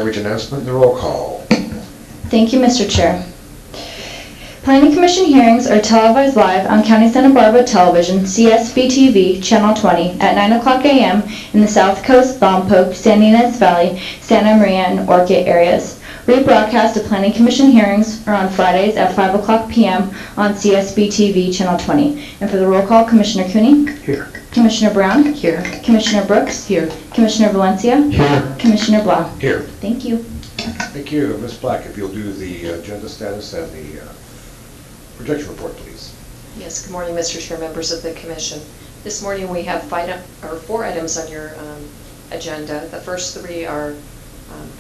garbage announcement, the roll call. Thank you, Mr. Chair. Planning Commission hearings are televised live on County Santa Barbara Television, CSB-TV, Channel 20, at 9 o'clock a.m. in the South Coast, Lompoc, San Ynez Valley, Santa Maria, and Orchid areas. Rebroadcast of Planning Commission hearings are on Fridays at 5 o'clock p.m. on CSB-TV, Channel 20. And for the roll call, Commissioner Cooney? Here. Commissioner Brown? Here. Commissioner Brooks? Here. Commissioner Valencia? Here. Commissioner Blau? Here. Thank you. Thank you. Ms. Black, if you'll do the agenda status and the projection report, please. Yes, good morning, Mr. Chair, members of the Commission. This morning we have 4 items on your agenda. The first 3 are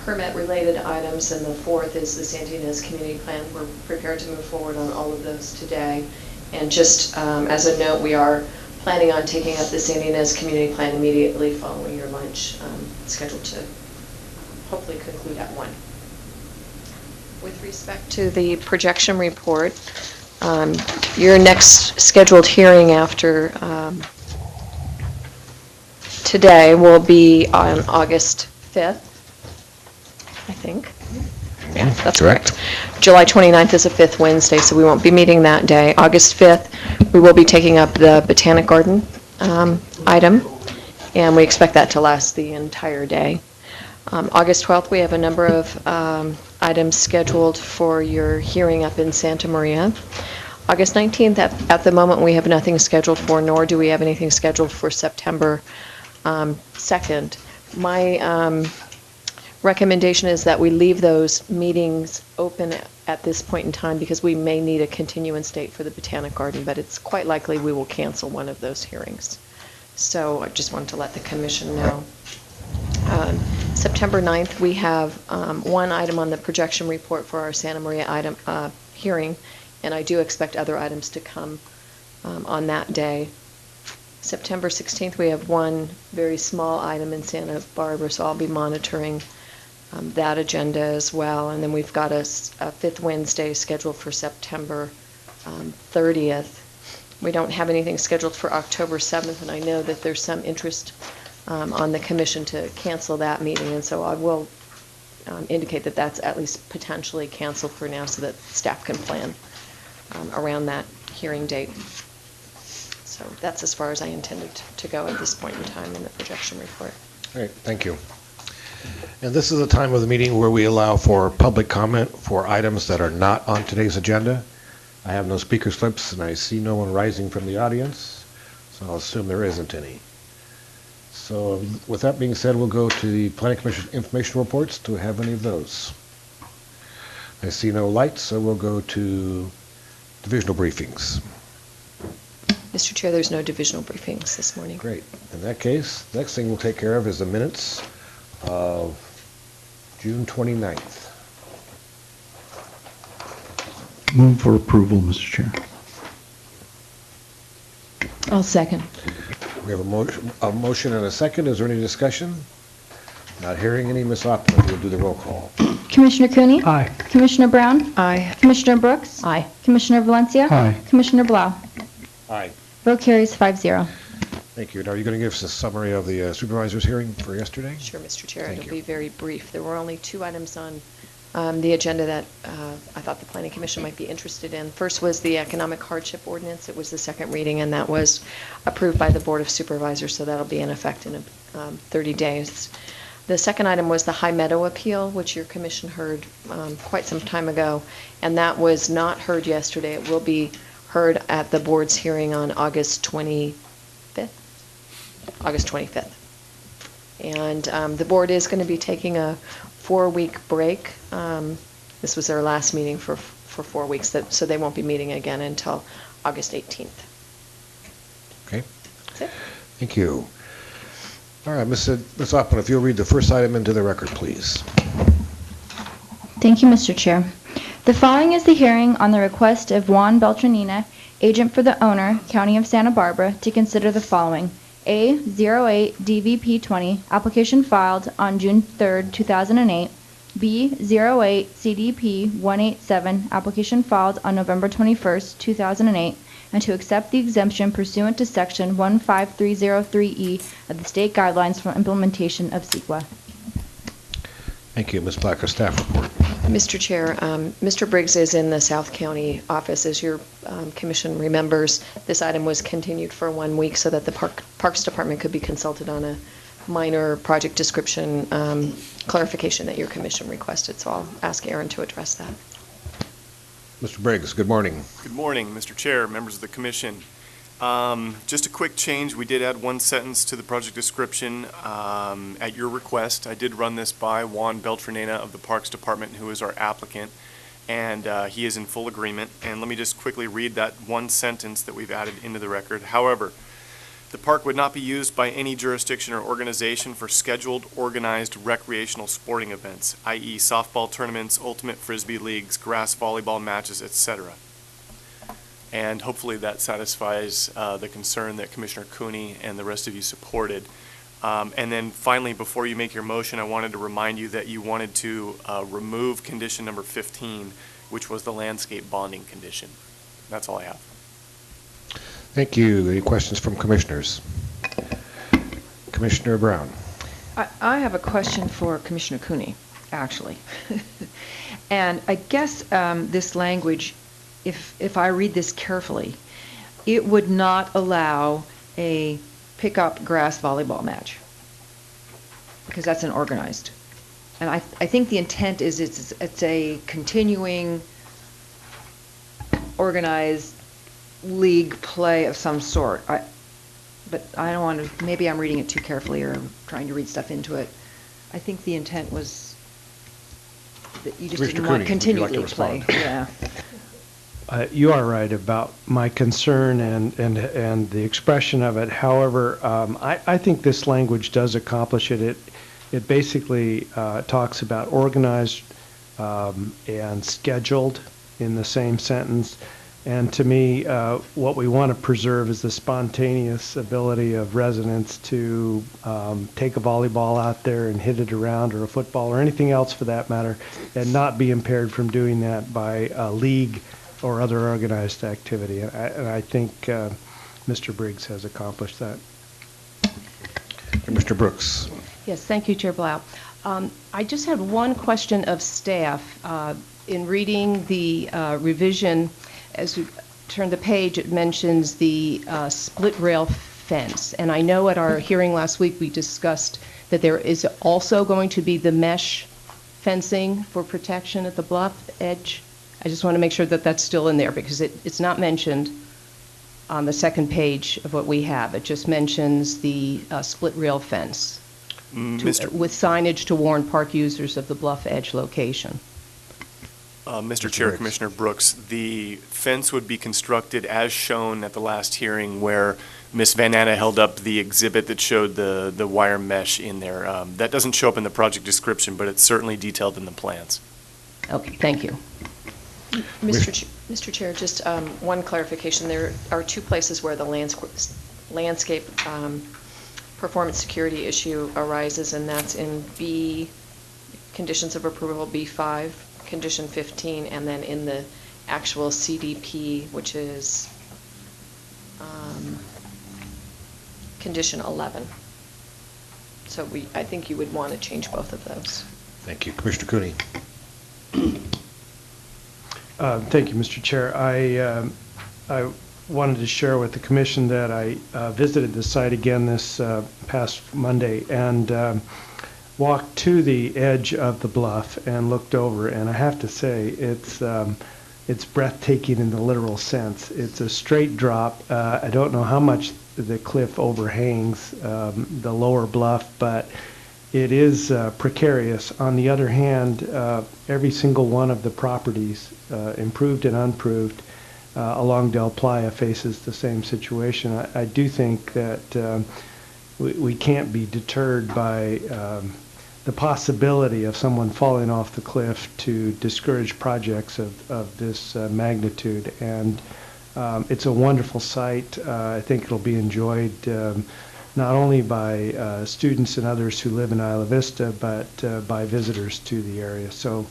permit-related items, and the 4th is the Santa Ynez Community Plan. We're prepared to move forward on all of those today. And just as a note, we are planning on taking up the Santa Ynez Community Plan immediately following your lunch, scheduled to hopefully conclude at 1. With respect to the projection report, your next scheduled hearing after today will be on August 5th, I think. Yeah, that's correct. July 29th is a 5th Wednesday, so we won't be meeting that day. August 5th, we will be taking up the Botanic Garden item, and we expect that to last the entire day. August 12th, we have a number of items scheduled for your hearing up in Santa Maria. August 19th, at the moment, we have nothing scheduled for, nor do we have anything scheduled for September 2nd. My recommendation is that we leave those meetings open at this point in time because we may need a continuance date for the Botanic Garden, but it's quite likely we will cancel one of those hearings. So I just wanted to let the Commission know. September 9th, we have one item on the projection report for our Santa Maria item hearing, and I do expect other items to come on that day. September 16th, we have one very small item in Santa Barbara, so I'll be monitoring that agenda as well. And then we've got a 5th Wednesday scheduled for September 30th. We don't have anything scheduled for October 7th, and I know that there's some interest on the Commission to cancel that meeting, and so I will indicate that that's at least potentially canceled for now so that staff can plan around that hearing date. So that's as far as I intended to go at this point in time in the projection report. All right, thank you. And this is the time of the meeting where we allow for public comment for items that are not on today's agenda. I have no speaker slips, and I see no one rising from the audience, so I'll assume there isn't any. So with that being said, we'll go to the Planning Commission information reports. Do we have any of those? I see no lights, so we'll go to divisional briefings. Mr. Chair, there's no divisional briefings this morning. Great. In that case, the next thing we'll take care of is the minutes of June 29th. Move for approval, Mr. Chair. I'll second. We have a motion and a second. Is there any discussion? Not hearing any. Ms. Oppmann, we'll do the roll call. Commissioner Cooney? Aye. Commissioner Brown? Aye. Commissioner Brooks? Aye. Commissioner Valencia? Aye. Commissioner Blau? Aye. Vote carries 5-0. Thank you. Now, are you going to give us a summary of the supervisor's hearing for yesterday? Sure, Mr. Chair. Thank It'll you. be very brief. There were only 2 items on the agenda that I thought the Planning Commission might be interested in. First was the economic hardship ordinance. It was the second reading, and that was approved by the Board of Supervisors, so that'll be in effect in 30 days. The second item was the High Meadow appeal, which your commission heard quite some time ago, and that was not heard yesterday. It will be heard at the board's hearing on August 25th. And the board is going to be taking a 4-week break. This was their last meeting for 4 weeks, so they won't be meeting again until August 18th. Okay. That's it. Thank you. All right, Ms. Oppmann, if you'll read the first item into the record, please. Thank you, Mr. Chair. The following is the hearing on the request of Juan Beltranena, agent for the owner, County of Santa Barbara, to consider the following. A08 DVP20, application filed on June 3rd, 2008. B08 CDP 187, application filed on November 21st, 2008. And to accept the exemption pursuant to Section 15303E of the State Guidelines for Implementation of CEQA. Thank you. Ms. Blacker, staff report. Mr. Chair, Mr. Briggs is in the South County office. As your commission remembers, this item was continued for 1 week so that the Parks Department could be consulted on a minor project description clarification that your commission requested. So I'll ask Aaron to address that. Mr. Briggs, good morning. Good morning, Mr. Chair, members of the commission. Just a quick change. We did add one sentence to the project description at your request. I did run this by Juan Beltranena of the Parks Department, who is our applicant, and he is in full agreement. And let me just quickly read that one sentence that we've added into the record. However, the park would not be used by any jurisdiction or organization for scheduled, organized recreational sporting events, i.e. softball tournaments, ultimate frisbee leagues, grass volleyball matches, etc. And hopefully that satisfies the concern that Commissioner Cooney and the rest of you supported. And then finally, before you make your motion, I wanted to remind you that you wanted to remove condition number 15, which was the landscape bonding condition. That's all I have. Thank you. Any questions from commissioners? Commissioner Brown. I have a question for Commissioner Cooney, actually. And I guess this language, if I read this carefully, it would not allow a pickup grass volleyball match, because that's an organized. And I think the intent is it's a continuing organized league play of some sort. But I don't want to, maybe I'm reading it too carefully or I'm trying to read stuff into it. I think the intent was that you just Mr. didn't Cooney, want would you continued like to league play. respond? Yeah. You are right about my concern and the expression of it. However, I think this language does accomplish it. It basically talks about organized and scheduled in the same sentence. And to me, what we want to preserve is the spontaneous ability of residents to take a volleyball out there and hit it around, or a football, or anything else for that matter, and not be impaired from doing that by a league or other organized activity. And I think Mr. Briggs has accomplished that. Mr. Brooks. Yes, thank you, Chair Blau. I just had one question of staff. In reading the revision, as we turn the page, it mentions the split rail fence. And I know at our hearing last week, we discussed that there is also going to be the mesh fencing for protection at the bluff edge. I just want to make sure that that's still in there, because it's not mentioned on the second page of what we have. It just mentions the split rail fence with signage to warn park users of the bluff edge location. Mr. Chair, Briggs. Commissioner Brooks, the fence would be constructed as shown at the last hearing, where Ms. Van Anna held up the exhibit that showed the wire mesh in there. That doesn't show up in the project description, but it's certainly detailed in the plans. Okay, thank you. Mr. Chair, just one clarification. There are two places where the landscape performance security issue arises, and that's in B, conditions of approval B5, condition 15, and then in the actual CDP, which is condition 11. So I think you would want to change both of those. Thank you. Commissioner Cooney. Thank you, Mr. Chair. I wanted to share with the commission that I visited the site again this past Monday and walked to the edge of the bluff and looked over, and I have to say it's breathtaking in the literal sense. It's a straight drop. I don't know how much the cliff overhangs the lower bluff, but it is precarious. On the other hand, every single one of the properties, improved and unproved, along Del Playa faces the same situation. I do think that we can't be deterred by the possibility of someone falling off the cliff to discourage projects of this magnitude. And it's a wonderful site. I think it'll be enjoyed not only by students and others who live in Isla Vista, but by visitors to the area. So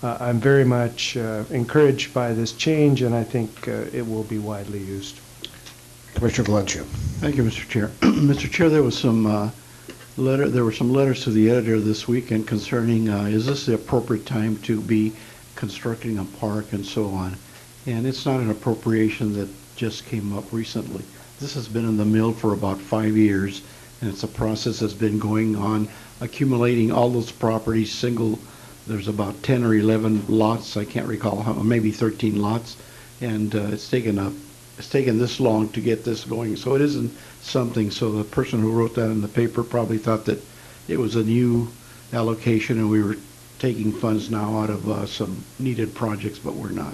I'm very much encouraged by this change, and I think it will be widely used. Commissioner Valencia. Thank you, Mr. Chair. Mr. Chair, there was some There were some letters to the editor this weekend concerning, is this the appropriate time to be constructing a park and so on? And it's not an appropriation that just came up recently. This has been in the mill for about 5 years, and it's a process that's been going on, accumulating all those properties, there's about 10 or 11 lots, I can't recall how, maybe 13 lots, and it's taken this long to get this going, so it isn't something, so the person who wrote that in the paper probably thought that it was a new allocation and we were taking funds now out of some needed projects, but we're not.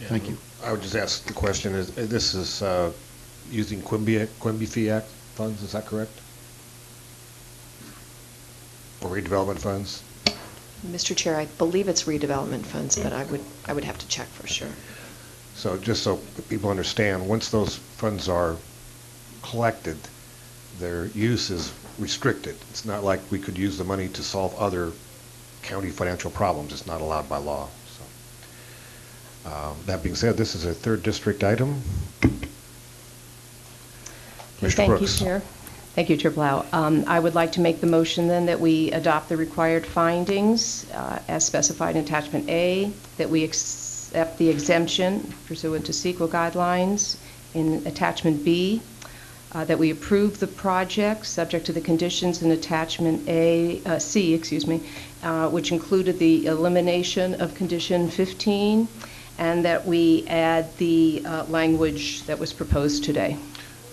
Thank you. I would just ask the question, this is using Quimby Fee Act funds, is that correct? Or redevelopment funds? Mr. Chair, I believe it's redevelopment funds, but I would have to check for sure. So just so people understand, once those funds are collected, their use is restricted. It's not like we could use the money to solve other county financial problems. It's not allowed by law. So, that being said, this is a third district item. Commissioner Thank Brooks. you, Chair. Thank you, Chair Blau. I would like to make the motion then that we adopt the required findings as specified in Attachment A, that we accept the exemption pursuant to CEQA guidelines in Attachment B, that we approve the project subject to the conditions in Attachment C, which included the elimination of Condition 15, and that we add the language that was proposed today.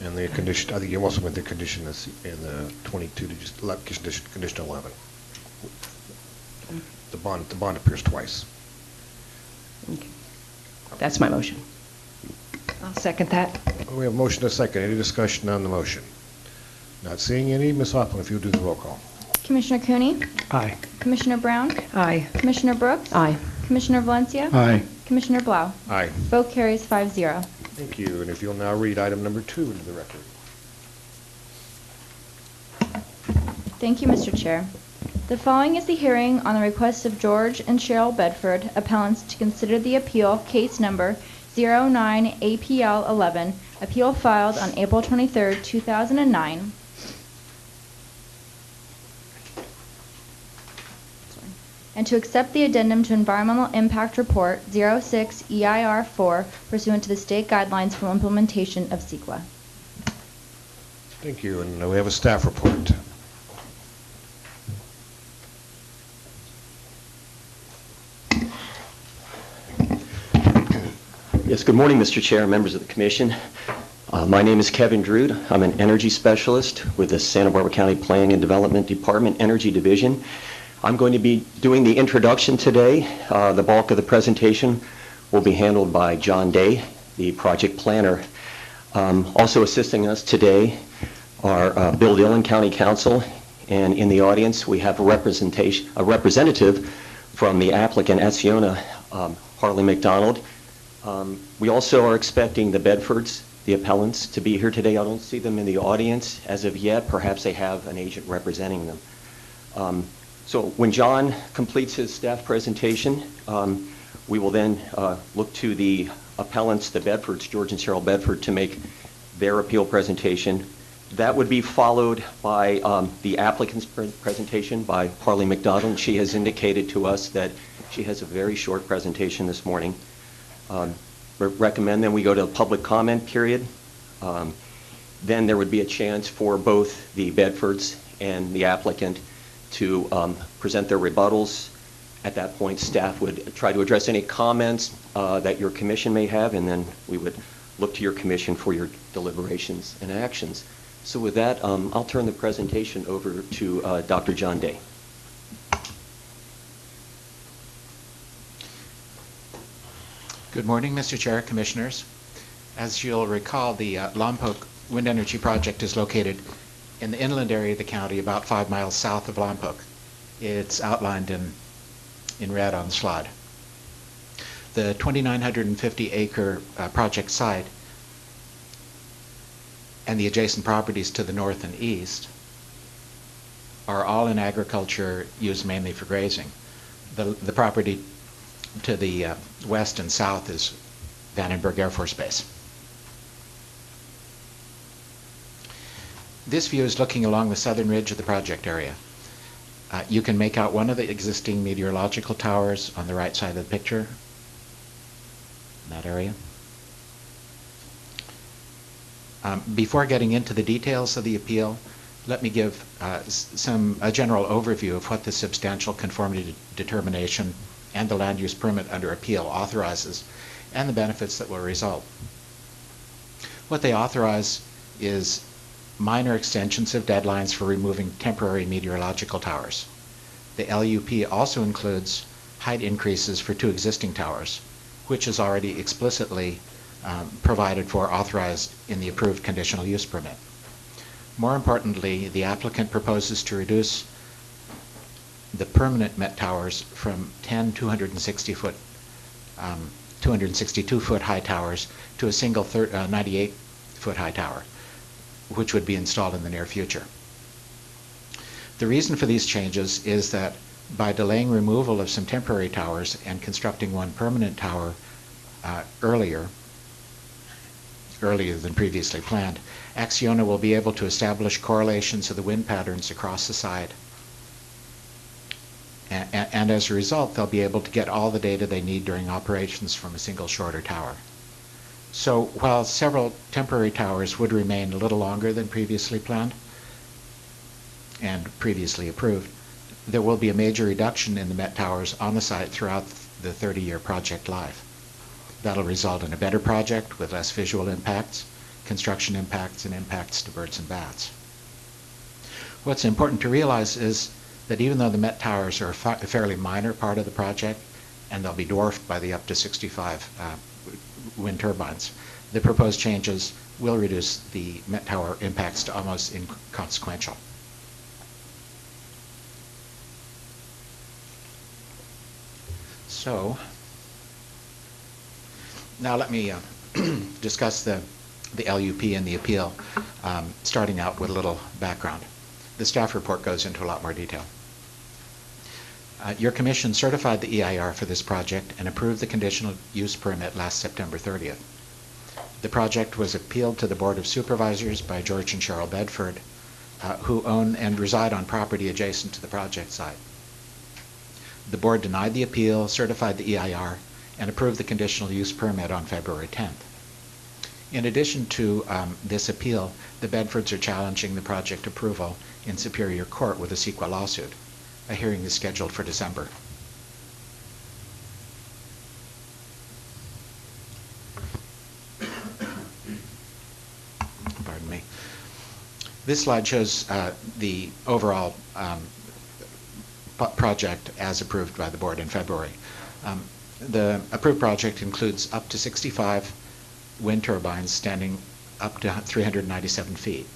And the condition, I think you also went the condition in the 22 to just condition 11. The bond appears twice. Okay. That's my motion. I'll second that. We have a motion and a second. Any discussion on the motion? Not seeing any. Ms. Hoffman, if you'll do the roll call. Commissioner Cooney? Aye. Commissioner Brown? Aye. Commissioner Brooks? Aye. Commissioner Valencia? Aye. Commissioner Blau? Aye. Vote carries 5-0. Thank you. And if you'll now read item number 2 into the record. Thank you, Mr. Chair. The following is the hearing on the request of George and Cheryl Bedford, appellants, to consider the appeal, case number 09-APL11, appeal filed on April 23, 2009. And to accept the addendum to Environmental Impact Report 06 EIR 4 pursuant to the state guidelines for implementation of CEQA. Thank you. And we have a staff report. Yes, good morning, Mr. Chair, members of the Commission. My name is Kevin Drude. I'm an energy specialist with the Santa Barbara County Planning and Development Department Energy Division. I'm going to be doing the introduction today. The bulk of the presentation will be handled by John Day, the project planner. Also assisting us today are Bill Dillon, County Counsel, and in the audience we have a representative from the applicant, Acciona, Harley McDonald. We also are expecting the Bedfords, the appellants, to be here today. I don't see them in the audience as of yet. Perhaps they have an agent representing them. So when John completes his staff presentation, we will then look to the appellants, the Bedfords, George and Cheryl Bedford, to make their appeal presentation. That would be followed by the applicant's presentation by Harley McDonald. She has indicated to us that she has a very short presentation this morning. Recommend then we go to a public comment period. Then there would be a chance for both the Bedfords and the applicant to present their rebuttals. At that point, staff would try to address any comments that your commission may have, and then we would look to your commission for your deliberations and actions. So with that, I'll turn the presentation over to Dr. John Day. Good morning, Mr. Chair, Commissioners. As you'll recall, the Lompoc Wind Energy Project is located in the inland area of the county, about 5 miles south of Lompoc. It's outlined in red on the slide. The 2,950-acre project site and the adjacent properties to the north and east are all in agriculture, used mainly for grazing. The property to the west and south is Vandenberg Air Force Base. This view is looking along the southern ridge of the project area. You can make out one of the existing meteorological towers on the right side of the picture, in that area. Before getting into the details of the appeal, let me give a general overview of what the substantial conformity determination and the land use permit under appeal authorizes and the benefits that will result. What they authorize is minor extensions of deadlines for removing temporary meteorological towers. The LUP also includes height increases for 2 existing towers, which is already explicitly provided for, authorized in the approved conditional use permit. More importantly, the applicant proposes to reduce the permanent Met towers from 10 262-foot high towers to a single 98-foot high tower, which would be installed in the near future. The reason for these changes is that by delaying removal of some temporary towers and constructing one permanent tower earlier than previously planned, Acciona will be able to establish correlations of the wind patterns across the site. And as a result, they'll be able to get all the data they need during operations from a single shorter tower. So while several temporary towers would remain a little longer than previously planned and previously approved, there will be a major reduction in the Met towers on the site throughout the 30-year project life. That'll result in a better project with less visual impacts, construction impacts, and impacts to birds and bats. What's important to realize is that even though the Met towers are a fairly minor part of the project, and they'll be dwarfed by the up to 65 wind turbines, the proposed changes will reduce the Met tower impacts to almost inconsequential. So, now let me discuss the LUP and the appeal, starting out with a little background. The staff report goes into a lot more detail. Your commission certified the EIR for this project and approved the conditional use permit last September 30th. The project was appealed to the Board of Supervisors by George and Cheryl Bedford, who own and reside on property adjacent to the project site. The board denied the appeal, certified the EIR, and approved the conditional use permit on February 10th. In addition to this appeal, the Bedfords are challenging the project approval in Superior Court with a CEQA lawsuit. A hearing is scheduled for December. Pardon me. This slide shows the overall project as approved by the board in February. The approved project includes up to 65 wind turbines standing up to 397 feet.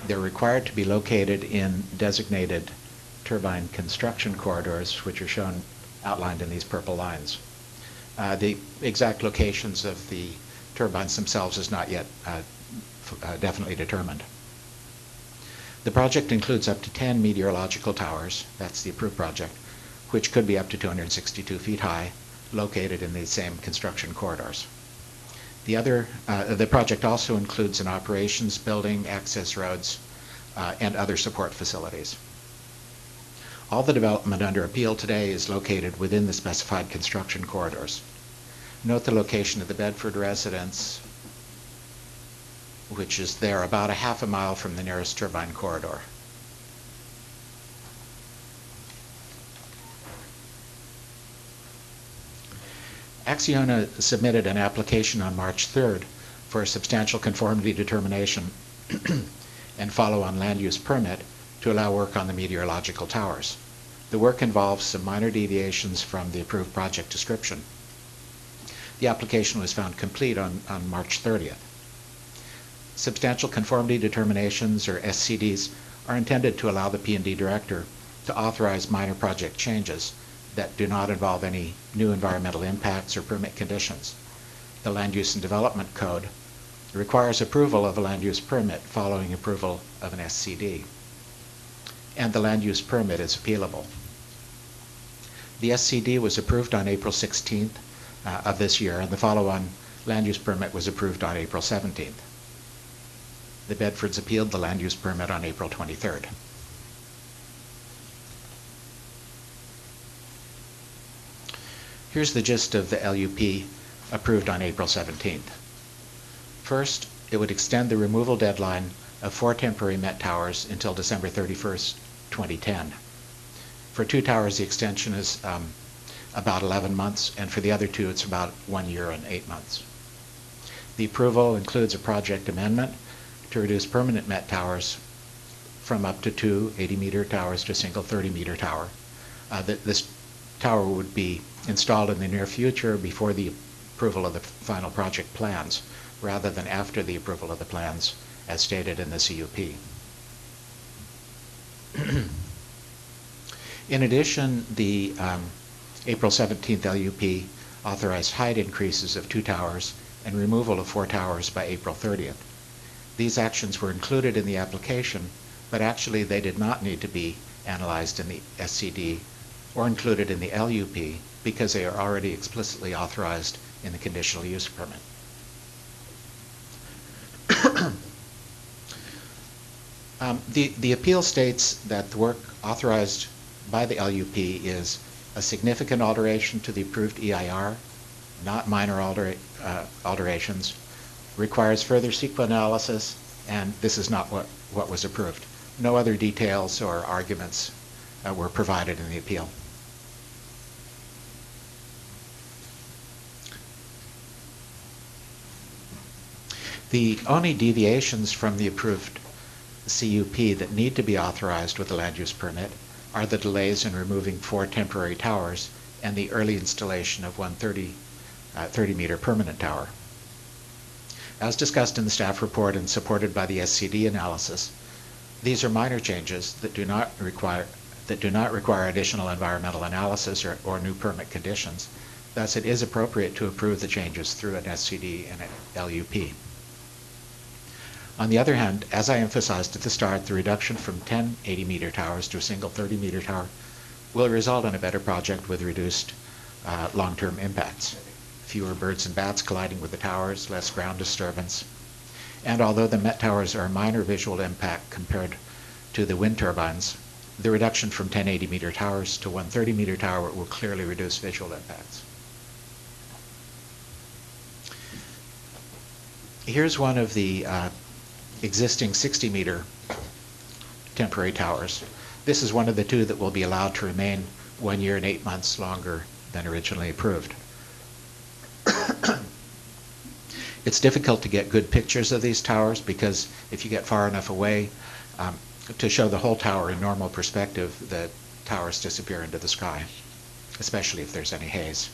They're required to be located in designated turbine construction corridors, which are shown outlined in these purple lines. The exact locations of the turbines themselves is not yet definitely determined. The project includes up to 10 meteorological towers, that's the approved project, which could be up to 262 feet high, located in the same construction corridors. The project also includes an operations building, access roads, and other support facilities. All the development under appeal today is located within the specified construction corridors. Note the location of the Bedford residence, which is there about a half a mile from the nearest turbine corridor. Acciona submitted an application on March 3rd for a substantial conformity determination and follow-on land use permit to allow work on the meteorological towers. The work involves some minor deviations from the approved project description. The application was found complete on March 30th. Substantial conformity determinations, or SCDs, are intended to allow the P&D director to authorize minor project changes that do not involve any new environmental impacts or permit conditions. The Land Use and Development Code requires approval of a land use permit following approval of an SCD, and the land use permit is appealable. The SCD was approved on April 16th of this year, and the follow-on land use permit was approved on April 17th. The Bedfords appealed the land use permit on April 23rd. Here's the gist of the LUP approved on April 17th. First, it would extend the removal deadline of 4 temporary Met towers until December 31st, 2010. For 2 towers, the extension is about 11 months, and for the other 2, it's about 1 year and 8 months. The approval includes a project amendment to reduce permanent Met towers from up to 2 80-meter towers to a single 30-meter tower. This tower would be installed in the near future before the approval of the final project plans, rather than after the approval of the plans, as stated in the CUP. In addition, the April 17th LUP authorized height increases of 2 towers and removal of 4 towers by April 30th. These actions were included in the application, but actually they did not need to be analyzed in the SCD or included in the LUP because they are already explicitly authorized in the conditional use permit. The appeal states that the work authorized by the LUP is a significant alteration to the approved EIR, not minor alterations, requires further CEQA analysis, and this is not what was approved. No other details or arguments were provided in the appeal. The only deviations from the approved CUP that need to be authorized with the land use permit are the delays in removing 4 temporary towers and the early installation of one 30-meter permanent tower. As discussed in the staff report and supported by the SCD analysis, these are minor changes that do not require additional environmental analysis or new permit conditions. Thus, it is appropriate to approve the changes through an SCD and an LUP. On the other hand, as I emphasized at the start, the reduction from 10 80-meter towers to a single 30-meter tower will result in a better project with reduced long-term impacts. Fewer birds and bats colliding with the towers, less ground disturbance. And although the Met towers are a minor visual impact compared to the wind turbines, the reduction from 10 80-meter towers to one 30-meter tower will clearly reduce visual impacts. Here's one of the existing 60-meter temporary towers. This is one of the 2 that will be allowed to remain 1 year and 8 months longer than originally approved. It's difficult to get good pictures of these towers because if you get far enough away to show the whole tower in normal perspective, the towers disappear into the sky, especially if there's any haze.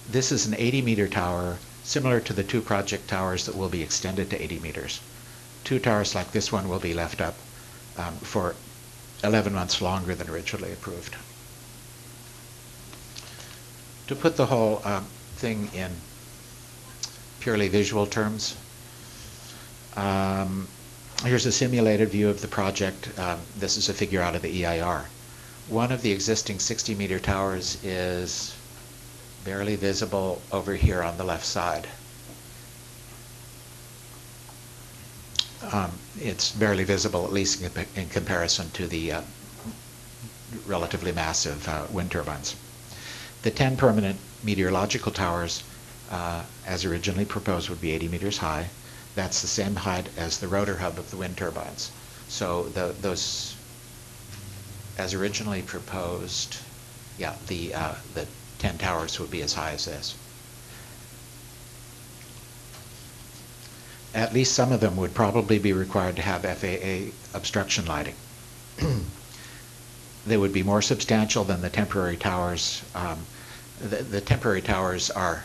This is an 80-meter tower similar to the 2 project towers that will be extended to 80 meters. 2 towers like this one will be left up for 11 months longer than originally approved. To put the whole thing in purely visual terms, here's a simulated view of the project. This is a figure out of the EIR. One of the existing 60-meter towers is barely visible over here on the left side. It's barely visible, at least in comparison to the relatively massive wind turbines. The 10 permanent meteorological towers, as originally proposed, would be 80 meters high. That's the same height as the rotor hub of the wind turbines. So those, as originally proposed, the 10 towers would be as high as this. At least some of them would probably be required to have FAA obstruction lighting. They would be more substantial than the temporary towers. The temporary towers are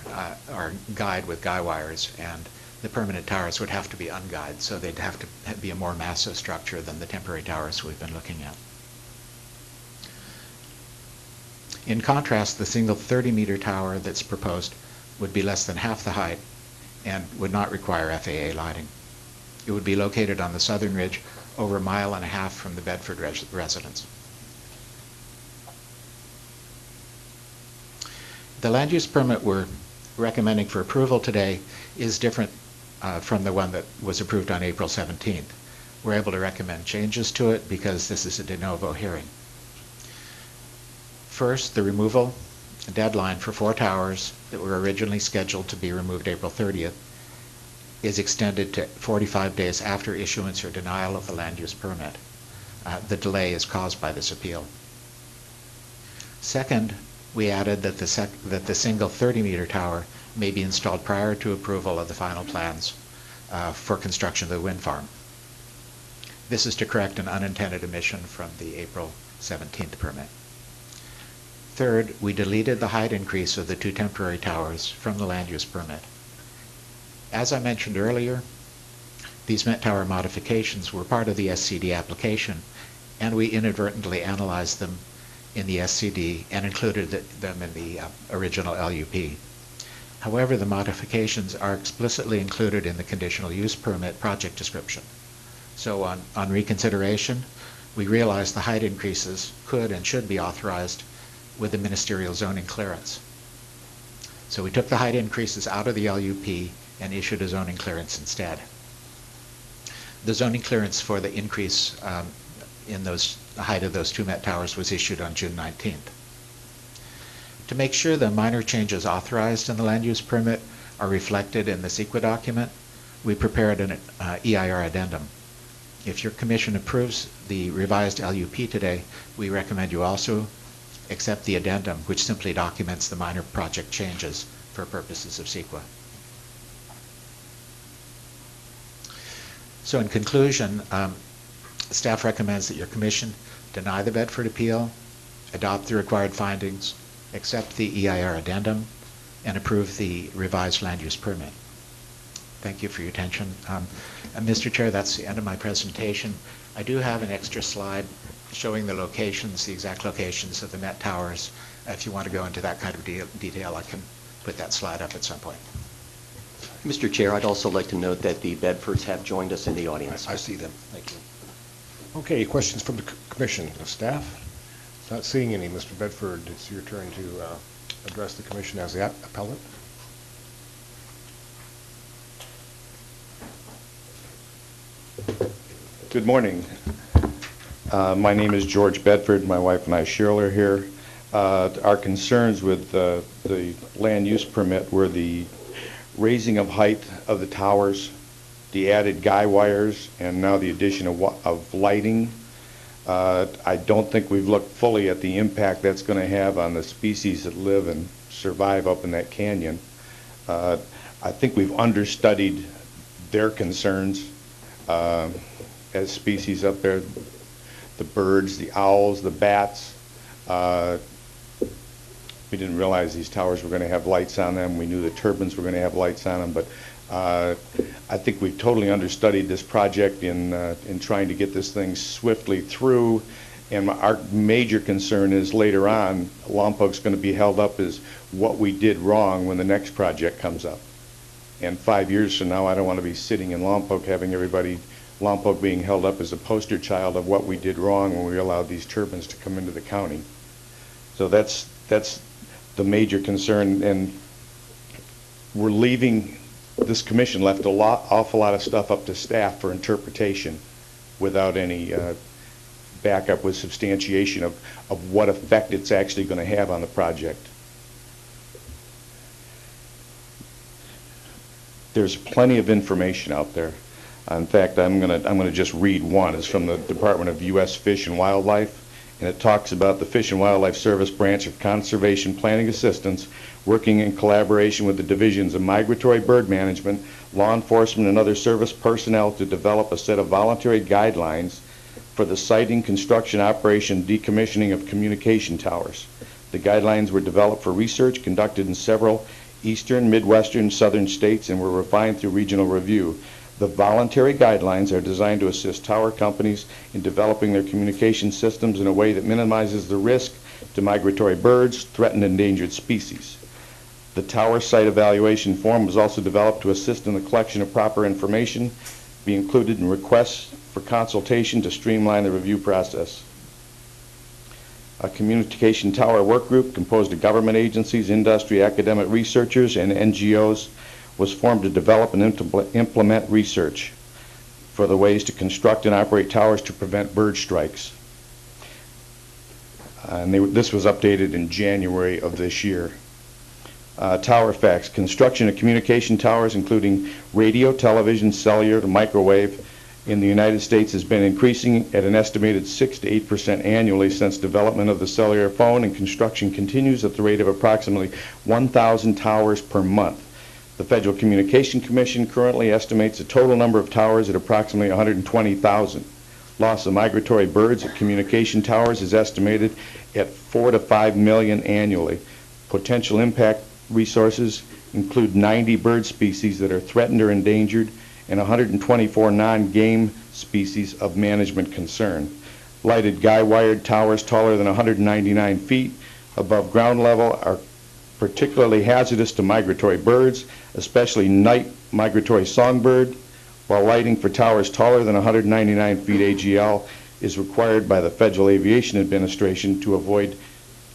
guyed with guy wires, and the permanent towers would have to be unguyed, so they'd have to be a more massive structure than the temporary towers we've been looking at. In contrast, the single 30-meter tower that's proposed would be less than half the height and would not require FAA lighting. It would be located on the southern ridge over 1.5 miles from the Bedford residence. The land use permit we're recommending for approval today is different from the one that was approved on April 17th. We're able to recommend changes to it because this is a de novo hearing. First, the removal deadline for 4 towers that were originally scheduled to be removed April 30th is extended to 45 days after issuance or denial of the land use permit. The delay is caused by this appeal. Second, we added that the single 30-meter tower may be installed prior to approval of the final plans for construction of the wind farm. This is to correct an unintended omission from the April 17th permit. Third, we deleted the height increase of the 2 temporary towers from the land use permit. As I mentioned earlier, these Met Tower modifications were part of the SCD application, and we inadvertently analyzed them in the SCD and included them in the original LUP. However, the modifications are explicitly included in the conditional use permit project description. So on reconsideration, we realized the height increases could and should be authorized with the ministerial zoning clearance. So we took the height increases out of the LUP and issued a zoning clearance instead. The zoning clearance for the increase in the height of those 2 Met Towers was issued on June 19th. To make sure the minor changes authorized in the land use permit are reflected in the CEQA document, we prepared an EIR addendum. If your commission approves the revised LUP today, we recommend you also accept the addendum, which simply documents the minor project changes for purposes of CEQA. So in conclusion, staff recommends that your commission deny the Bedford appeal, adopt the required findings, accept the EIR addendum, and approve the revised land use permit. Thank you for your attention. And Mr. Chair, that's the end of my presentation. I do have an extra slide showing the locations, the exact locations of the Met Towers. If you want to go into that kind of detail, I can put that slide up at some point. Mr. Chair, I'd also like to note that the Bedfords have joined us in the audience. I see them. Thank you. Okay, questions from the commission of staff? Not seeing any. Mr. Bedford, it's your turn to address the commission as the appellant. Good morning. My name is George Bedford. My wife and I, Cheryl, are here. Our concerns with the land use permit were the raising of height of the towers, the added guy wires, and now the addition of lighting. I don't think we've looked fully at the impact that's going to have on the species that live and survive up in that canyon. I think we've understudied their concerns as species up there, the birds, the owls, the bats. We didn't realize these towers were going to have lights on them. We knew the turbines were going to have lights on them, but I think we've totally understudied this project in trying to get this thing swiftly through. And our major concern is later on, Lompok's going to be held up as what we did wrong when the next project comes up. And 5 years from now, I don't want to be sitting in Lompoc having Lompoc being held up as a poster child of what we did wrong when we allowed these turbines to come into the county. So that's the major concern, and we're leaving, this commission left awful lot of stuff up to staff for interpretation without any backup with substantiation of what effect it's actually going to have on the project. There's plenty of information out there. In fact, I'm gonna just read one. It's from the Department of U.S. Fish and Wildlife, and it talks about the Fish and Wildlife Service Branch of Conservation Planning Assistance working in collaboration with the divisions of migratory bird management, law enforcement, and other service personnel to develop a set of voluntary guidelines for the siting, construction, operation, decommissioning of communication towers. The guidelines were developed for research conducted in several eastern, midwestern, southern states and were refined through regional review. The voluntary guidelines are designed to assist tower companies in developing their communication systems in a way that minimizes the risk to migratory birds, threatened and endangered species. The tower site evaluation form was also developed to assist in the collection of proper information, be included in requests for consultation to streamline the review process. A communication tower work group composed of government agencies, industry, academic researchers, and NGOs was formed to develop and implement research for the ways to construct and operate towers to prevent bird strikes. This was updated in January of this year. Tower facts. Construction of communication towers, including radio, television, cellular, to microwave, in the United States has been increasing at an estimated 6 to 8% annually since development of the cellular phone, and construction continues at the rate of approximately 1,000 towers per month. The Federal Communication Commission currently estimates the total number of towers at approximately 120,000. Loss of migratory birds at communication towers is estimated at 4 to 5 million annually. Potential impact resources include 90 bird species that are threatened or endangered and 124 non-game species of management concern. Lighted guy-wired towers taller than 199 feet above ground level are particularly hazardous to migratory birds, especially night migratory songbird, while lighting for towers taller than 199 feet AGL is required by the Federal Aviation Administration to avoid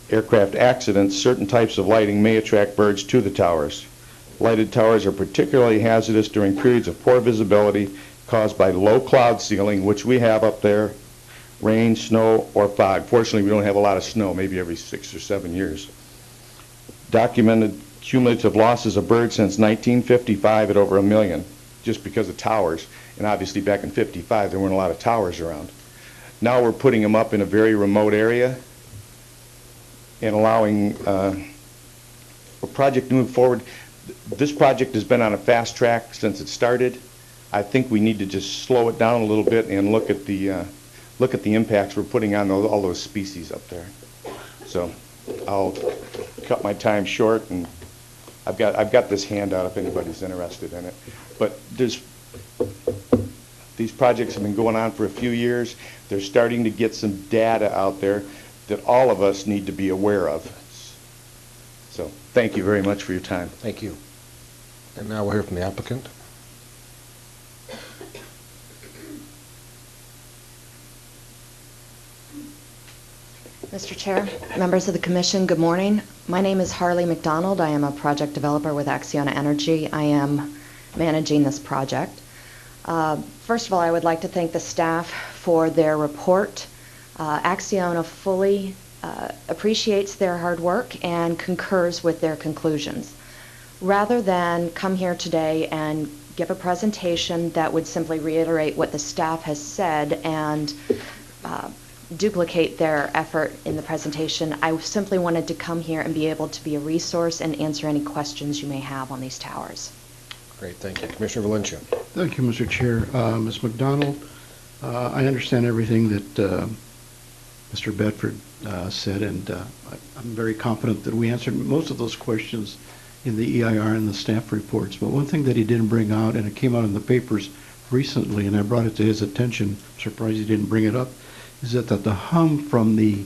aircraft accidents. Certain types of lighting may attract birds to the towers. Lighted towers are particularly hazardous during periods of poor visibility caused by low cloud ceiling, which we have up there, rain, snow, or fog. Fortunately, we don't have a lot of snow, maybe every 6 or 7 years. Documented cumulative losses of birds since 1955 at over 1 million, just because of towers. And obviously back in 55, there weren't a lot of towers around. Now we're putting them up in a very remote area and allowing a project to move forward. This project has been on a fast track since it started. I think we need to just slow it down a little bit and look at the impacts we're putting on all those species up there. So I'll cut my time short, and I've got this handout if anybody's interested in it. But these projects have been going on for a few years. They're starting to get some data out there that all of us need to be aware of. So thank you very much for your time. Thank you. And now we'll hear from the applicant. Mr. Chair, members of the Commission, good morning. My name is Harley McDonald. I am a project developer with Acciona Energy. I am managing this project. First of all, I would like to thank the staff for their report. Acciona fully appreciates their hard work and concurs with their conclusions. Rather than come here today and give a presentation that would simply reiterate what the staff has said and duplicate their effort in the presentation, I simply wanted to come here and be able to be a resource and answer any questions you may have on these towers. Great, thank you. Commissioner Valencia. Thank you, Mr. Chair. Ms. McDonald, I understand everything that Mr. Bedford said, and I'm very confident that we answered most of those questions in the EIR and the staff reports. But one thing that he didn't bring out, and it came out in the papers recently, and I brought it to his attention, I'm surprised he didn't bring it up, is that the hum from the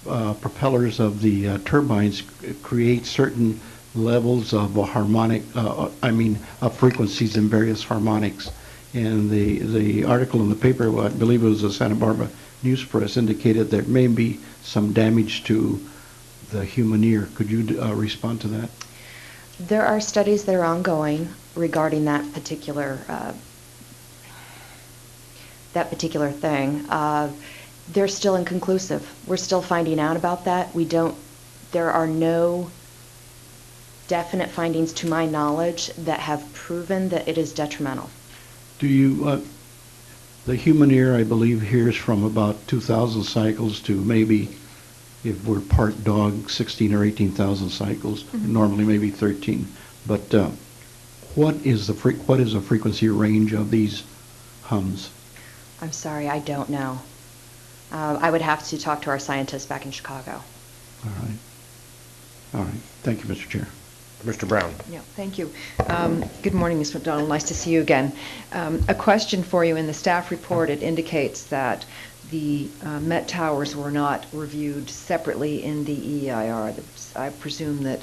propellers of the turbines creates certain levels of harmonic, of frequencies in various harmonics. And the article in the paper, I believe it was the Santa Barbara News Press, indicated there may be some damage to the human ear. Could you respond to that? There are studies that are ongoing regarding that particular thing. They're still inconclusive. We're still finding out about that. There are no definite findings to my knowledge that have proven that it is detrimental. Do you, the human ear, I believe, hears from about 2,000 cycles to maybe, if we're part dog, 16 or 18,000 cycles, normally maybe 13. But what is the frequency range of these hums? I'm sorry, I don't know. I would have to talk to our scientists back in Chicago. All right. All right. Thank you, Mr. Chair. Mr. Brown. Yeah, thank you. Good morning, Ms. McDonald. Nice to see you again. A question for you. In the staff report, it indicates that the Met Towers were not reviewed separately in the EIR. I presume that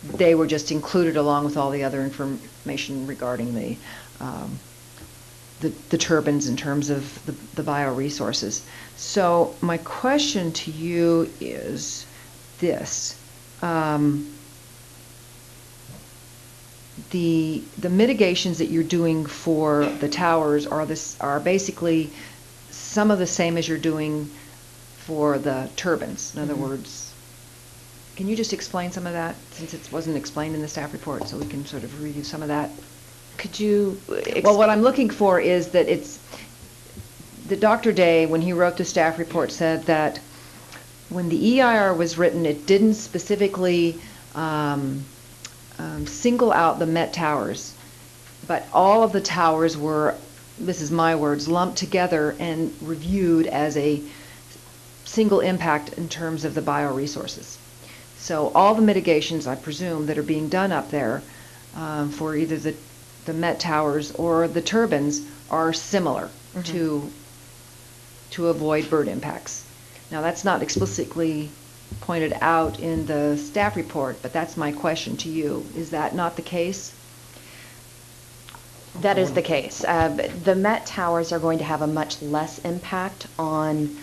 they were just included along with all the other information regarding the turbines in terms of the bioresources. So my question to you is this. the mitigations that you're doing for the towers are basically some of the same as you're doing for the turbines. In other words, can you just explain some of that, since it wasn't explained in the staff report, so we can sort of review some of that? Could you? Well, what I'm looking for is that Dr. Day, when he wrote the staff report, said that when the EIR was written, it didn't specifically single out the Met towers, but all of the towers were, this is my words, lumped together and reviewed as a single impact in terms of the bioresources. So all the mitigations, I presume, that are being done up there for either the Met towers or the turbines are similar to avoid bird impacts. Now, that's not explicitly pointed out in the staff report, but that's my question to you. Is that not the case? That is the case. The Met towers are going to have a much less impact on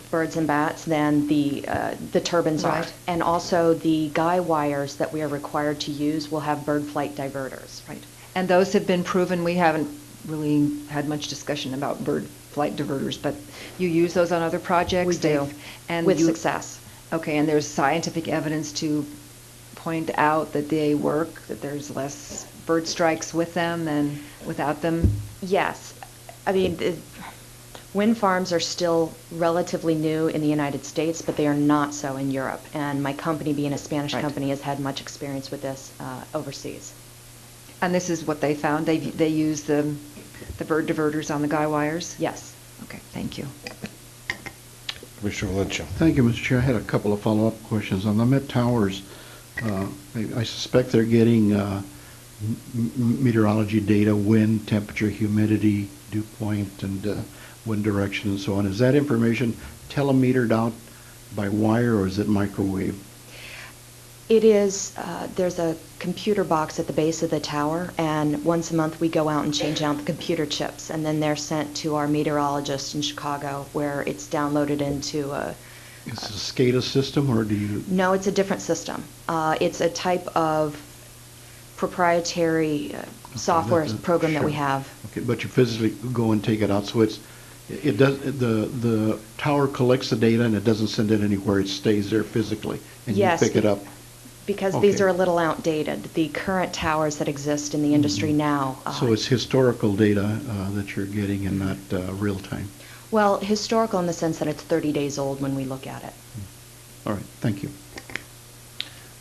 birds and bats than the turbines are. Right. And also the guy wires that we are required to use will have bird flight diverters. Right. And those have been proven. We haven't really had much discussion about bird flight diverters, but you use those on other projects? We do, and with success. Okay, and there's scientific evidence to point out that they work, that there's less bird strikes with them than without them? Yes. I mean, wind farms are still relatively new in the United States, but they are not so in Europe. And my company, being a Spanish company, has had much experience with this overseas. And this is what they found? They use the bird diverters on the guy wires? Yes. Okay, thank you. Commissioner Valencia. Thank you, Mr. Chair. I had a couple of follow-up questions. On the Met Towers, I suspect they're getting meteorology data, wind, temperature, humidity, dew point, and wind direction and so on. Is that information telemetered out by wire, or is it microwave? It is, there's a computer box at the base of the tower, and once a month we go out and change out the computer chips, and then they're sent to our meteorologist in Chicago, where it's downloaded into a... Is it a SCADA system, or do you... No, it's a different system. It's a type of proprietary software program that we have. Okay, but you physically go and take it out, so the tower collects the data and it doesn't send it anywhere, it stays there physically, and yes, you pick it up. Because these are a little outdated. The current towers that exist in the industry now. So it's historical data that you're getting and not real time. Well, historical in the sense that it's 30 days old when we look at it. All right, thank you.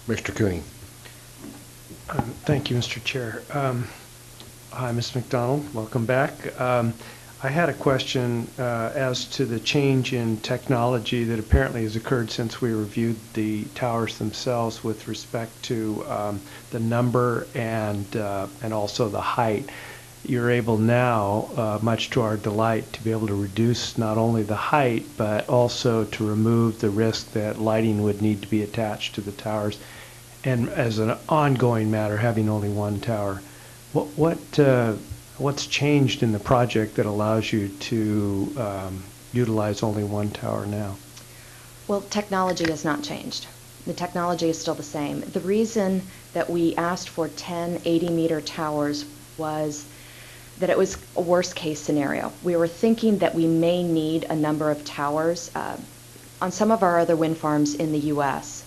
Mr. Cooney. Thank you, Mr. Chair. Hi, Ms. McDonald. Welcome back. I had a question as to the change in technology that apparently has occurred since we reviewed the towers themselves with respect to the number and also the height. You're able now, much to our delight, to be able to reduce not only the height, but also to remove the risk that lighting would need to be attached to the towers. And as an ongoing matter, having only one tower, what's changed in the project that allows you to utilize only one tower now? Well, technology has not changed. The technology is still the same. The reason that we asked for 10 80-meter towers was that it was a worst-case scenario. We were thinking that we may need a number of towers. On some of our other wind farms in the U.S.,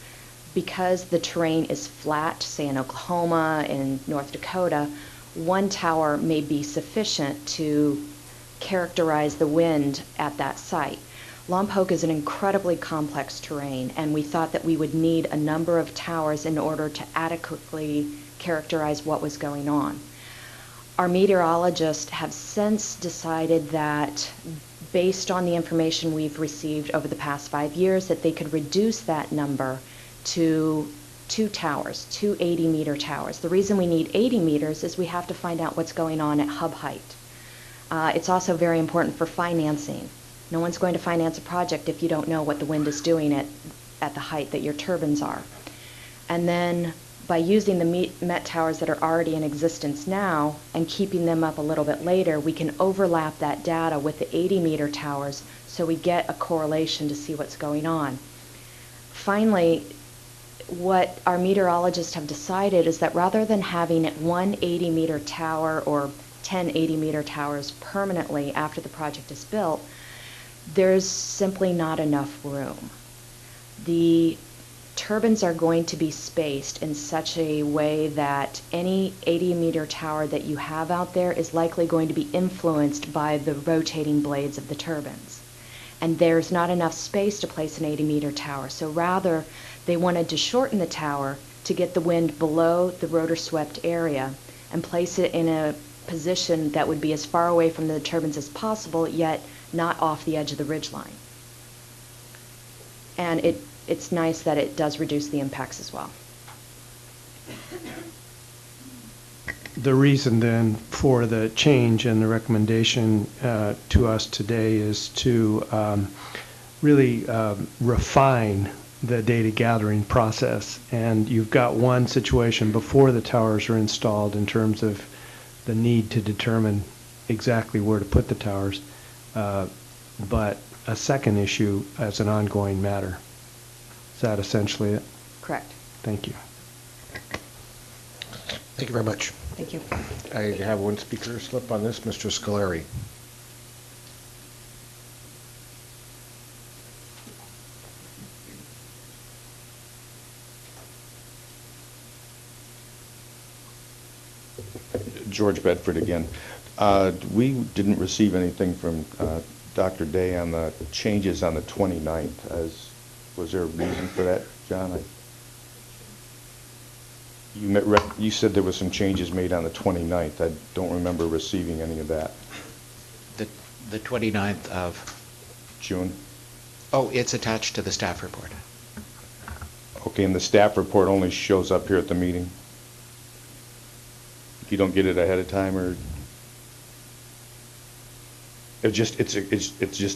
because the terrain is flat, say in Oklahoma, in North Dakota, one tower may be sufficient to characterize the wind at that site. Lompoc is an incredibly complex terrain, and we thought that we would need a number of towers in order to adequately characterize what was going on. Our meteorologists have since decided that, based on the information we've received over the past 5 years, that they could reduce that number to 2 towers, 2 80-meter towers. The reason we need 80 meters is we have to find out what's going on at hub height. It's also very important for financing. No one's going to finance a project if you don't know what the wind is doing at the height that your turbines are. And then by using the Met towers that are already in existence now and keeping them up a little bit later, we can overlap that data with the 80-meter towers so we get a correlation to see what's going on. Finally, what our meteorologists have decided is that rather than having one 80-meter tower or 10 80-meter towers permanently after the project is built, there's simply not enough room. The turbines are going to be spaced in such a way that any 80-meter tower that you have out there is likely going to be influenced by the rotating blades of the turbines. And there's not enough space to place an 80-meter tower. So rather, they wanted to shorten the tower to get the wind below the rotor-swept area and place it in a position that would be as far away from the turbines as possible, yet not off the edge of the ridgeline. And it's nice that it does reduce the impacts as well. The reason then for the change and the recommendation to us today is to really refine the data gathering process. And you've got one situation before the towers are installed in terms of the need to determine exactly where to put the towers, but a second issue as an ongoing matter. Is that essentially it? Correct. Thank you. Thank you very much. Thank you. I have one speaker slip on this, Mr. Scolari. George Bedford again. We didn't receive anything from Dr. Day on the changes on the 29th. Was there a reason for that, John? You said there were some changes made on the 29th. I don't remember receiving any of that. The 29th of June? Oh, it's attached to the staff report. Okay, and the staff report only shows up here at the meeting? You don't get it ahead of time, or? It's just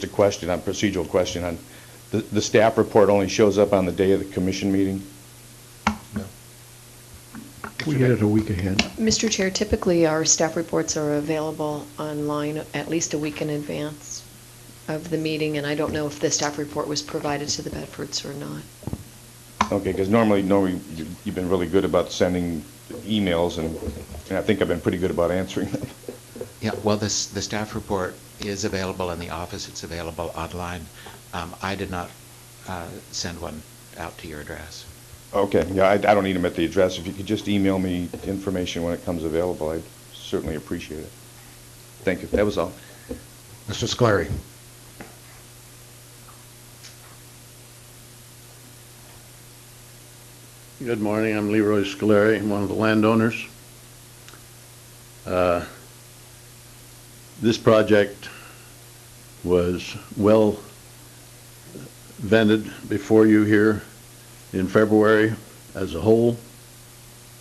a question, a procedural question on, the staff report only shows up on the day of the commission meeting? No. We get it a week ahead. Mr. Chair, typically our staff reports are available online at least a week in advance of the meeting, and I don't know if the staff report was provided to the Bedfords or not. Okay, because normally you've been really good about sending emails, and I think I've been pretty good about answering them. Yeah, well, the staff report is available in the office. It's available online. I did not send one out to your address. Okay, yeah, I don't need them at the address. If you could just email me information when it comes available, I'd certainly appreciate it. Thank you. That was all. Mr. Scolari. Good morning. I'm Leroy Scolari. I'm one of the landowners. This project was well vetted before you here in February as a whole.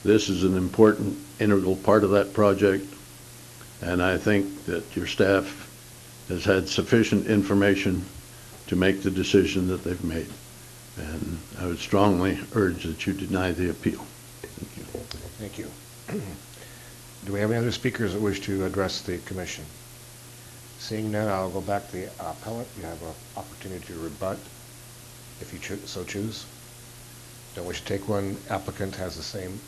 This is an important, integral part of that project, and I think that your staff has had sufficient information to make the decision that they've made. And I would strongly urge that you deny the appeal. Thank you. Thank you. Do we have any other speakers that wish to address the commission? Seeing none, I'll go back to the appellant. You have an opportunity to rebut if you so choose. Don't wish to take one. Applicant has the same.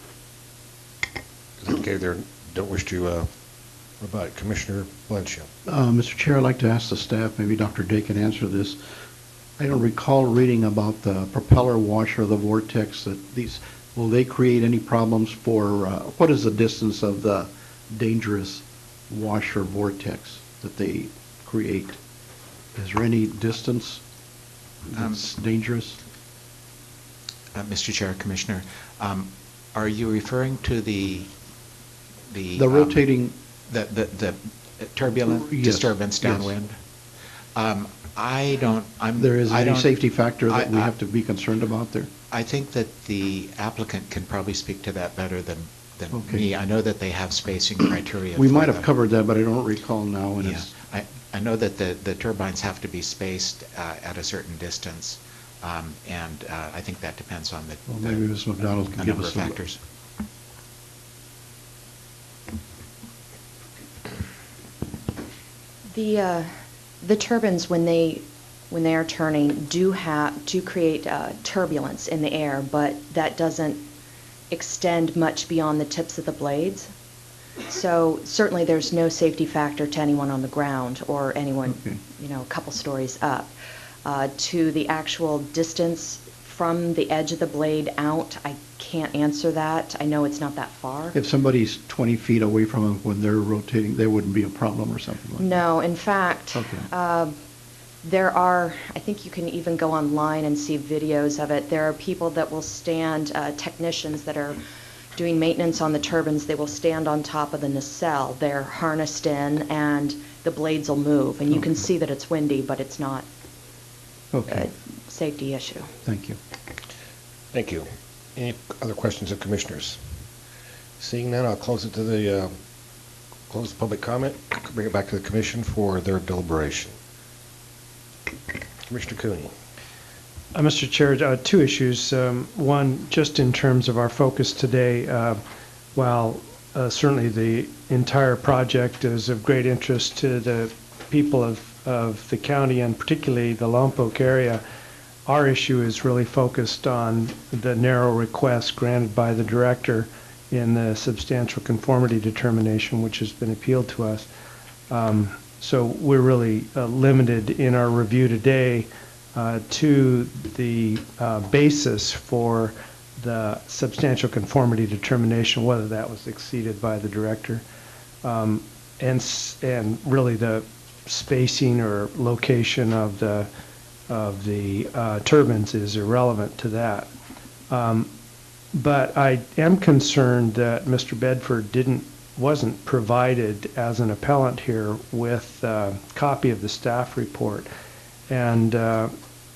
Is it okay there? Don't wish to rebut. Commissioner Valencia. Mr. Chair, I'd like to ask the staff, maybe Dr. Day can answer this. I don't recall reading about the propeller washer, the vortex, will they create any problems for, what is the distance of the dangerous washer vortex that they create? Is there any distance that's dangerous? Mr. Chair, Commissioner, are you referring to the rotating, the turbulent yes, disturbance downwind? Yes. There is any safety factor that we have to be concerned about there? I think that the applicant can probably speak to that better than Okay. me. I know that they have spacing criteria. We for might have them. covered that, but I don't recall now. And Yeah, I know that the turbines have to be spaced at a certain distance, and I think that depends on maybe Ms. McDonald can a give number us of factors. The turbines, when they when they are turning, do create turbulence in the air, but that doesn't extend much beyond the tips of the blades. So certainly there's no safety factor to anyone on the ground or anyone, a couple stories up. To the actual distance from the edge of the blade out, I can't answer that. I know it's not that far. If somebody's 20 feet away from them when they're rotating, there wouldn't be a problem or something like that? No, in fact, there are, I think you can even go online and see videos of it. There are people that will stand, technicians that are doing maintenance on the turbines, they will stand on top of the nacelle. They're harnessed in and the blades will move. And you can see that it's windy, but it's not a safety issue. Thank you. Thank you. Any other questions of commissioners? Seeing none, I'll close it to the, close the public comment, bring it back to the commission for their deliberation. Commissioner Cooney. Mr. Chair, two issues. One, just in terms of our focus today, while certainly the entire project is of great interest to the people of the county and particularly the Lompoc area, our issue is really focused on the narrow request granted by the director in the substantial conformity determination, which has been appealed to us. So we're really limited in our review today to the basis for the substantial conformity determination, whether that was exceeded by the director, and really the spacing or location of the turbines is irrelevant to that. But I am concerned that Mr. Bedford wasn't provided as an appellant here with a copy of the staff report. And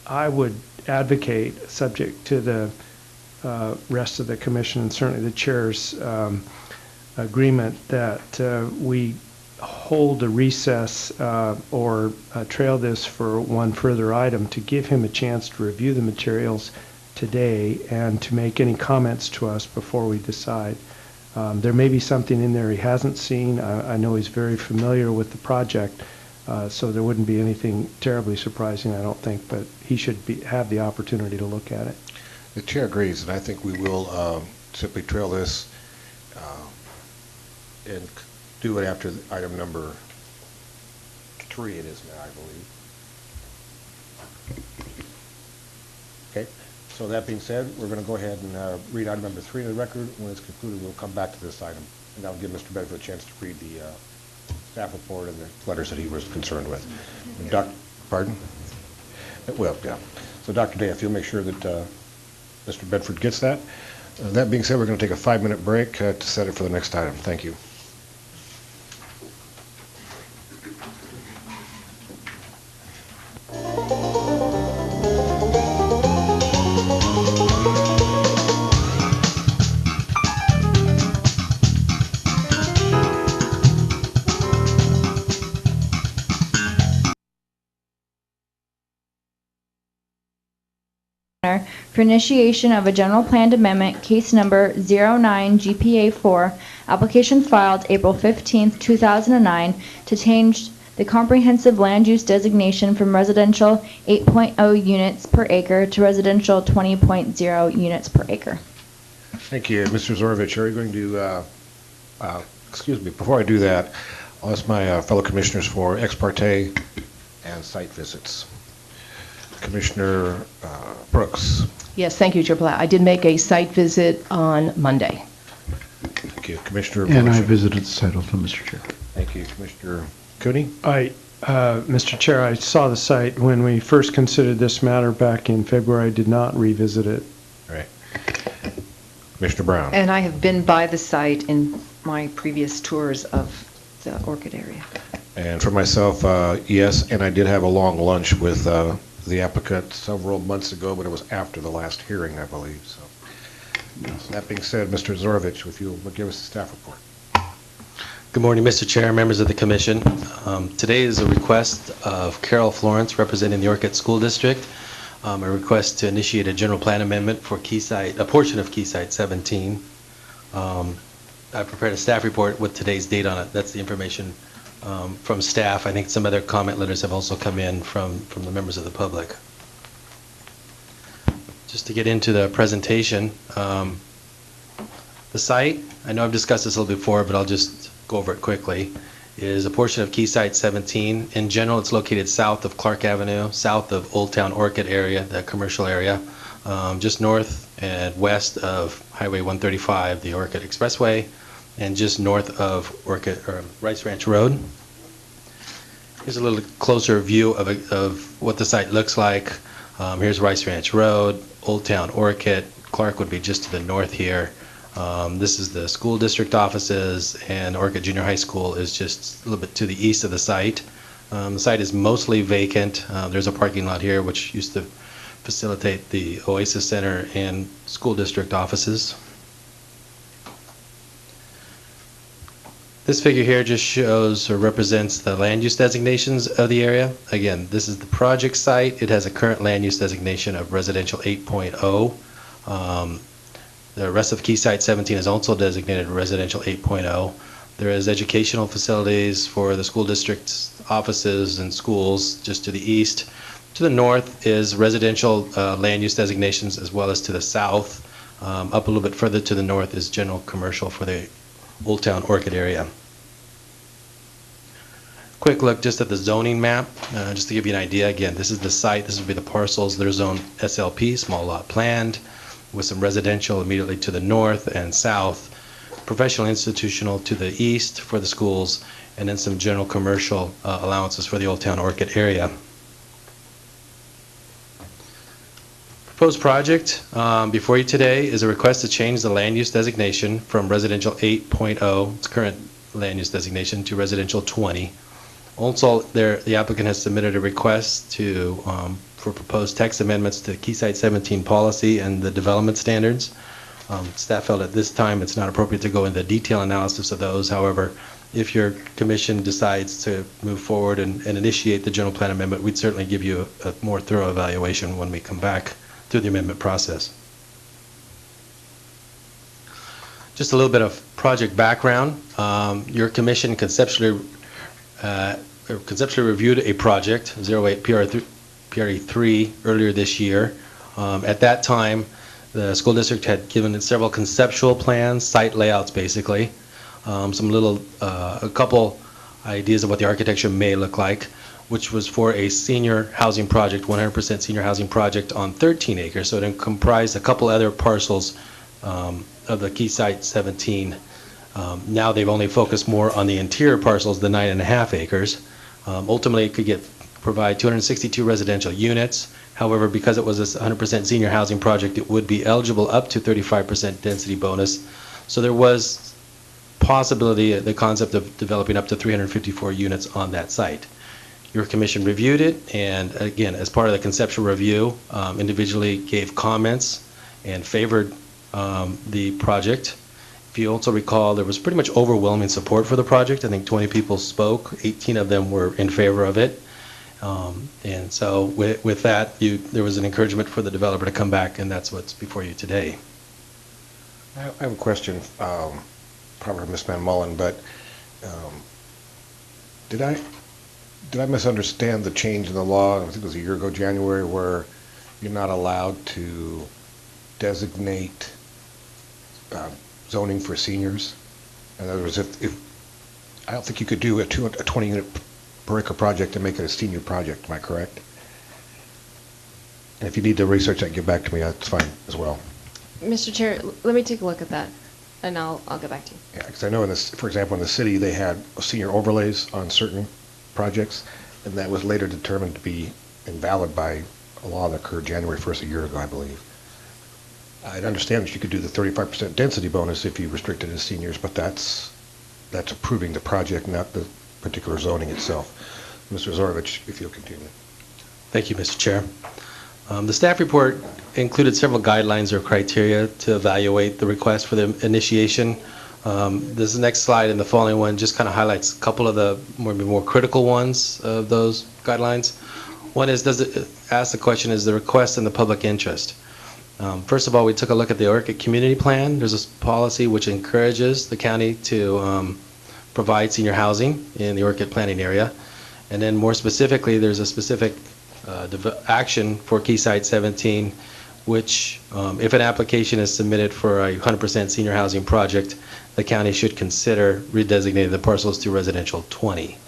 I would advocate, subject to the rest of the commission and certainly the chair's agreement, that we hold a recess or trail this for one further item to give him a chance to review the materials today and to make any comments to us before we decide. There may be something in there he hasn't seen. I know he's very familiar with the project, so there wouldn't be anything terribly surprising, I don't think, but he should have the opportunity to look at it. The chair agrees, and I think we will simply trail this and do it after item number 3 it is now, I believe. Okay, so that being said, we're going to go ahead and read item number 3 in the record. When it's concluded, we'll come back to this item, and I'll give Mr. Bedford a chance to read the staff report and the letters that he was concerned with. Pardon? Well, yeah. So Dr. Day, if you'll make sure that Mr. Bedford gets that. That being said, we're going to take a 5-minute break to set it for the next item. Thank you. For initiation of a general planned amendment, case number 09GPA4, application filed April 15, 2009, to change the comprehensive land use designation from residential 8.0 units per acre to residential 20.0 units per acre. Thank you. Mr. Zorovich, are you going to, excuse me, before I do that, I'll ask my fellow commissioners for ex parte and site visits. Commissioner Brooks. Yes, thank you, Chair Palau. I did make a site visit on Monday. Thank you. Commissioner And Brooks. I visited the site also, Mr. Chair. Thank you. Commissioner Cooney. Mr. Chair, I saw the site when we first considered this matter back in February. I did not revisit it. All right. Commissioner Brown. And I have been by the site in my previous tours of the Orchid area. And for myself, yes, and I did have a long lunch with the applicant several months ago, but it was after the last hearing, I believe. So that being said, Mr. Zorovich, if you'll give us the staff report. Good morning, Mr. Chair, members of the Commission. Today is a request of Carol Florence, representing the Orchid School District, a request to initiate a general plan amendment for Keysite, a portion of Keysite 17. I prepared a staff report with today's date on it. That's the information from staff. I think some other comment letters have also come in from the members of the public. Just to get into the presentation, the site, I know I've discussed this a little before, but I'll just go over it quickly, is a portion of Key Site 17. In general, it's located south of Clark Avenue, south of Old Town Orchid area, the commercial area, just north and west of Highway 135, the Orchid Expressway, and just north of Rice Ranch Road. Here's a little closer view of what the site looks like. Here's Rice Ranch Road, Old Town Orchid. Clark would be just to the north here. This is the school district offices, and Orchid Junior High School is just a little bit to the east of the site. The site is mostly vacant. There's a parking lot here which used to facilitate the Oasis Center and school district offices. This figure here just shows or represents the land use designations of the area. Again, this is the project site. It has a current land use designation of residential 8.0. The rest of Key Site 17 is also designated residential 8.0. There is educational facilities for the school district's offices and schools just to the east. To the north is residential land use designations, as well as to the south. Up a little bit further to the north is general commercial for the Old Town Orchid area. Quick look just at the zoning map, just to give you an idea. Again, this is the site. This would be the parcels. They're zoned SLP, small lot planned, with some residential immediately to the north and south, professional institutional to the east for the schools, and then some general commercial allowances for the Old Town Orchid area. Proposed project before you today is a request to change the land use designation from residential 8.0, its current land use designation, to residential 20. Also, the applicant has submitted a request for proposed text amendments to Key Site 17 policy and the development standards. Staff felt at this time it's not appropriate to go into detailed analysis of those. However, if your commission decides to move forward and initiate the general plan amendment, we'd certainly give you a more thorough evaluation when we come back through the amendment process. Just a little bit of project background. Your commission conceptually reviewed a project, 08 PRE3, earlier this year. At that time, the school district had given it several conceptual plans, site layouts basically, a couple ideas of what the architecture may look like, which was for a senior housing project, 100% senior housing project on 13 acres. So it comprised a couple other parcels of the Key Site 17. Now they've only focused more on the interior parcels, the 9.5 acres. Ultimately, it could provide 262 residential units. However, because it was a 100% senior housing project, it would be eligible up to 35% density bonus. So there was possibility, the concept of developing up to 354 units on that site. Your commission reviewed it, and again, as part of the conceptual review, individually gave comments and favored the project. If you also recall, there was pretty much overwhelming support for the project. I think 20 people spoke, 18 of them were in favor of it. And so with that, there was an encouragement for the developer to come back, and that's what's before you today. I have a question, probably for Ms. Van Mullen, but did I misunderstand the change in the law? I think it was a year ago, January, where you're not allowed to designate zoning for seniors. In other words, if I don't think you could do a 20-unit per acre project and make it a senior project. Am I correct? And if you need to research that, get back to me. That's fine as well. Mr. Chair, let me take a look at that, and I'll get back to you. Yeah, because I know for example, in the city, they had senior overlays on certain projects, and that was later determined to be invalid by a law that occurred January 1st a year ago, I believe. I'd understand that you could do the 35% density bonus if you restricted it to seniors, but that's approving the project, not the particular zoning itself. Mr. Zorovich, if you'll continue. Thank you, Mr. Chair. The staff report included several guidelines or criteria to evaluate the request for the initiation. This next slide and the following one just kind of highlights a couple of the more critical ones of those guidelines. One is, ask the question, is the request in the public interest? First of all, we took a look at the Orchid Community Plan. There's a policy which encourages the county to provide senior housing in the Orchid planning area. And then more specifically, there's a specific action for Keysite 17, which if an application is submitted for a 100% senior housing project, the county should consider redesignating the parcels to residential 20.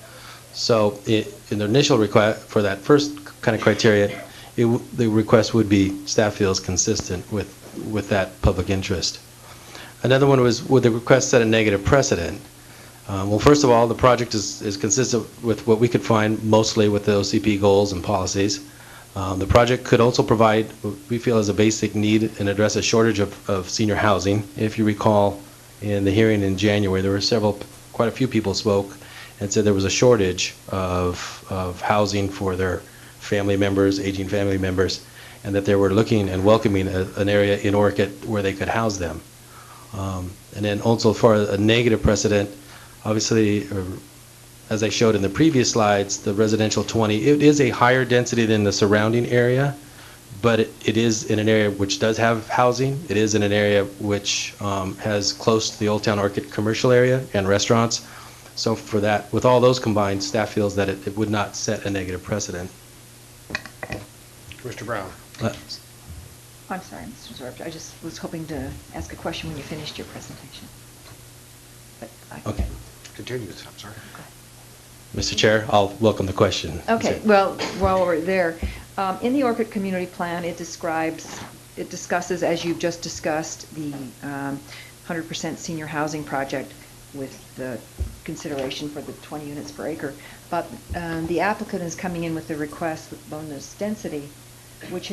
So in the initial request for that first kind of criteria, the request would be, staff feels consistent with that public interest. Another one was, would the request set a negative precedent? Well, first of all, the project is consistent with what we could find mostly with the OCP goals and policies. The project could also provide what we feel is a basic need and address a shortage of senior housing. If you recall, in the hearing in January, there were quite a few people spoke and said there was a shortage of housing for their family members, aging family members, and that they were looking and welcoming an area in Orchid where they could house them. And then also for a negative precedent, obviously, as I showed in the previous slides, the residential 20, it is a higher density than the surrounding area, but it is in an area which does have housing. It is in an area which has close to the Old Town Orchid commercial area and restaurants. So for that, with all those combined, staff feels that it would not set a negative precedent. Mr. Brown. I'm sorry, Mr. Zorb, I just was hoping to ask a question when you finished your presentation. But Okay. Continue, I'm sorry. Mr. Chair, I'll welcome the question. Okay, well, while we're there, in the Orchid Community Plan, it discusses, as you've just discussed, the 100% senior housing project with the consideration for the 20 units per acre. But the applicant is coming in with a request with bonus density, which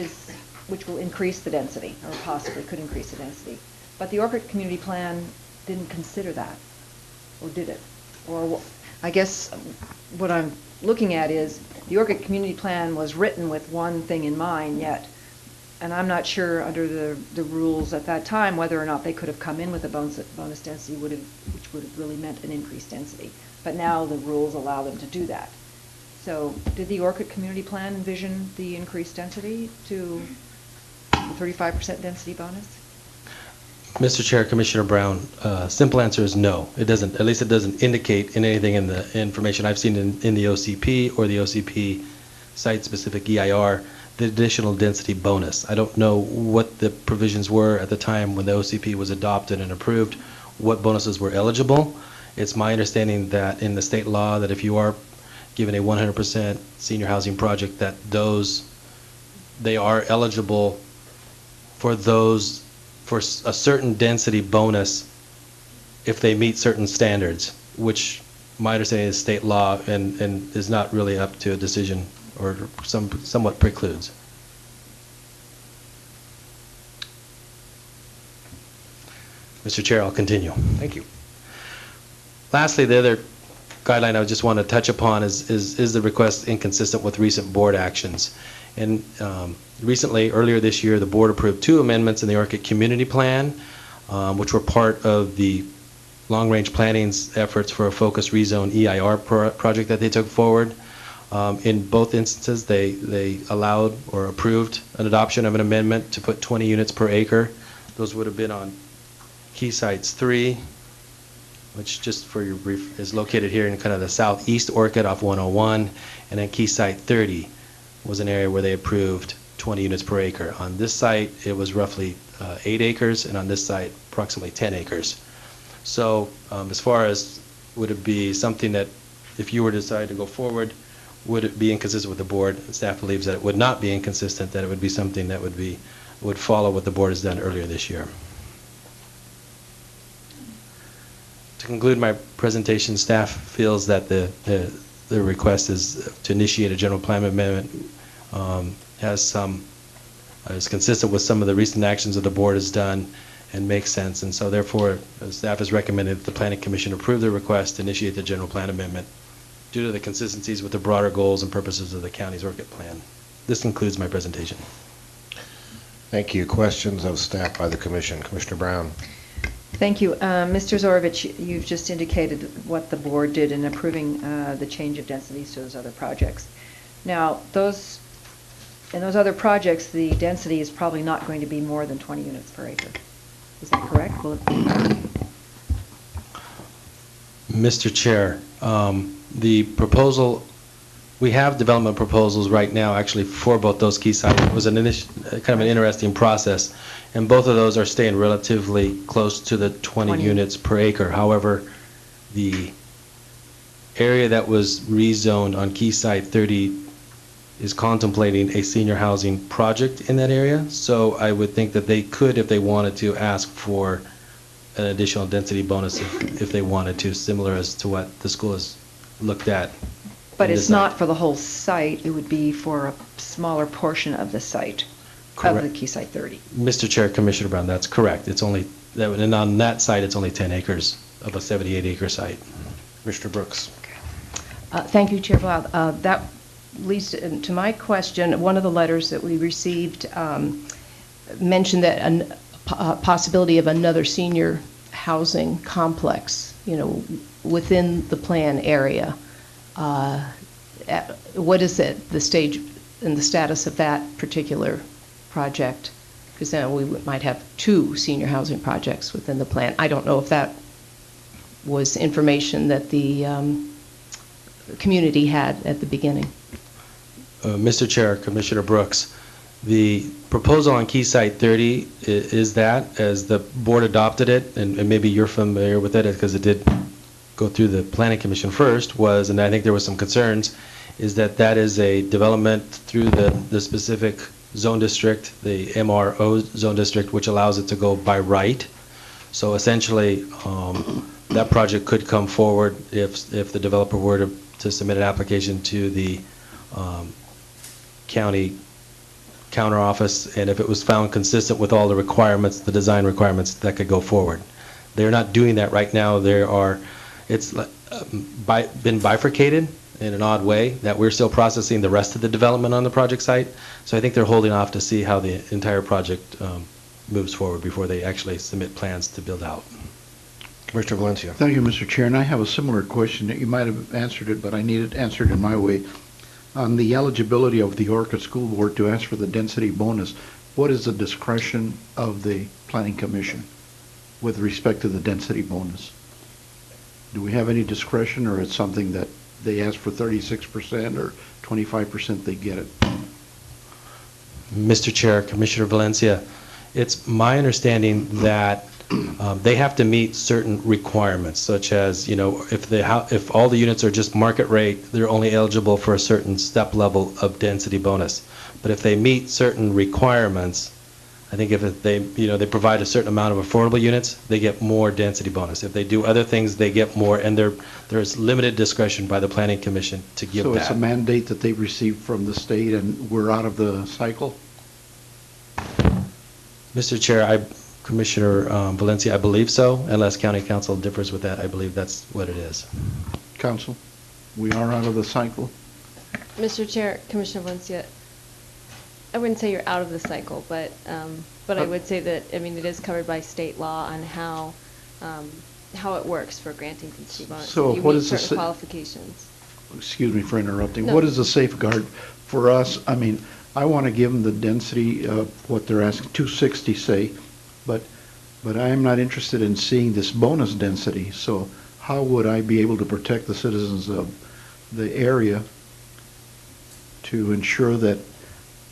will increase the density, or possibly could increase the density. But the Orchid Community Plan didn't consider that, or did it? Or I guess what I'm looking at is the Orchid Community Plan was written with one thing in mind, yet, and I'm not sure under the rules at that time whether or not they could have come in with a bonus density, which would have really meant an increased density. But now the rules allow them to do that. So did the Orchid Community Plan envision the increased density to the 35% density bonus? Mr. Chair, Commissioner Brown, simple answer is no. It doesn't, at least it doesn't indicate in anything in the information I've seen in the OCP or the OCP site-specific EIR, the additional density bonus. I don't know what the provisions were at the time when the OCP was adopted and approved, what bonuses were eligible. It's my understanding that in the state law that if you are given a 100% senior housing project, that they are eligible for a certain density bonus if they meet certain standards, which my understanding is state law and is not really up to a decision or somewhat precludes. Mr. Chair, I'll continue. Thank you. Lastly, the other guideline I just want to touch upon is the request inconsistent with recent board actions. And recently, earlier this year, the board approved 2 amendments in the Orchid Community Plan, which were part of the long-range planning's efforts for a focused rezone EIR project that they took forward. In both instances, they allowed or approved an adoption of an amendment to put 20 units per acre. Those would have been on Keysites 3, which, just for your brief, is located here in kind of the southeast Orchid off 101, and then Keysite 30 was an area where they approved 20 units per acre. On this site, it was roughly 8 acres, and on this site, approximately 10 acres. So as far as would it be something that, if you were to decide to go forward, would it be inconsistent with the board? Staff believes that it would not be inconsistent, that it would be something that would follow what the board has done earlier this year. To conclude my presentation, staff feels that the request is to initiate a general plan amendment is consistent with some of the recent actions that the board has done and makes sense. And so therefore, staff has recommended that the Planning Commission approve the request to initiate the general plan amendment due to the consistencies with the broader goals and purposes of the county's Orchid Plan. This concludes my presentation. Thank you. Questions of staff by the commission. Commissioner Brown. Thank you. Mr. Zorovich, you've just indicated what the board did in approving the change of densities to those other projects. Now, in those other projects, the density is probably not going to be more than 20 units per acre. Is that correct? Will it be? Mr. Chair, the proposal, we have development proposals right now actually for both those key sites. It was kind of an interesting process, and both of those are staying relatively close to the 20 units per acre. However, the area that was rezoned on Key Site 30 is contemplating a senior housing project in that area. So I would think that they could, if they wanted to, ask for an additional density bonus if they wanted to, similar as to what the school has looked at. But it's not for the whole site, it would be for a smaller portion of the site, of the Key Site 30. Mr. Chair, Commissioner Brown, that's correct. It's only, and on that site, it's only 10 acres of a 78-acre site. Mr. Brooks. Thank you, Chair Blau. That leads to my question. One of the letters that we received mentioned that a possibility of another senior housing complex, within the plan area. What is it, the stage and the status of that particular project? Because then we might have 2 senior housing projects within the plan. I don't know if that was information that the community had at the beginning. Mr. Chair, Commissioner Brooks, the proposal on Key Site 30 is that, as the board adopted it, and maybe you're familiar with it because it did go through the Planning Commission first, was, and I think there was some concerns, is that is a development through the specific zone district, the MRO zone district, which allows it to go by right. So essentially, that project could come forward if the developer were to submit an application to the county counter office, and if it was found consistent with all the requirements, the design requirements, that could go forward. They're not doing that right now. It's been bifurcated in an odd way, that we're still processing the rest of the development on the project site. So I think they're holding off to see how the entire project moves forward before they actually submit plans to build out. Commissioner Valencia. Thank you, Mr. Chair, and I have a similar question. You might have answered it, but I need it answered in my way. On the eligibility of the Orcutt School Board to ask for the density bonus, what is the discretion of the Planning Commission with respect to the density bonus? Do we have any discretion, or it's something that they ask for 36% or 25%, they get it? Mr. Chair, Commissioner Valencia, it's my understanding that they have to meet certain requirements, such as, if all the units are just market rate, they're only eligible for a certain step level of density bonus. But if they meet certain requirements, I think if they provide a certain amount of affordable units, they get more density bonus. If they do other things, they get more, and there's limited discretion by the Planning Commission to give that. So it's a mandate that they've received from the state, and we're out of the cycle? Mr. Chair, Commissioner Valencia, I believe so, unless County Council differs with that. I believe that's what it is. Council, we are out of the cycle? Mr. Chair, Commissioner Valencia, I wouldn't say you're out of the cycle, but I would say that, it is covered by state law on how it works for granting density bonus. So you what meet is the certain qualifications. Excuse me for interrupting. No. What is the safeguard for us? I want to give them the density of what they're asking, 260 say, but I am not interested in seeing this bonus density. So how would I be able to protect the citizens of the area to ensure that,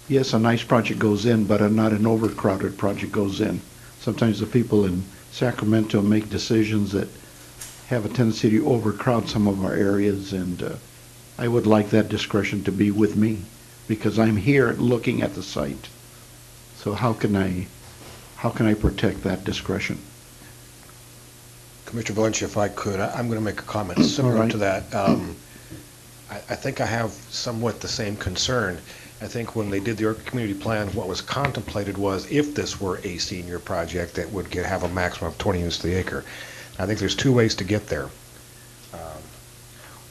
yes, a nice project goes in, but not an overcrowded project goes in? Sometimes the people in Sacramento make decisions that have a tendency to overcrowd some of our areas, and I would like that discretion to be with me, because I'm here looking at the site. So how can I protect that discretion? Commissioner Valencia, if I could, I'm going to make a comment similar to that. I think I have somewhat the same concern. I think when they did the Orcutt Community Plan, what was contemplated was if this were a senior project that would have a maximum of 20 units to the acre. I think there's 2 ways to get there.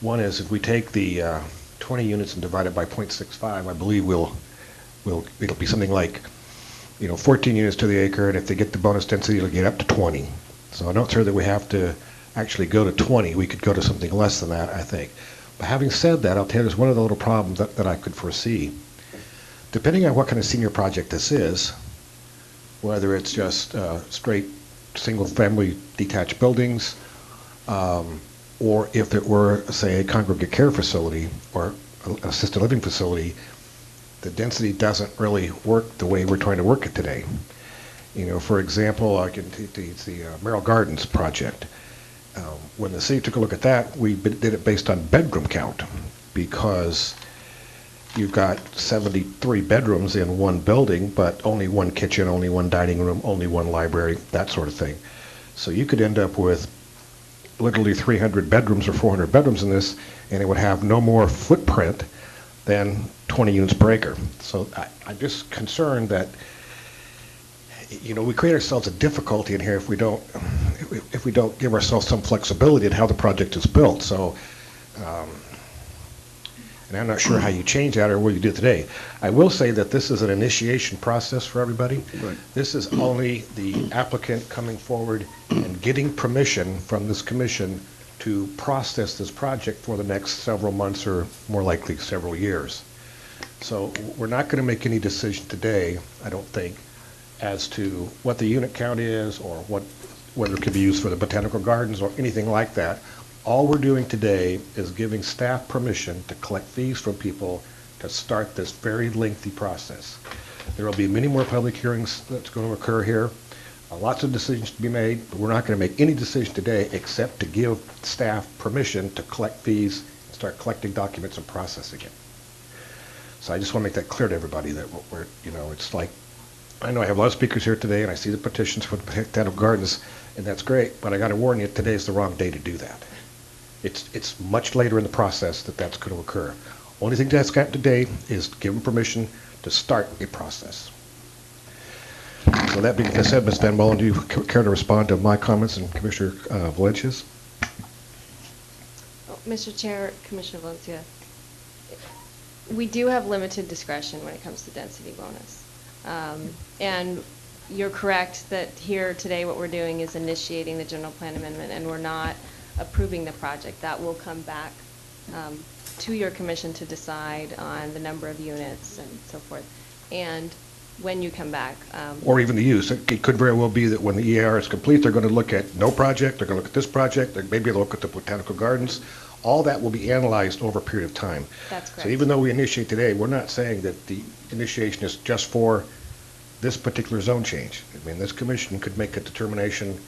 One is if we take the 20 units and divide it by 0.65, I believe it'll be something like 14 units to the acre, and if they get the bonus density, it'll get up to 20. So I'm not sure that we have to actually go to 20. We could go to something less than that, I think. But having said that, I'll tell you there's one of the little problems that I could foresee. Depending on what kind of senior project this is, whether it's just straight single-family detached buildings, or if it were, say, a congregate care facility or assisted living facility, the density doesn't really work the way we're trying to work it today. You know, for example, I can take the Merrill Gardens project. When the city took a look at that, we did it based on bedroom count, because you've got 73 bedrooms in one building, but only one kitchen, only one dining room, only one library, that sort of thing. So you could end up with literally 300 bedrooms or 400 bedrooms in this, and it would have no more footprint than 20 units per acre. So I'm just concerned that, you know, we create ourselves a difficulty in here if we don't give ourselves some flexibility in how the project is built. So, and I'm not sure how you change that or what you do today. I will say that this is an initiation process for everybody. Right. This is only the applicant coming forward and getting permission from this commission to process this project for the next several months, or more likely several years. So we're not going to make any decision today, I don't think, as to what the unit count is, or whether it could be used for the botanical gardens or anything like that. All we're doing today is giving staff permission to collect fees from people to start this very lengthy process. There will be many more public hearings that's going to occur here, lots of decisions to be made, but we're not going to make any decision today except to give staff permission to collect fees, start collecting documents and processing it. So I just want to make that clear to everybody that we're, you know, it's like, I know I have a lot of speakers here today, and I see the petitions for the botanical gardens, and that's great, but I got to warn you, today is the wrong day to do that. It's much later in the process that's going to occur. Only thing that's got today is give them permission to start a process. So that being said, Ms. Van Mullen, do you care to respond to my comments and Commissioner Valencia's? Mr. Chair, Commissioner Valencia, we do have limited discretion when it comes to density bonus. And you're correct that here today what we're doing is initiating the general plan amendment, and we're not approving the project. That will come back to your commission to decide on the number of units and so forth. And when you come back. Or even the use. It could very well be that when the EIR is complete, they're going to look at no project, they're going to look at this project, maybe they'll look at the botanical gardens. All that will be analyzed over a period of time. That's correct. So even though we initiate today, we're not saying that the initiation is just for this particular zone change. I mean, this commission could make a determination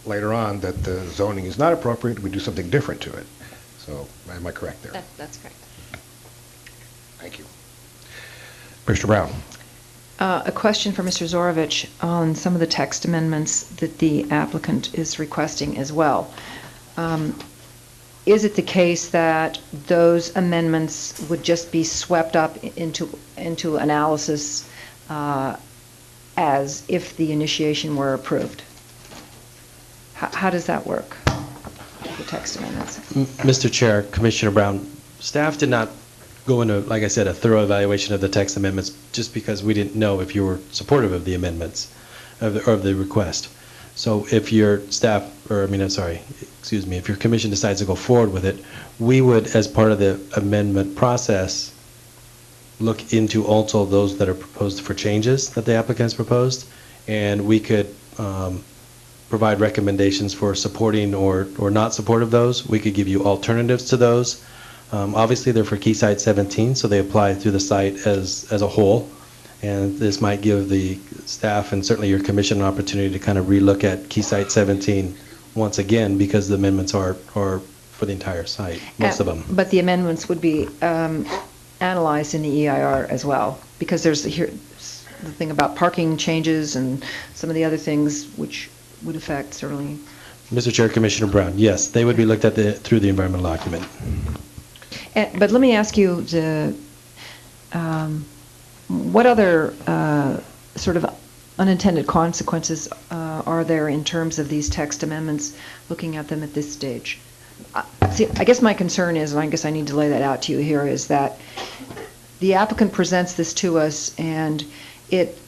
later on that the zoning is not appropriate, we do something different to it. So am I correct there? That's correct. Thank you. Mr. Brown. A question for Mr. Zorovich on some of the text amendments that the applicant is requesting as well. Is it the case that those amendments would just be swept up into analysis as if the initiation were approved? How does that work, the text amendments? Mr. Chair, Commissioner Brown, staff did not go into, like I said, a thorough evaluation of the text amendments just because we didn't know if you were supportive of the amendments or of the request. So if your staff, if your commission decides to go forward with it, we would, as part of the amendment process, look into also those that are proposed for changes that the applicants proposed, and we could provide recommendations for supporting or not support of those. We could give you alternatives to those. Obviously, they're for Quayside 17, so they apply through the site as a whole. And this might give the staff and certainly your commission an opportunity to kind of relook at Quayside 17 once again, because the amendments are for the entire site, most of them. But the amendments would be analyzed in the EIR as well, because there's the thing about parking changes and some of the other things which would affect certainly. Mr. Chair, Commissioner Brown, yes, they would be looked at through the environmental document. But let me ask you, what other sort of unintended consequences are there in terms of these text amendments, looking at them at this stage? See, I guess my concern is, and I guess I need to lay that out to you here, is that the applicant presents this to us and it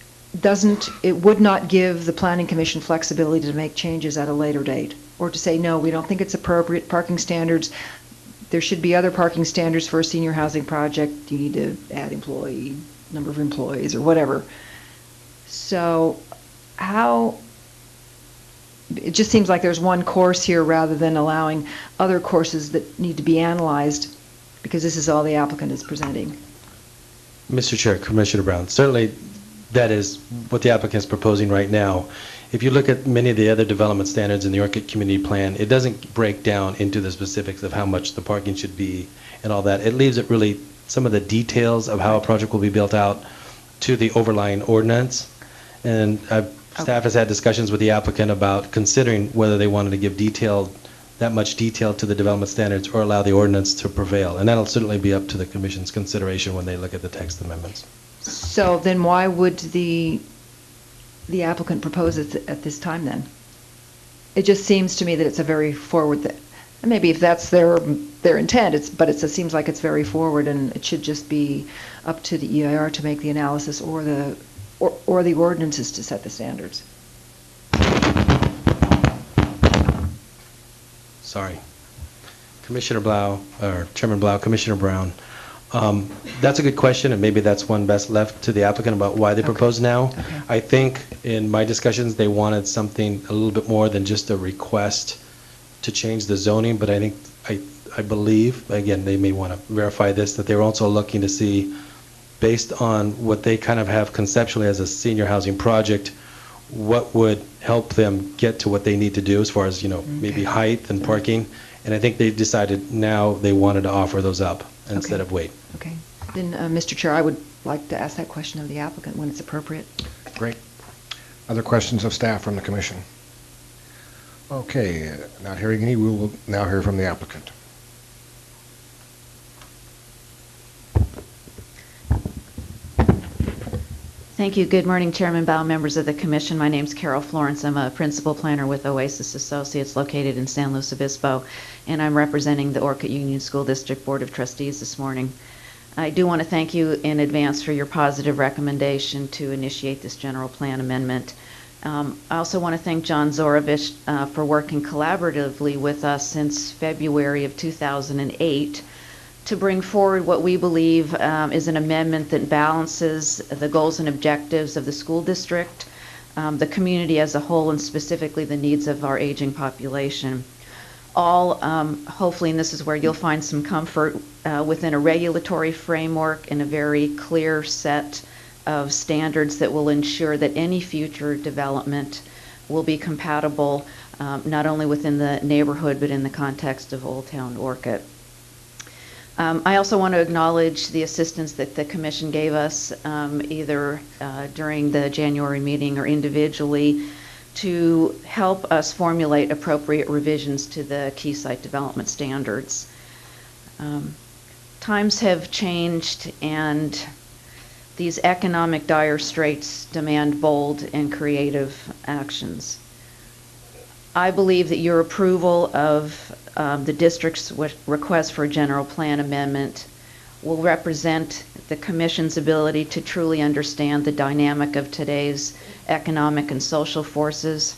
would not give the Planning Commission flexibility to make changes at a later date, or to say, no, we don't think it's appropriate, parking standards, there should be other parking standards for a senior housing project, you need to add number of employees or whatever. So how it just seems like there's one course here rather than allowing other courses that need to be analyzed, because this is all the applicant is presenting. Mr. Chair, Commissioner Brown, certainly that is what the applicant is proposing right now. If you look at many of the other development standards in the Orchid Community Plan, it doesn't break down into the specifics of how much the parking should be and all that. It leaves it really some of the details of how a project will be built out to the overlying ordinance. And staff has had discussions with the applicant about considering whether they wanted to give that much detail to the development standards or allow the ordinance to prevail. And that'll certainly be up to the Commission's consideration when they look at the text amendments. So then why would the applicant propose it at this time then? It just seems to me that it's a very forward, and maybe if that's their intent, it seems like it's very forward, and it should just be up to the EIR to make the analysis or the ordinances to set the standards. Sorry. Commissioner Blau, or Chairman Blau, Commissioner Brown. That's a good question, and maybe that's one best left to the applicant about why they propose now. Okay. I think in my discussions, they wanted something a little bit more than just a request to change the zoning, but I believe, again, they may want to verify this, that they were also looking to see, based on what they kind of have conceptually as a senior housing project, what would help them get to what they need to do as far as, maybe height and parking. And I think they decided now they wanted to offer those up instead of wait. Okay. Then, Mr. Chair, I would like to ask that question of the applicant when it's appropriate. Great. Other questions of staff from the commission? Okay, not hearing any, we will now hear from the applicant. Thank you. Good morning, Chairman Bau, members of the Commission. My name's Carol Florence. I'm a principal planner with Oasis Associates located in San Luis Obispo, and I'm representing the Orchid Union School District Board of Trustees this morning. I do want to thank you in advance for your positive recommendation to initiate this general plan amendment. I also want to thank John Zorovich for working collaboratively with us since February of 2008 to bring forward what we believe is an amendment that balances the goals and objectives of the school district, the community as a whole, and specifically the needs of our aging population. All, hopefully, and this is where you'll find some comfort, within a regulatory framework and a very clear set of standards that will ensure that any future development will be compatible not only within the neighborhood but in the context of Old Town Orchid. I also want to acknowledge the assistance that the Commission gave us either during the January meeting or individually to help us formulate appropriate revisions to the key site development standards. Times have changed, and these economic dire straits demand bold and creative actions. I believe that your approval of the district's request for a general plan amendment will represent the Commission's ability to truly understand the dynamic of today's economic and social forces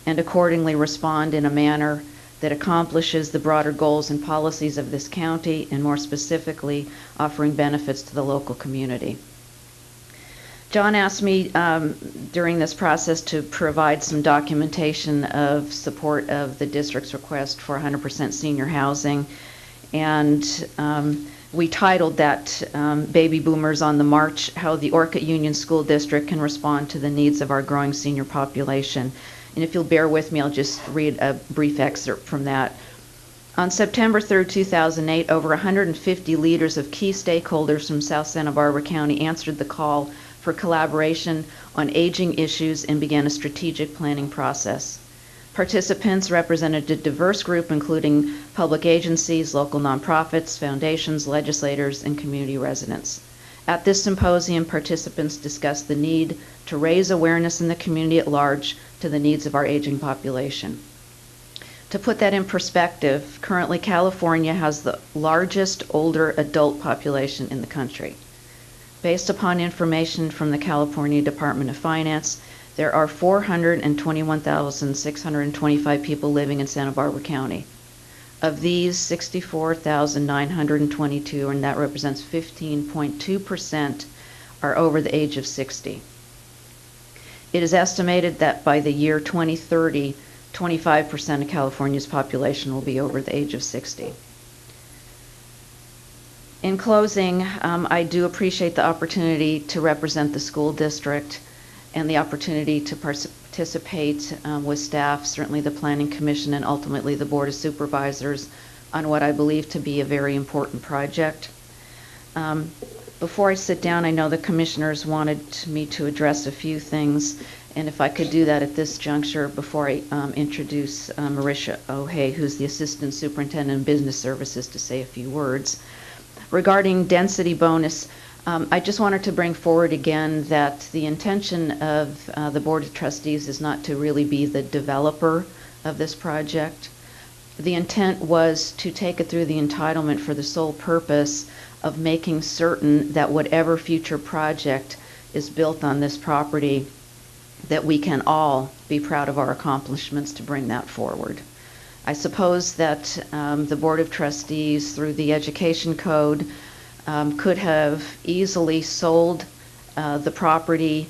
and accordingly respond in a manner that accomplishes the broader goals and policies of this county, and more specifically, offering benefits to the local community. John asked me during this process to provide some documentation of support of the district's request for 100% senior housing, and we titled that Baby Boomers on the March, How the Orchid Union School District Can Respond to the Needs of Our Growing Senior Population. And if you'll bear with me, I'll just read a brief excerpt from that. On September 3rd, 2008, over 150 leaders of key stakeholders from South Santa Barbara County answered the call for collaboration on aging issues and began a strategic planning process. Participants represented a diverse group including public agencies, local nonprofits, foundations, legislators, and community residents. At this symposium, participants discussed the need to raise awareness in the community at large to the needs of our aging population. To put that in perspective, currently California has the largest older adult population in the country. Based upon information from the California Department of Finance, there are 421,625 people living in Santa Barbara County. Of these, 64,922, and that represents 15.2%, are over the age of 60. It is estimated that by the year 2030, 25% of California's population will be over the age of 60. In closing, I do appreciate the opportunity to represent the school district and the opportunity to participate with staff, certainly the Planning Commission, and ultimately the Board of Supervisors on what I believe to be a very important project. Before I sit down, I know the commissioners wanted me to address a few things, and if I could do that at this juncture before I introduce Marisha O'Hay, who's the Assistant Superintendent of Business Services, to say a few words. Regarding density bonus, I just wanted to bring forward again that the intention of the Board of Trustees is not to really be the developer of this project. The intent was to take it through the entitlement for the sole purpose of making certain that whatever future project is built on this property, that we can all be proud of our accomplishments to bring that forward. I suppose that the Board of Trustees, through the Education Code, could have easily sold the property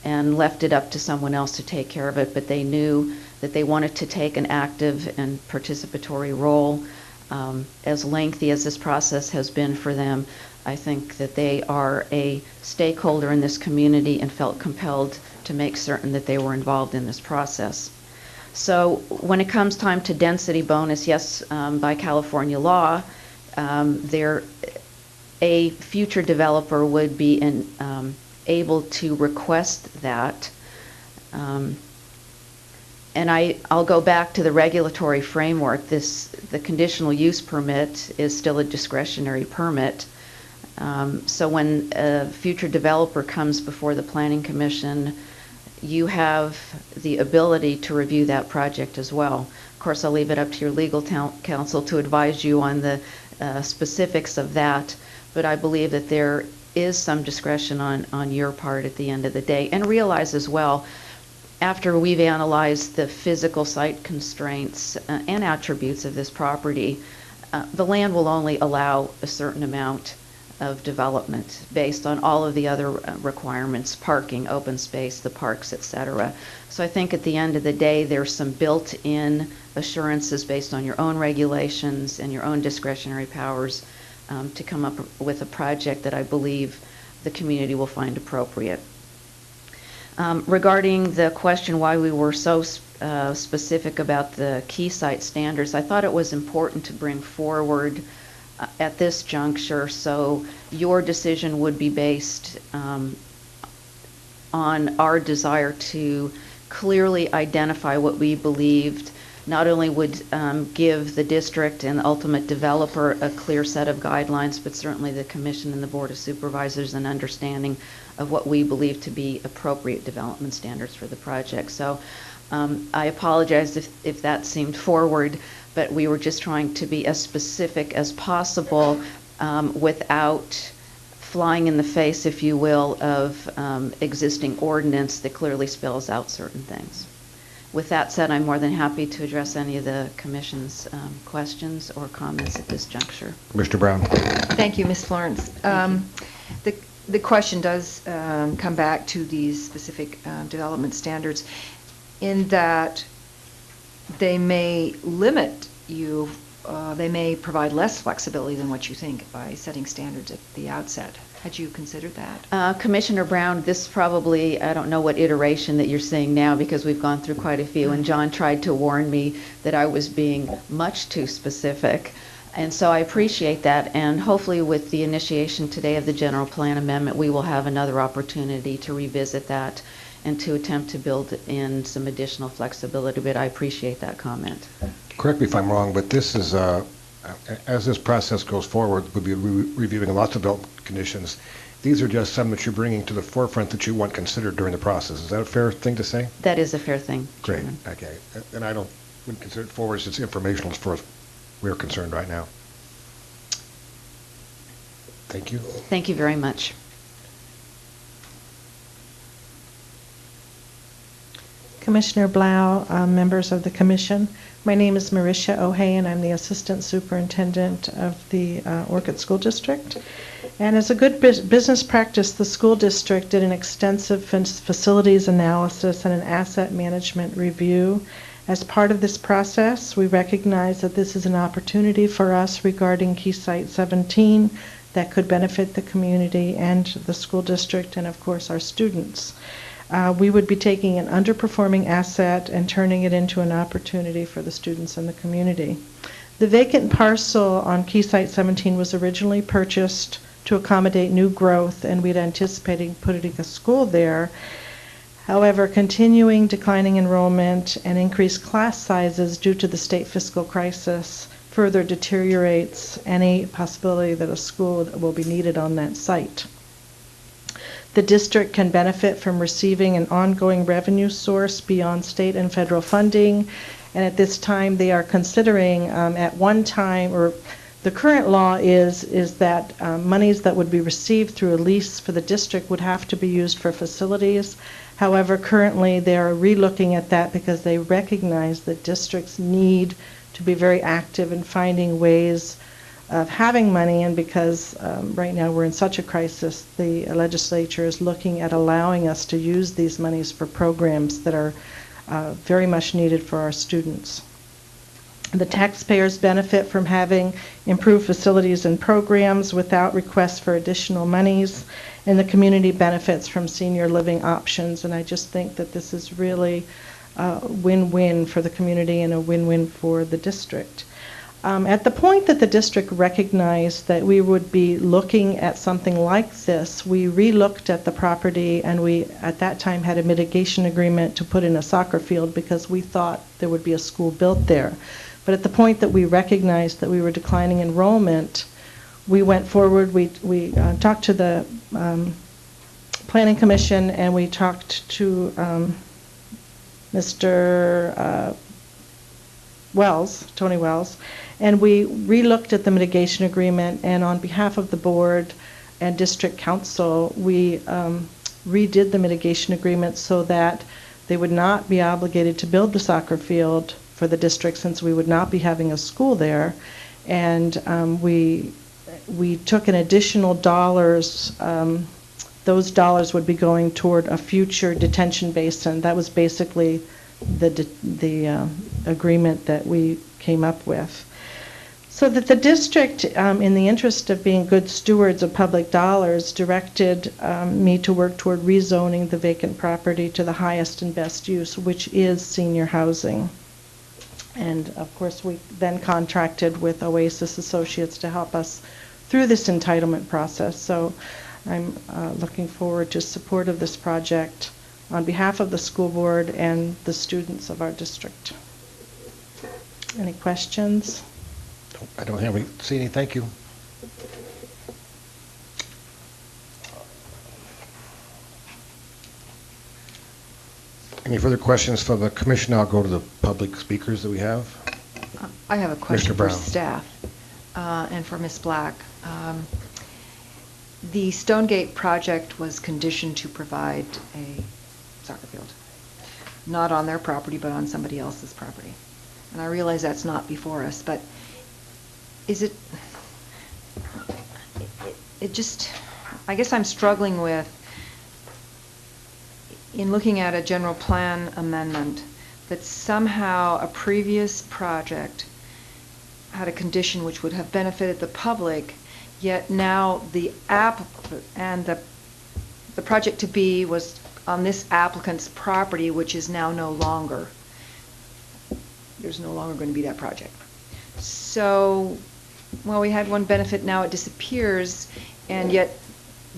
and left it up to someone else to take care of it, but they knew that they wanted to take an active and participatory role. As lengthy as this process has been for them, I think that they are a stakeholder in this community and felt compelled to make certain that they were involved in this process. So when it comes time to density bonus, yes, by California law, a future developer would be able to request that. And I'll go back to the regulatory framework. The conditional use permit is still a discretionary permit. So when a future developer comes before the Planning Commission, you have the ability to review that project as well. Of course, I'll leave it up to your legal counsel to advise you on the specifics of that, but I believe that there is some discretion on your part at the end of the day. And realize as well, after we've analyzed the physical site constraints and attributes of this property, the land will only allow a certain amount of development based on all of the other requirements, parking, open space, the parks, etc. So I think at the end of the day, there's some built-in assurances based on your own regulations and your own discretionary powers to come up with a project that I believe the community will find appropriate. Regarding the question why we were so specific about the key site standards, I thought it was important to bring forward at this juncture so your decision would be based on our desire to clearly identify what we believed not only would give the district and ultimate developer a clear set of guidelines, but certainly the Commission and the Board of Supervisors an understanding of what we believe to be appropriate development standards for the project. So I apologize if that seemed forward, but we were just trying to be as specific as possible without flying in the face, if you will, of existing ordinance that clearly spells out certain things. With that said, I'm more than happy to address any of the Commission's questions or comments at this juncture. Mr. Brown. Thank you, Ms. Florence. The question does come back to these specific development standards in that they may limit you, they may provide less flexibility than what you think by setting standards at the outset. Had you considered that? Commissioner Brown, this probably, I don't know what iteration that you're seeing now because we've gone through quite a few, and John tried to warn me that I was being much too specific. And so I appreciate that, and hopefully with the initiation today of the general plan amendment, we will have another opportunity to revisit that and to attempt to build in some additional flexibility, but I appreciate that comment. Correct me if I'm wrong, but this is, as this process goes forward, we'll be reviewing lots of development conditions. These are just some that you're bringing to the forefront that you want considered during the process. Is that a fair thing to say? That is a fair thing, Great. Chairman. Okay. And I wouldn't consider it forward. It's informational as far as we're concerned right now. Thank you. Thank you very much. Commissioner Blau, members of the Commission. My name is Marisha O'Hay, and I'm the Assistant Superintendent of the Orchid School District. And as a good business practice, the school district did an extensive facilities analysis and an asset management review As part of this process, we recognize that this is an opportunity for us regarding Key Site 17 that could benefit the community and the school district and, of course, our students. We would be taking an underperforming asset and turning it into an opportunity for the students and the community. The vacant parcel on Key Site 17 was originally purchased to accommodate new growth, and we'd anticipating putting a school there. However, continuing declining enrollment and increased class sizes due to the state fiscal crisis further deteriorates any possibility that a school will be needed on that site. The district can benefit from receiving an ongoing revenue source beyond state and federal funding, and at this time they are considering at one time, or the current law is that monies that would be received through a lease for the district would have to be used for facilities. However, currently they are relooking at that because they recognize that districts need to be very active in finding ways of having money, and because right now we're in such a crisis, the legislature is looking at allowing us to use these monies for programs that are very much needed for our students. The taxpayers benefit from having improved facilities and programs without requests for additional monies, and the community benefits from senior living options. And I just think that this is really a win-win for the community and a win-win for the district. At the point that the district recognized that we would be looking at something like this, we re-looked at the property, and we at that time had a mitigation agreement to put in a soccer field because we thought there would be a school built there. But at the point that we recognized that we were declining enrollment, we went forward. We talked to the Planning Commission, and we talked to Mr. Tony Wells, and we re-looked at the mitigation agreement, and on behalf of the board and district council, we redid the mitigation agreement so that they would not be obligated to build the soccer field for the district since we would not be having a school there. And we took an additional dollars, those dollars would be going toward a future detention basin. That was basically the agreement that we came up with. So that the district, in the interest of being good stewards of public dollars, directed me to work toward rezoning the vacant property to the highest and best use, which is senior housing. And of course, we then contracted with Oasis Associates to help us through this entitlement process. So I'm looking forward to support of this project on behalf of the school board and the students of our district. Any questions? I don't see any. Thank you. Any further questions for the commission? I'll go to the public speakers that we have. I have a question Mr. for Brown. staff and for Ms. Black. The Stonegate project was conditioned to provide a soccer field, not on their property, but on somebody else's property. And I realize that's not before us, but is it just, I guess I'm struggling with, in looking at a general plan amendment, that somehow a previous project had a condition which would have benefited the public, yet now the project to be was on this applicant's property, which is now no longer. There's no longer going to be that project. So, well, we had one benefit, now it disappears, and yet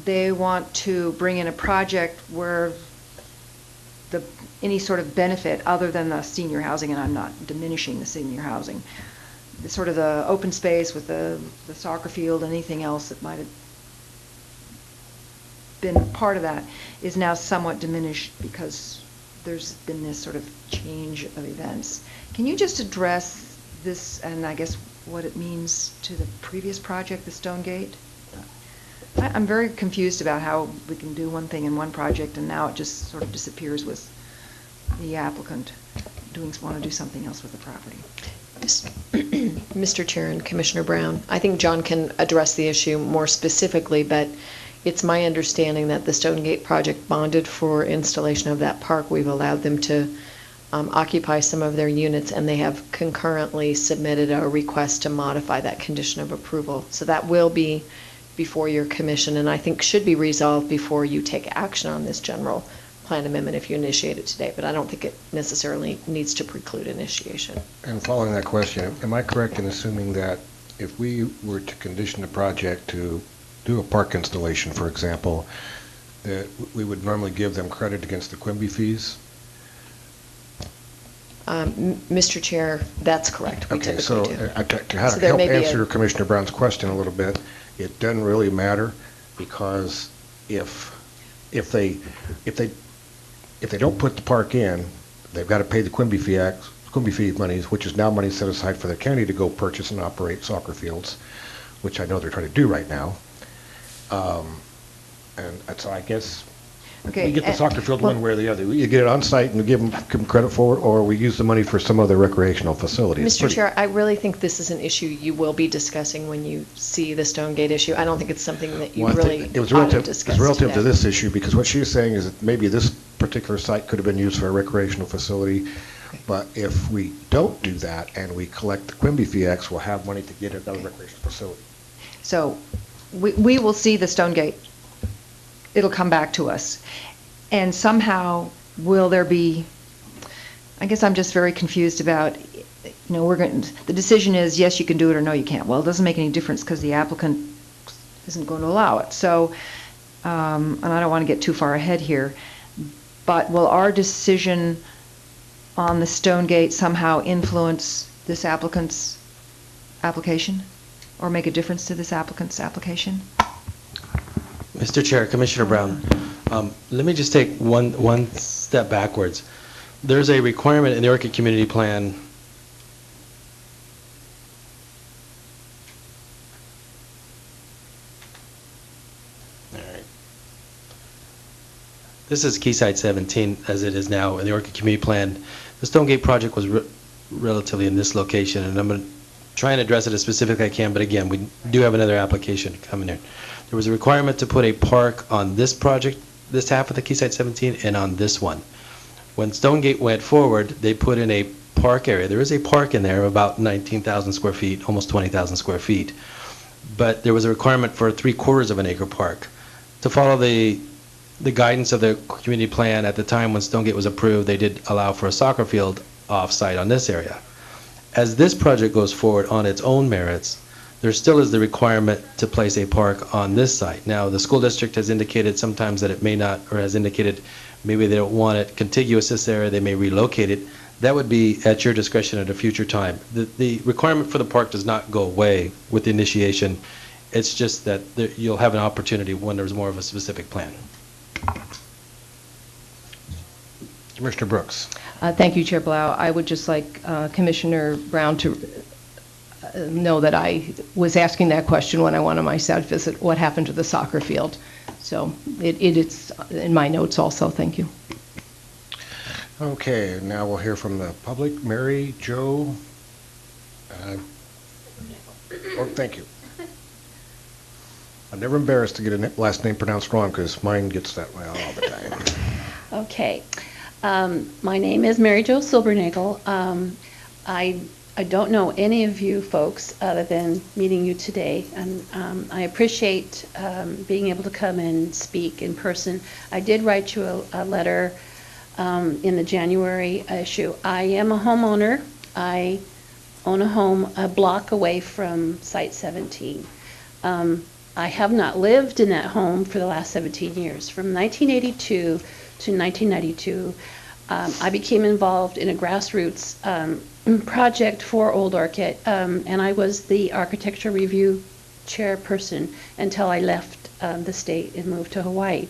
they want to bring in a project where any sort of benefit other than the senior housing, and I'm not diminishing the senior housing, the sort of the open space with the soccer field, anything else that might have been part of that is now somewhat diminished because there's been this sort of change of events. Can you just address this and I guess what it means to the previous project, the Stonegate? I'm very confused about how we can do one thing in one project and now it just sort of disappears with the applicant want to do something else with the property. Mr. Chair and Commissioner Brown, I think John can address the issue more specifically, but it's my understanding that the Stonegate project bonded for installation of that park. We've allowed them to occupy some of their units, and they have concurrently submitted a request to modify that condition of approval. So that will be before your commission, and I think should be resolved before you take action on this general plan amendment if you initiate it today. But I don't think it necessarily needs to preclude initiation. And following that question, am I correct in assuming that if we were to condition the project to do a park installation, for example, that we would normally give them credit against the Quimby fees? Mr. Chair, that's correct. We Okay, so typically do. to help there may be answer Commissioner Brown's question a little bit, it doesn't really matter, because if they don't put the park in, they've got to pay the Quimby fee monies, which is now money set aside for the county to go purchase and operate soccer fields, which I know they're trying to do right now. And so I guess we get the soccer field one way or the other. You get it on site and we give them credit for it, or we use the money for some other recreational facility. Mr. Chair, I really think this is an issue you will be discussing when you see the Stonegate issue. I don't think it's something that you really it was ought to relative, discuss to today. this issue, because what she's saying is that maybe this particular site could have been used for a recreational facility, but if we don't do that and we collect the Quimby fee X, we'll have money to get another recreational facility. So we will see the Stonegate. It'll come back to us. And somehow, will there be, I guess I'm just very confused about, the decision is, yes, you can do it, or no, you can't. Well, it doesn't make any difference because the applicant isn't going to allow it. So, and I don't want to get too far ahead here, but will our decision on the Stonegate somehow influence this applicant's application, or make a difference to this applicant's application? Mr. Chair, Commissioner Brown, let me just take one step backwards. There's a requirement in the Orchid Community Plan This is Quayside 17 as it is now in the Orchid Community Plan. The Stonegate project was relatively in this location, and I'm going to try and address it as specifically as I can, but again, we do have another application coming in. There was a requirement to put a park on this project, this half of the Quayside 17, and on this one. When Stonegate went forward, they put in a park area. There is a park in there of about 19,000 square feet, almost 20,000 square feet. But there was a requirement for 3/4 of an acre park. To follow the guidance of the community plan at the time when Stonegate was approved, they did allow for a soccer field off-site on this area. As this project goes forward on its own merits, there still is the requirement to place a park on this site. Now, the school district has indicated sometimes that it may not, or has indicated maybe they don't want it contiguous this area, they may relocate it. That would be at your discretion at a future time. The requirement for the park does not go away with the initiation. It's just that you'll have an opportunity when there's more of a specific plan. Commissioner Brooks. Thank you, Chair Blau. I would just like Commissioner Brown to know that I was asking that question when I went on my site visit, what happened to the soccer field? So it's in my notes also. Thank you. Okay, now we'll hear from the public. Mary, Joe. Thank you. I'm never embarrassed to get a last name pronounced wrong because mine gets that way all the time. Okay. My name is Mary Jo Silbernagel. I don't know any of you folks other than meeting you today, and I appreciate being able to come and speak in person. I did write you a letter in the January issue. I am a homeowner. I own a home a block away from Site 17. I have not lived in that home for the last 17 years. From 1982 to 1992, I became involved in a grassroots project for Old Orchid, and I was the architecture review chairperson until I left the state and moved to Hawaii.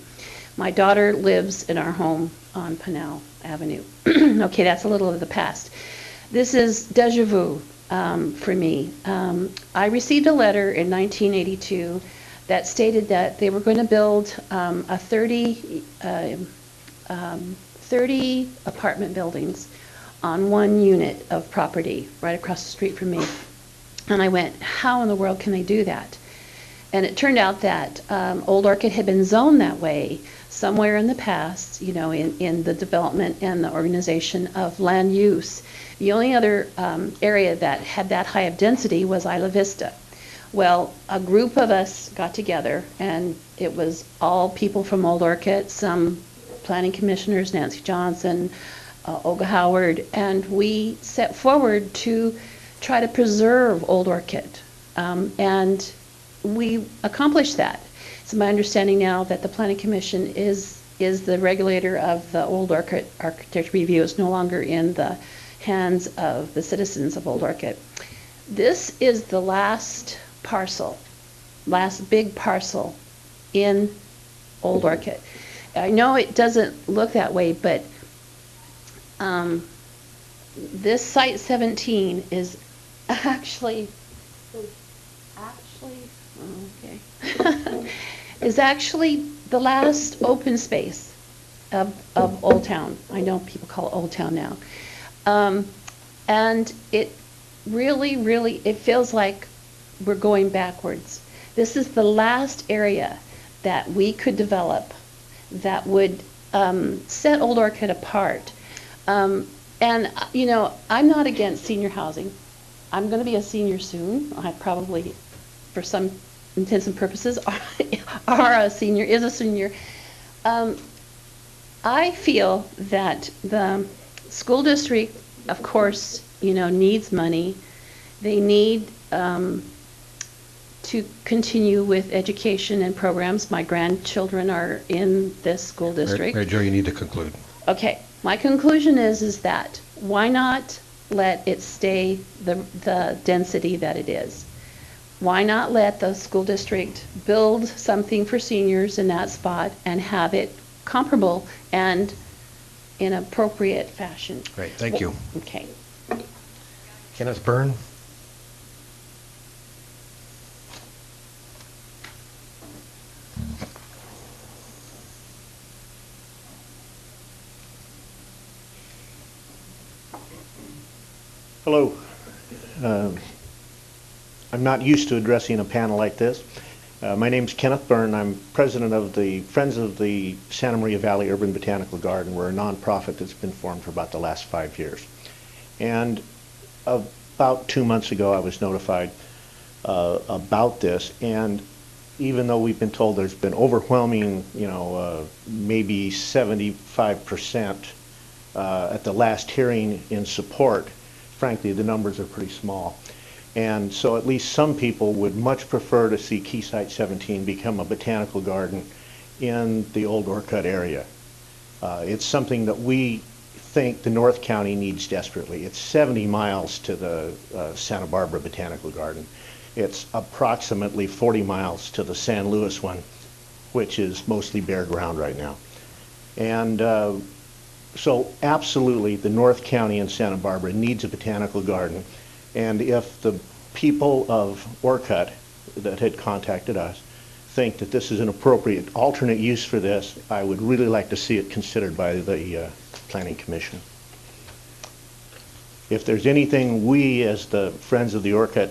My daughter lives in our home on Pinal Avenue. Okay, that's a little of the past. This is deja vu for me. I received a letter in 1982 that stated that they were going to build a 30 apartment buildings on one unit of property right across the street from me. And I went, how in the world can they do that? And it turned out that Old Orchid had been zoned that way somewhere in the past, in the development and the organization of land use, the only other area that had that high of density was Isla Vista. Well, a group of us got together, and it was all people from Old Orchid, some planning commissioners, Nancy Johnson, Olga Howard, and we set forward to try to preserve Old Orchid. And we accomplished that. It's my understanding now that the Planning Commission is the regulator of the Old Orchid architecture review. It's no longer in the hands of the citizens of Old Orchid. This is the last big parcel in Old Orchid. I know it doesn't look that way, but this Site 17 is actually is actually the last open space of Old Town. I know people call it Old Town now. And it really, it feels like we're going backwards. This is the last area that we could develop that would set Old Orchid apart. And, I'm not against senior housing. I'm going to be a senior soon. I probably, for some intents and purposes, is a senior. I feel that the school district, of course, needs money. They need to continue with education and programs. My grandchildren are in this school district. Mary Jo, you need to conclude. Okay, my conclusion is that why not let it stay the density that it is? Why not let the school district build something for seniors in that spot and have it comparable and in appropriate fashion? Great, thank you. Okay. Kenneth Byrne? Hello. I'm not used to addressing a panel like this. My name's Kenneth Byrne. I'm president of the Friends of the Santa Maria Valley Urban Botanical Garden. We're a nonprofit that's been formed for about the last 5 years. And about 2 months ago, I was notified about this. And even though we've been told there's been overwhelming, maybe 75% at the last hearing in support, frankly, the numbers are pretty small. And so at least some people would much prefer to see Key Site 17 become a botanical garden in the Old Orcutt area. It's something that we think the North County needs desperately. It's 70 miles to the Santa Barbara Botanical Garden. It's approximately 40 miles to the San Luis one, which is mostly bare ground right now. And so absolutely, the North County and Santa Barbara needs a botanical garden. And if the people of Orcutt that had contacted us think that this is an appropriate alternate use for this, I would really like to see it considered by the Planning Commission. If there's anything we as the Friends of the Orcutt,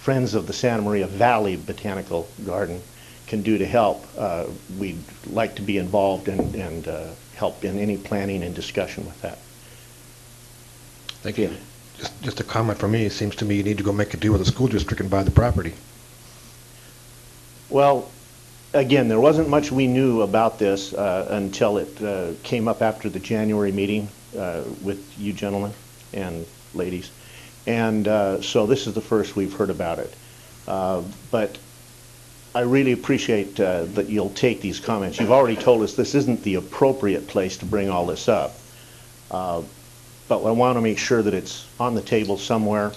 Friends of the Santa Maria Valley Botanical Garden can do to help, we'd like to be involved and help in any planning and discussion with that. Thank you. Just a comment from me. It seems to me you need to go make a deal with the school district and buy the property. Well, again, there wasn't much we knew about this until it came up after the January meeting with you gentlemen and ladies. And so this is the first we've heard about it. But I really appreciate that you'll take these comments. You've already told us this isn't the appropriate place to bring all this up. But I want to make sure that it's on the table somewhere.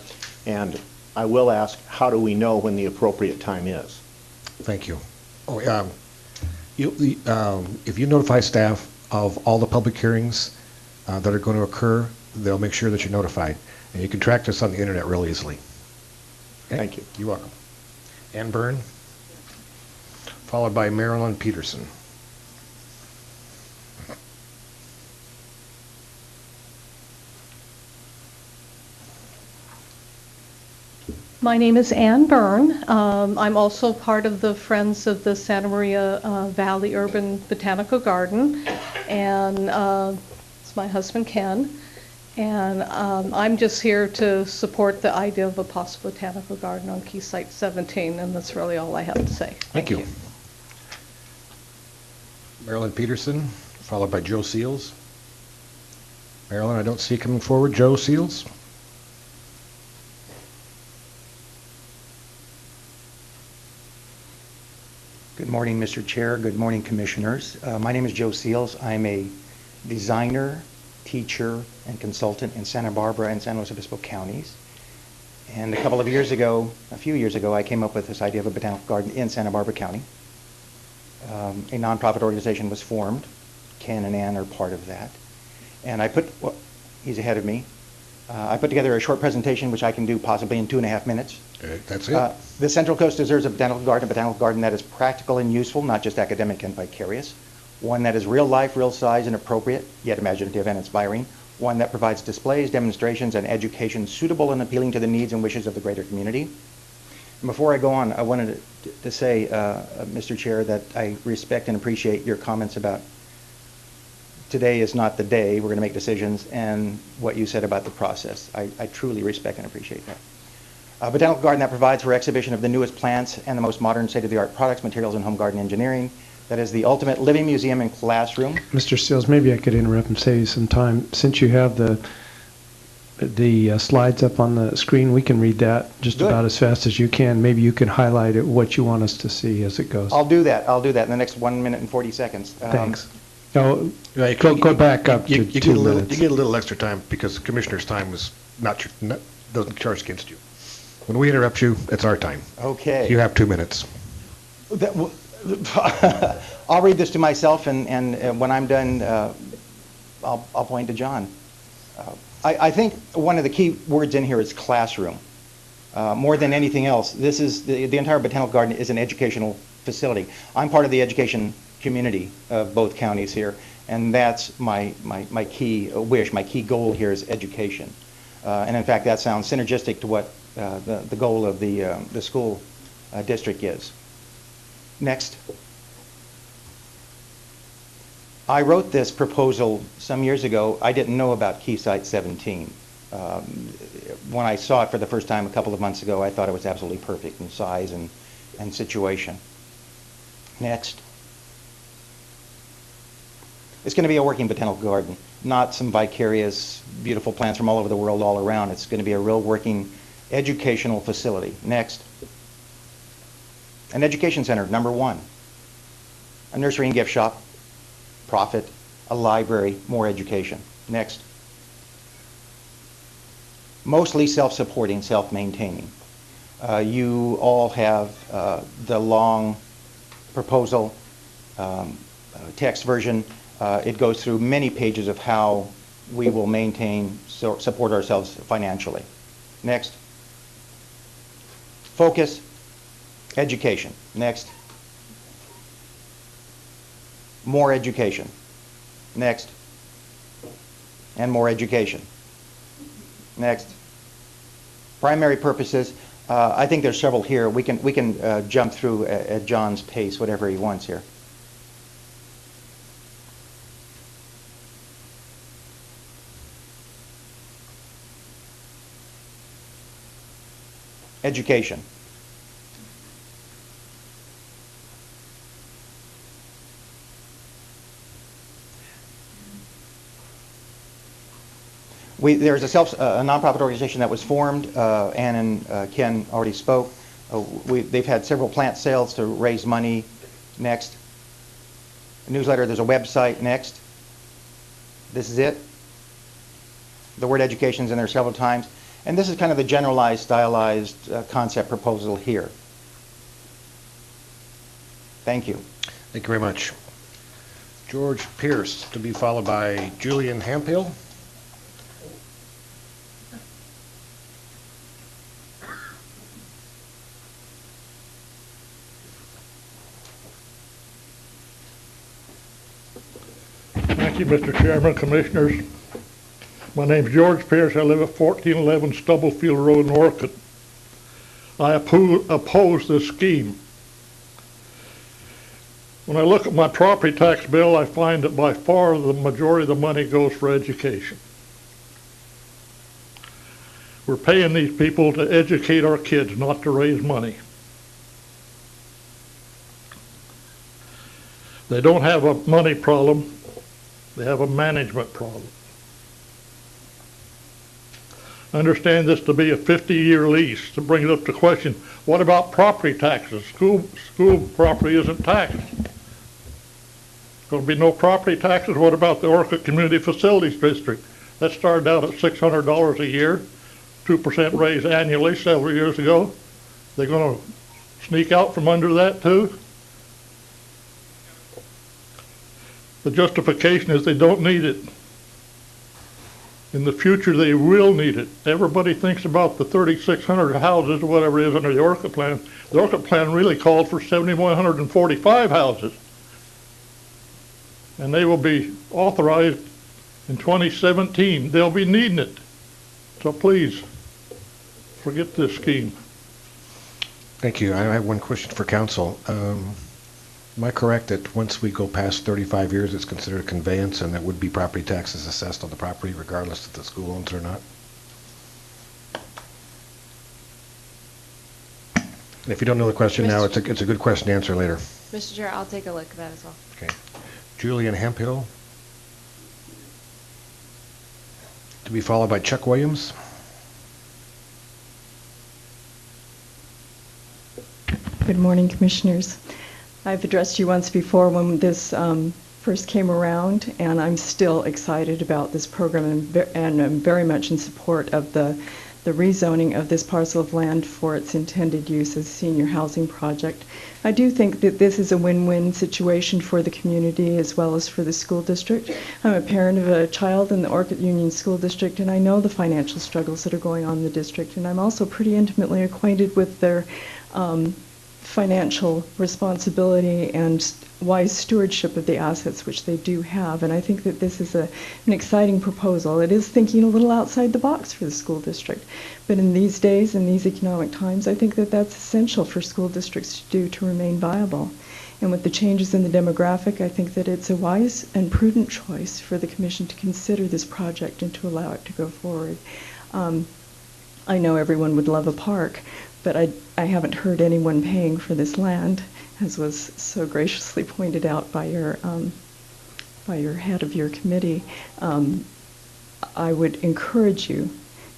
And I will ask, how do we know when the appropriate time is? Thank you. Oh, if you notify staff of all the public hearings that are going to occur, they'll make sure that you're notified. And you can track this on the internet real easily. Okay? Thank you. You're welcome. Ann Byrne, followed by Marilyn Peterson. My name is Ann Byrne. I'm also part of the Friends of the Santa Maria Valley Urban Botanical Garden, and it's my husband Ken. And I'm just here to support the idea of a possible botanical garden on Key Site 17, and that's really all I have to say. Thank you. Marilyn Peterson, followed by Joe Seals. Marilyn, I don't see you coming forward. Joe Seals? Good morning, Mr. Chair. Good morning, Commissioners. My name is Joe Seals. I'm a designer, teacher, and consultant in Santa Barbara and San Luis Obispo counties. And a few years ago, I came up with this idea of a botanical garden in Santa Barbara County. A nonprofit organization was formed. Ken and Ann are part of that. And he's ahead of me. I put together a short presentation, which I can do possibly in 2.5 minutes. That's it. The Central Coast deserves a botanical garden that is practical and useful, not just academic and vicarious. One that is real life, real size, and appropriate, yet imaginative and inspiring. One that provides displays, demonstrations, and education suitable and appealing to the needs and wishes of the greater community. And before I go on, I wanted to say, Mr. Chair, that I respect and appreciate your comments about today is not the day, we're going to make decisions, and what you said about the process. I truly respect and appreciate that. A botanical garden that provides for exhibition of the newest plants and the most modern state-of-the-art products, materials, and home garden engineering. That is the ultimate living museum and classroom. Mr. Seals, maybe I could interrupt and save you some time. Since you have the slides up on the screen, we can read that just about as fast as you can. Maybe you can highlight it, what you want us to see as it goes. I'll do that in the next 1 minute and 40 seconds. Thanks. Go back up to 2 minutes. You get a little extra time because the commissioner's time is doesn't charge against you. When we interrupt you, it's our time. Okay. You have 2 minutes. I'll read this to myself, and when I'm done, I'll point to John. I think one of the key words in here is classroom. More than anything else, this is the entire botanical garden is an educational facility. I'm part of the education community of both counties here, and that's my key wish, my key goal here is education. And in fact, that sounds synergistic to what the goal of the school district is. Next. I wrote this proposal some years ago. I didn't know about Key Site 17. When I saw it for the first time a couple of months ago, I thought it was absolutely perfect in size and situation. Next. It's going to be a working botanical garden, not some vicarious, beautiful plants from all over the world all around. It's going to be a real working educational facility. Next. An education center, number 1. A nursery and gift shop, profit, a library, more education. Next. Mostly self-supporting, self-maintaining. You all have the long proposal text version. It goes through many pages of how we will maintain, support ourselves financially. Next. Focus, education. Next. More education. Next. And more education. Next. Primary purposes. I think there's several here. We can jump through at John's pace, whatever he wants here. Education. There's a nonprofit organization that was formed. Ann and Ken already spoke. They've had several plant sales to raise money. Next. A newsletter, there's a website. Next. This is it. The word education is in there several times. And this is kind of the generalized, stylized concept proposal here. Thank you. Thank you very much. George Pierce, to be followed by Julian Hampill. Thank you, Mr. Chairman, Commissioners. My name's George Pierce. I live at 1411 Stubblefield Road in Orchid. I oppose this scheme. When I look at my property tax bill, I find that by far the majority of the money goes for education. We're paying these people to educate our kids, not to raise money. They don't have a money problem, they have a management problem. I understand this to be a 50-year lease. To bring it up to question, what about property taxes? School property isn't taxed. Going to be no property taxes. What about the Orcutt Community Facilities District? That started out at $600 a year, 2% raise annually several years ago. They're going to sneak out from under that too? The justification is they don't need it. In the future, they will need it. Everybody thinks about the 3,600 houses or whatever it is under the Orcutt plan. The Orcutt plan really called for 7,145 houses. And they will be authorized in 2017. They'll be needing it. So please, forget this scheme. Thank you. I have one question for council. Am I correct that once we go past 35 years, it's considered a conveyance and that would be property taxes assessed on the property regardless if the school owns it or not? And if you don't know the question now, it's a good question to answer later. Mr. Chair, I'll take a look at that as well. Okay. Julian Hemphill, to be followed by Chuck Williams. Good morning, Commissioners. I've addressed you once before when this first came around, and I'm still excited about this program and I'm very much in support of the rezoning of this parcel of land for its intended use as a senior housing project. I do think that this is a win-win situation for the community as well as for the school district. I'm a parent of a child in the Orcutt Union School District, and I know the financial struggles that are going on in the district, and I'm also pretty intimately acquainted with their financial responsibility and wise stewardship of the assets which they do have. And I think that this is an exciting proposal. It is thinking a little outside the box for the school district. But in these days, in these economic times, I think that that's essential for school districts to do to remain viable. And with the changes in the demographic, I think that it's a wise and prudent choice for the Commission to consider this project and to allow it to go forward. I know everyone would love a park, but I haven't heard anyone paying for this land, as was so graciously pointed out by your head of your committee. I would encourage you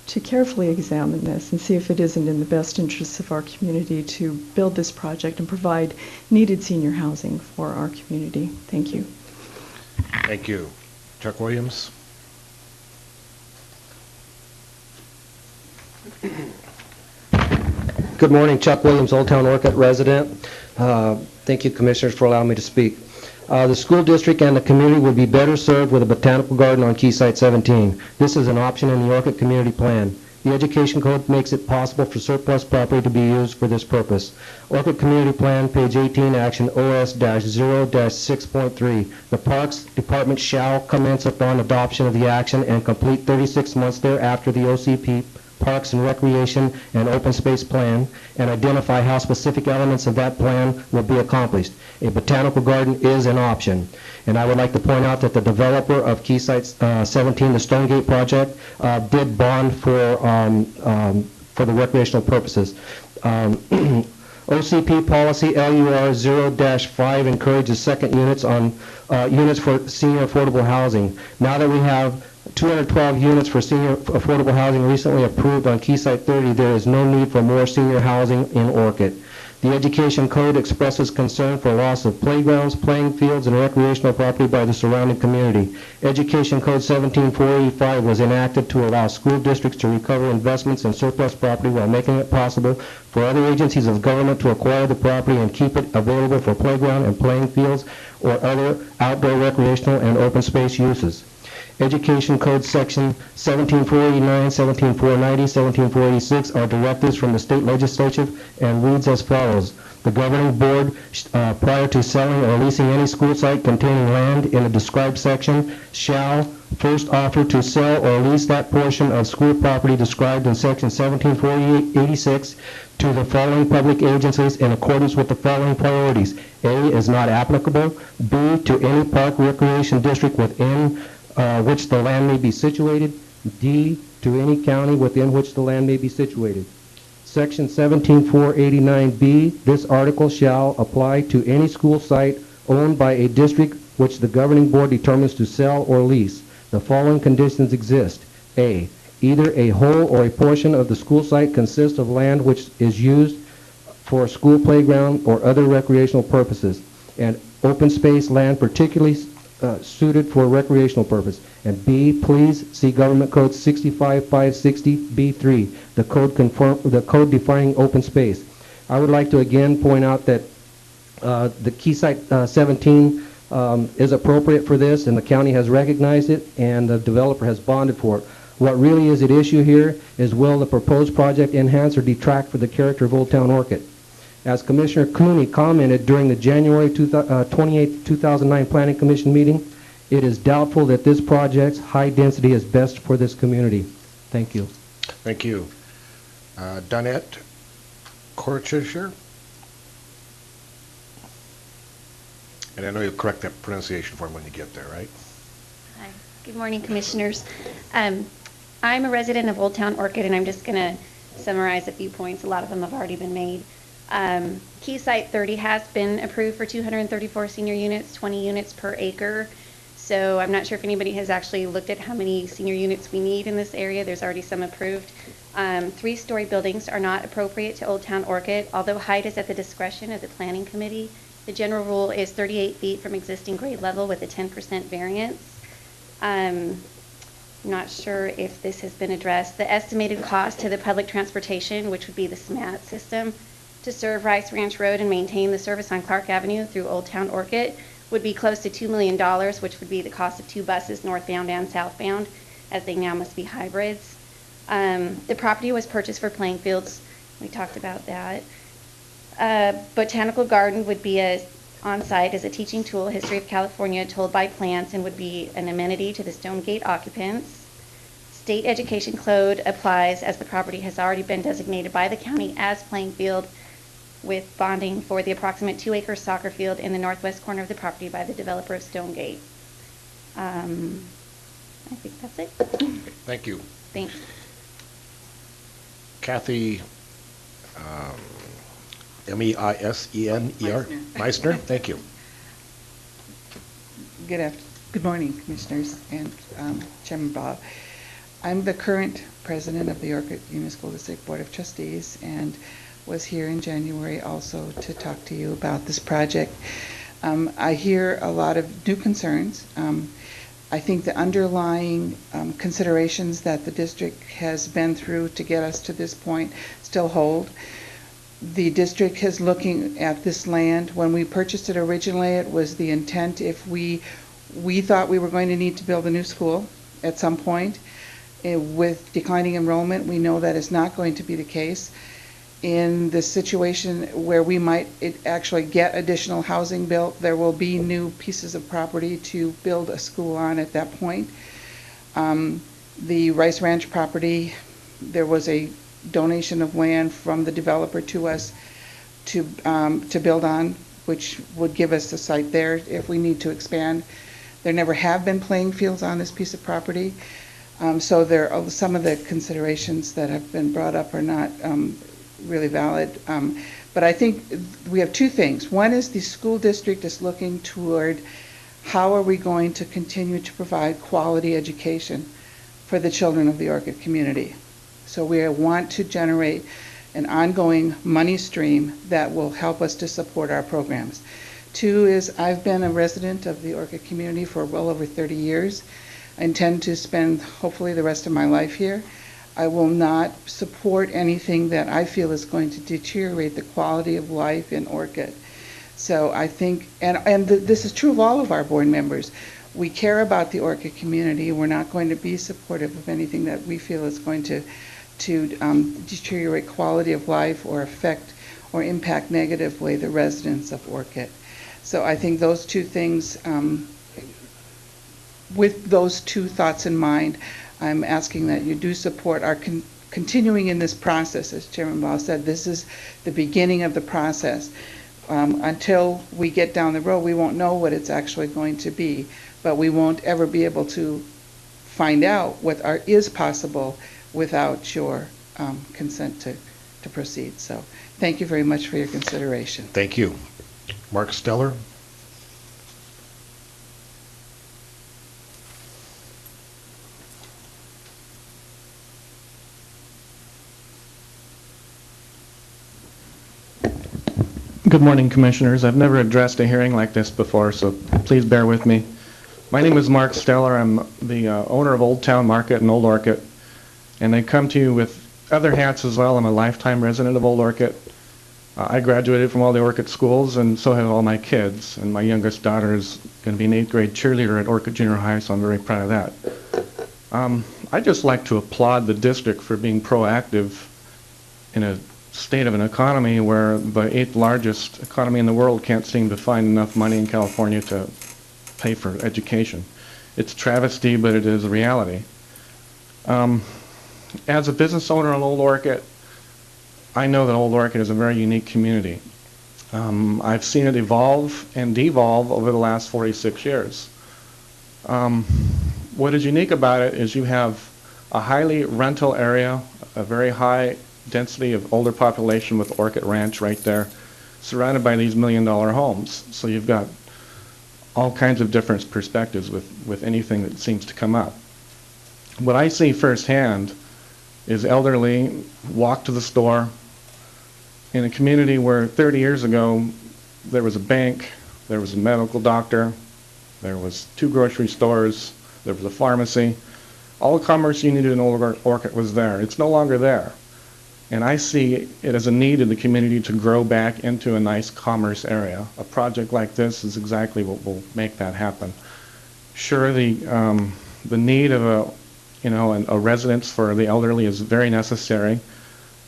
to carefully examine this and see if it isn't in the best interests of our community to build this project and provide needed senior housing for our community. Thank you. Thank you. Chuck Williams. Good morning, Chuck Williams, Old Town Orcutt resident. Thank you, Commissioners, for allowing me to speak. The school district and the community will be better served with a botanical garden on Key Site 17. This is an option in the Orcutt Community Plan. The Education Code makes it possible for surplus property to be used for this purpose. Orcutt Community Plan, page 18, action OS-0-6.3. The Parks Department shall commence upon adoption of the action and complete 36 months thereafter the OCP Parks and Recreation and Open Space Plan, and identify how specific elements of that plan will be accomplished. A botanical garden is an option. And I would like to point out that the developer of Key Site 17, the Stonegate project, did bond for the recreational purposes. OCP policy LUR 0-5 encourages second units on units for senior affordable housing. Now that we have 212 units for senior affordable housing recently approved on Key Site 30, there is no need for more senior housing in Orcutt. The Education Code expresses concern for loss of playgrounds, playing fields, and recreational property by the surrounding community. Education Code 17485 was enacted to allow school districts to recover investments in surplus property while making it possible for other agencies of government to acquire the property and keep it available for playground and playing fields or other outdoor recreational and open space uses. Education Code Section 17489, 17490, 17486 are directives from the state legislature and reads as follows. The governing board, prior to selling or leasing any school site containing land in a described section, shall first offer to sell or lease that portion of school property described in section 1748-86 to the following public agencies in accordance with the following priorities. A is not applicable. B, to any park recreation district within which the land may be situated. D, to any county within which the land may be situated. Section 17489B, this article shall apply to any school site owned by a district which the governing board determines to sell or lease. The following conditions exist. A, either a whole or a portion of the school site consists of land which is used for a school playground or other recreational purposes, and open space land particularly suited for recreational purpose. And B, please see Government Code 65560B3, the code defining open space. I would like to again point out that the Key Site 17 is appropriate for this, and the county has recognized it, and the developer has bonded for it. What really is at issue here is, will the proposed project enhance or detract for the character of Old Town Orchid? As Commissioner Cooney commented during the January 28, 2009 Planning Commission meeting, it is doubtful that this project's high density is best for this community. Thank you. Thank you. Donette Korchischer? And I know you'll correct that pronunciation for me when you get there, right? Hi. Good morning, Commissioners. I'm a resident of Old Town Orchid, and I'm just going to summarize a few points. A lot of them have already been made. Key Site 30 has been approved for 234 senior units, 20 units per acre. So I'm not sure if anybody has actually looked at how many senior units we need in this area. There's already some approved. 3-story buildings are not appropriate to Old Town Orchid, although height is at the discretion of the Planning Committee. The general rule is 38 feet from existing grade level with a 10% variance. I'm not sure if this has been addressed. The estimated cost to the public transportation, which would be the SMAT system, to serve Rice Ranch Road and maintain the service on Clark Avenue through Old Town Orchid would be close to $2 million, which would be the cost of 2 buses northbound and southbound, as they now must be hybrids. The property was purchased for playing fields. We talked about that. Botanical Garden would be on site as a teaching tool, History of California told by plants, and would be an amenity to the Stonegate occupants. State Education Code applies as the property has already been designated by the county as playing field, with bonding for the approximate 2-acre soccer field in the northwest corner of the property by the developer of Stonegate. I think that's it. Thank you. Thanks. Kathy, Meisener? Meissner, thank you. Good morning, Commissioners and Chairman Bob. I'm the current president of the Orchid Union School District Board of Trustees, and was here in January also to talk to you about this project. I hear a lot of new concerns. I think the underlying considerations that the district has been through to get us to this point still hold. The district is looking at this land. When we purchased it originally, it was the intent, if we thought we were going to need to build a new school at some point. With declining enrollment, we know that is not going to be the case. In the situation where we might actually get additional housing built, there will be new pieces of property to build a school on at that point. The Rice Ranch property, there was a donation of land from the developer to us to build on, which would give us the site there if we need to expand. There never have been playing fields on this piece of property, so there are some of the considerations that have been brought up are not really valid. But I think we have two things. One is the school district is looking toward how are we going to continue to provide quality education for the children of the Orchid community. So we want to generate an ongoing money stream that will help us to support our programs. Two is I've been a resident of the Orchid community for well over 30 years. I intend to spend hopefully the rest of my life here. I will not support anything that I feel is going to deteriorate the quality of life in Orchid. So I think, and this is true of all of our board members, we care about the Orchid community. We're not going to be supportive of anything that we feel is going to deteriorate quality of life or affect or impact negatively the residents of Orchid. So I think those two things, with those two thoughts in mind, I'm asking that you do support our continuing in this process. As Chairman Ball said, this is the beginning of the process. Until we get down the road, we won't know what it's actually going to be, but we won't ever be able to find out what is possible without your consent to proceed. So thank you very much for your consideration. Thank you. Mark Steller? Good morning, Commissioners. I've never addressed a hearing like this before, so please bear with me. My name is Mark Steller. I'm the owner of Old Town Market in Old Orchid, and I come to you with other hats as well. I'm a lifetime resident of Old Orchid. I graduated from all the Orchid schools, and so have all my kids, and my youngest daughter is going to be an 8th grade cheerleader at Orchid Junior High, so I'm very proud of that. I'd just like to applaud the district for being proactive in a state of an economy where the 8th largest economy in the world can't seem to find enough money in California to pay for education. It's a travesty, but it is a reality. As a business owner in Old Orchid, I know that Old Orchid is a very unique community. I've seen it evolve and devolve over the last 46 years. What is unique about it is you have a highly rental area, a very high density of older population with Orchid Ranch right there, surrounded by these million-dollar homes. So you've got all kinds of different perspectives with anything that seems to come up. What I see firsthand is elderly walk to the store in a community where 30 years ago there was a bank, there was a medical doctor, there was 2 grocery stores, there was a pharmacy. All the commerce you needed in Old Orchid was there. It's no longer there. And I see it as a need in the community to grow back into a nice commerce area. A project like this is exactly what will make that happen. Sure, the need of a residence for the elderly is very necessary.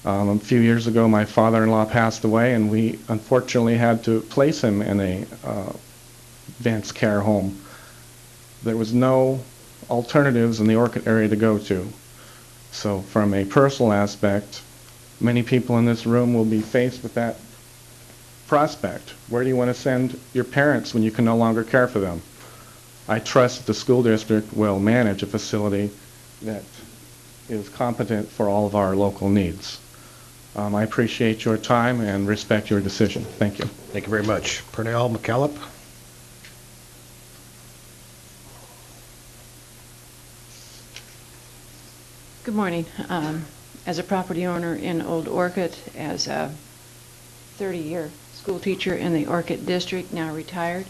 A few years ago, my father-in-law passed away, and we unfortunately had to place him in a advanced care home. There was no alternatives in the Orchid area to go to. So from a personal aspect, many people in this room will be faced with that prospect. Where do you want to send your parents when you can no longer care for them? I trust that the school district will manage a facility that is competent for all of our local needs. I appreciate your time and respect your decision. Thank you. Thank you very much. Pernell McCallop? Good morning. As a property owner in Old Orchid, as a 30-year school teacher in the Orchid District, now retired,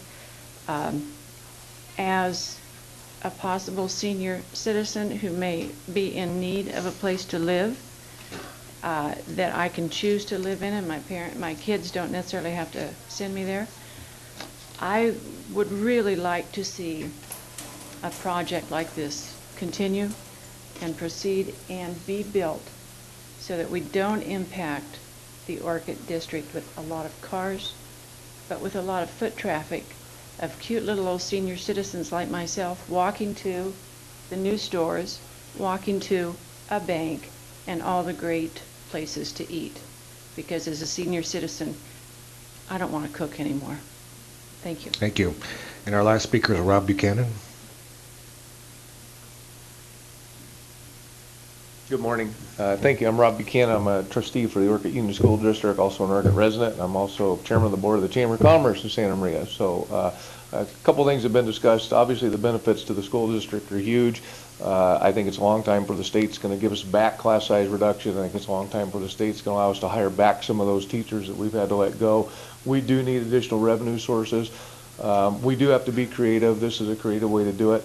as a possible senior citizen who may be in need of a place to live that I can choose to live in, and my kids don't necessarily have to send me there, I would really like to see a project like this continue and proceed and be built so that we don't impact the Orchid District with a lot of cars, but with a lot of foot traffic of cute little old senior citizens like myself walking to the new stores, walking to a bank, and all the great places to eat. Because as a senior citizen, I don't want to cook anymore. Thank you. Thank you. And our last speaker is Rob Buchanan. Good morning. Thank you. I'm Rob Buchanan. I'm a trustee for the Orchid Union School District, also an Orchid resident. I'm also chairman of the board of the Chamber of Commerce in Santa Maria. So a couple things have been discussed. Obviously, the benefits to the school district are huge. I think it's a long time for the state's going to give us back class size reduction. I think it's a long time for the state's going to allow us to hire back some of those teachers that we've had to let go. We do need additional revenue sources. We do have to be creative. This is a creative way to do it.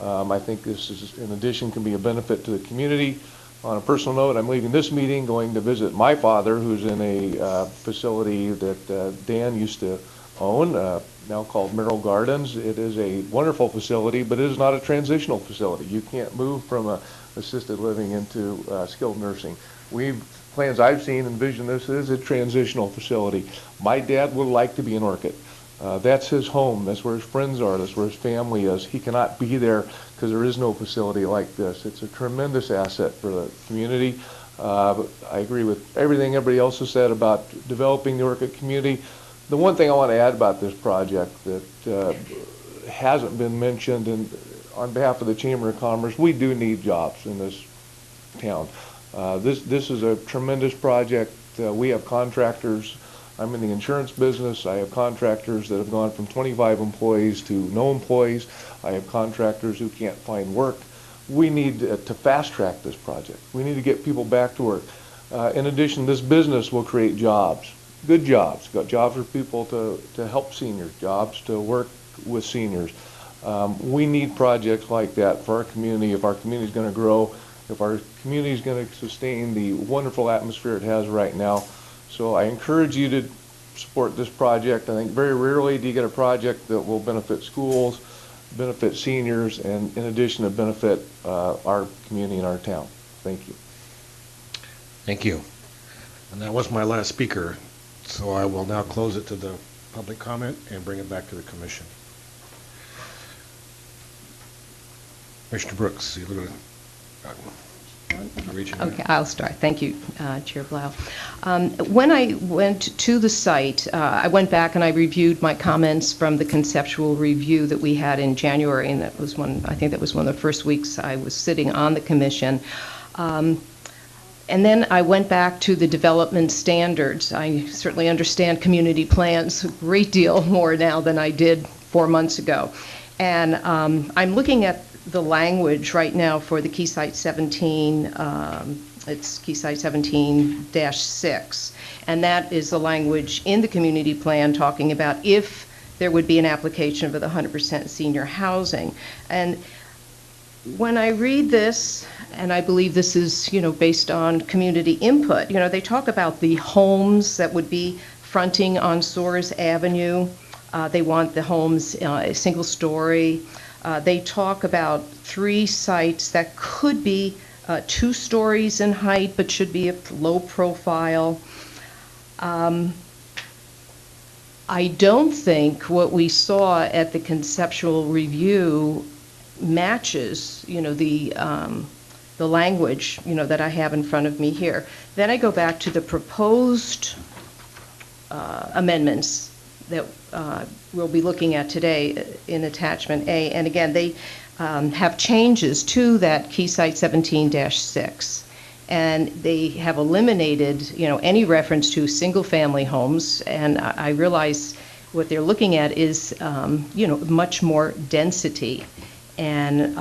I think this is, in addition, can be a benefit to the community. On a personal note, I'm leaving this meeting going to visit my father, who's in a facility that Dan used to own, now called Merrill Gardens. It is a wonderful facility, but it is not a transitional facility. You can't move from a assisted living into skilled nursing. Plans I've seen envision this as a transitional facility. My dad would like to be in Orchid. That's his home. That's where his friends are. That's where his family is. He cannot be there because there is no facility like this. It's a tremendous asset for the community. I agree with everything everybody else has said about developing the Orchid community. The one thing I want to add about this project that hasn't been mentioned, and on behalf of the Chamber of Commerce, we do need jobs in this town. This is a tremendous project. We have contractors. I'm in the insurance business. I have contractors that have gone from 25 employees to no employees. I have contractors who can't find work. We need to fast track this project. We need to get people back to work. In addition, this business will create jobs, good jobs. Got jobs for people to help seniors, jobs to work with seniors. We need projects like that for our community. If our community is going to grow, if our community is going to sustain the wonderful atmosphere it has right now. So I encourage you to support this project. I think very rarely do you get a project that will benefit schools, benefit seniors, and in addition to benefit our community and our town. Thank you. Thank you. And that was my last speaker, so I will now close it to the public comment and bring it back to the commission. Commissioner Brooks, you're going to Okay, I'll start. Thank you, Chair Blau. When I went to the site, I went back and I reviewed my comments from the conceptual review that we had in January, and that was I think that was one of the first weeks I was sitting on the commission. And then I went back to the development standards. I certainly understand community plans a great deal more now than I did 4 months ago. And I'm looking at the language right now for the Keysite 17, it's Keysite 17-6, and that is the language in the community plan talking about if there would be an application for the 100% senior housing. And when I read this, and I believe this is, based on community input, they talk about the homes that would be fronting on Soares Avenue. They want the homes a single story. They talk about 3 sites that could be 2 stories in height, but should be a low profile. I don't think what we saw at the conceptual review matches, the language, that I have in front of me here. Then I go back to the proposed amendments that we'll be looking at today in Attachment A. And again, they have changes to that Keysite 17-6. And they have eliminated, any reference to single-family homes. And I realize what they're looking at is, much more density. And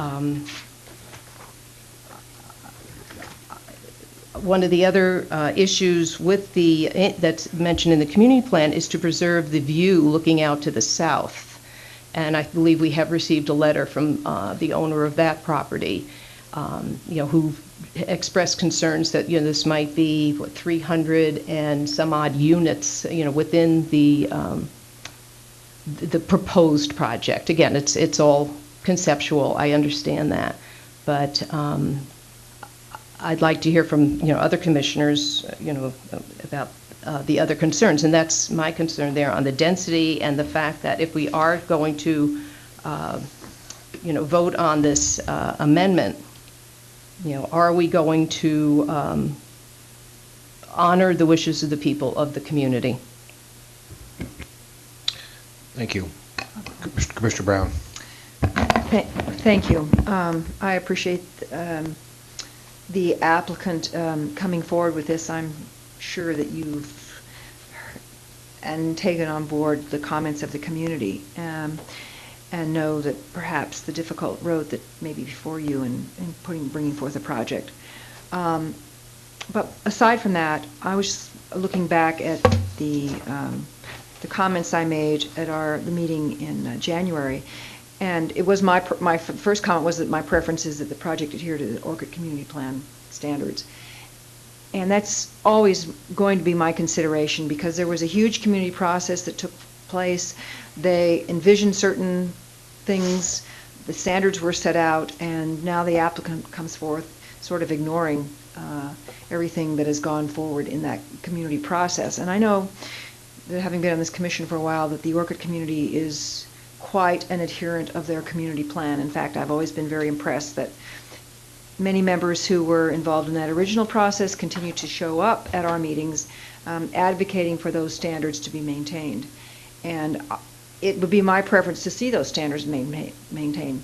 one of the other issues with that's mentioned in the community plan is to preserve the view looking out to the south. And I believe we have received a letter from the owner of that property, who expressed concerns that, this might be, 300 and some odd units, within the proposed project. Again, it's all conceptual, I understand that. But I'd like to hear from, other commissioners, about the other concerns. And that's my concern there on the density and the fact that if we are going to, vote on this amendment, are we going to honor the wishes of the people of the community? Thank you. Commissioner Brown. Thank you. I appreciate the applicant coming forward with this. I'm sure that you've taken on board the comments of the community and know that perhaps the difficult road that may be before you in bringing forth a project. But aside from that, I was just looking back at the comments I made at the meeting in January. And it was my first comment was that my preference is that the project adhere to the Orchid Community Plan standards. And that's always going to be my consideration because there was a huge community process that took place. They envisioned certain things, the standards were set out, and now the applicant comes forth sort of ignoring everything that has gone forward in that community process. And I know that having been on this commission for a while, that the Orchid community is quite an adherent of their community plan. In fact, I've always been very impressed that many members who were involved in that original process continue to show up at our meetings, advocating for those standards to be maintained. And it would be my preference to see those standards maintained.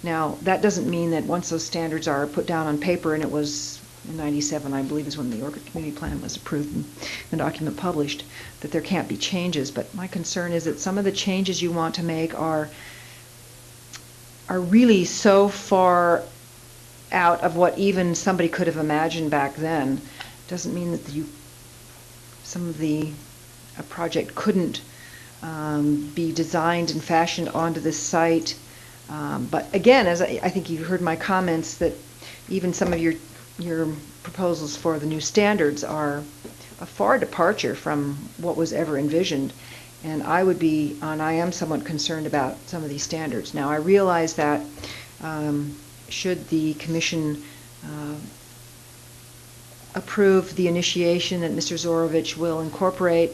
Now, that doesn't mean that once those standards are put down on paper, and it was in '97, I believe, is when the Orchid Community Plan was approved and the document published, that there can't be changes. But my concern is that some of the changes you want to make are really so far out of what even somebody could have imagined back then. Doesn't mean that a project couldn't be designed and fashioned onto this site. But again, as I think you heard my comments, that even some of your proposals for the new standards are a far departure from what was ever envisioned. And I am somewhat concerned about some of these standards. Now, I realize that should the commission approve the initiation, that Mr. Zorovich will incorporate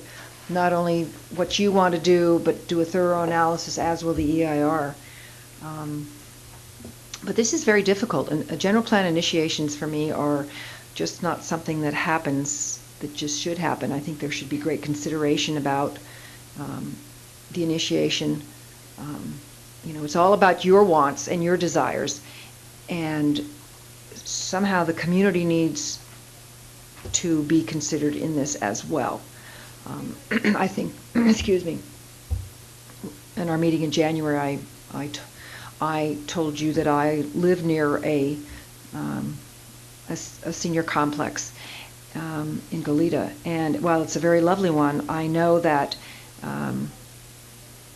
not only what you want to do, but do a thorough analysis, as will the EIR. But this is very difficult, and general plan initiations for me are just not something that happens, that just should happen. I think there should be great consideration about the initiation. It's all about your wants and your desires, and somehow the community needs to be considered in this as well. I think, excuse me, in our meeting in January, I told you that I live near a senior complex in Goleta, and while it's a very lovely one, I know that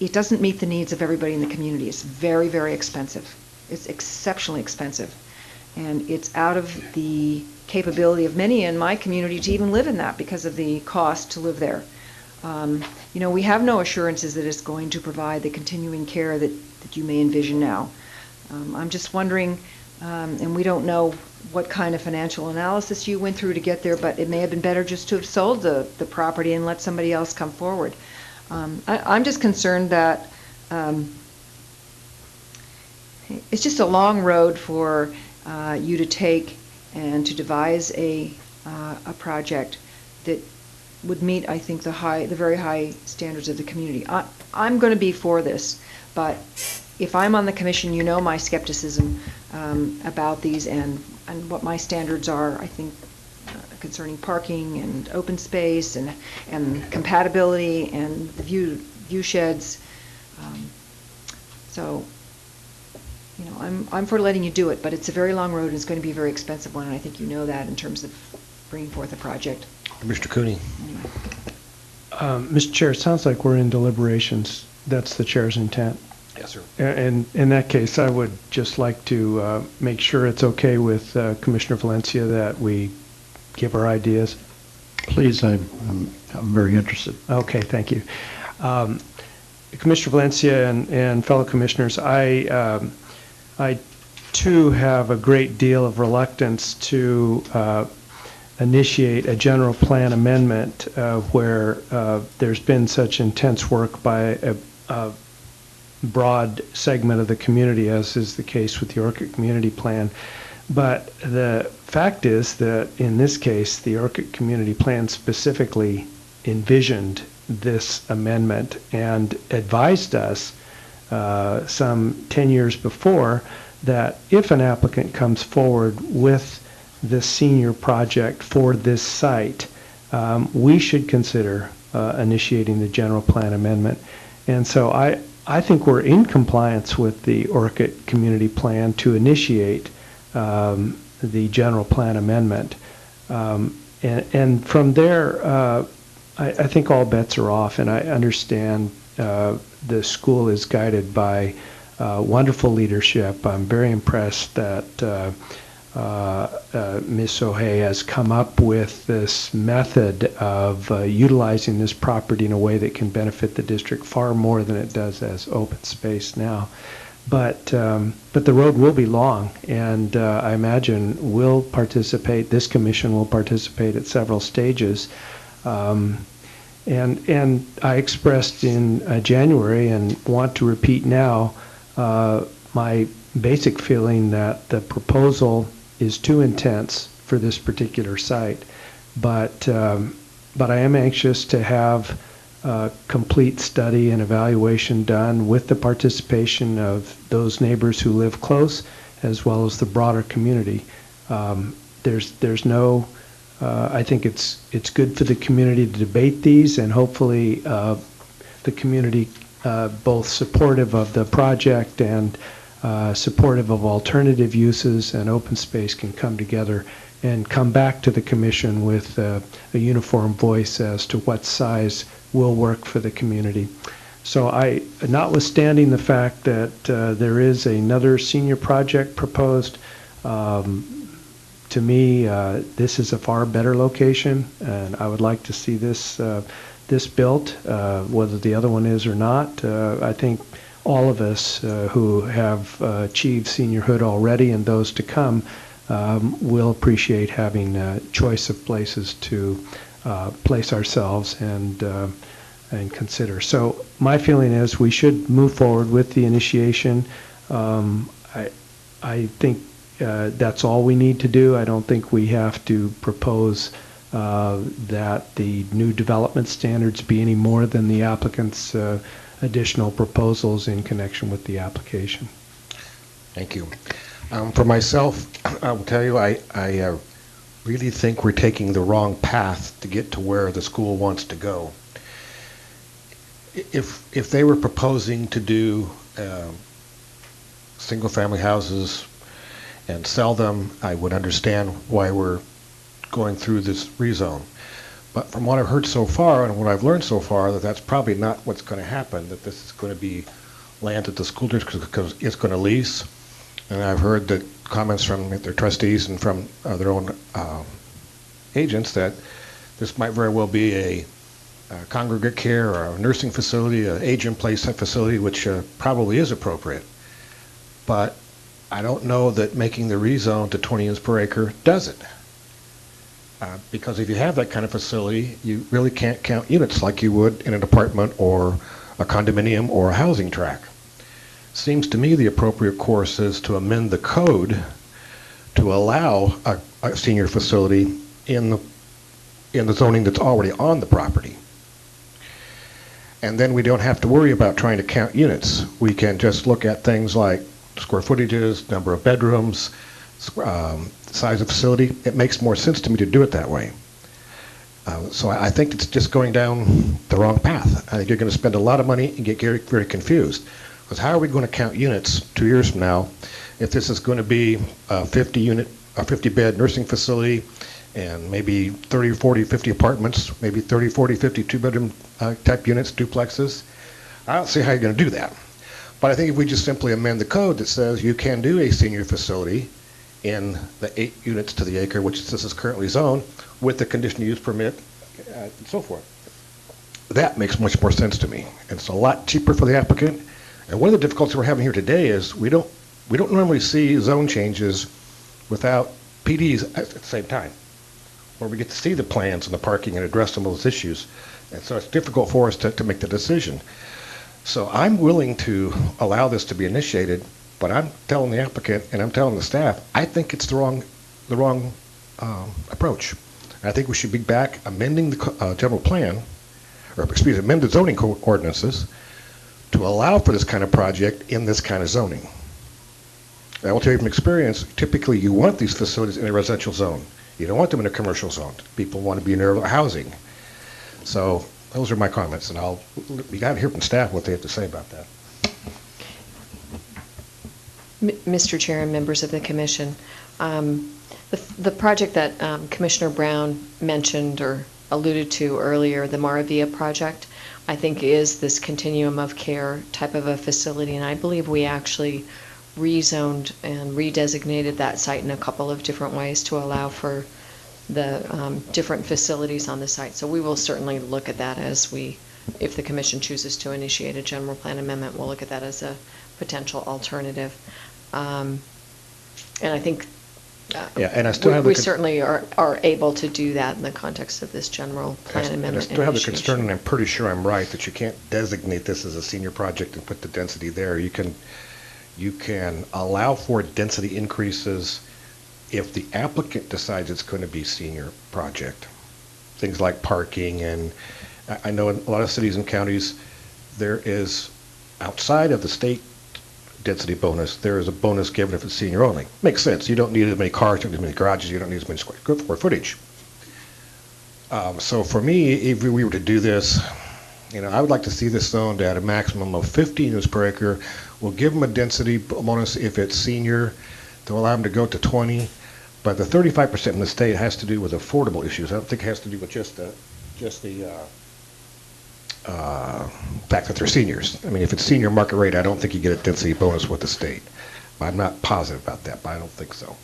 it doesn't meet the needs of everybody in the community. It's very, very expensive. It's exceptionally expensive, and it's out of the capability of many in my community to even live in that because of the cost to live there. We have no assurances that it's going to provide the continuing care that you may envision now. I'm just wondering, and we don't know what kind of financial analysis you went through to get there, but it may have been better just to have sold the property and let somebody else come forward. I'm just concerned that it's just a long road for you to take and to devise a project that would meet, I think, the very high standards of the community. I'm going to be for this, but if I'm on the commission, you know my skepticism about these and what my standards are, I think, concerning parking and open space and compatibility and the view sheds. So, I'm for letting you do it, but it's a very long road and it's going to be a very expensive one, and I think you know that in terms of bringing forth a project. Mr. Cooney. Mr. Chair, it sounds like we're in deliberations. That's the chair's intent. Yes, sir. And in that case, I would just like to make sure it's okay with Commissioner Valencia that we give our ideas. Please, I'm very interested. Okay, thank you. Commissioner Valencia and fellow commissioners, I too have a great deal of reluctance to initiate a general plan amendment where there's been such intense work by a broad segment of the community, as is the case with the Orchid Community Plan. But the fact is that in this case, the Orchid Community Plan specifically envisioned this amendment and advised us some 10 years before that if an applicant comes forward with this senior project for this site, we should consider initiating the general plan amendment. And so I think we're in compliance with the Orchid Community Plan to initiate the general plan amendment. And from there, I think all bets are off, and I understand the school is guided by wonderful leadership. I'm very impressed that Ms. O'Hay has come up with this method of utilizing this property in a way that can benefit the district far more than it does as open space now. But the road will be long, and I imagine we'll participate, this commission will participate at several stages. And I expressed in January and want to repeat now my basic feeling that the proposal is too intense for this particular site. But I am anxious to have a complete study and evaluation done with the participation of those neighbors who live close, as well as the broader community. There's no, I think it's good for the community to debate these, and hopefully the community, both supportive of the project and supportive of alternative uses and open space, can come together and come back to the commission with a uniform voice as to what size will work for the community. So notwithstanding the fact that there is another senior project proposed, to me, this is a far better location, and I would like to see this built, whether the other one is or not. I think all of us who have achieved seniorhood already and those to come will appreciate having a choice of places to place ourselves and consider. So my feeling is we should move forward with the initiation. I think that's all we need to do. I don't think we have to propose that the new development standards be any more than the applicant's additional proposals in connection with the application. Thank you. For myself, I will tell you, I really think we're taking the wrong path to get to where the school wants to go. If they were proposing to do single-family houses and sell them, I would understand why we're going through this rezone. But from what I've heard so far and what I've learned so far, that's probably not what's going to happen, that this is going to be land that the school district is going to lease. And I've heard that comments from their trustees and from their own agents that this might very well be a congregate care or a nursing facility, an age-in-place facility, which probably is appropriate. But I don't know that making the rezone to 20 units per acre does it. Because if you have that kind of facility, you really can't count units like you would in an apartment or a condominium or a housing tract. Seems to me the appropriate course is to amend the code to allow a senior facility in the zoning that's already on the property. And then we don't have to worry about trying to count units. We can just look at things like square footages, number of bedrooms, size of facility. It makes more sense to me to do it that way. So I think it's just going down the wrong path. I think you're going to spend a lot of money and get very, very confused. Because how are we going to count units 2 years from now if this is going to be a 50-bed nursing facility and maybe 30, 40, 50 apartments, maybe 30, 40, 50 two-bedroom type units, duplexes? I don't see how you're going to do that. But I think if we just simply amend the code that says you can do a senior facility in the 8 units to the acre, which this is currently zoned, with the conditional use permit and so forth. That makes much more sense to me. It's a lot cheaper for the applicant. And one of the difficulties we're having here today is we don't normally see zone changes without PDs at the same time, where we get to see the plans and the parking and address some of those issues. And so it's difficult for us to make the decision. So I'm willing to allow this to be initiated, but I'm telling the applicant and I'm telling the staff, I think it's the wrong approach. And I think we should be back amending the general plan, or excuse me, amend the zoning ordinances to allow for this kind of project in this kind of zoning. I will tell you from experience, typically you want these facilities in a residential zone. You don't want them in a commercial zone. People want to be near housing. So those are my comments, and I'll be glad to hear from staff what they have to say about that. Mr. Chair and members of the commission, the project that Commissioner Brown mentioned or alluded to earlier, the Maravilla project, I think is this continuum of care type of a facility, and I believe we actually rezoned and redesignated that site in a couple of different ways to allow for the different facilities on the site. So we will certainly look at that if the commission chooses to initiate a general plan amendment, we'll look at that as a potential alternative. And I think Yeah, and I still have the we con- certainly are able to do that in the context of this general plan And I amendment still have the initiation. concern, and I'm pretty sure I'm right, that you can't designate this as a senior project and put the density there. You can allow for density increases if the applicant decides it's going to be senior project. Things like parking, and I know in a lot of cities and counties, there is, outside of the state density bonus, there is a bonus given if it's senior only. Makes sense. You don't need as many cars, you don't need as many garages, you don't need as many square footage. So for me, if we were to do this, I would like to see this zoned at a maximum of 15 units per acre. We'll give them a density bonus if it's senior to allow them to go to 20. But the 35% in the state has to do with affordable issues. I don't think it has to do with just the fact that they're seniors. I mean, if it's senior market rate, I don't think you get a density bonus with the state. But I'm not positive about that, but I don't think so.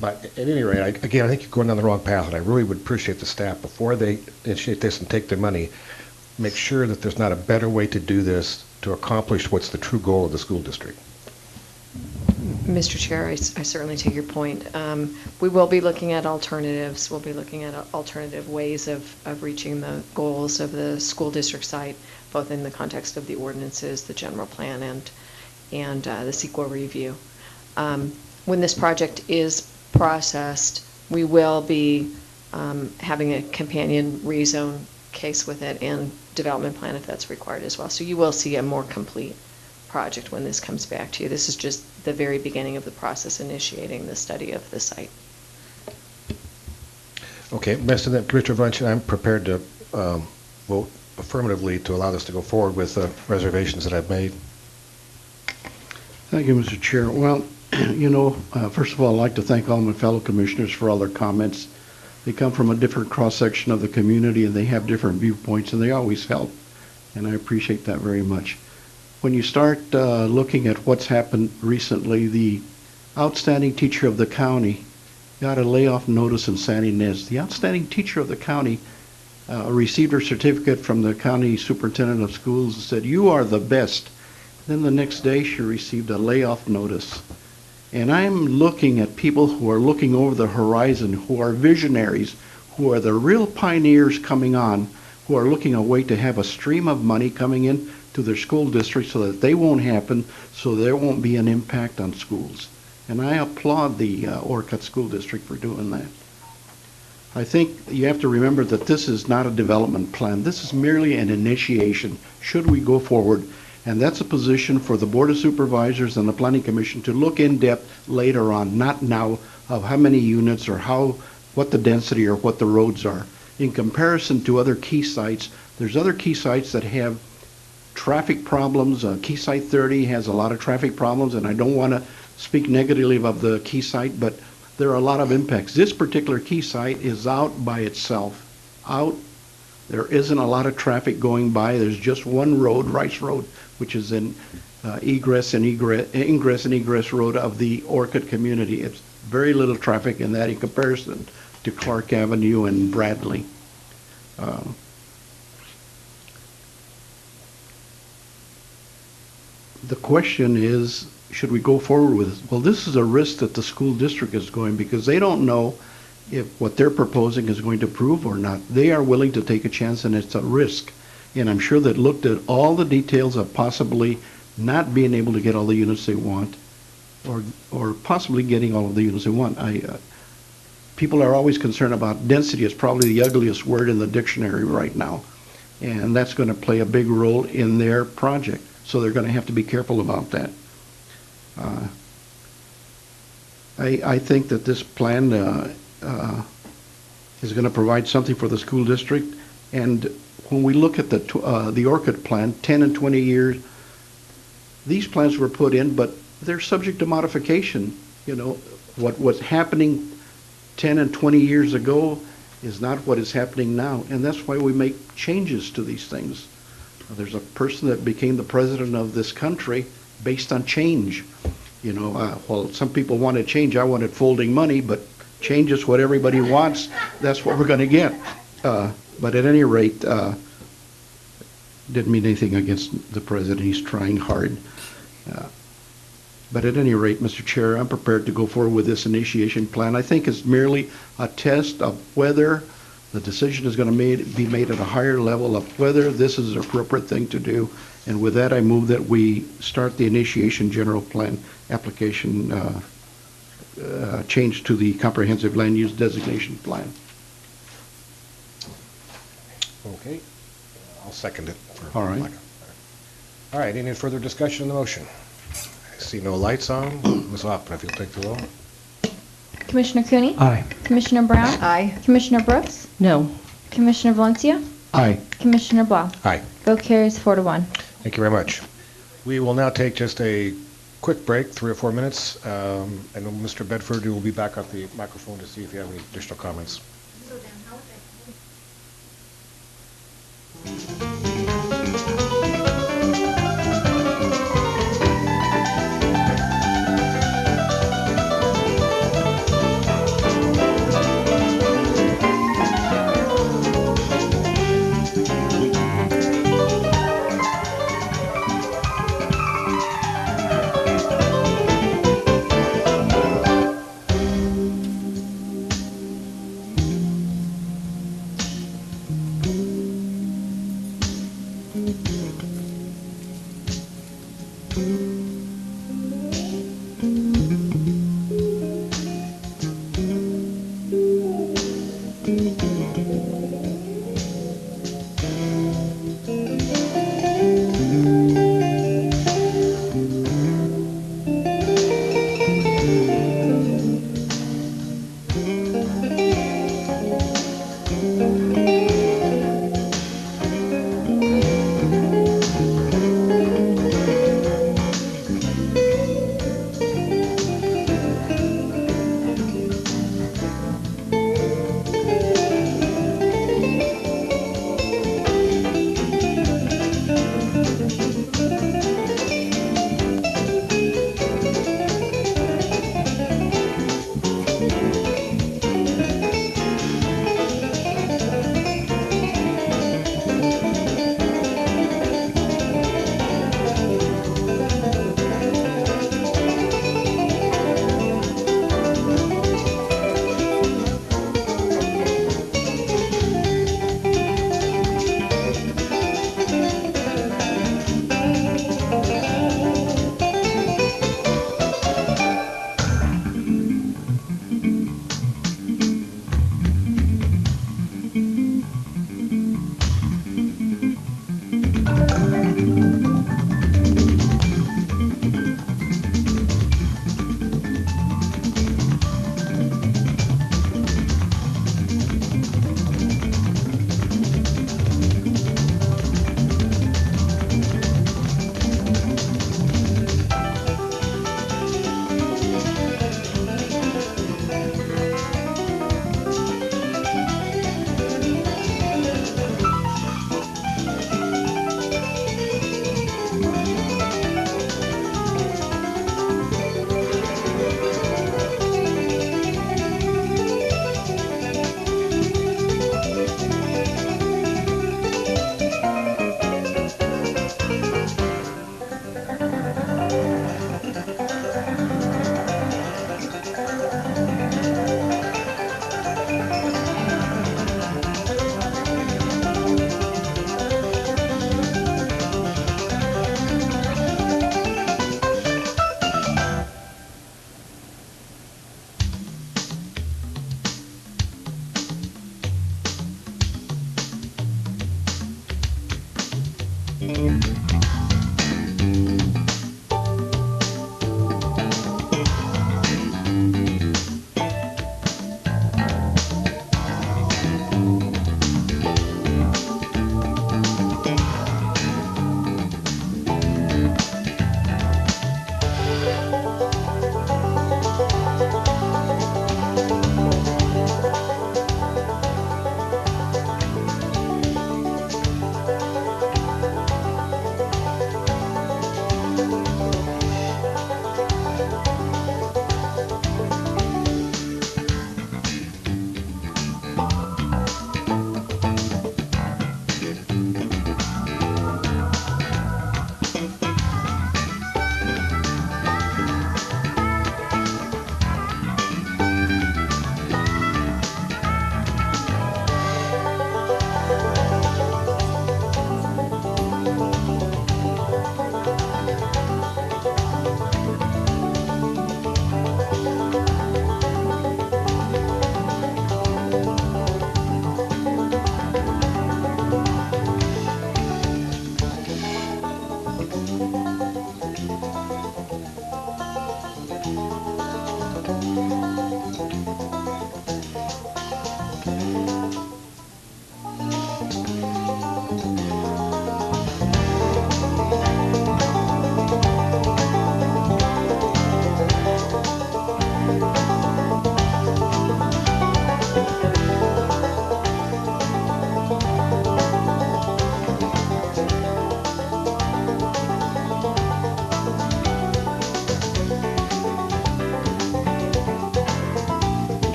But at any rate, I think you're going down the wrong path, and I really would appreciate the staff, before they initiate this and take their money, make sure that there's not a better way to do this to accomplish what's the true goal of the school district. Mr. Chair, I certainly take your point. We will be looking at alternatives. We'll be looking at alternative ways of reaching the goals of the school district site, both in the context of the ordinances, the general plan, and the CEQA review. When this project is processed, we will be having a companion rezone case with it and development plan if that's required as well. So you will see a more complete project when this comes back to you. This is just the very beginning of the process, initiating the study of the site. Okay, based on that, Commissioner Valencia, I'm prepared to vote affirmatively to allow this to go forward with reservations that I've made. Thank you, Mr. Chair. Well, first of all, I'd like to thank all my fellow commissioners for all their comments. They come from a different cross-section of the community, and they have different viewpoints, and they always help, and I appreciate that very much. When you start looking at what's happened recently, the outstanding teacher of the county got a layoff notice in San Ynez. The outstanding teacher of the county received her certificate from the county superintendent of schools and said, "You are the best." Then the next day she received a layoff notice. And I'm looking at people who are looking over the horizon, who are visionaries, who are the real pioneers coming on, who are looking a way to have a stream of money coming in to their school district so that they won't happen, so there won't be an impact on schools. And I applaud the Orcutt School District for doing that. I think you have to remember that this is not a development plan. This is merely an initiation, should we go forward. And that's a position for the Board of Supervisors and the Planning Commission to look in depth later on, not now, of how many units or what the density or what the roads are. In comparison to other key sites, there's other key sites that have traffic problems. Key Site 30 has a lot of traffic problems, and I don't want to speak negatively of the key site, but there are a lot of impacts. This particular key site is out by itself. There isn't a lot of traffic going by. There's just one road, Rice Road, which is an ingress and egress road of the Orcutt community. It's very little traffic in that in comparison to Clark Avenue and Bradley. The question is, should we go forward with this? Well, this is a risk that the school district is going, because they don't know if what they're proposing is going to prove or not. They are willing to take a chance, and it's a risk. And I'm sure they looked at all the details of possibly not being able to get all the units they want, or possibly getting all of the units they want. People are always concerned about density. It's probably the ugliest word in the dictionary right now. And that's going to play a big role in their project. So they're going to have to be careful about that. I think that this plan is going to provide something for the school district. And when we look at the Orcutt plan, 10 and 20 years, these plans were put in, but they're subject to modification. What was happening 10 and 20 years ago is not what is happening now. And that's why we make changes to these things. There's a person that became the president of this country based on change. Well, some people wanted change. I wanted folding money, but change is what everybody wants. That's what we're going to get. But at any rate, didn't mean anything against the president. He's trying hard. But at any rate, Mr. Chair, I'm prepared to go forward with this initiation plan. I think it's merely a test of whether the decision is going to be made at a higher level of whether this is an appropriate thing to do. And with that, I move that we start the initiation general plan application change to the comprehensive land use designation plan. Okay, I'll second it. All right. All right, any further discussion on the motion? I see no lights on. Ms. Hoffman, if you'll take the roll. Commissioner Cooney? Aye. Commissioner Brown? Aye. Commissioner Brooks? No. Commissioner Valencia? Aye. Commissioner Blau? Aye. Vote carries 4-1. Thank you very much. We will now take just a quick break, 3 or 4 minutes. And Mr. Bedford, you will be back at the microphone to see if you have any additional comments.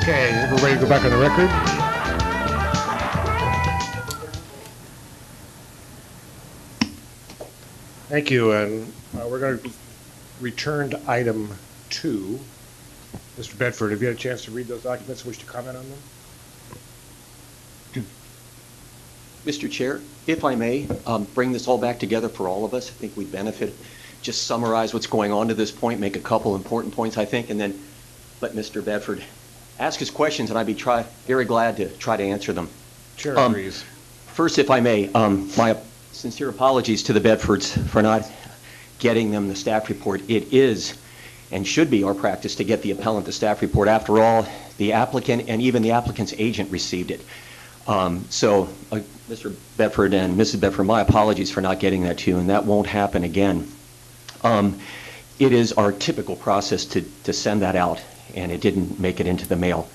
Okay, we're ready to go back on the record. Thank you, and we're going to return to item 2. Mr. Bedford, have you had a chance to read those documents and wish to comment on them? Mr. Chair, if I may, bring this all back together for all of us. I think we benefit. Just summarize what's going on to this point, make a couple important points, I think, and then let Mr. Bedford ask his questions, and I'd be very glad to try to answer them. Chair agrees. First, if I may, my sincere apologies to the Bedfords for not getting them the staff report. It is and should be our practice to get the appellant the staff report. After all, the applicant and even the applicant's agent received it. Mr. Bedford and Mrs. Bedford, my apologies for not getting that to you, and that won't happen again. It is our typical process to send that out, and it didn't make it into the mail.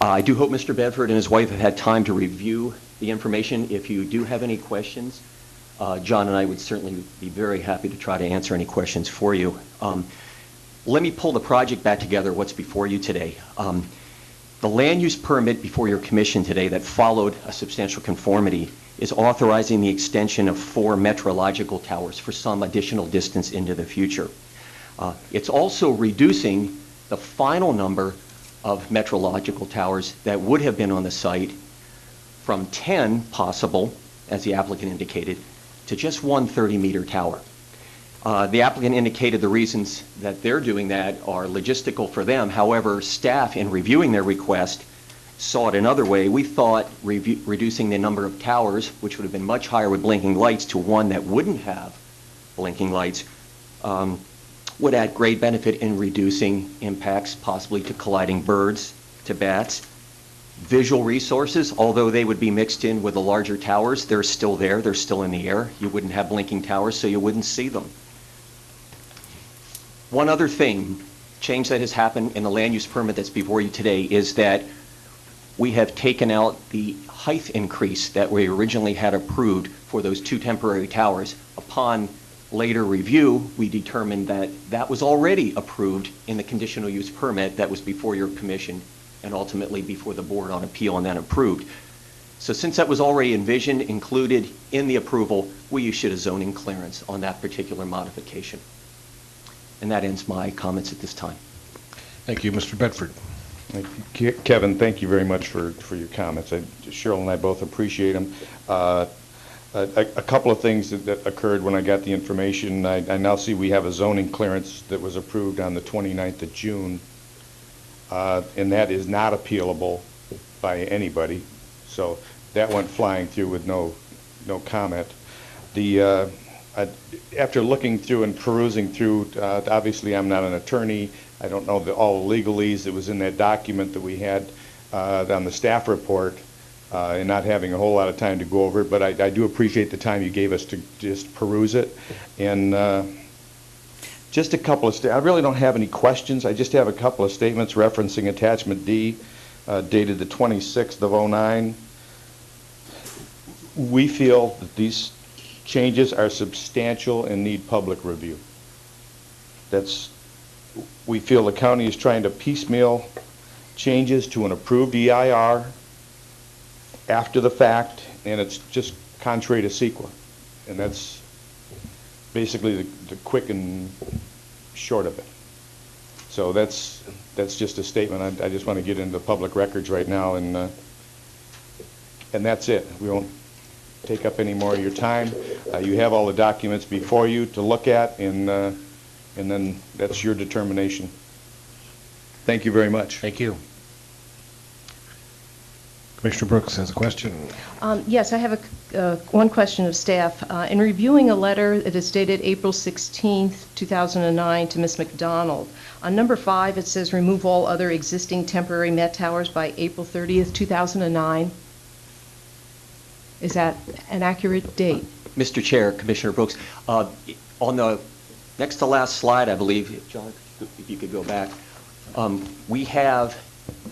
I do hope Mr. Bedford and his wife have had time to review the information. If you do have any questions, John and I would certainly be very happy to try to answer any questions for you. Let me pull the project back together, what's before you today. The land use permit before your commission today that followed a substantial conformity is authorizing the extension of 4 metrological towers for some additional distance into the future. It's also reducing the final number of metrological towers that would have been on the site from 10 possible, as the applicant indicated, to just one 30-meter tower. The applicant indicated the reasons that they're doing that are logistical for them. However, staff, in reviewing their request, saw it another way. We thought reducing the number of towers, which would have been much higher with blinking lights, to one that wouldn't have blinking lights, would add great benefit in reducing impacts possibly to colliding birds, to bats. Visual resources, although they would be mixed in with the larger towers, they're still there, they're still in the air. You wouldn't have blinking towers, so you wouldn't see them. One other change that has happened in the land use permit that's before you today is that we have taken out the height increase that we originally had approved for those 2 temporary towers. Upon later review, we determined that that was already approved in the conditional use permit that was before your commission and ultimately before the board on appeal and then approved. So since that was already envisioned, included in the approval, we issued a zoning clearance on that particular modification. And that ends my comments at this time. Thank you, Mr. Bedford. Kevin, thank you very much for your comments. Cheryl and I both appreciate them. A couple of things that occurred when I got the information. I now see we have a zoning clearance that was approved on the 29th of June, and that is not appealable by anybody. So that went flying through with no comment. After looking through and perusing through, obviously I'm not an attorney. I don't know all the legalese that was in that document that we had on the staff report, and not having a whole lot of time to go over it, but I do appreciate the time you gave us to just peruse it. And just a couple of I really don't have any questions. I just have a couple of statements referencing attachment D, dated the 26th of 09. We feel that these changes are substantial and need public review. We feel the county is trying to piecemeal changes to an approved EIR after the fact, and it's just contrary to CEQA. And that's basically the quick and short of it. So that's just a statement. I just want to get into public records right now, and that's it. We won't take up any more of your time. You have all the documents before you to look at, and then that's your determination. Thank you very much. Thank you. Commissioner Brooks has a question. Yes, I have one question of staff. In reviewing a letter that is dated April 16th, 2009 to Ms. McDonald, on number 5 it says remove all other existing temporary Met Towers by April 30th, 2009. Is that an accurate date? Mr. Chair, Commissioner Brooks, on the next to last slide, I believe, John, if you could go back, we have,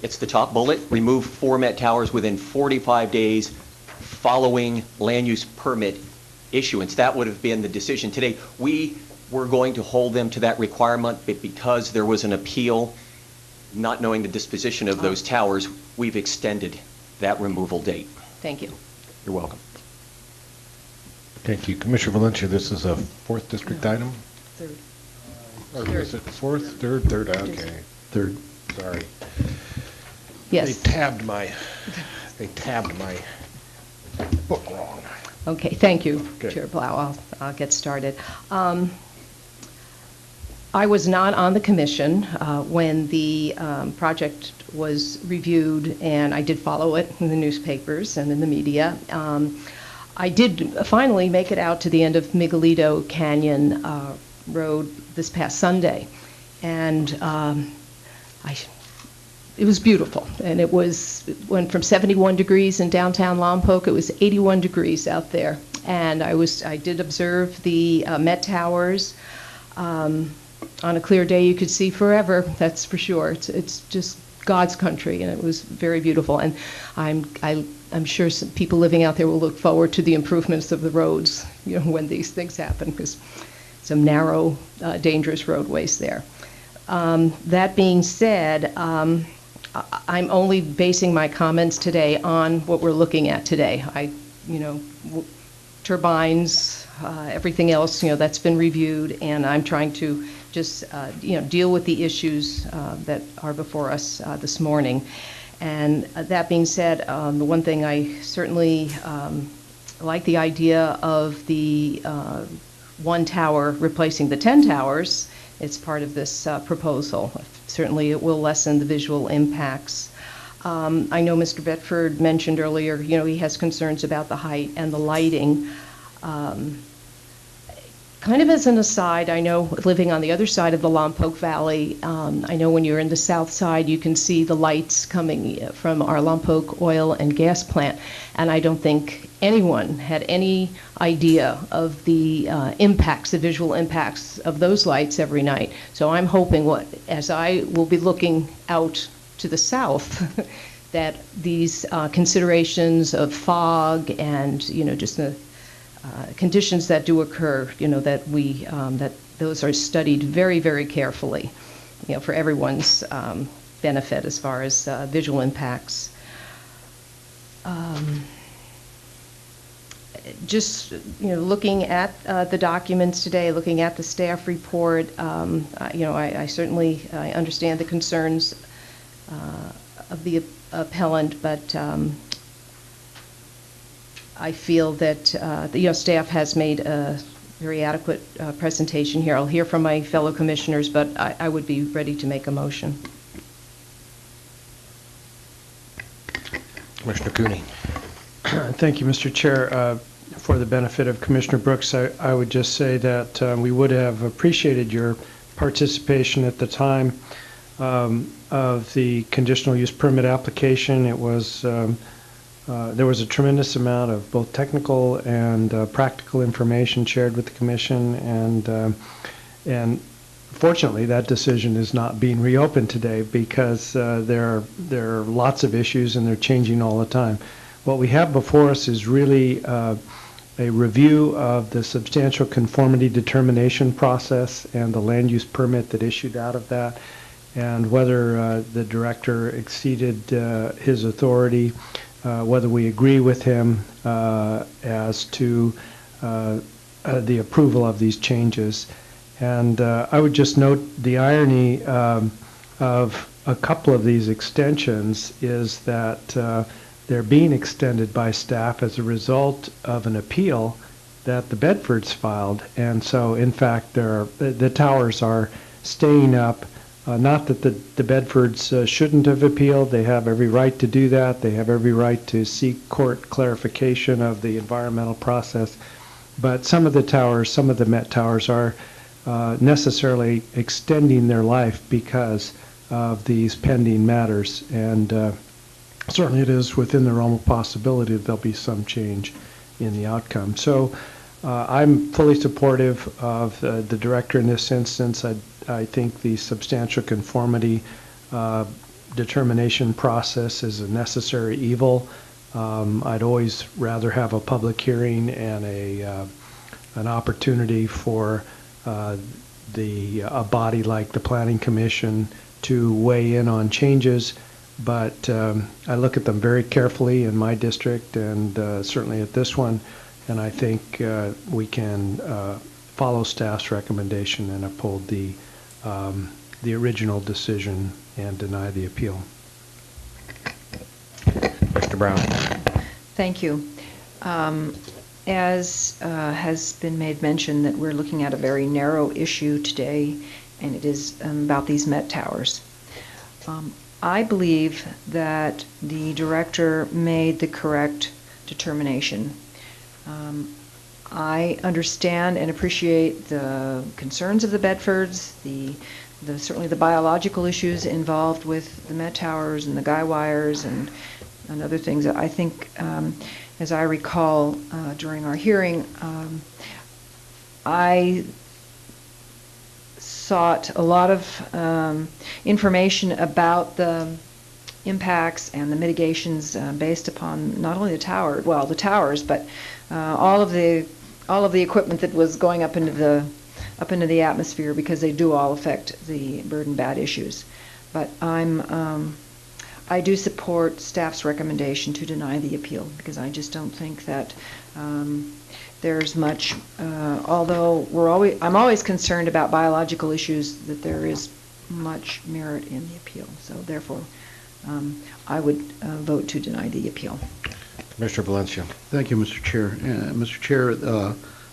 it's the top bullet, remove 4 Met Towers within 45 days following land use permit issuance. That would have been the decision today. We were going to hold them to that requirement, but because there was an appeal, not knowing the disposition of those towers, we've extended that removal date. Thank you. You're welcome. Thank you. Commissioner Valencia, this is a 4th district item? Third. Or is it 4th? Third, okay. Third. Sorry. Yes. They tabbed my book wrong. Okay, thank you, Okay. Chair Blau. I'll get started. I was not on the commission when the project was reviewed, and I did follow it in the newspapers and in the media. I did finally make it out to the end of Miguelito Canyon Road this past Sunday, and it was beautiful, and it went from 71 degrees in downtown Lompoc. It was 81 degrees out there, and I did observe the Met Towers. On a clear day, you could see forever. That's for sure. It's just God's country, and it was very beautiful. And I'm sure some people living out there will look forward to the improvements of the roads, when these things happen, because some narrow, dangerous roadways there. That being said, I'm only basing my comments today on what we're looking at today. Turbines, everything else, that's been reviewed, and I'm trying to just, deal with the issues that are before us this morning. And that being said, the one thing I certainly like the idea of the 1 tower replacing the 10 towers. It's part of this proposal. Certainly it will lessen the visual impacts. I know Mr. Bedford mentioned earlier, he has concerns about the height and the lighting. Kind of as an aside, I know living on the other side of the Lompoc Valley, I know when you're in the south side, you can see the lights coming from our Lompoc oil and gas plant, and I don't think anyone had any idea of the impacts, the visual impacts of those lights every night. So I'm hoping, as I will be looking out to the south, that these considerations of fog and, just the conditions that do occur, that those are studied very, very carefully, for everyone's benefit as far as visual impacts. Just, looking at the documents today, looking at the staff report, I certainly understand the concerns of the appellant, but I feel that staff has made a very adequate presentation here. I'll hear from my fellow commissioners, but I would be ready to make a motion. Commissioner Cooney. Thank you, Mr. Chair. For the benefit of Commissioner Brooks, I would just say that we would have appreciated your participation at the time of the conditional use permit application. It was there was a tremendous amount of both technical and practical information shared with the commission, and fortunately that decision is not being reopened today because there are lots of issues and they're changing all the time. What we have before us is really a review of the substantial conformity determination process and the land use permit that issued out of that, and whether the director exceeded his authority, whether we agree with him as to the approval of these changes. And I would just note the irony of a couple of these extensions is that they're being extended by staff as a result of an appeal that the Bedfords filed. And so, in fact, the towers are staying up Not that the Bedfords shouldn't have appealed. They have every right to do that. They have every right to seek court clarification of the environmental process. But some of the towers, some of the Met towers are necessarily extending their life because of these pending matters. And certainly it is within the realm of possibility that there'll be some change in the outcome. So I'm fully supportive of the director in this instance. I think the substantial conformity determination process is a necessary evil. I'd always rather have a public hearing and an opportunity for a body like the Planning Commission to weigh in on changes. But I look at them very carefully in my district and certainly at this one, and I think we can follow staff's recommendation and uphold the original decision and deny the appeal. Mr. Brown. Thank you. As has been made mention, that we're looking at a very narrow issue today, and it is about these Met towers. I believe that the director made the correct determination. I understand and appreciate the concerns of the Bedfords, certainly the biological issues involved with the Met towers and the guy wires and other things. I think, as I recall during our hearing, I sought a lot of information about the impacts and the mitigations based upon not only the towers, but all of the equipment that was going up into the atmosphere, because they do all affect the bird and bat issues. But I do support staff's recommendation to deny the appeal, because I just don't think that there's much, although I'm always concerned about biological issues, that there is much merit in the appeal. So therefore, I would vote to deny the appeal. Mr. Valencia. Thank you, Mr. Chair. Mr. Chair,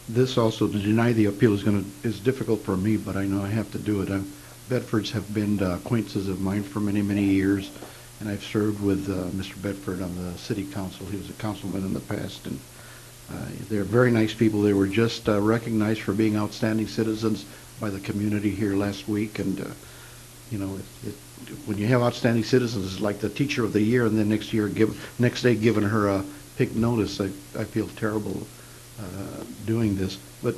this also, to deny the appeal is difficult for me, but I know I have to do it. Bedfords have been acquaintances of mine for many, many years, and I've served with Mr. Bedford on the city council. He was a councilman in the past, and they're very nice people. They were just recognized for being outstanding citizens by the community here last week, and when you have outstanding citizens, it's like the teacher of the year, and then next day giving her a pig notice. I feel terrible doing this. But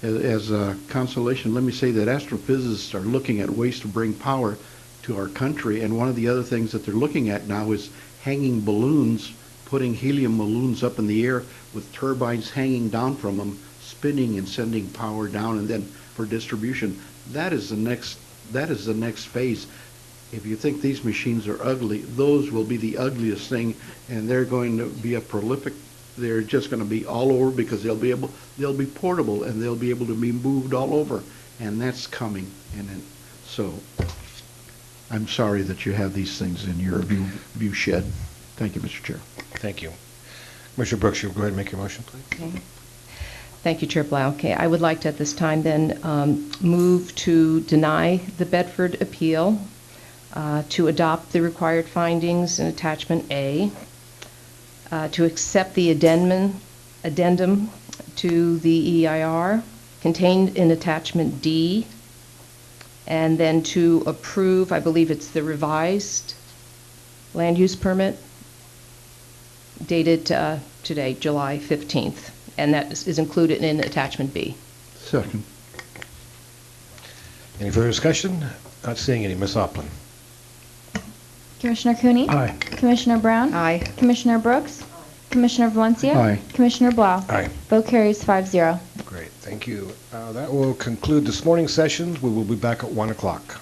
as a consolation, let me say that astrophysicists are looking at ways to bring power to our country, and one of the other things that they're looking at now is hanging balloons, putting helium balloons up in the air with turbines hanging down from them, spinning and sending power down, and then for distribution. That is the next phase. If you think these machines are ugly, those will be the ugliest thing, and they're going to be they're just going to be all over, because they'll be portable, and they'll be able to be moved all over, and that's coming. So I'm sorry that you have these things in your view shed. Thank you, Mr. Chair. Thank you. Commissioner Brooks, you go ahead and make your motion, please. Okay. Thank you, Chair Blau. Okay, I would like to at this time then move to deny the Bedford appeal, to adopt the required findings in Attachment A, to accept the addendum to the EIR contained in Attachment D, and then to approve, I believe it's the revised land use permit dated today, July 15th, and that is included in Attachment B. Second. Any further discussion? Not seeing any. Ms. Oplin. Commissioner Cooney? Aye. Commissioner Brown? Aye. Commissioner Brooks? Commissioner Valencia? Aye. Commissioner Blau? Aye. Vote carries 5-0. Great, thank you. That will conclude this morning's sessions. We will be back at 1 o'clock.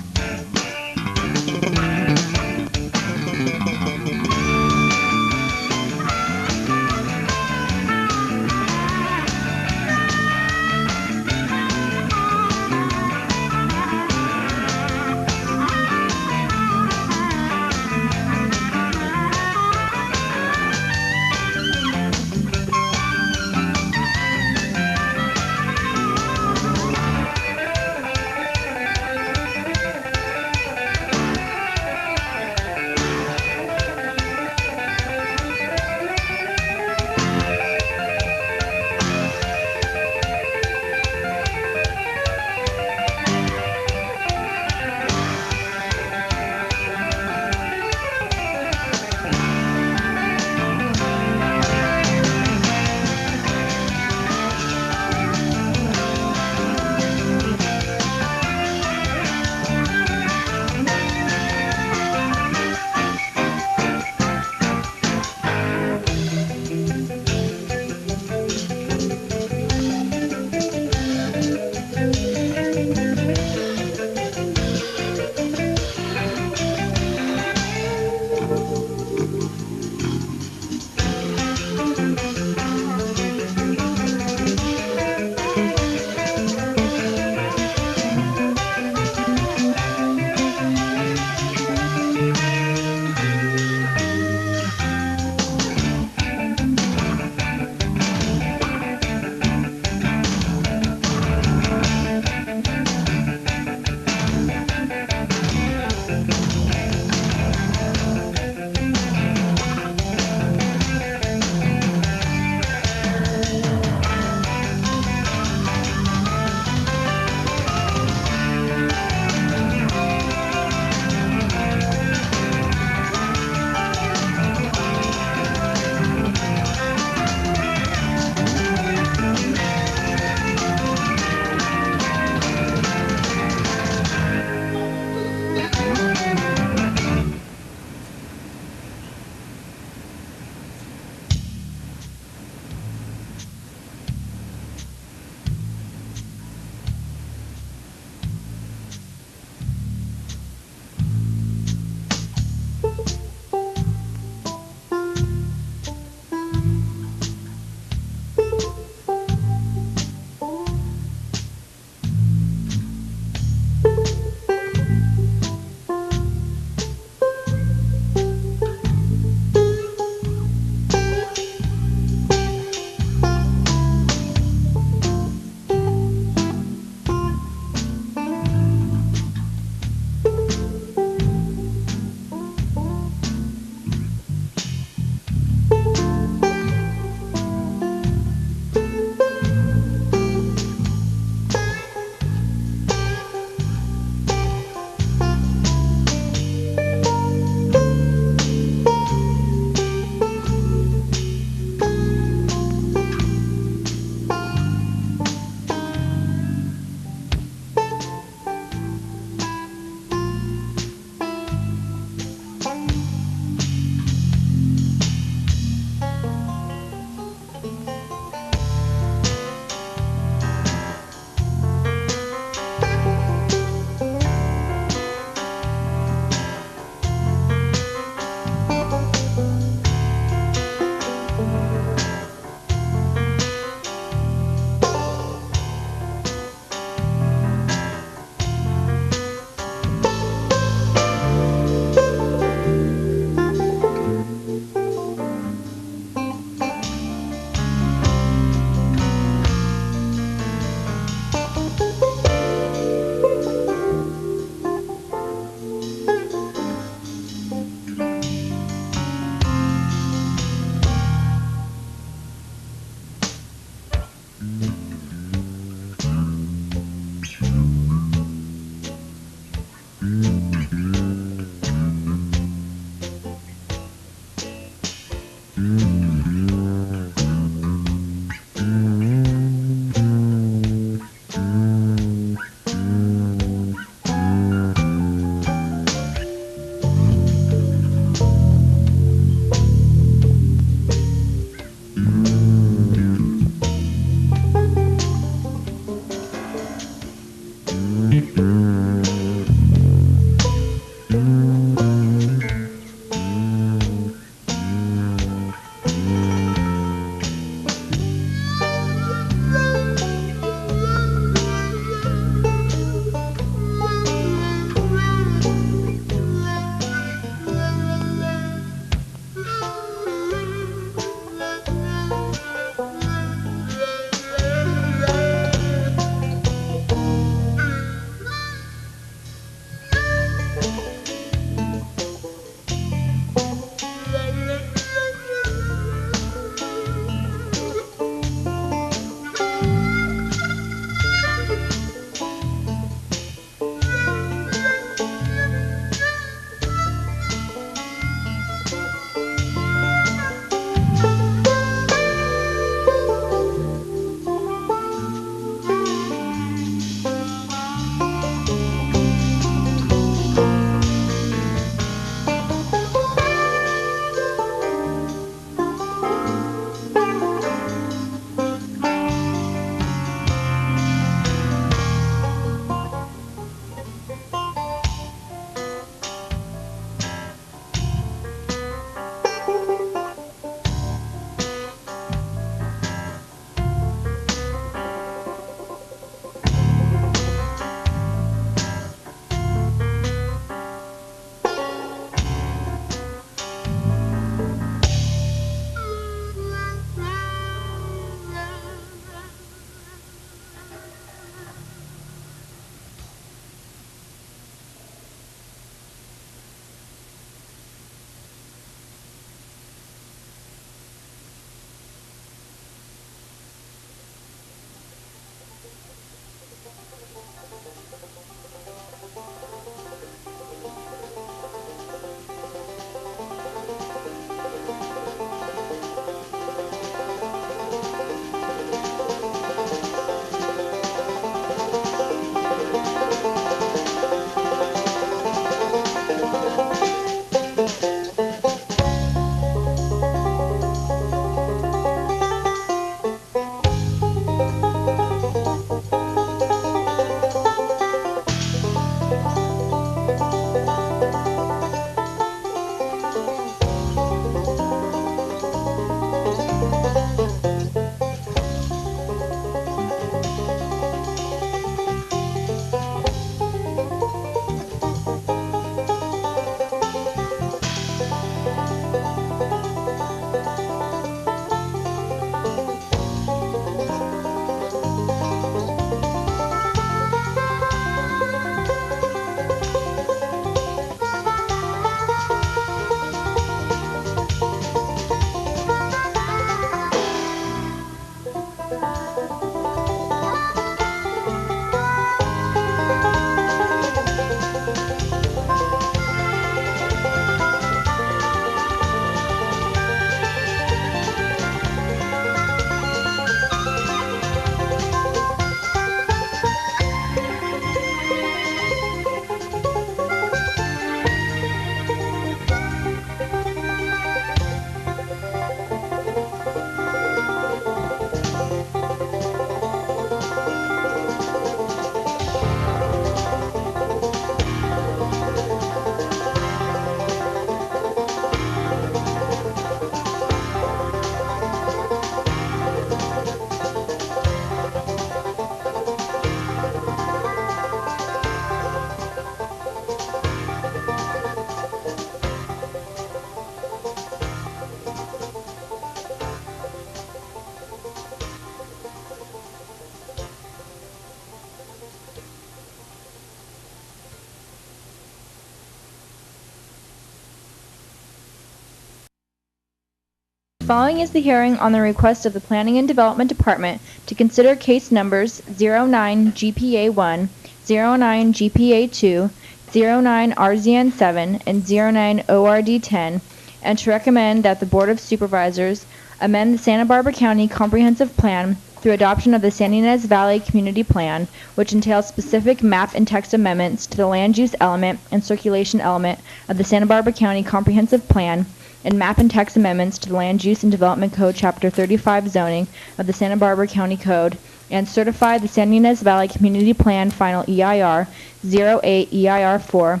Following is the hearing on the request of the Planning and Development Department to consider case numbers 09 GPA1, 09 GPA2, 09 RZN7, and 09 ORD10, and to recommend that the Board of Supervisors amend the Santa Barbara County Comprehensive Plan through adoption of the San Ynez Valley Community Plan, which entails specific map and text amendments to the land use element and circulation element of the Santa Barbara County Comprehensive Plan, and map and text amendments to the Land Use and Development Code Chapter 35 zoning of the Santa Barbara County Code, and certify the San Ynez Valley Community Plan Final EIR 08 EIR 4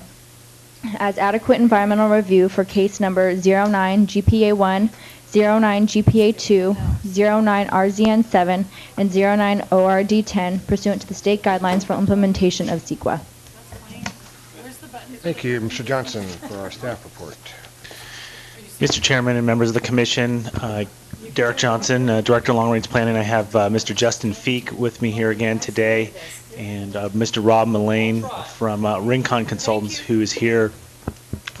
as adequate environmental review for case number 09 GPA1, 09 GPA2, 09 RZN7, and 09 ORD10 pursuant to the state guidelines for implementation of CEQA. Thank you, Mr. Johnson, for our staff report. Mr. Chairman and members of the Commission, Derek Johnson, Director of Long Range Planning. I have Mr. Justin Feek with me here again today, and Mr. Rob Mullane from Rincon Consultants, who is here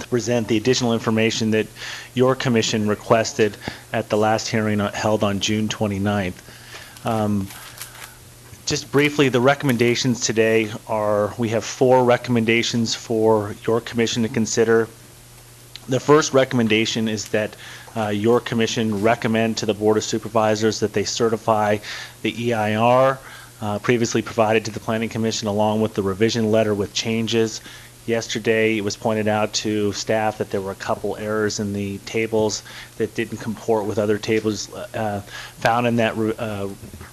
to present the additional information that your commission requested at the last hearing held on June 29th. Just briefly, the recommendations today are, we have 4 recommendations for your commission to consider. The first recommendation is that your commission recommend to the Board of Supervisors that they certify the EIR previously provided to the Planning Commission along with the revision letter with changes. Yesterday, it was pointed out to staff that there were a couple errors in the tables that didn't comport with other tables found in that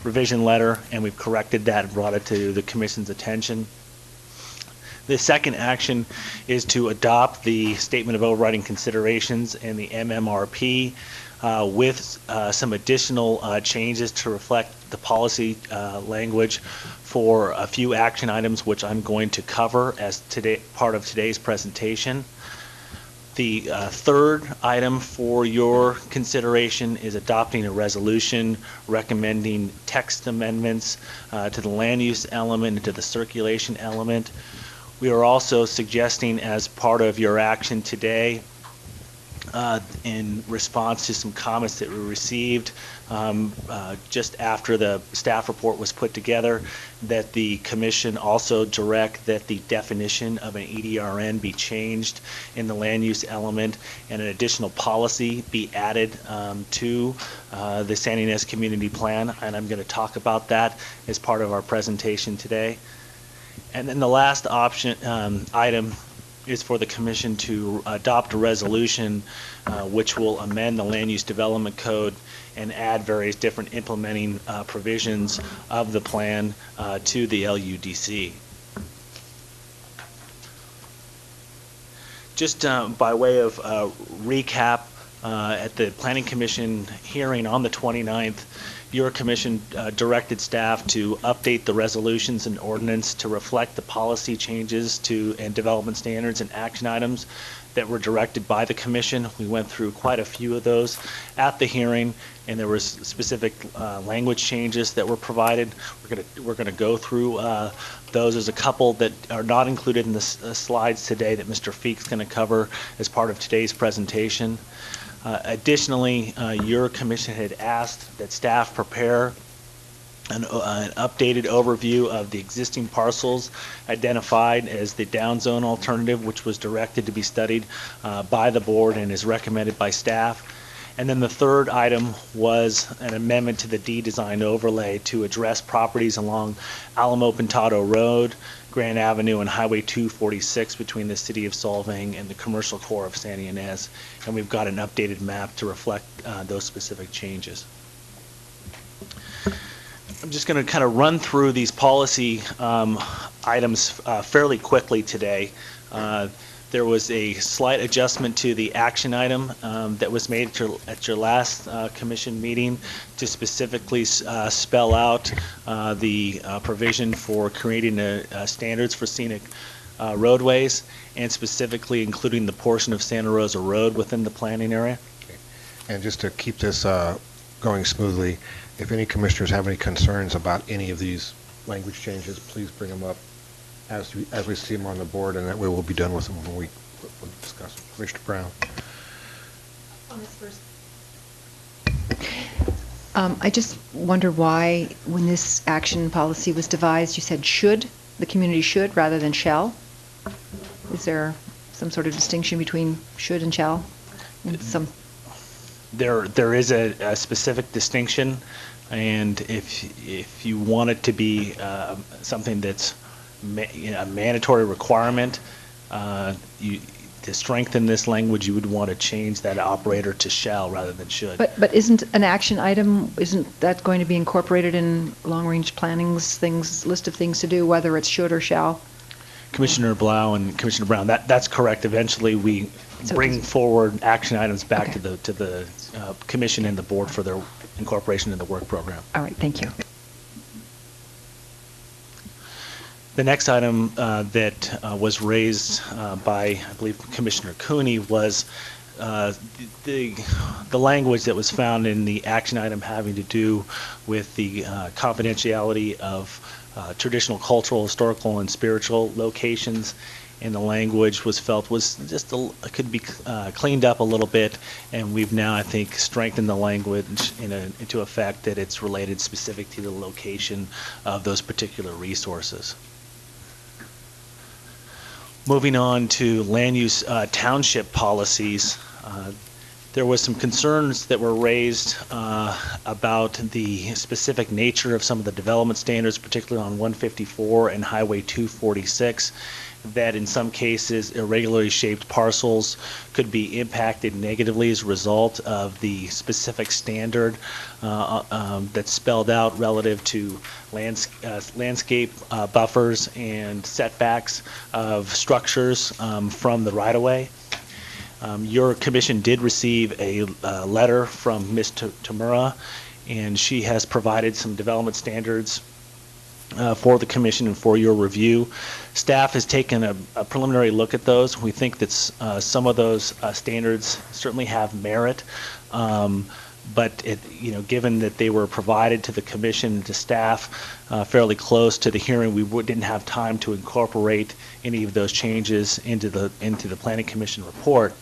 revision letter, and we've corrected that and brought it to the Commission's attention. The second action is to adopt the Statement of Overriding Considerations and the MMRP with some additional changes to reflect the policy language for a few action items which I'm going to cover as part of today's presentation. The third item for your consideration is adopting a resolution recommending text amendments to the land use element and to the circulation element. We are also suggesting as part of your action today, in response to some comments that we received just after the staff report was put together, that the commission also direct that the definition of an EDRN be changed in the land use element and an additional policy be added to the San Ynez Community Plan, and I'm going to talk about that as part of our presentation today. And then the last option item is for the Commission to adopt a resolution which will amend the Land Use Development Code and add various different implementing provisions of the plan to the LUDC. Just by way of recap, at the Planning Commission hearing on the 29th, your commission directed staff to update the resolutions and ordinance to reflect the policy changes and development standards and action items that were directed by the commission. We went through quite a few of those at the hearing, and there was specific language changes that were provided. We're going to go through those. There's a couple that are not included in the slides today that Mr. Feek's going to cover as part of today's presentation. Additionally, your commission had asked that staff prepare an updated overview of the existing parcels identified as the downzone alternative, which was directed to be studied by the board and is recommended by staff. And then the third item was an amendment to the D-Design overlay to address properties along Alamo Pintado Road, Grand Avenue, and Highway 246 between the city of Solvang and the commercial core of Santa Ynez. And we've got an updated map to reflect those specific changes. I'm just going to kind of run through these policy items fairly quickly today. There was a slight adjustment to the action item that was made at your last commission meeting to specifically spell out the provision for creating standards for scenic roadways, and specifically including the portion of Santa Rosa Road within the planning area. Okay. And just to keep this going smoothly, if any commissioners have any concerns about any of these language changes, please bring them up as we see them on the board, and that way we'll be done with them when we discuss them. Commissioner Brown. On this first, I just wonder why, when this action policy was devised, you said should, the community should, rather than shall? Is there some sort of distinction between should and shall? There is a specific distinction, and if you want it to be something that's a mandatory requirement, to strengthen this language, you would want to change that operator to shall rather than should. But isn't an action item, isn't that going to be incorporated in long-range planning's list of things to do, whether it's should or shall? Commissioner Blau and Commissioner Brown, that's correct. Eventually, we bring forward action items back to the commission and the board for their incorporation in the work program. All right, thank you. The next item that was raised by, I believe, Commissioner Cooney was the language that was found in the action item having to do with the confidentiality of traditional cultural, historical, and spiritual locations. And the language was felt was just could be cleaned up a little bit, and we've now, I think, strengthened the language into effect that it's related specific to the location of those particular resources. Moving on to land use township policies, there was some concerns that were raised about the specific nature of some of the development standards, particularly on 154 and Highway 246, that in some cases irregularly shaped parcels could be impacted negatively as a result of the specific standard that's spelled out relative to landscape buffers and setbacks of structures from the right-of-way. Your commission did receive a letter from Ms. Tamura, and she has provided some development standards for the commission and for your review. Staff has taken a preliminary look at those. We think that some of those standards certainly have merit, but given that they were provided to the commission and to staff fairly close to the hearing, we didn't have time to incorporate any of those changes into the Planning Commission report.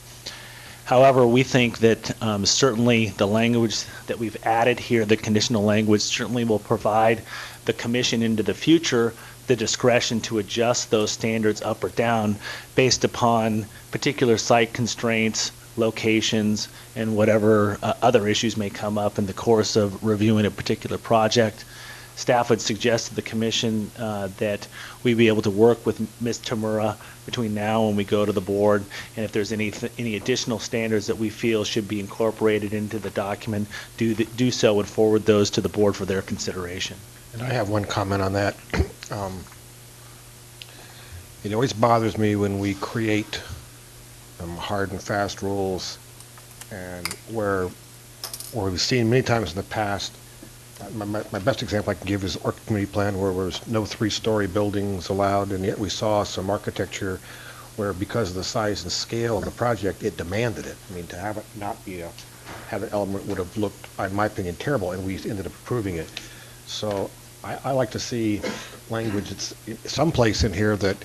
However, we think that certainly the language that we've added here, the conditional language, certainly will provide the commission into the future the discretion to adjust those standards up or down based upon particular site constraints, locations, and whatever other issues may come up in the course of reviewing a particular project. Staff would suggest to the commission that we be able to work with Ms. Tamura between now and we go to the board, and if there's any additional standards that we feel should be incorporated into the document, do so and forward those to the board for their consideration. And I have one comment on that. It always bothers me when we create hard and fast rules, and where we've seen many times in the past. My best example I can give is Orchid Community Plan, where there was no 3-story buildings allowed, and yet we saw some architecture where, because of the size and scale of the project, it demanded it. I mean, to have it not be have an element would have looked, in my opinion, terrible, and we ended up approving it. So I like to see language that's someplace in here that,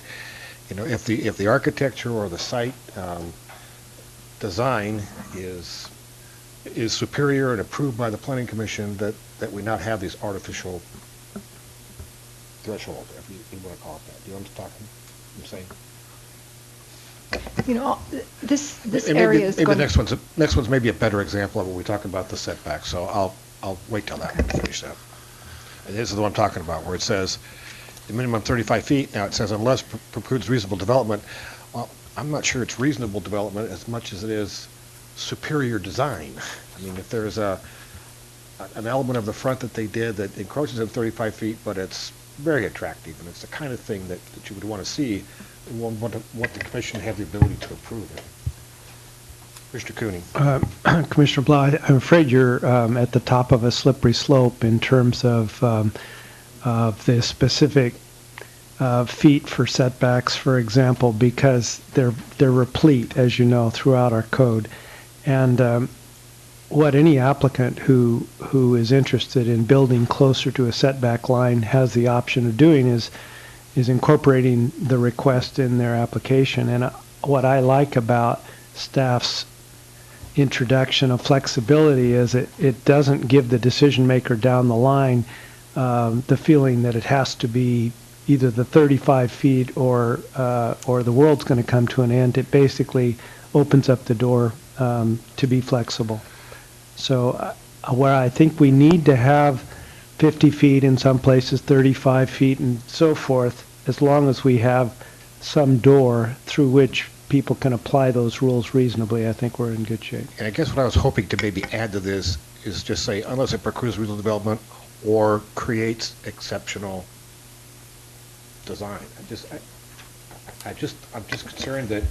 if the architecture or the site design is superior and approved by the Planning Commission, that we not have these artificial thresholds, if you want to call it that. Do you know what I'm saying? This area is maybe going... the next one's maybe a better example of when we talk about the setback, so I'll wait till that one to finish that. And this is the one I'm talking about, where it says the minimum 35 feet. Now it says unless precludes reasonable development. Well, I'm not sure it's reasonable development as much as it is superior design. I mean, if there's an element of the front that they did that encroaches on 35 feet, but it's very attractive, and it's the kind of thing that you would want to see, and want the commission to have the ability to approve it. Mr. Cooney. Commissioner Blau, I'm afraid you're at the top of a slippery slope in terms of the specific feet for setbacks, for example, because they're replete, as you know, throughout our code. And what any applicant who is interested in building closer to a setback line has the option of doing is incorporating the request in their application. And what I like about staff's introduction of flexibility is it doesn't give the decision maker down the line the feeling that it has to be either the 35 feet or the world's going to come to an end. It basically opens up the door to be flexible. So where I think we need to have 50 feet in some places, 35 feet and so forth, as long as we have some door through which people can apply those rules reasonably, I think we're in good shape. And I guess what I was hoping to maybe add to this is just say, unless it precludes regional development or creates exceptional design. I'm just concerned that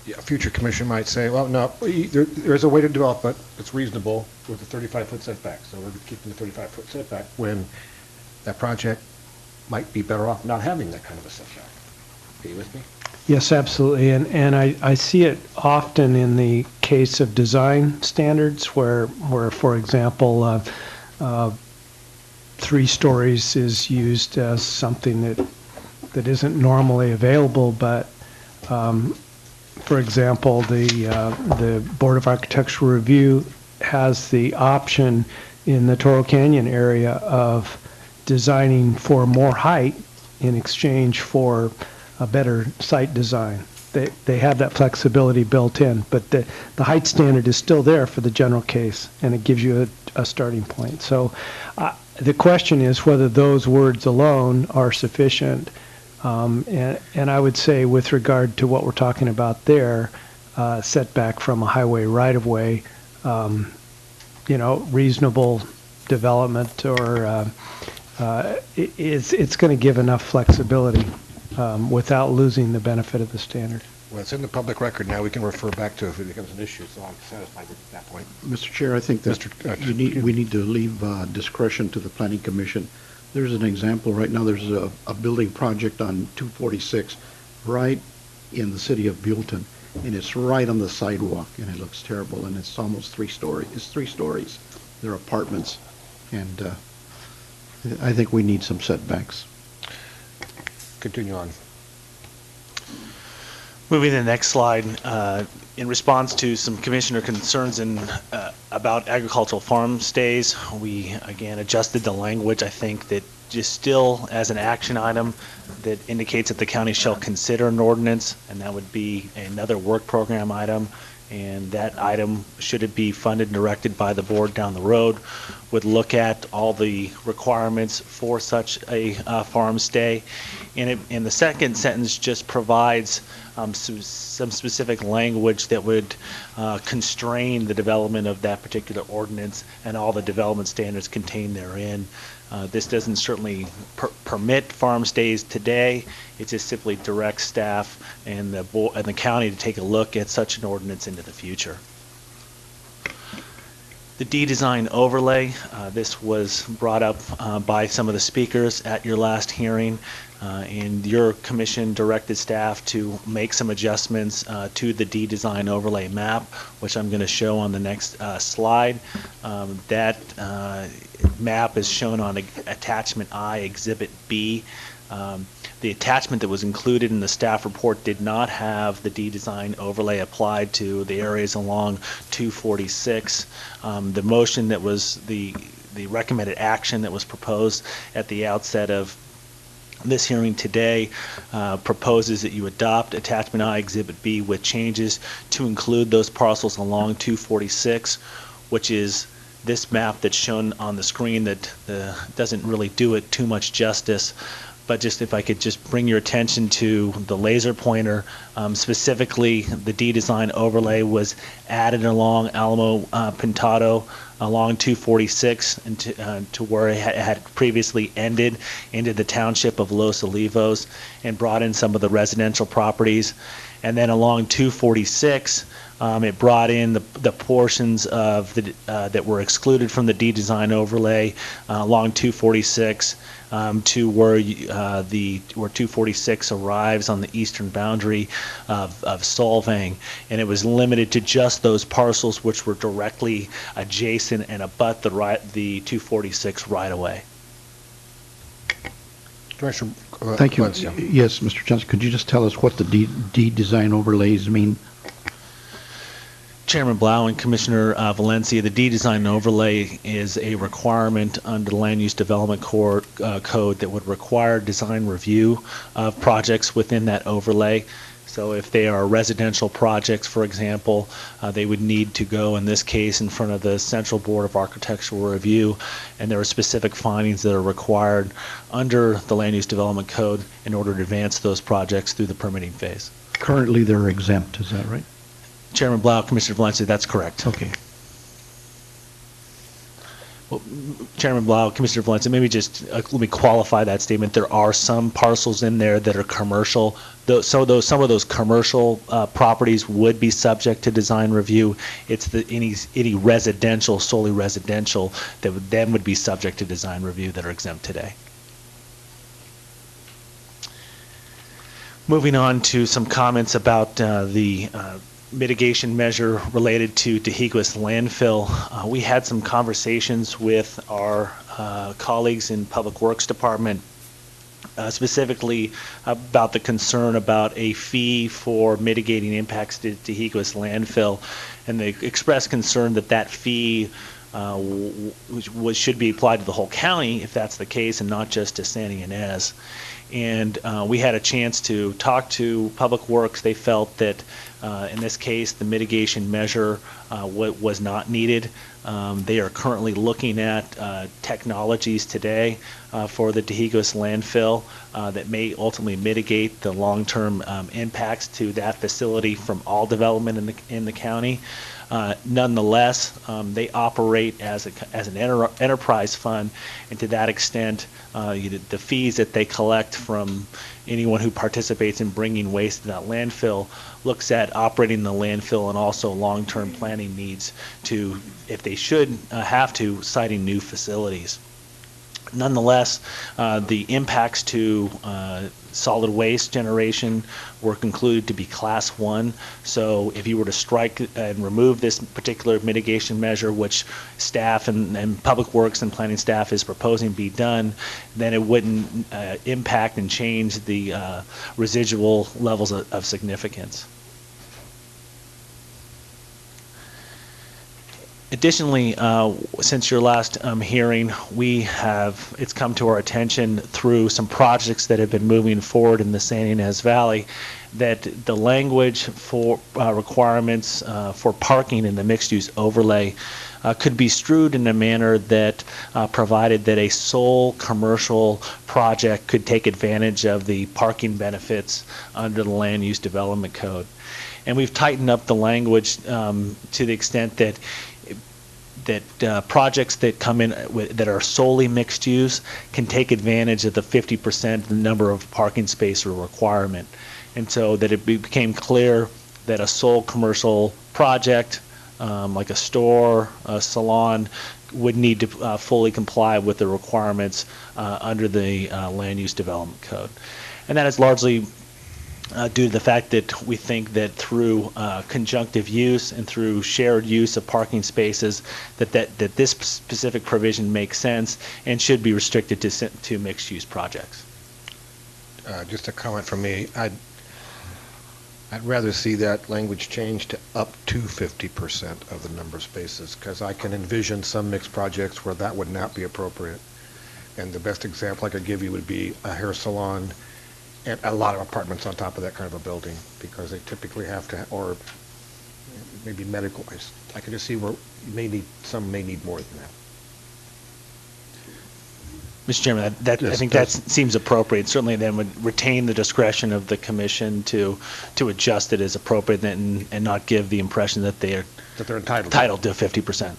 a future commission might say, well, no, there's a way to develop it that's reasonable with a 35-foot setback. So we're keeping the 35-foot setback when that project might be better off not having that kind of a setback. Are you with me? Yes, absolutely. And I see it often in the case of design standards where for example, 3 stories is used as something that isn't normally available, but for example, the Board of Architectural Review has the option in the Toro Canyon area of designing for more height in exchange for a better site design. They have that flexibility built in, but the height standard is still there for the general case, and it gives you a starting point. So the question is whether those words alone are sufficient. And I would say with regard to what we're talking about there, setback from a highway right-of-way, reasonable development or it's going to give enough flexibility without losing the benefit of the standard. Well, it's in the public record now. We can refer back to it if it becomes an issue, so I'm satisfied with that point. Mr. Chair, I think that we need to leave discretion to the Planning Commission. There's an example right now. There's a building project on 246 right in the city of Buellton, and it's right on the sidewalk, and it looks terrible, and it's almost 3 stories. It's 3 stories. They're apartments, and I think we need some setbacks. Continue on. Moving to the next slide, in response to some commissioner concerns about agricultural farm stays, we again adjusted the language. I think that just still as an action item that indicates that the county shall consider an ordinance, and that would be another work program item. And that item, should it be funded and directed by the board down the road, would look at all the requirements for such a farm stay. And the second sentence just provides some specific language that would constrain the development of that particular ordinance and all the development standards contained therein. This doesn't certainly permit farm stays today. It just simply directs staff and the county to take a look at such an ordinance into the future. The D-Design overlay, this was brought up by some of the speakers at your last hearing, and your commission directed staff to make some adjustments to the D-Design overlay map, which I'm going to show on the next slide. That map is shown on Attachment I, Exhibit B. The attachment that was included in the staff report did not have the D-Design overlay applied to the areas along 246. The motion that was the recommended action that was proposed at the outset of this hearing today proposes that you adopt Attachment I, Exhibit B with changes to include those parcels along 246, which is this map that's shown on the screen that doesn't really do it too much justice. But just if I could just bring your attention to the laser pointer, specifically the D-Design overlay was added along Alamo Pintado along 246 and to where it had previously ended into the township of Los Olivos, and brought in some of the residential properties. And then along 246, it brought in the portions of that were excluded from the D-Design overlay along 246 to where 246 arrives on the eastern boundary of Solvang, and it was limited to just those parcels which were directly adjacent and abut the 246 right away. Commissioner, thank you. Yes, Mr. Johnson, could you just tell us what the D-Design overlays mean? Chairman Blau and Commissioner Valencia, the D-Design and Overlay is a requirement under the Land Use Development Code that would require design review of projects within that overlay. So if they are residential projects, for example, they would need to go, in this case, in front of the Central Board of Architectural Review, and there are specific findings that are required under the Land Use Development Code in order to advance those projects through the permitting phase. Currently, they're exempt, is that right? Chairman Blau, Commissioner Valencia, that's correct. Okay. Well, Chairman Blau, Commissioner Valencia, maybe just let me qualify that statement. There are some parcels in there that are commercial. Some of those commercial properties would be subject to design review. It's any residential, solely residential, that would be subject to design review that are exempt today. Moving on to some comments about the mitigation measure related to Tahiguas landfill. We had some conversations with our colleagues in Public Works Department, specifically about the concern about a fee for mitigating impacts to Tahiguas landfill, and they expressed concern that that fee should be applied to the whole county if that's the case, and not just to Santa Ynez. And we had a chance to talk to Public Works. They felt that in this case the mitigation measure was not needed. They are currently looking at technologies today for the Tahiguas landfill that may ultimately mitigate the long-term impacts to that facility from all development in the county. Nonetheless, they operate as an enterprise fund, and to that extent, the fees that they collect from anyone who participates in bringing waste to that landfill looks at operating the landfill and also long-term planning needs to, if they should have to, siting new facilities. Nonetheless, the impacts to solid waste generation were concluded to be Class 1. So if you were to strike and remove this particular mitigation measure, which staff and Public Works and planning staff is proposing be done, then it wouldn't impact and change the residual levels of significance. Additionally, since your last hearing, it's come to our attention through some projects that have been moving forward in the Santa Ynez Valley that the language for requirements for parking in the mixed-use overlay could be strewed in a manner that provided that a sole commercial project could take advantage of the parking benefits under the Land Use Development Code. And we've tightened up the language to the extent that projects that come in that are solely mixed use can take advantage of the 50% number of parking space requirement. And so that it became clear that a sole commercial project, like a store, a salon, would need to fully comply with the requirements under the Land Use Development Code. And that is largely due to the fact that we think that through conjunctive use and through shared use of parking spaces, that this specific provision makes sense and should be restricted to mixed-use projects. Just a comment from me. I'd rather see that language changed to up to 50% of the number of spaces, because I can envision some mixed projects where that would not be appropriate. And the best example I could give you would be a hair salon and a lot of apartments on top of that kind of a building, because they typically have to, or maybe medical. I can just see where some may need more than that. Mr. Chairman, I think that seems appropriate. Certainly then would retain the discretion of the commission to adjust it as appropriate and not give the impression that they're entitled to 50%.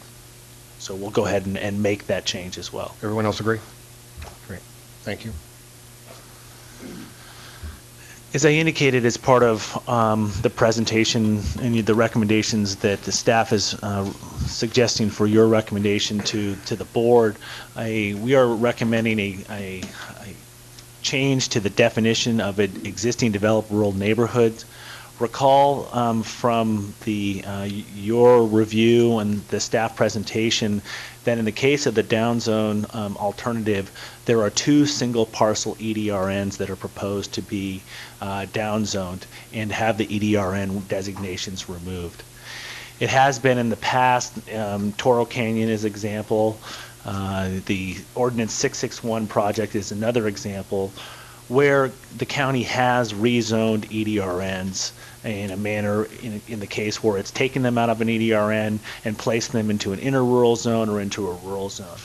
So we'll go ahead and make that change as well. Everyone else agree? Great. Thank you. As I indicated as part of the presentation and the recommendations that the staff is suggesting for your recommendation to the board, we are recommending a change to the definition of an existing developed rural neighborhood. Recall from your review and the staff presentation that in the case of the downzone alternative, there are 2 single parcel EDRNs that are proposed to be downzoned and have the EDRN designations removed. It has been in the past. Toro Canyon is example. The Ordinance 661 project is another example where the county has rezoned EDRNs in a manner, in the case where it's taken them out of an EDRN and placed them into an interrural zone or into a rural zone.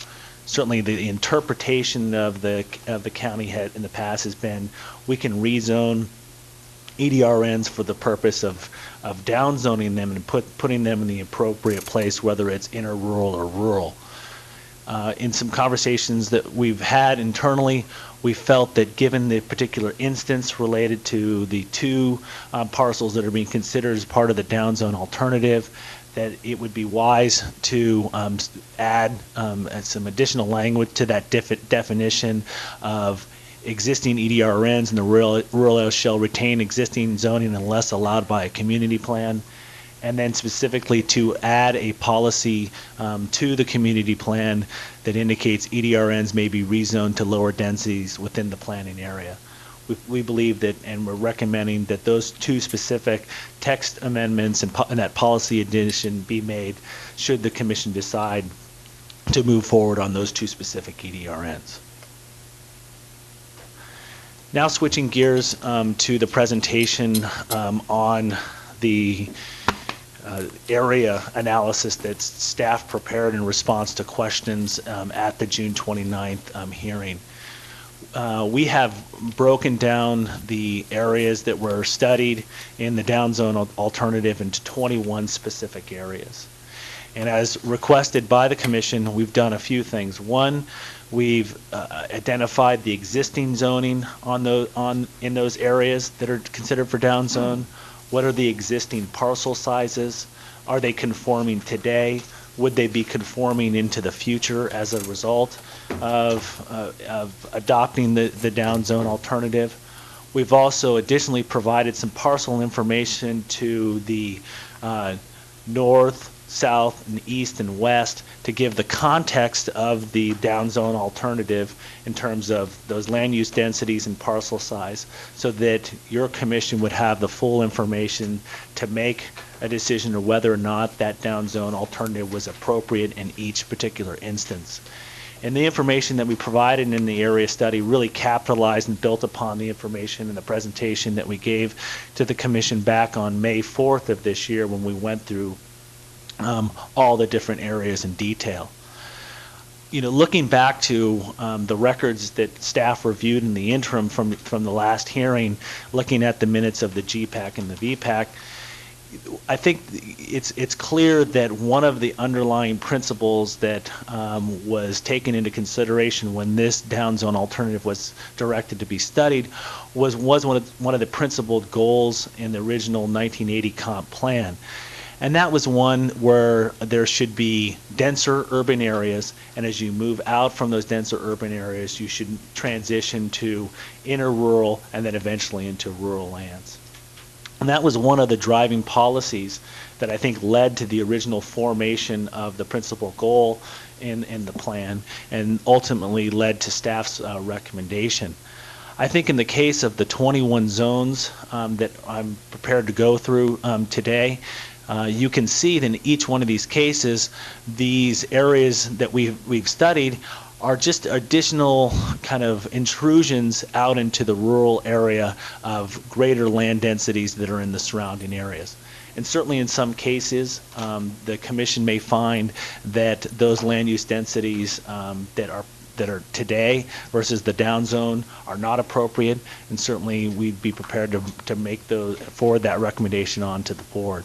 Certainly the interpretation of the county in the past has been we can rezone EDRNs for the purpose of downzoning them and putting them in the appropriate place, whether it's interrural or rural. In some conversations that we've had internally, we felt that given the particular instance related to the two parcels that are being considered as part of the downzone alternative, that it would be wise to add some additional language to that definition of existing EDRNs, and the rural area shall retain existing zoning unless allowed by a community plan. And then specifically to add a policy to the community plan that indicates EDRNs may be rezoned to lower densities within the planning area. We believe that, and we're recommending that those two specific text amendments and that policy addition be made should the commission decide to move forward on those two specific EDRNs. Now switching gears to the presentation on the area analysis that staff prepared in response to questions at the June 29th hearing. We have broken down the areas that were studied in the downzone alternative into 21 specific areas. And as requested by the commission, we've done a few things. One, we've identified the existing zoning in those areas that are considered for downzone. What are the existing parcel sizes? Are they conforming today? Would they be conforming into the future as a result of adopting the downzone alternative? We've also additionally provided some parcel information to the north, south, and east and west to give the context of the downzone alternative in terms of those land use densities and parcel size, so that your commission would have the full information to make a decision of whether or not that downzone alternative was appropriate in each particular instance. And the information that we provided in the area study really capitalized and built upon the information in the presentation that we gave to the commission back on May 4th of this year when we went through all the different areas in detail. You know, looking back to the records that staff reviewed in the interim from the last hearing, looking at the minutes of the GPAC and the VPAC, I think it's clear that one of the underlying principles that was taken into consideration when this downzone alternative was directed to be studied was one of the principled goals in the original 1980 comp plan. And that was one where there should be denser urban areas, and as you move out from those denser urban areas, you should transition to interrural and then eventually into rural lands. And that was one of the driving policies that I think led to the original formation of the principal goal in the plan, and ultimately led to staff's recommendation. I think in the case of the 21 zones that I'm prepared to go through today, you can see that in each one of these cases, these areas that we've studied are just additional kind of intrusions out into the rural area of greater land densities that are in the surrounding areas. And certainly in some cases, the commission may find that those land use densities that are today versus the down zone are not appropriate, and certainly we'd be prepared to make forward that recommendation on to the board.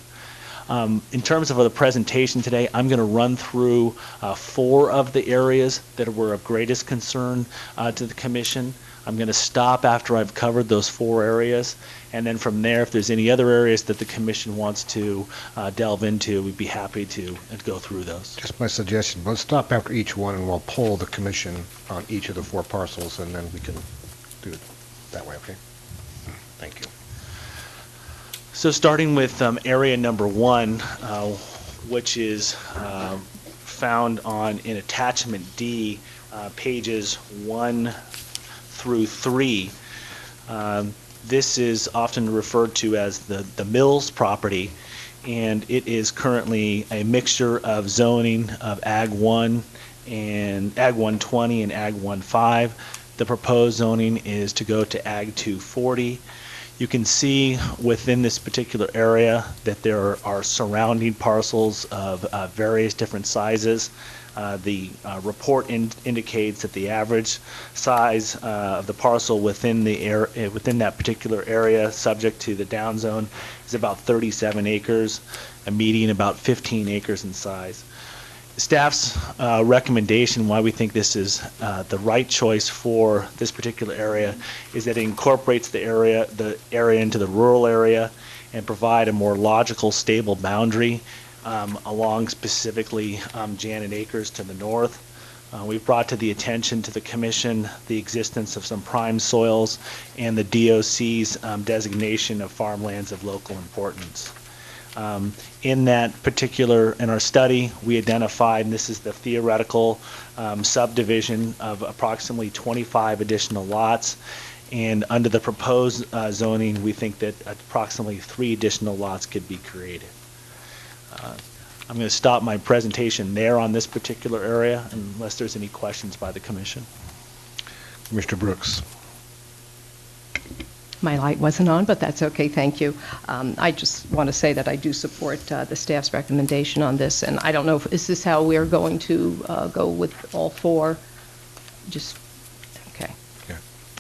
In terms of the presentation today, I'm going to run through 4 of the areas that were of greatest concern to the commission. I'm going to stop after I've covered those 4 areas, and then from there, if there's any other areas that the commission wants to delve into, we'd be happy to go through those. Just my suggestion, let's stop after each one and we'll poll the commission on each of the 4 parcels, and then we can do it that way, okay? Thank you. So starting with area number 1, which is found in attachment D, pages 1 through 3. This is often referred to as the Mills property, and it is currently a mixture of zoning of Ag 1 and Ag 120 and Ag 15. The proposed zoning is to go to Ag 240. You can see within this particular area that there are surrounding parcels of various different sizes. The report indicates that the average size of the parcel within that particular area, subject to the down zone, is about 37 acres, a median about 15 acres in size. Staff's recommendation, why we think this is the right choice for this particular area, is that it incorporates the area into the rural area and provide a more logical, stable boundary along specifically Janet Acres to the north. We've brought to the attention to the Commission the existence of some prime soils and the DOC's designation of farmlands of local importance. In our study, we identified, and this is the theoretical subdivision of approximately 25 additional lots, and under the proposed zoning, we think that approximately 3 additional lots could be created. I'm going to stop my presentation there on this particular area, unless there's any questions by the Commission. Mr. Brooks. My light wasn't on, but that's okay, thank you. I just want to say that I do support the staff's recommendation on this, and I don't know, is this how we're going to go with all 4? Just, okay. Yeah.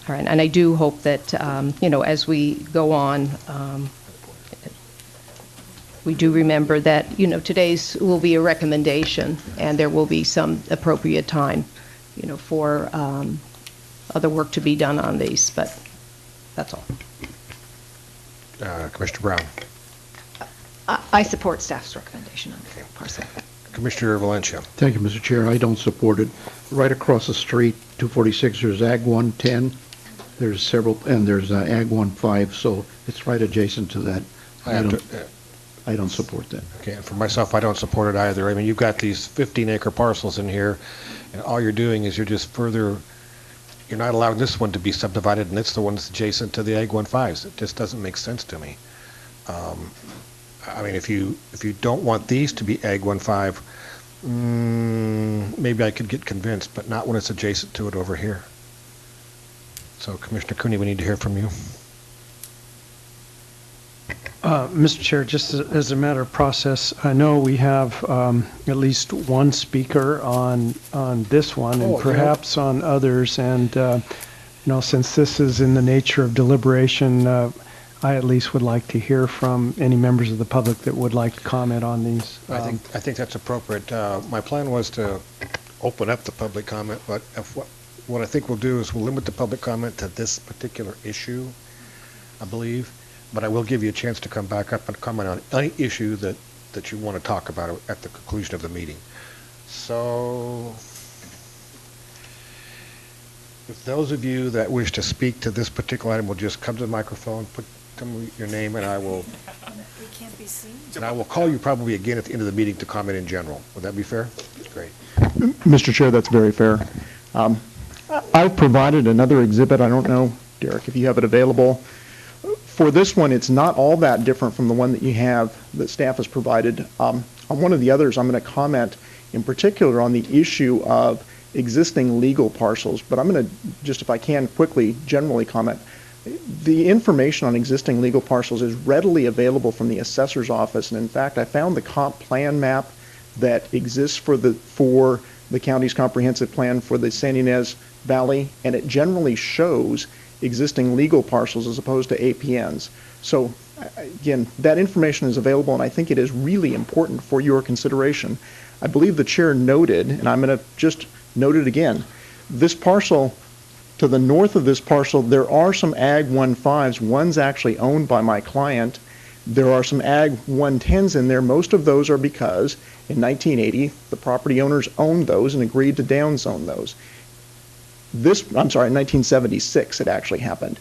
All right, and I do hope that, as we go on, we do remember that, today's will be a recommendation, and there will be some appropriate time, for other work to be done on these, but that's all. Commissioner Brown. I support staff's recommendation on the parcel. Commissioner Valencia. Thank you, Mr. Chair. I don't support it. Right across the street, 246, there's Ag 110. There's several, and there's Ag 15, so it's right adjacent to that. I don't support that. Okay, and for myself, I don't support it either. I mean, you've got these 15-acre parcels in here, and all you're doing is you're not allowing this one to be subdivided, and it's the one that's adjacent to the Ag 15s. It just doesn't make sense to me. I mean, if you don't want these to be Ag 15, maybe I could get convinced, but not when it's adjacent to it over here. So, Commissioner Cooney, we need to hear from you. Mr. Chair, just as a matter of process, I know we have at least one speaker on this one, and perhaps on others. And since this is in the nature of deliberation, I at least would like to hear from any members of the public that would like to comment on these. I think that's appropriate. My plan was to open up the public comment, but what I think we'll do is we'll limit the public comment to this particular issue, I believe. But I will give you a chance to come back up and comment on any issue that you want to talk about at the conclusion of the meeting. So, if those of you that wish to speak to this particular item will just come to the microphone, tell me your name, and I will. We can't be seen. And I will call you probably again at the end of the meeting to comment in general. Would that be fair? Great. Mr. Chair, that's very fair. I've provided another exhibit. I don't know, Derek, if you have it available. For this one, it's not all that different from the one that you have that staff has provided. On one of the others, I'm going to comment in particular on the issue of existing legal parcels, but I'm going to just, if I can, quickly generally comment. The information on existing legal parcels is readily available from the assessor's office, and in fact, I found the comp plan map that exists for the county's comprehensive plan for the San Ynez Valley, and it generally shows existing legal parcels as opposed to APNs. So again, that information is available, and I think it is really important for your consideration. I believe the chair noted, and I'm going to just note it again, this parcel, to the north of this parcel, there are some Ag 15s. One's actually owned by my client. There are some Ag 110s in there. Most of those are because in 1980, the property owners owned those and agreed to downzone those. In 1976 it actually happened.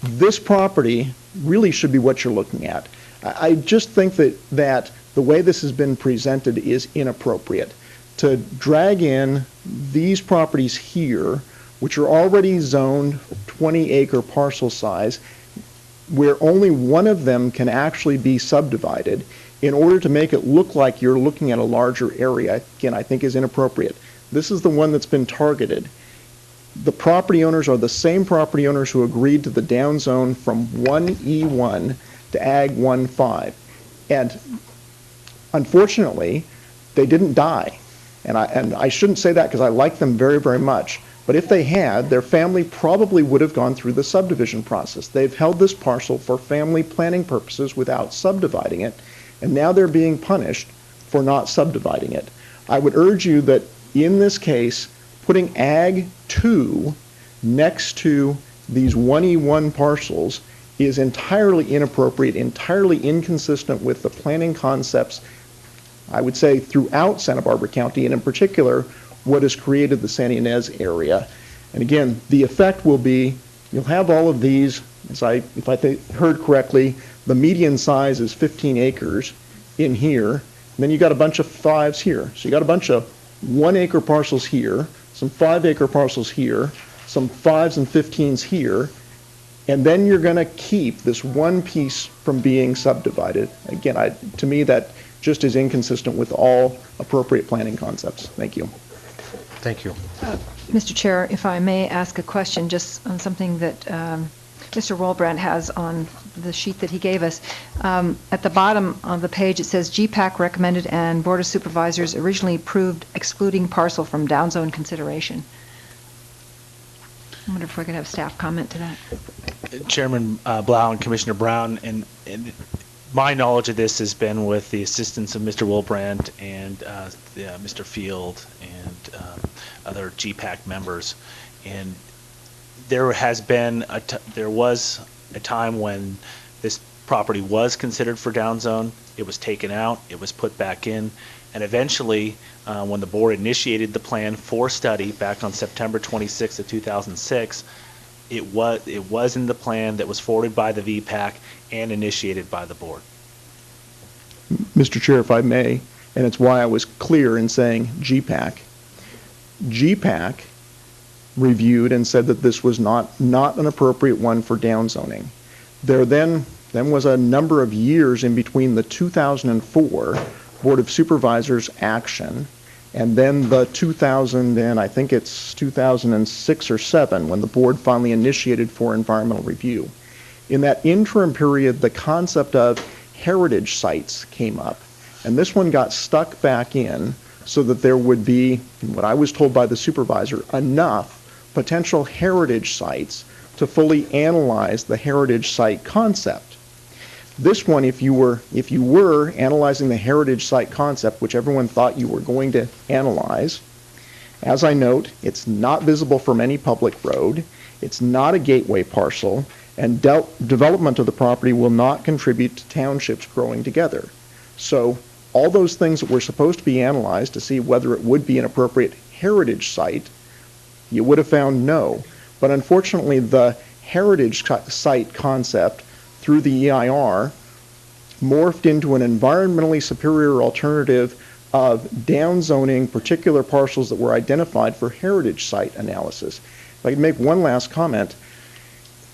This property really should be what you're looking at. I just think that the way this has been presented is inappropriate. To drag in these properties here, which are already zoned 20-acre parcel size, where only one of them can actually be subdivided in order to make it look like you're looking at a larger area, again, I think is inappropriate. This is the one that's been targeted. The property owners are the same property owners who agreed to the down zone from 1E1 to Ag 1-5. And unfortunately, they didn't die. And I shouldn't say that because I like them very, very much. But if they had, their family probably would have gone through the subdivision process. They've held this parcel for family planning purposes without subdividing it, and now they're being punished for not subdividing it. I would urge you that in this case, putting Ag 2 next to these 1E1 parcels is entirely inappropriate, entirely inconsistent with the planning concepts, I would say, throughout Santa Barbara County, and in particular, what has created the Santa Ynez area. And again, the effect will be, you'll have all of these, if I heard correctly, the median size is 15 acres in here, and then you got a bunch of 5s here. So you got a bunch of 1 acre parcels here, some 5 acre parcels here, some 5s and 15s here, and then you're going to keep this one piece from being subdivided. Again, to me, that just is inconsistent with all appropriate planning concepts. Thank you. Thank you. Mr. Chair, if I may ask a question just on something that Mr. Wolbrandt has on the sheet that he gave us. At the bottom of the page, it says GPAC recommended and Board of Supervisors originally approved excluding parcel from downzone consideration. I wonder if we could have staff comment to that. Chairman Blau and Commissioner Brown, and my knowledge of this has been with the assistance of Mr. Wolbrandt and Mr. Field and other GPAC members. And there was a time when this property was considered for downzone. It was taken out, it was put back in, and eventually, when the board initiated the plan for study back on September 26th of 2006, it was in the plan that was forwarded by the VPAC and initiated by the board. Mr. Chair, if I may, and it's why I was clear in saying GPAC. GPAC reviewed and said that this was not an appropriate one for downzoning. There then was a number of years in between the 2004 Board of Supervisors action and then the 2006 or 7 when the board finally initiated for environmental review. In that interim period, the concept of heritage sites came up, and this one got stuck back in so that there would be, what I was told by the supervisor, enough potential heritage sites to fully analyze the heritage site concept. This one, if you were analyzing the heritage site concept, which everyone thought you were going to analyze, as I note, it's not visible from any public road, it's not a gateway parcel, and development of the property will not contribute to townships growing together. So all those things that were supposed to be analyzed to see whether it would be an appropriate heritage site, you would have found no. But unfortunately, the heritage site concept through the EIR morphed into an environmentally superior alternative of downzoning particular parcels that were identified for heritage site analysis. If I could make one last comment,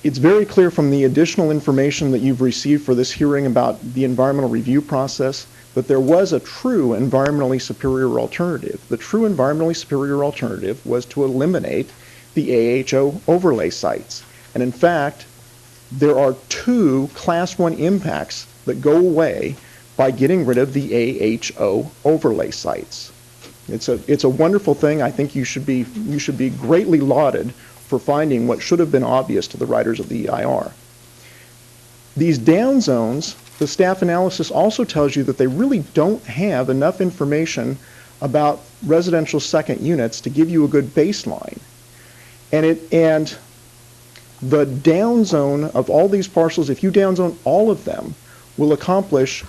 it's very clear from the additional information that you've received for this hearing about the environmental review process that there was a true environmentally superior alternative. The true environmentally superior alternative was to eliminate the AHO overlay sites. And in fact, there are 2 Class 1 impacts that go away by getting rid of the AHO overlay sites. It's a wonderful thing. I think you should be greatly lauded for finding what should have been obvious to the writers of the EIR. These down zones, the staff analysis also tells you that they really don't have enough information about residential second units to give you a good baseline. And the down zone of all these parcels, if you down zone all of them, will accomplish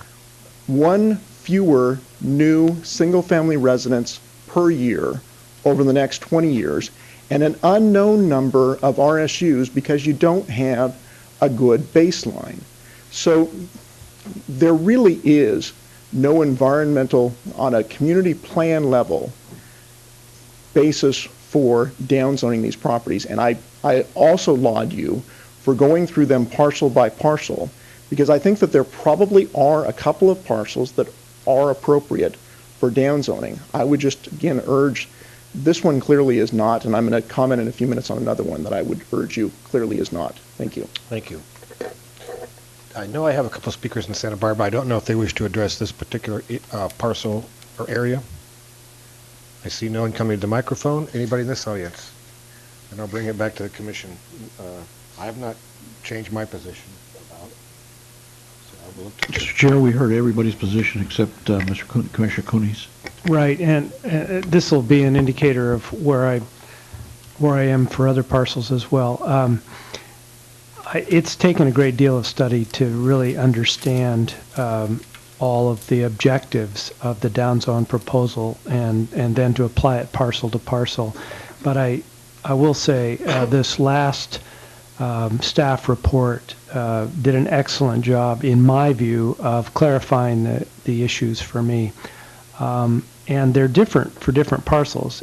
1 fewer new single-family residents per year over the next 20 years, and an unknown number of RSUs because you don't have a good baseline. So there really is no environmental, on a community plan level, basis for downzoning these properties. And I also laud you for going through them parcel by parcel, because I think that there probably are a couple of parcels that are appropriate for downzoning. I would just, again, urge, this one clearly is not, and I'm going to comment in a few minutes on another one that I would urge you clearly is not. Thank you. Thank you. I know I have a couple of speakers in Santa Barbara. I don't know if they wish to address this particular parcel or area. I see no one coming to the microphone. Anybody in this audience? And I'll bring it back to the commission. I have not changed my position about it. So I will look to Mr. Chair, we heard everybody's position except Commissioner Cooney's. Right, and this will be an indicator of where I am for other parcels as well. It's taken a great deal of study to really understand all of the objectives of the downzone proposal and then to apply it parcel to parcel. But I will say this last staff report did an excellent job, in my view, of clarifying the issues for me. And they're different for different parcels.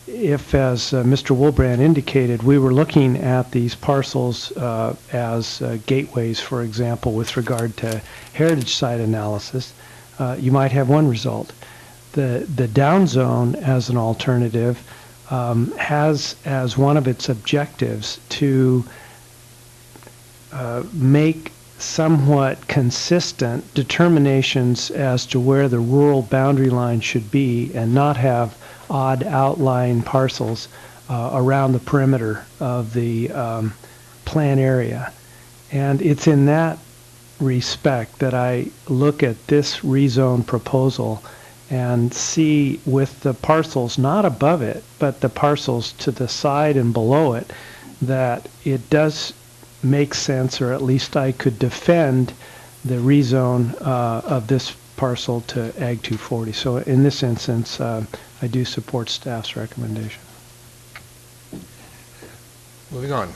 If, as Mr. Woolbrand indicated, we were looking at these parcels as gateways, for example, with regard to heritage site analysis, you might have one result. The downzone, as an alternative, has as one of its objectives to make somewhat consistent determinations as to where the rural boundary line should be and not have odd outlying parcels around the perimeter of the plan area. And it's in that respect that I look at this rezone proposal and see, with the parcels not above it, but the parcels to the side and below it, that it does make sense, or at least I could defend the rezone of this parcel to Ag 240. So in this instance, I do support staff's recommendation. Moving on.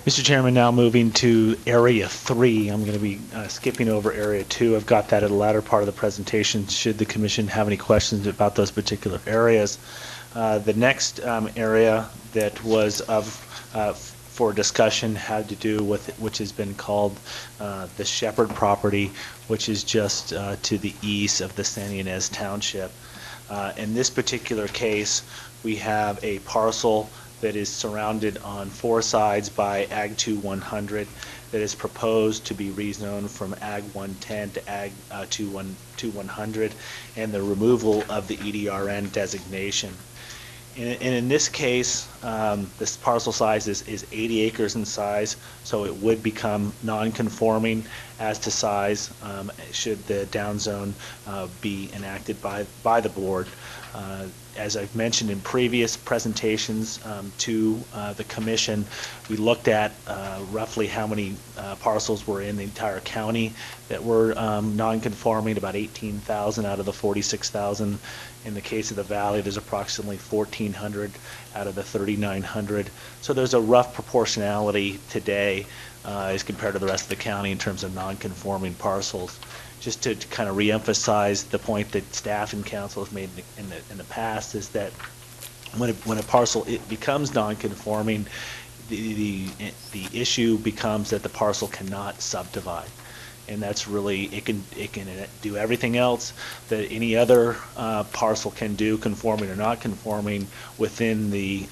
Mr. Chairman, now moving to Area 3. I'm going to be skipping over Area 2. I've got that at the latter part of the presentation, should the Commission have any questions about those particular areas. The next area that was for discussion had to do with which has been called the Shepherd property, which is just to the east of the San Ynez Township. In this particular case, we have a parcel that is surrounded on four sides by Ag 2-100 that is proposed to be rezoned from Ag 110 to Ag 2-100, and the removal of the EDRN designation. And in this case, this parcel size is 80 acres in size, so it would become non-conforming as to size should the downzone be enacted by the board. As I've mentioned in previous presentations to the Commission, we looked at roughly how many parcels were in the entire county that were non-conforming, about 18,000 out of the 46,000. In the case of the Valley, there's approximately 1,400 out of the 3,900. So there's a rough proportionality today as compared to the rest of the county in terms of non-conforming parcels. Just to kind of reemphasize the point that staff and council have made in the past, is that when a parcel becomes non-conforming, the issue becomes that the parcel cannot subdivide. And that's really, it can do everything else that any other parcel can do, conforming or not conforming, within the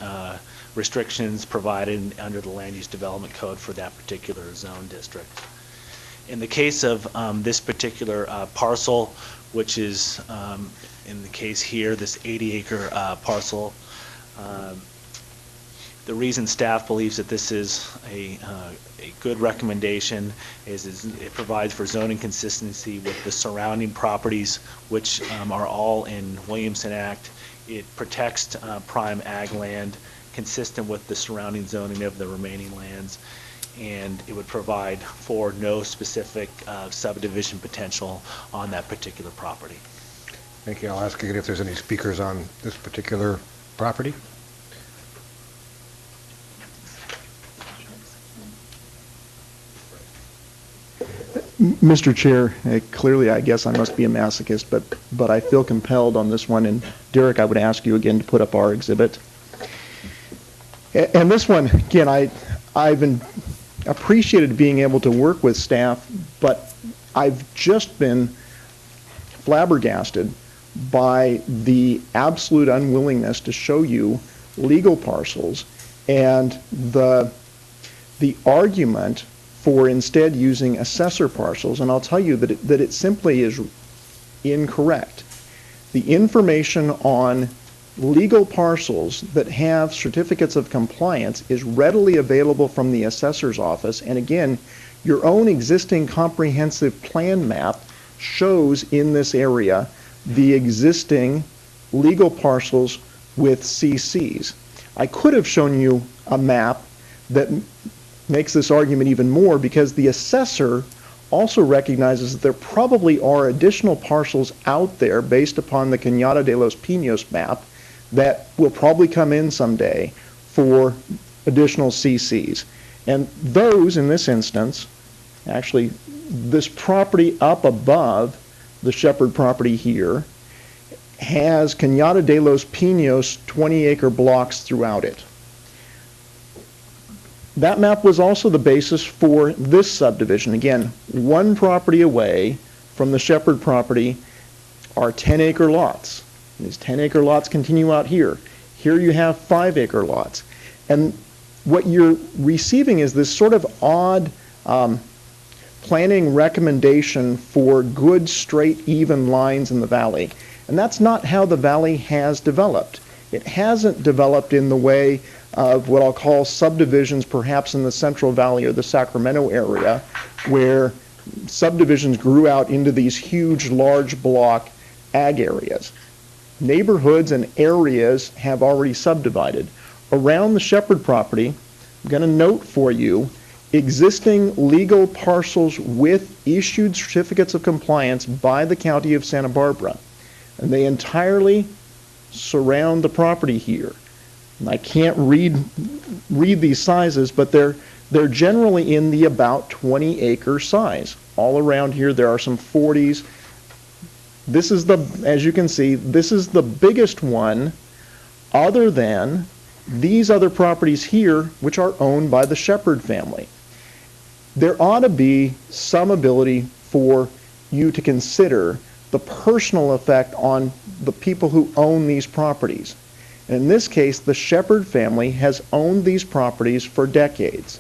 restrictions provided under the Land Use Development Code for that particular zone district. In the case of this particular parcel, which is in the case here, this 80-acre parcel, the reason staff believes that this is a good recommendation is it provides for zoning consistency with the surrounding properties, which are all in Williamson Act. It protects prime ag land consistent with the surrounding zoning of the remaining lands, and it would provide for no specific subdivision potential on that particular property. Thank you. I'll ask again if there's any speakers on this particular property. Mr. Chair, clearly I guess I must be a masochist, but I feel compelled on this one, and Derek, I would ask you again to put up our exhibit. And this one, again, I've appreciated being able to work with staff, but I've just been flabbergasted by the absolute unwillingness to show you legal parcels and the argument for instead using assessor parcels. And I'll tell you that it simply is incorrect. The information on legal parcels that have certificates of compliance is readily available from the assessor's office. And again, your own existing comprehensive plan map shows in this area the existing legal parcels with CCs. I could have shown you a map that makes this argument even more, because the assessor also recognizes that there probably are additional parcels out there based upon the Cañada de los Pinos map that will probably come in someday for additional CCs. And those, in this instance, actually, this property up above the Shepherd property here has Cañada de los Pinos 20-acre blocks throughout it. That map was also the basis for this subdivision. Again, one property away from the Shepherd property are 10-acre lots. And these 10-acre lots continue out here. Here you have 5-acre lots. And what you're receiving is this sort of odd planning recommendation for good, straight, even lines in the valley. And that's not how the valley has developed. It hasn't developed in the way of what I'll call subdivisions, perhaps in the Central Valley or the Sacramento area, where subdivisions grew out into these huge, large block ag areas. Neighborhoods and areas have already subdivided. Around the Shepherd property, I'm going to note for you existing legal parcels with issued certificates of compliance by the County of Santa Barbara. And they entirely surround the property here. And I can't read these sizes, but they're generally in the about 20-acre size. All around here there are some 40s. This is as you can see, this is the biggest one other than these other properties here, which are owned by the Shepherd family. There ought to be some ability for you to consider the personal effect on the people who own these properties. And in this case, the Shepherd family has owned these properties for decades.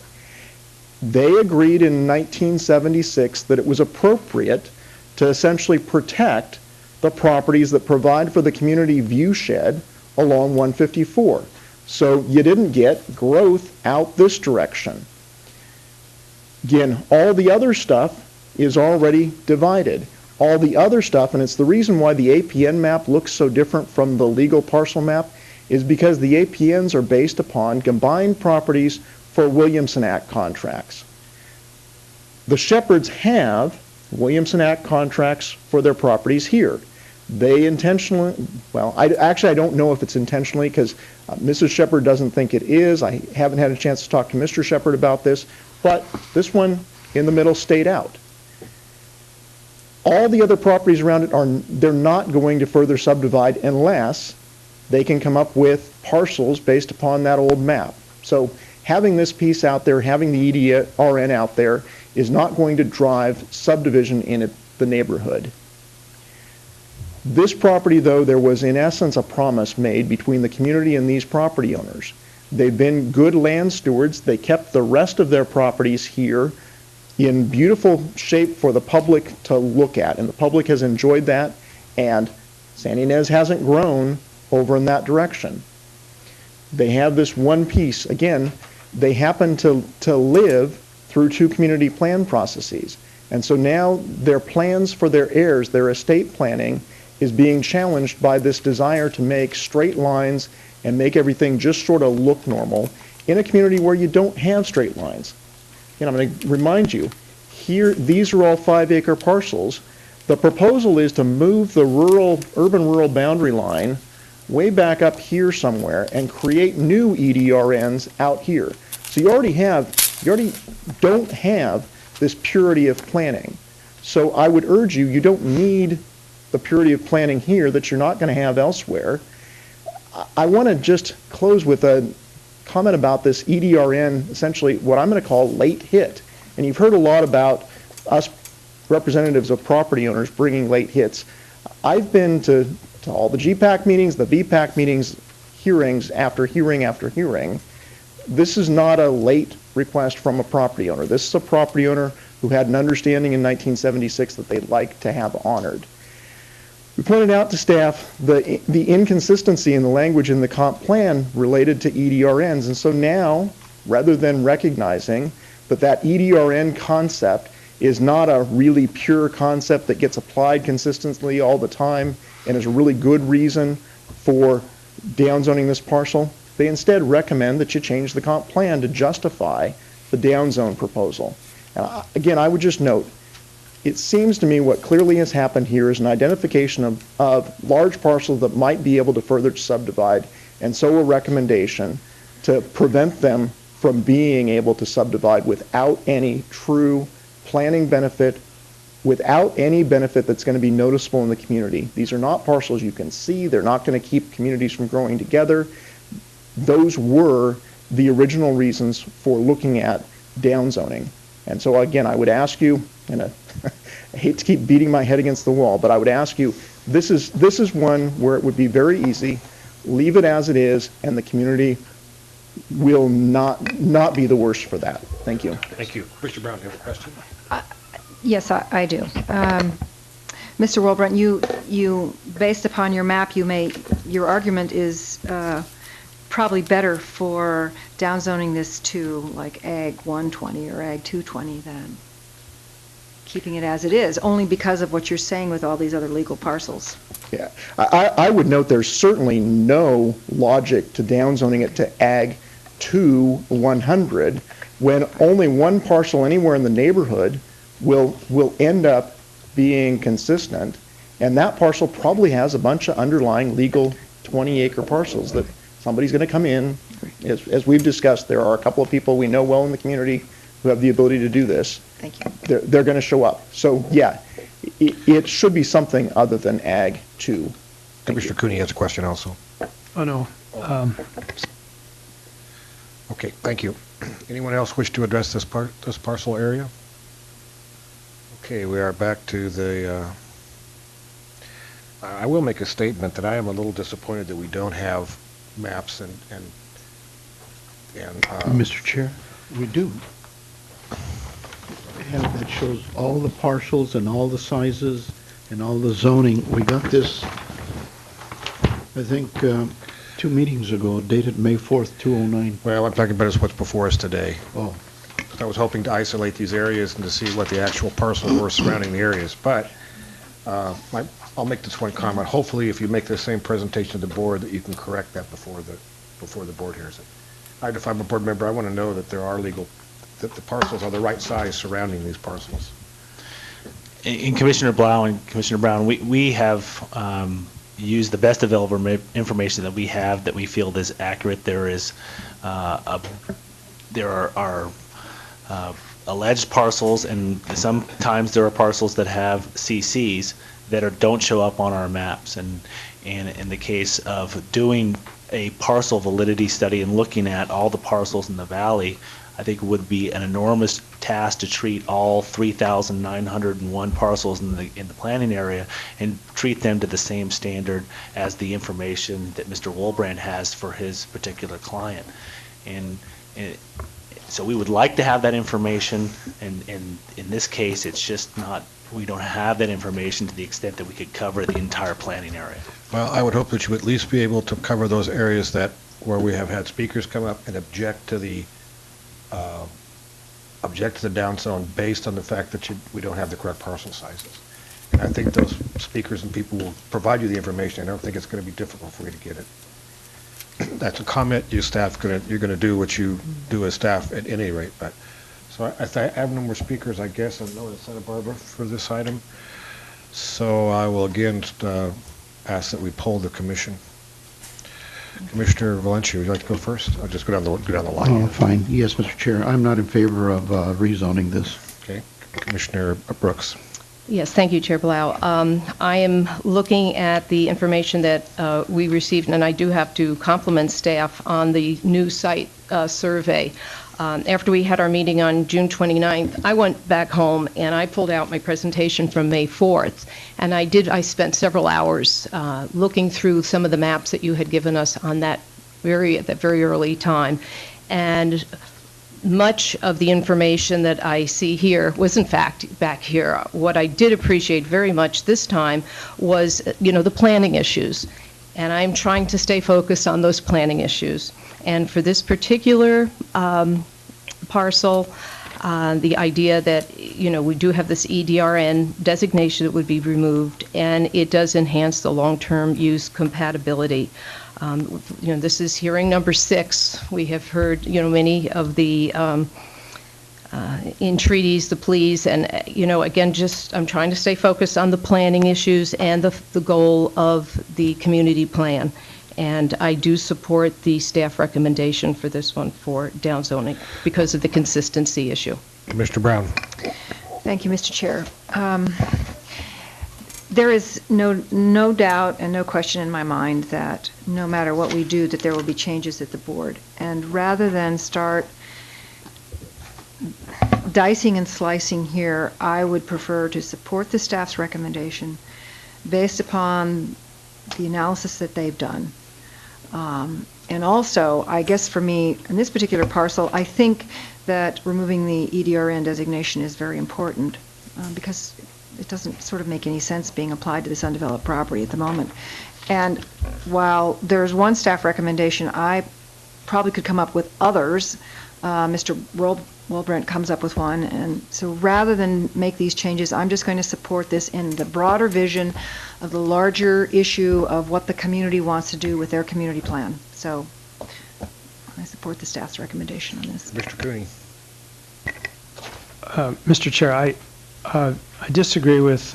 They agreed in 1976 that it was appropriate to essentially protect the properties that provide for the community view shed along 154. So you didn't get growth out this direction. Again, all the other stuff is already divided. All the other stuff, and it's the reason why the APN map looks so different from the legal parcel map, is because the APNs are based upon combined properties for Williamson Act contracts. The Shepherds have Williamson Act contracts for their properties here. They intentionally, well, I don't know if it's intentionally, because Mrs. Shepherd doesn't think it is. I haven't had a chance to talk to Mr. Shepherd about this, but this one in the middle stayed out. All the other properties around it they're not going to further subdivide unless they can come up with parcels based upon that old map. So having this piece out there, having the EDRN out there, is not going to drive subdivision in the neighborhood. This property, though, there was in essence a promise made between the community and these property owners. They've been good land stewards. They kept the rest of their properties here in beautiful shape for the public to look at, and the public has enjoyed that, and Santa Ynez hasn't grown over in that direction. They have this one piece. Again, they happen to live through two community plan processes. And so now their plans for their heirs, their estate planning, is being challenged by this desire to make straight lines and make everything just sort of look normal in a community where you don't have straight lines. And I'm going to remind you, here, these are all 5-acre parcels. The proposal is to move the urban-rural boundary line way back up here somewhere and create new EDRNs out here. So you already don't have this purity of planning. So I would urge you, you don't need the purity of planning here that you're not going to have elsewhere. I want to just close with a comment about this EDRN, essentially what I'm going to call late hit. And you've heard a lot about us representatives of property owners bringing late hits. I've been to all the GPAC meetings, the BPAC meetings, hearings after hearing after hearing. This is not a late request from a property owner. This is a property owner who had an understanding in 1976 that they'd like to have honored. We pointed out to staff the inconsistency in the language in the comp plan related to EDRNs, and so now, rather than recognizing that EDRN concept is not a really pure concept that gets applied consistently all the time and is a really good reason for downzoning this parcel, they instead recommend that you change the comp plan to justify the downzone proposal. And again, I would just note, it seems to me what clearly has happened here is an identification of large parcels that might be able to further subdivide, and so a recommendation to prevent them from being able to subdivide without any true planning benefit, without any benefit that's going to be noticeable in the community. These are not parcels you can see. They're not going to keep communities from growing together. Those were the original reasons for looking at downzoning. And so again, I would ask you, and I hate to keep beating my head against the wall, but I would ask you, this is one where it would be very easy, leave it as it is, and the community will not be the worse for that. Thank you. Thank you. Mr. Brown, you have a question? Yes, I do. Mr. Wolbrand, you, based upon your map, your argument is probably better for downzoning this to like Ag 120 or Ag 220 than keeping it as it is, only because of what you're saying with all these other legal parcels. Yeah, I would note there's certainly no logic to downzoning it to Ag 2 100 when only one parcel anywhere in the neighborhood will end up being consistent, and that parcel probably has a bunch of underlying legal 20-acre parcels that somebody's going to come in. As we've discussed, there are a couple of people we know well in the community who have the ability to do this. Thank you. They're going to show up. So yeah, it should be something other than Ag 2. Commissioner Cooney has a question also. Oh, no. Okay, thank you. Anyone else wish to address this parcel area? Okay, we are back to the, I will make a statement that I am a little disappointed that we don't have maps and Mr. Chair, we do. We have that shows all the parcels and all the sizes and all the zoning. We got this, I think, 2 meetings ago, dated May 4th, 2009. Well, I'm talking about what's before us today. Oh. I was hoping to isolate these areas and to see what the actual parcels were surrounding the areas, but I'll make this one comment. Hopefully, if you make the same presentation to the board, that you can correct that before the board hears it. If I'm a board member, I want to know that there are that the parcels are the right size surrounding these parcels. In Commissioner Blau and Commissioner Brown, we have used the best available information that we have that we feel is accurate. There are alleged parcels, and sometimes there are parcels that have CCs that don't show up on our maps. And in the case of doing a parcel validity study and looking at all the parcels in the valley, I think it would be an enormous task to treat all 3,901 parcels in the planning area and treat them to the same standard as the information that Mr. Wolbrand has for his particular client. And so we would like to have that information, and in this case, it's just not, we don't have that information to the extent that we could cover the entire planning area. Well, I would hope that you would at least be able to cover those areas where we have had speakers come up and object to the downzone based on the fact that we don't have the correct parcel sizes. And I think those speakers and people will provide you the information. I don't think it's going to be difficult for you to get it. That's a comment you're going to do what you do as staff at any rate. But so I have no more speakers, I guess, in Santa Barbara for this item. So I will again ask that we poll the commission. Commissioner Valencia, would you like to go first? I'll just go down the line. Oh, fine. Yes, Mr. Chair. I'm not in favor of rezoning this. Okay. Commissioner Brooks. Yes, thank you, Chair Blau. I am looking at the information that we received, and I do have to compliment staff on the new site survey. After we had our meeting on June 29th, I went back home and I pulled out my presentation from May 4th, and I spent several hours looking through some of the maps that you had given us on that at that very early time. And much of the information that I see here was in fact back here. What I did appreciate very much this time was, the planning issues. And I'm trying to stay focused on those planning issues. And for this particular parcel, the idea that, we do have this EDRN designation that would be removed, and it does enhance the long-term use compatibility. This is hearing number 6. We have heard, many of the entreaties, the pleas, and, again, I'm trying to stay focused on the planning issues and the goal of the community plan. And I do support the staff recommendation for this one for downzoning because of the consistency issue. Mr. Brown. Thank you, Mr. Chair. There is no doubt and no question in my mind that no matter what we do, that there will be changes at the board. And rather than start dicing and slicing here, I would prefer to support the staff's recommendation based upon the analysis that they've done. And also, I guess for me, in this particular parcel, I think that removing the EDRN designation is very important because it doesn't sort of make any sense being applied to this undeveloped property at the moment. And while there's one staff recommendation, I probably could come up with others. Mr. Wilbrent comes up with one. And so rather than make these changes, I'm just going to support this in the broader vision of the larger issue of what the community wants to do with their community plan. So I support the staff's recommendation on this. Mr. Cooney. Mr. Chair, I disagree with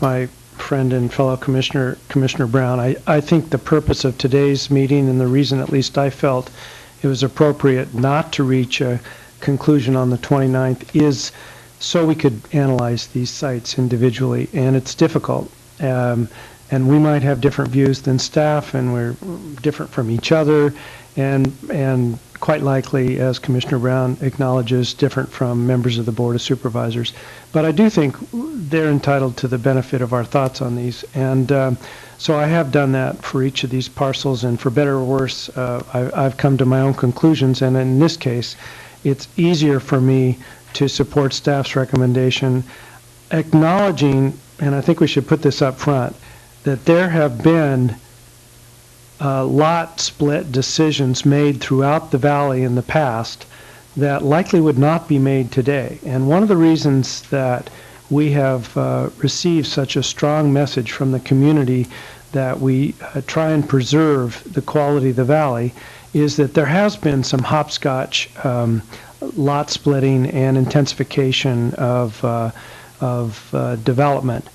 my friend and fellow Commissioner Brown. I think the purpose of today's meeting, and the reason at least I felt it was appropriate not to reach a conclusion on the 29th, is so we could analyze these sites individually, and it's difficult. And we might have different views than staff, and we're different from each other, and quite likely, as Commissioner Brown acknowledges, different from members of the Board of Supervisors. But I do think they're entitled to the benefit of our thoughts on these. And so I have done that for each of these parcels, and for better or worse, I've come to my own conclusions. And in this case, it's easier for me to support staff's recommendation, acknowledging, and I think we should put this up front, that there have been lot split decisions made throughout the valley in the past that likely would not be made today. And one of the reasons that we have received such a strong message from the community that we try and preserve the quality of the valley is that there has been some hopscotch lot splitting and intensification of development.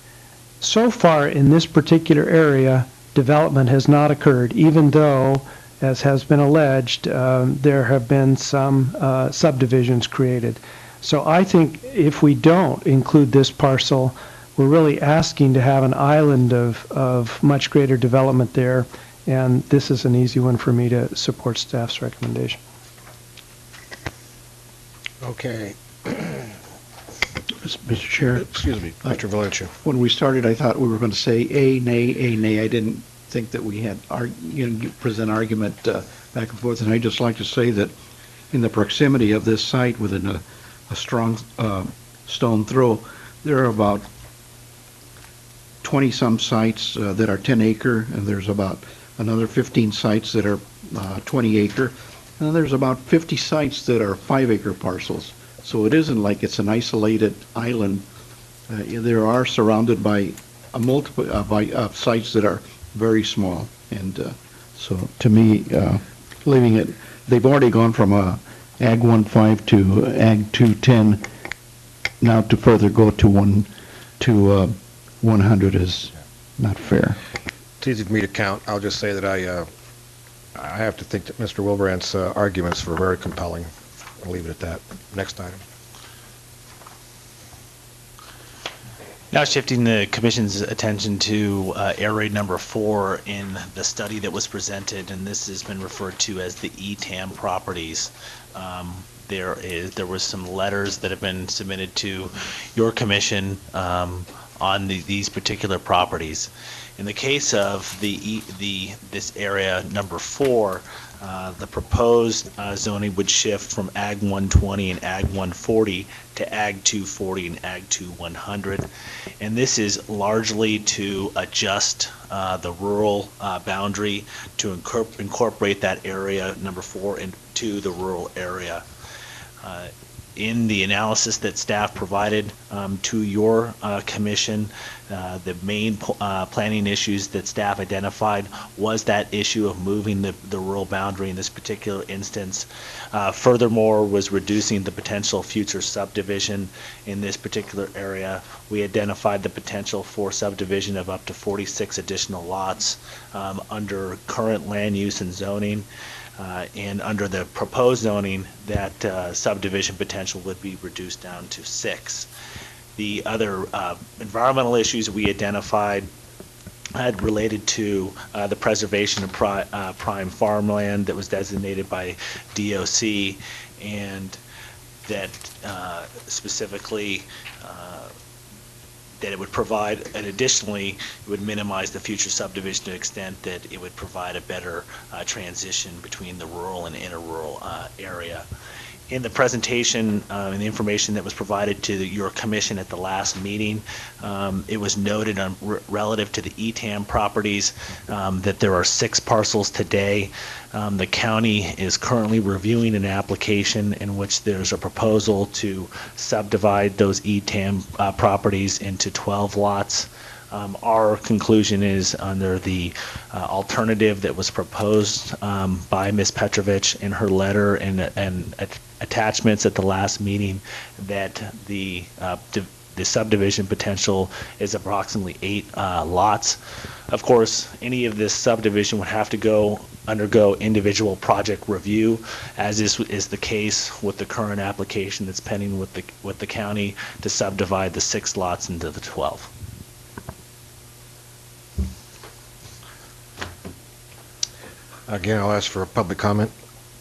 So far in this particular area, development has not occurred, even though, as has been alleged, there have been some subdivisions created. So I think if we don't include this parcel, we're really asking to have an island of much greater development there, and this is an easy one for me to support staff's recommendation. Okay. Mr. Chair. Excuse me, Mr. Valencia. When we started, I thought we were going to say a nay. I didn't think that we had present argument back and forth, and I'd just like to say that in the proximity of this site, within a strong stone throw, there are about 20-some sites that are 10-acre, and there's about another 15 sites that are 20-acre, and there's about 50 sites that are 5-acre parcels. So it isn't like it's an isolated island. There are surrounded by a multiple sites that are very small, and so to me, leaving it, they've already gone from Ag 1.5 to Ag 2.10. Now to further go to 100 is not fair. It's easy for me to count. I'll just say that I have to think that Mr. Wilbrandt's arguments were very compelling. I'll leave it at that. Next item. Now shifting the commission's attention to area number 4 in the study that was presented, and this has been referred to as the ETAM properties. There was some letters that have been submitted to your commission on these particular properties. In the case of this area number 4, the proposed zoning would shift from Ag 120 and Ag 140 to Ag 240 and Ag 2100, and this is largely to adjust the rural boundary to incorporate that area number 4 into the rural area. In the analysis that staff provided to your commission, the main planning issues that staff identified was that issue of moving the rural boundary in this particular instance. Furthermore, was reducing the potential future subdivision in this particular area. We identified the potential for subdivision of up to 46 additional lots under current land use and zoning. And under the proposed zoning, that subdivision potential would be reduced down to 6. The other environmental issues we identified had related to the preservation of prime farmland that was designated by DOC, and that specifically that it would provide, and additionally, it would minimize the future subdivision to the extent that it would provide a better transition between the rural and inter-rural area. In the presentation and the information that was provided to your commission at the last meeting, it was noted relative to the ETAM properties that there are 6 parcels today. The county is currently reviewing an application in which there's a proposal to subdivide those ETAM properties into 12 lots. Our conclusion is under the alternative that was proposed by Ms. Petrovich in her letter and attachments at the last meeting, that the subdivision potential is approximately 8 lots. Of course, any of this subdivision would have to undergo individual project review, as is the case with the current application that's pending with the county to subdivide the 6 lots into the 12. Again, I'll ask for a public comment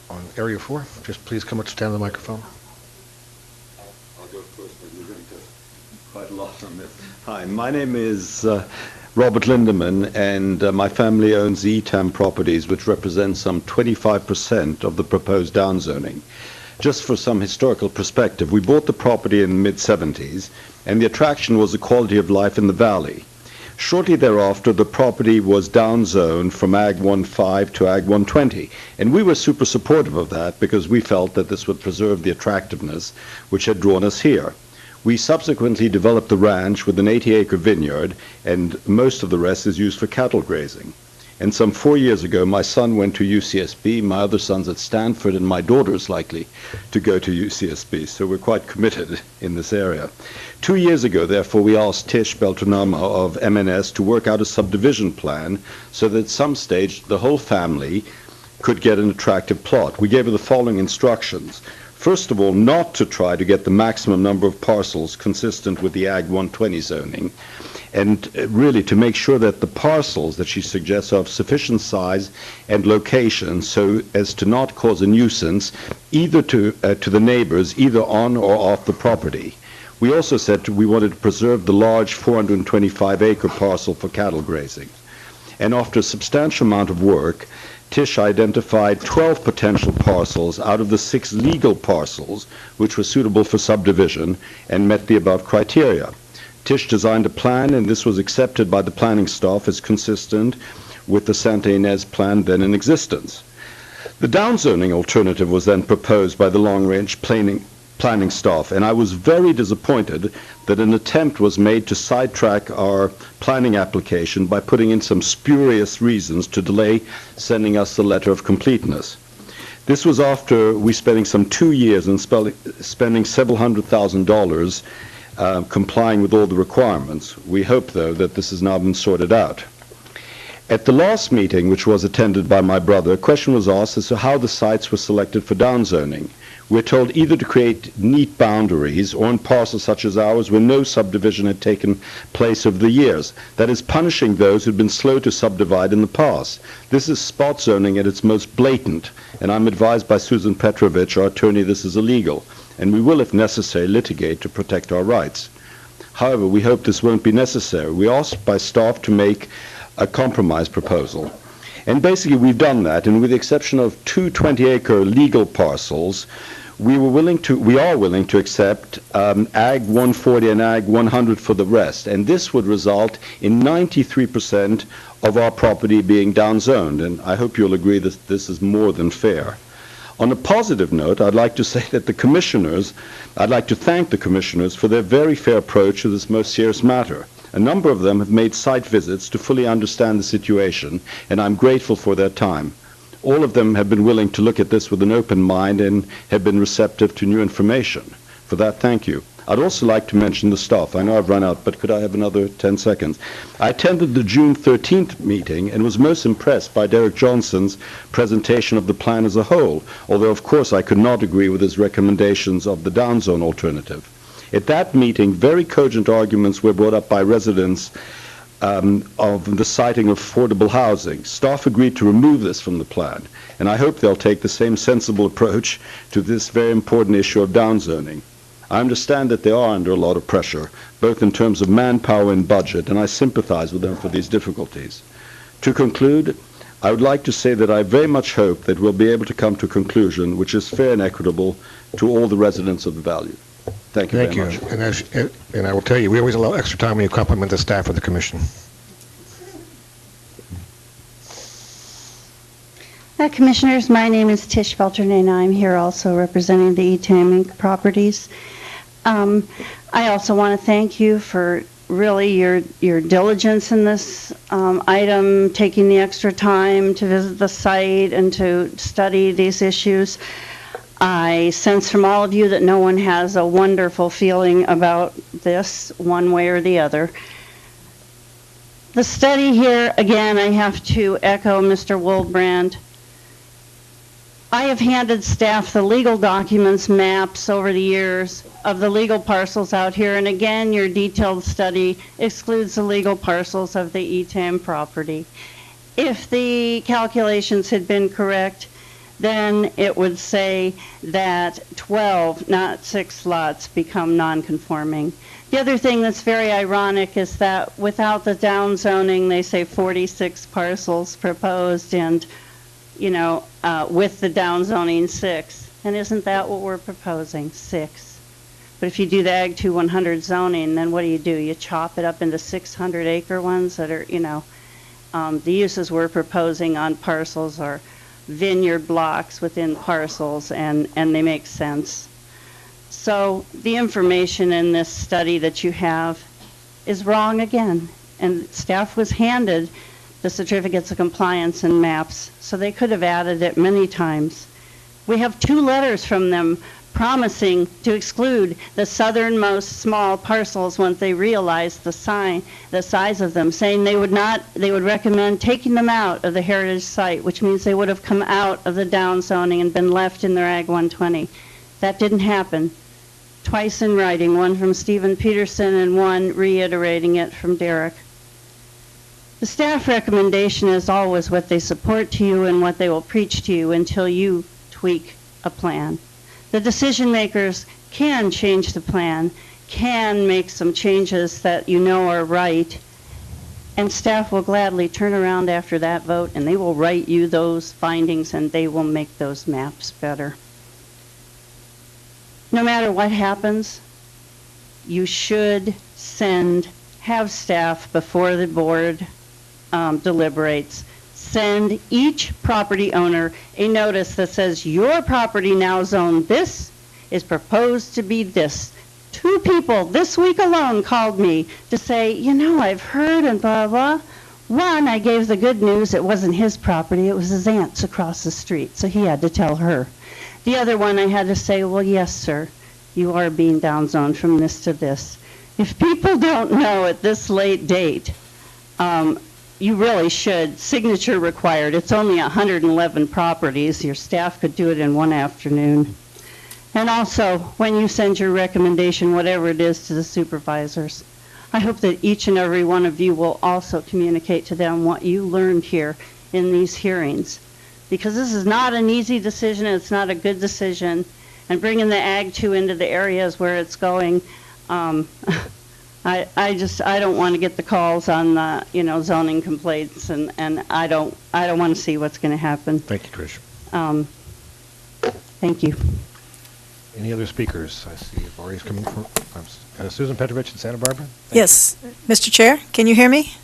on Area 4. Just please come up to stand on the microphone. I'll go first, but you're going to quite a lot on this. Hi, my name is Robert Lindeman, and my family owns the ETAM properties, which represent some 25% of the proposed downzoning. Just for some historical perspective, we bought the property in the mid-70s, and the attraction was the quality of life in the valley. Shortly thereafter, the property was downzoned from Ag 1.5 to Ag 120, and we were super supportive of that because we felt that this would preserve the attractiveness which had drawn us here. We subsequently developed the ranch with an 80-acre vineyard, and most of the rest is used for cattle grazing. And some 4 years ago, my son went to UCSB, my other son's at Stanford, and my daughter's likely to go to UCSB, so we're quite committed in this area. 2 years ago, therefore, we asked Tish Beltranama of MNS to work out a subdivision plan so that at some stage the whole family could get an attractive plot. We gave her the following instructions. First of all, not to try to get the maximum number of parcels consistent with the Ag 120 zoning, and really to make sure that the parcels that she suggests are of sufficient size and location so as to not cause a nuisance either to the neighbors, either on or off the property. We also said we wanted to preserve the large 425-acre parcel for cattle grazing. And after a substantial amount of work, Tish identified 12 potential parcels out of the 6 legal parcels which were suitable for subdivision and met the above criteria. Tish designed a plan, and this was accepted by the planning staff as consistent with the Santa Ynez plan then in existence. The downzoning alternative was then proposed by the long-range planning staff, and I was very disappointed that an attempt was made to sidetrack our planning application by putting in some spurious reasons to delay sending us the letter of completeness. This was after we spending some 2 years and spending several $100,000 complying with all the requirements. We hope, though, that this has now been sorted out. At the last meeting, which was attended by my brother, a question was asked as to how the sites were selected for downzoning. we're told either to create neat boundaries or in parcels such as ours where no subdivision had taken place over the years. That is punishing those who'd been slow to subdivide in the past. This is spot zoning at its most blatant, and I'm advised by Susan Petrovich, our attorney, this is illegal, and we will, if necessary, litigate to protect our rights. However, we hope this won't be necessary. We asked by staff to make a compromise proposal. And basically we've done that, and with the exception of two 20-acre legal parcels, we are willing to accept Ag 140 and Ag 100 for the rest. And this would result in 93% of our property being downzoned. And I hope you'll agree that this is more than fair. On a positive note, I'd like to say that I'd like to thank the commissioners for their very fair approach to this most serious matter. A number of them have made site visits to fully understand the situation, and I'm grateful for their time. All of them have been willing to look at this with an open mind and have been receptive to new information. For that, thank you. I'd also like to mention the staff. I know I've run out, but could I have another 10 seconds? I attended the June 13th meeting and was most impressed by Derek Johnson's presentation of the plan as a whole, although of course I could not agree with his recommendations of the downzone alternative. At that meeting, very cogent arguments were brought up by residents of the siting of affordable housing. Staff agreed to remove this from the plan, and I hope they'll take the same sensible approach to this very important issue of downzoning. I understand that they are under a lot of pressure, both in terms of manpower and budget, and I sympathize with them for these difficulties. To conclude, I would like to say that I very much hope that we'll be able to come to a conclusion which is fair and equitable to all the residents of the Valley. Thank you very much. And I will tell you, we always allow extra time when you compliment the staff of the commission. Commissioners, my name is Tish Felton, and I'm here also representing the ETAM Inc. properties. I also want to thank you for really your diligence in this item, taking the extra time to visit the site and to study these issues. I sense from all of you that no one has a wonderful feeling about this one way or the other. The study here, again, I have to echo Mr. Woldbrand. I have handed staff the legal documents, maps over the years of the legal parcels out here, and again, your detailed study excludes the legal parcels of the ETAM property. If the calculations had been correct, then it would say that 12, not 6 lots become non-conforming. The other thing that's very ironic is that without the downzoning, they say 46 parcels proposed, and with the downzoning 6. And isn't that what we're proposing? 6. But if you do the Ag 2 100 zoning, then what do? You chop it up into 600-acre ones that are, the uses we're proposing on parcels are vineyard blocks within parcels, and they make sense. So the information in this study that you have is wrong again, and staff was handed the certificates of compliance and maps, so they could have added it many times. We have 2 letters from them promising to exclude the southernmost small parcels once they realized the size of them, saying they would recommend taking them out of the heritage site, which means they would have come out of the downzoning and been left in their Ag 120. That didn't happen. Twice in writing, one from Stephen Peterson and one reiterating it from Derek. The staff recommendation is always what they support to you and what they will preach to you until you tweak a plan. The decision makers can change the plan, can make some changes that you know are right, and staff will gladly turn around after that vote and they will write you those findings and they will make those maps better. No matter what happens, you should have staff before the board deliberates, send each property owner a notice that says your property now zoned this is proposed to be this. 2 people this week alone called me to say, I've heard and blah, blah. One, I gave the good news, it wasn't his property, it was his aunt's across the street, so he had to tell her. The other one, I had to say, well, yes, sir, you are being downzoned from this to this. If people don't know at this late date, you really should. Signature required. It's only 111 properties. Your staff could do it in one afternoon. And also, when you send your recommendation, whatever it is, to the supervisors, I hope that each and every one of you will also communicate to them what you learned here in these hearings. Because this is not an easy decision, it's not a good decision, and bringing the Ag 2 into the areas where it's going, I don't want to get the calls on the, zoning complaints, and I don't want to see what's going to happen. Thank you, Trish. Thank you. Any other speakers? I see Lori's coming from, Susan Petrovich in Santa Barbara? Yes. Mr. Chair, can you hear me?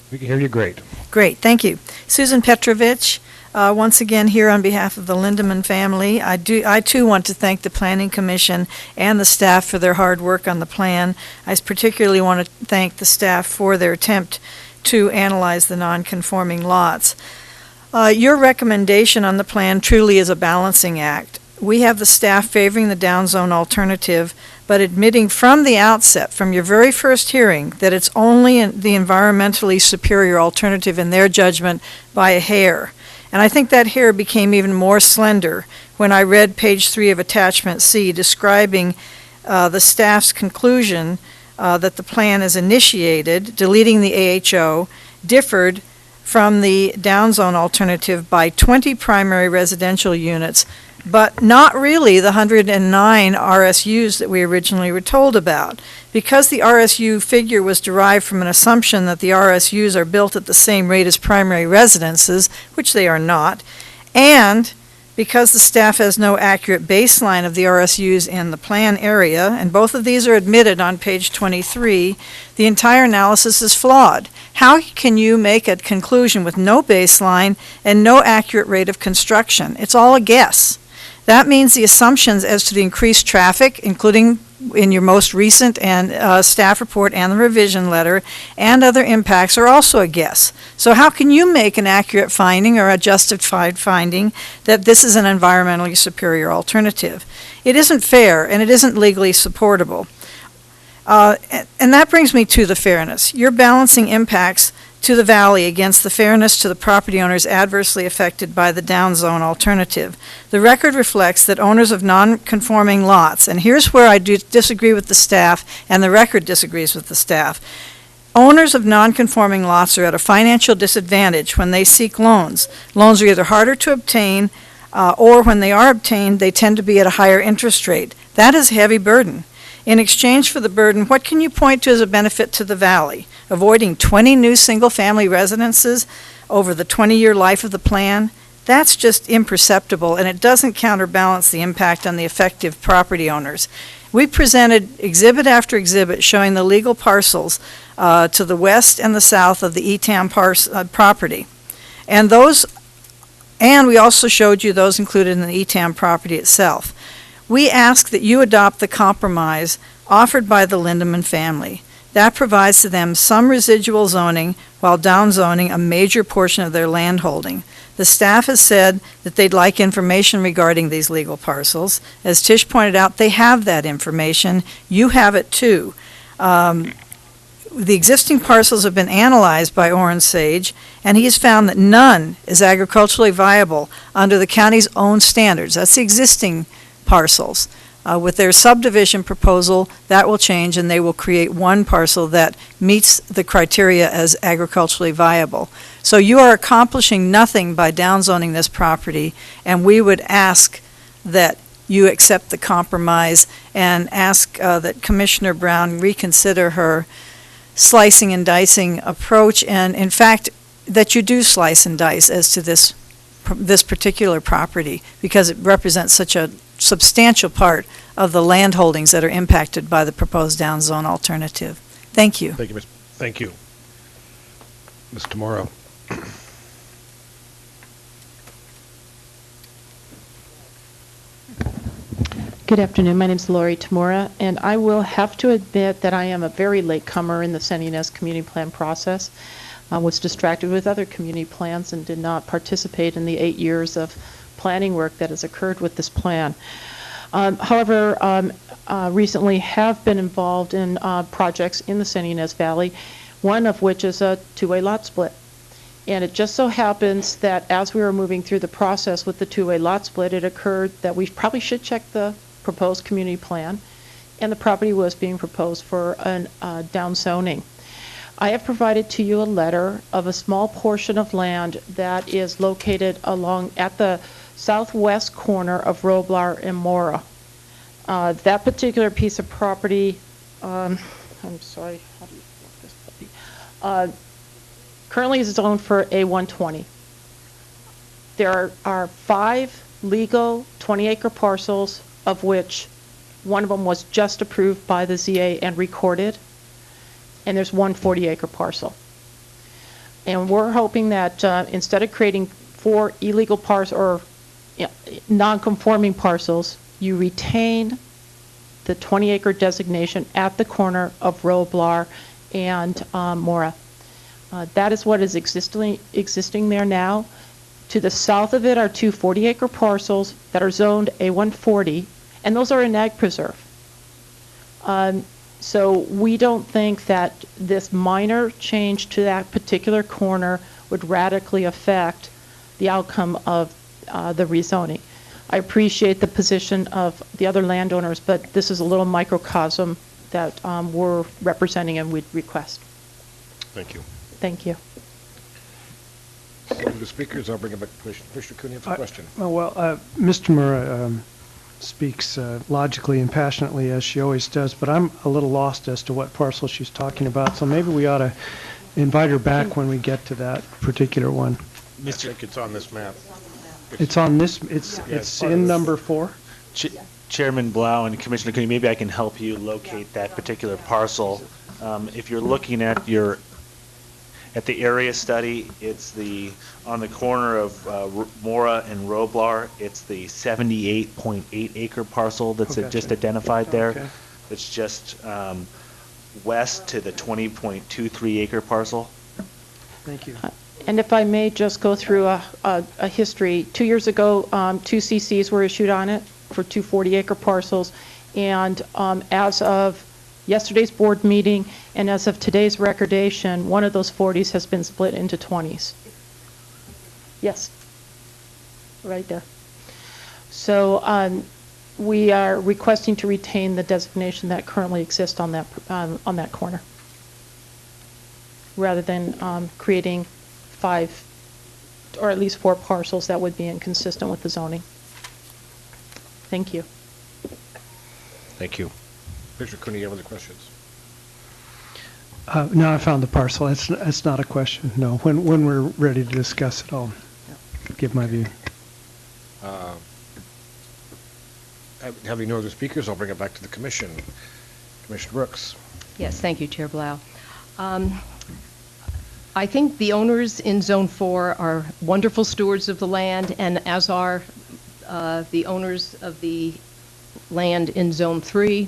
We can hear you great. Great, thank you. Susan Petrovich, once again here on behalf of the Lindeman family. I too want to thank the Planning Commission and the staff for their hard work on the plan. I particularly want to thank the staff for their attempt to analyze the non-conforming lots. Your recommendation on the plan truly is a balancing act. We have the staff favoring the downzone alternative, but admitting from the outset, from your very first hearing, that it's only the environmentally superior alternative in their judgment by a hair. And I think that hair became even more slender when I read page 3 of attachment C, describing the staff's conclusion that the plan is initiated, deleting the AHO, differed from the downzone alternative by 20 primary residential units, but not really the 109 RSUs that we originally were told about. Because the RSU figure was derived from an assumption that the RSUs are built at the same rate as primary residences, which they are not, and because the staff has no accurate baseline of the RSUs in the plan area, and both of these are admitted on page 23, the entire analysis is flawed. How can you make a conclusion with no baseline and no accurate rate of construction? It's all a guess. That means the assumptions as to the increased traffic, including in your most recent and staff report and the revision letter, and other impacts are also a guess. So how can you make an accurate finding or a justified finding that this is an environmentally superior alternative? It isn't fair, and it isn't legally supportable. And that brings me to the fairness. You're balancing impacts to the valley against the fairness to the property owners adversely affected by the downzone alternative. The record reflects that owners of non-conforming lots, and here's where I disagree with the staff, and the record disagrees with the staff. Owners of non-conforming lots are at a financial disadvantage when they seek loans. Loans are either harder to obtain, or when they are obtained, they tend to be at a higher interest rate. That is a heavy burden. In exchange for the burden, what can you point to as a benefit to the valley? Avoiding 20 new single-family residences over the 20-year life of the plan? That's just imperceptible, and it doesn't counterbalance the impact on the effective property owners. We presented exhibit after exhibit showing the legal parcels to the west and the south of the ETAM property. And we also showed you those included in the ETAM property itself. We ask that you adopt the compromise offered by the Lindeman family. That provides to them some residual zoning while downzoning a major portion of their land holding. The staff has said that they'd like information regarding these legal parcels. As Tish pointed out, they have that information. You have it too. The existing parcels have been analyzed by Oren Sage, and he has found that none is agriculturally viable under the county's own standards. That's the existing parcels. With their subdivision proposal, that will change, and they will create one parcel that meets the criteria as agriculturally viable. So you are accomplishing nothing by downzoning this property, and we would ask that you accept the compromise and ask that Commissioner Brown reconsider her slicing and dicing approach, and in fact, that you do slice and dice as to this particular property, because it represents such a substantial part of the land holdings that are impacted by the proposed downzone alternative. Thank you. Thank you, Thank you. Ms. Tamoro. Good afternoon. My name is Lori Tamora, and I will have to admit that I am a very late comer in the San Ynez community plan process. I was distracted with other community plans and did not participate in the 8 years of planning work that has occurred with this plan. However, recently have been involved in projects in the San Ynez Valley, one of which is a two-way lot split. And it just so happens that as we were moving through the process with the two-way lot split, it occurred that we probably should check the proposed community plan, and the property was being proposed for an down zoning. I have provided to you a letter of a small portion of land that is located at the southwest corner of Roblar and Mora. That particular piece of property, I'm sorry, how do you work this puppy? Currently is zoned for A120. There are 5 legal 20-acre parcels, of which one of them was just approved by the ZA and recorded, and there's one 40-acre parcel. And we're hoping that instead of creating 4 illegal parcels or non-conforming parcels, you retain the 20-acre designation at the corner of Roblar and Mora. That is what is existing there now. To the south of it are 2 40-acre parcels that are zoned A140, and those are in ag preserve. So we don't think that this minor change to that particular corner would radically affect the outcome of the rezoning. I appreciate the position of the other landowners, but this is a little microcosm that we're representing and we'd request. Thank you. Thank you. The speakers, I'll bring it back to Commissioner Cooney for a question. Mr. Murrah speaks logically and passionately, as she always does, but I'm a little lost as to what parcel she's talking about, so maybe we ought to invite her back when we get to that particular one. I think it's on this map. It's on this, it's in number 4? Chairman Blau and Commissioner Cooney, maybe I can help you locate that particular parcel. If you're looking at the area study, it's on the corner of Mora and Roblar. It's the 78.8 acre parcel that's just identified there. Okay. It's just west to the 20.23 acre parcel. Thank you. And if I may just go through a history. 2 years ago, 2 CCs were issued on it for 2 40-acre parcels. And as of yesterday's board meeting and as of today's recordation, one of those 40s has been split into 20s. Yes, right there. So we are requesting to retain the designation that currently exists on that corner, rather than creating 5 or at least 4 parcels that would be inconsistent with the zoning. Thank you. Thank you. Commissioner Cooney, you have other questions? No, I found the parcel. It's not a question, no. When we're ready to discuss it, I'll give my view. Having no other speakers, I'll bring it back to the commission. Commissioner Brooks. Yes, thank you, Chair Blau. I think the owners in Zone 4 are wonderful stewards of the land, and as are the owners of the land in Zone 3.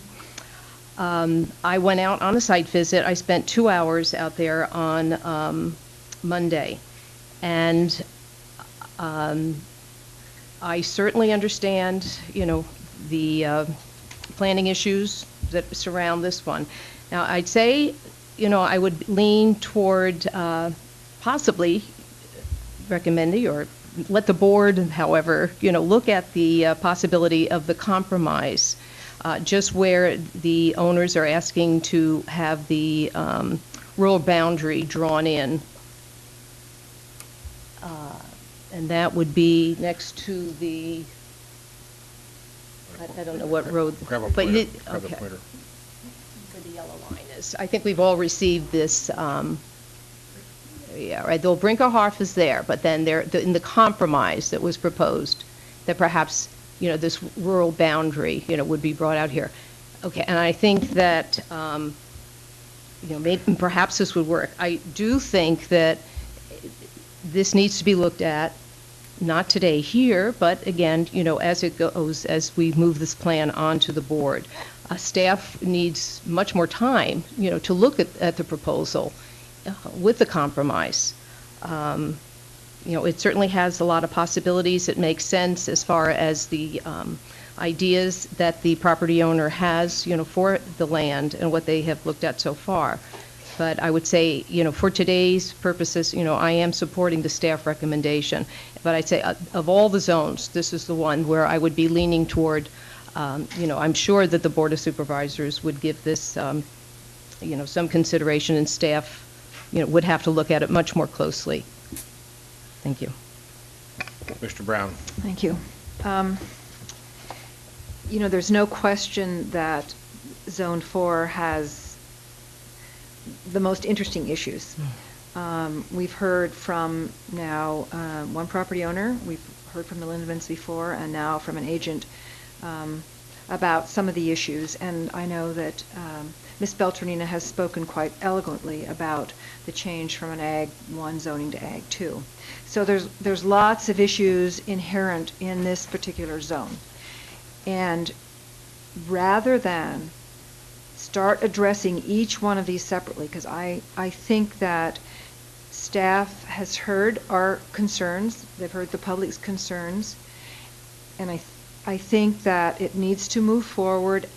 I went out on a site visit. I spent 2 hours out there on Monday, and I certainly understand, the planning issues that surround this one. Now, I'd say, I would lean toward possibly recommending or let the board, however, look at the possibility of the compromise, just where the owners are asking to have the rural boundary drawn in. And that would be next to the, I don't know what road. Grab a but pointer. okay. Where the yellow line is. I think we've all received this, yeah, right, the Brinkerhoff is there, but then in the compromise that was proposed, that perhaps, this rural boundary, would be brought out here. Okay, and I think that, maybe, perhaps this would work. I do think that this needs to be looked at, not today here, but again, as it goes, as we move this plan onto the board. Staff needs much more time, to look at the proposal with the compromise. It certainly has a lot of possibilities. It makes sense as far as the ideas that the property owner has, for the land and what they have looked at so far. But I would say, for today's purposes, I am supporting the staff recommendation. But I'd say of all the zones, this is the one where I would be leaning toward I'm sure that the Board of Supervisors would give this, some consideration, and staff, would have to look at it much more closely. Thank you. Mr. Brown. Thank you. There's no question that Zone 4 has the most interesting issues. We've heard from now one property owner, we've heard from the Lindemans before, and now from an agent about some of the issues. And I know that Ms. Beltranena has spoken quite eloquently about the change from an Ag 1 zoning to Ag 2. So there's lots of issues inherent in this particular zone. And rather than start addressing each one of these separately, because I think that staff has heard our concerns, they've heard the public's concerns, and I think that it needs to move forward,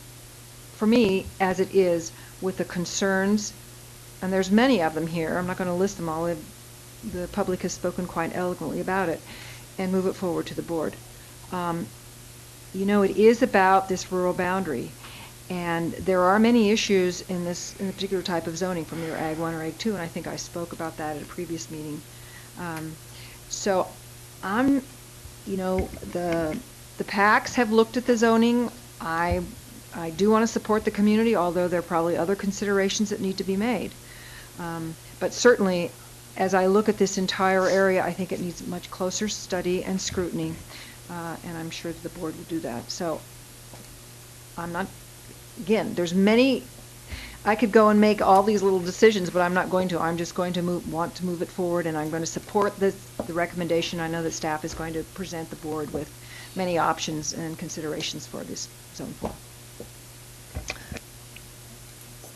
for me, as it is, with the concerns, and there's many of them here, I'm not going to list them all, the public has spoken quite eloquently about it, and move it forward to the board. It is about this rural boundary, and there are many issues in the particular type of zoning from either Ag 1 or Ag 2, and I think I spoke about that at a previous meeting. So I'm, the PACs have looked at the zoning. I do want to support the community, although there are probably other considerations that need to be made. But certainly, as I look at this entire area, I think it needs much closer study and scrutiny, and I'm sure that the board will do that. So I'm not, again, there's many, I could go and make all these little decisions, but I'm not going to. I'm just going to want to move it forward, and I'm going to support the recommendation. I know that staff is going to present the board with many options and considerations for this Zone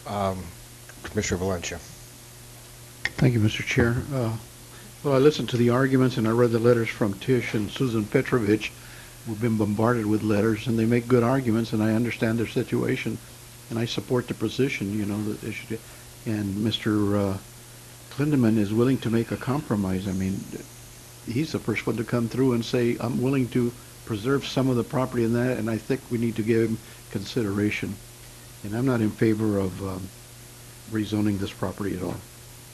4. Commissioner Valencia. Thank you, Mr. Chair. Well, I listened to the arguments and I read the letters from Tish and Susan Petrovich. We've been bombarded with letters, and they make good arguments, and I understand their situation, and I support the position, that they should. And Mr. Lindeman is willing to make a compromise. I mean, he's the first one to come through and say, I'm willing to preserve some of the property in that, and I think we need to give him consideration. And I'm not in favor of rezoning this property at all.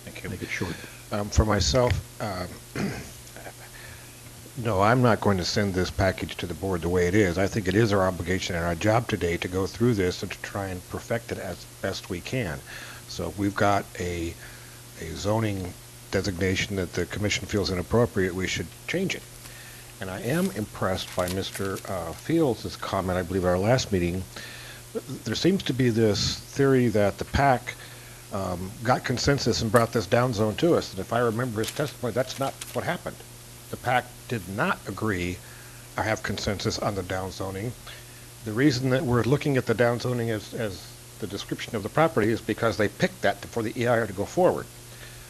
Thank you. Make it short. For myself, no, I'm not going to send this package to the board the way it is. I think it is our obligation and our job today to go through this and to try and perfect it as best we can. So if we've got a zoning designation that the commission feels inappropriate, we should change it. And I am impressed by Mr. Fields' comment, I believe, at our last meeting. There seems to be this theory that the PAC got consensus and brought this down zone to us. And if I remember his testimony, that's not what happened. The PAC did not agree or have consensus on the down zoning. The reason that we're looking at the down zoning as the description of the property is because they picked that for the EIR to go forward.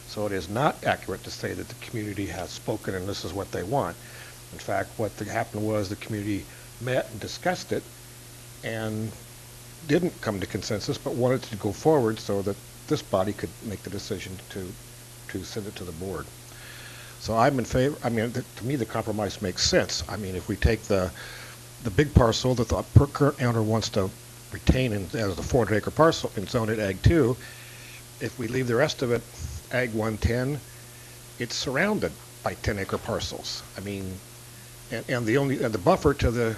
So it is not accurate to say that the community has spoken and this is what they want. In fact, what happened was the community met and discussed it and didn't come to consensus, but wanted to go forward so that this body could make the decision to send it to the board. So I'm in favor. I mean, to me, the compromise makes sense. I mean, if we take the big parcel that the current owner wants to retain as a 400-acre parcel and zone it Ag 2, if we leave the rest of it Ag 110, it's surrounded by 10-acre parcels. I mean, and the buffer to the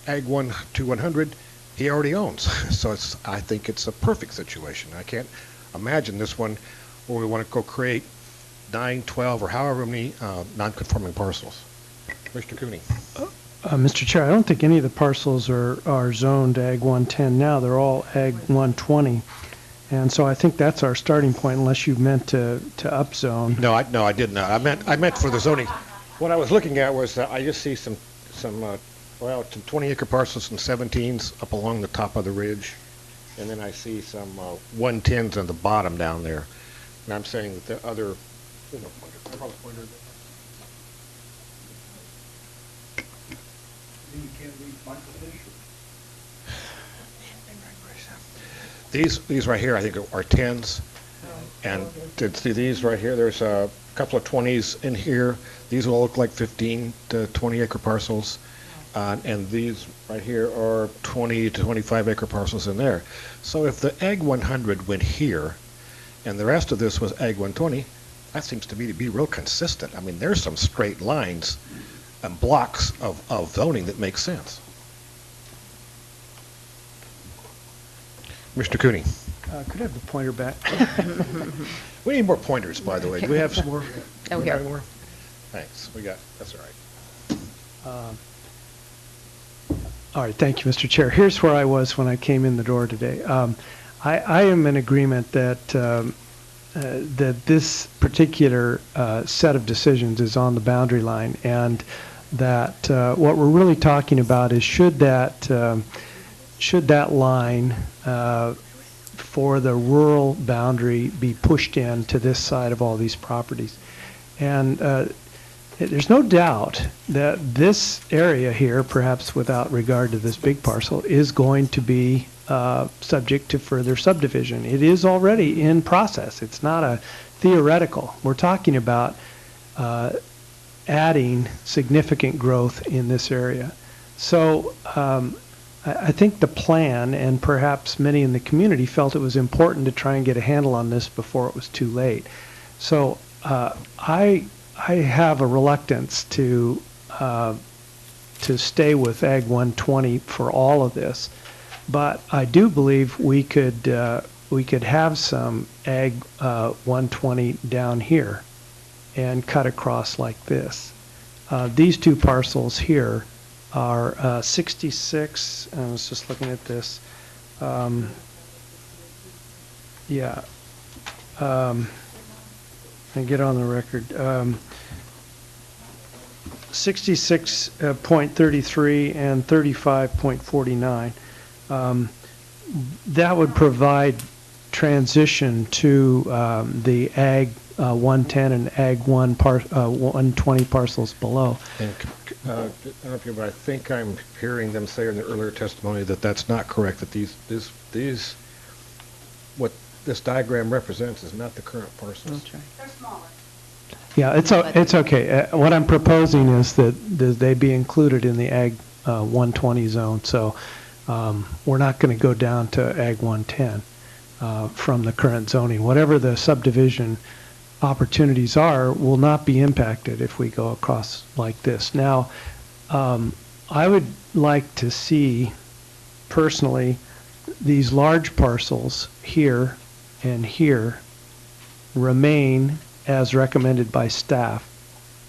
Ag 1 to 100, he already owns. So I think it's a perfect situation. I can't imagine this one where we want to go create 9, 12, or however many non-conforming parcels. Mr. Cooney. Mr. Chair, I don't think any of the parcels are zoned Ag 110 now. They're all Ag 120. And so I think that's our starting point, unless you meant to upzone. No, I did not. I meant for the zoning. What I was looking at was I just see some 20-acre parcels and 17s up along the top of the ridge, and then I see some 110s on the bottom down there. And I'm saying that the other, These right here, I think, are 10s. And see these right here, there's a couple of 20s in here. These all look like 15 to 20 acre parcels. And these right here are 20 to 25 acre parcels in there. So if the Ag 100 went here, and the rest of this was Ag 120, that seems to me to be real consistent. I mean, there's some straight lines and blocks of zoning that make sense. Mr. Cooney. Could I have the pointer back? We need more pointers, by the way. Do we have some more? Oh, here. More? Thanks. That's all right. All right, thank you, Mr. Chair. Here's where I was when I came in the door today. I am in agreement that that this particular set of decisions is on the boundary line, and that what we're really talking about is should that line for the rural boundary be pushed in to this side of all these properties. And there's no doubt that this area here, perhaps without regard to this big parcel, is going to be subject to further subdivision. It is already in process. It's not a theoretical. We're talking about adding significant growth in this area. So I think the plan, and perhaps many in the community, felt it was important to try and get a handle on this before it was too late. So I have a reluctance to stay with Ag 120 for all of this, but I do believe we could have some Ag 120 down here and cut across like this. These two parcels here are 66. I was just looking at this. And get on the record. 66.33 and 35.49. That would provide transition to the Ag 110 and Ag 120 parcels below. And I don't know if you, but I think I'm hearing them say in the earlier testimony that that's not correct. That these what this diagram represents is not the current parcels. They're smaller. Yeah, it's okay. What I'm proposing is that they be included in the Ag 120 zone. So we're not going to go down to Ag 110 from the current zoning. Whatever the subdivision opportunities are will not be impacted if we go across like this. Now, I would like to see, personally, these large parcels here and here remain as recommended by staff,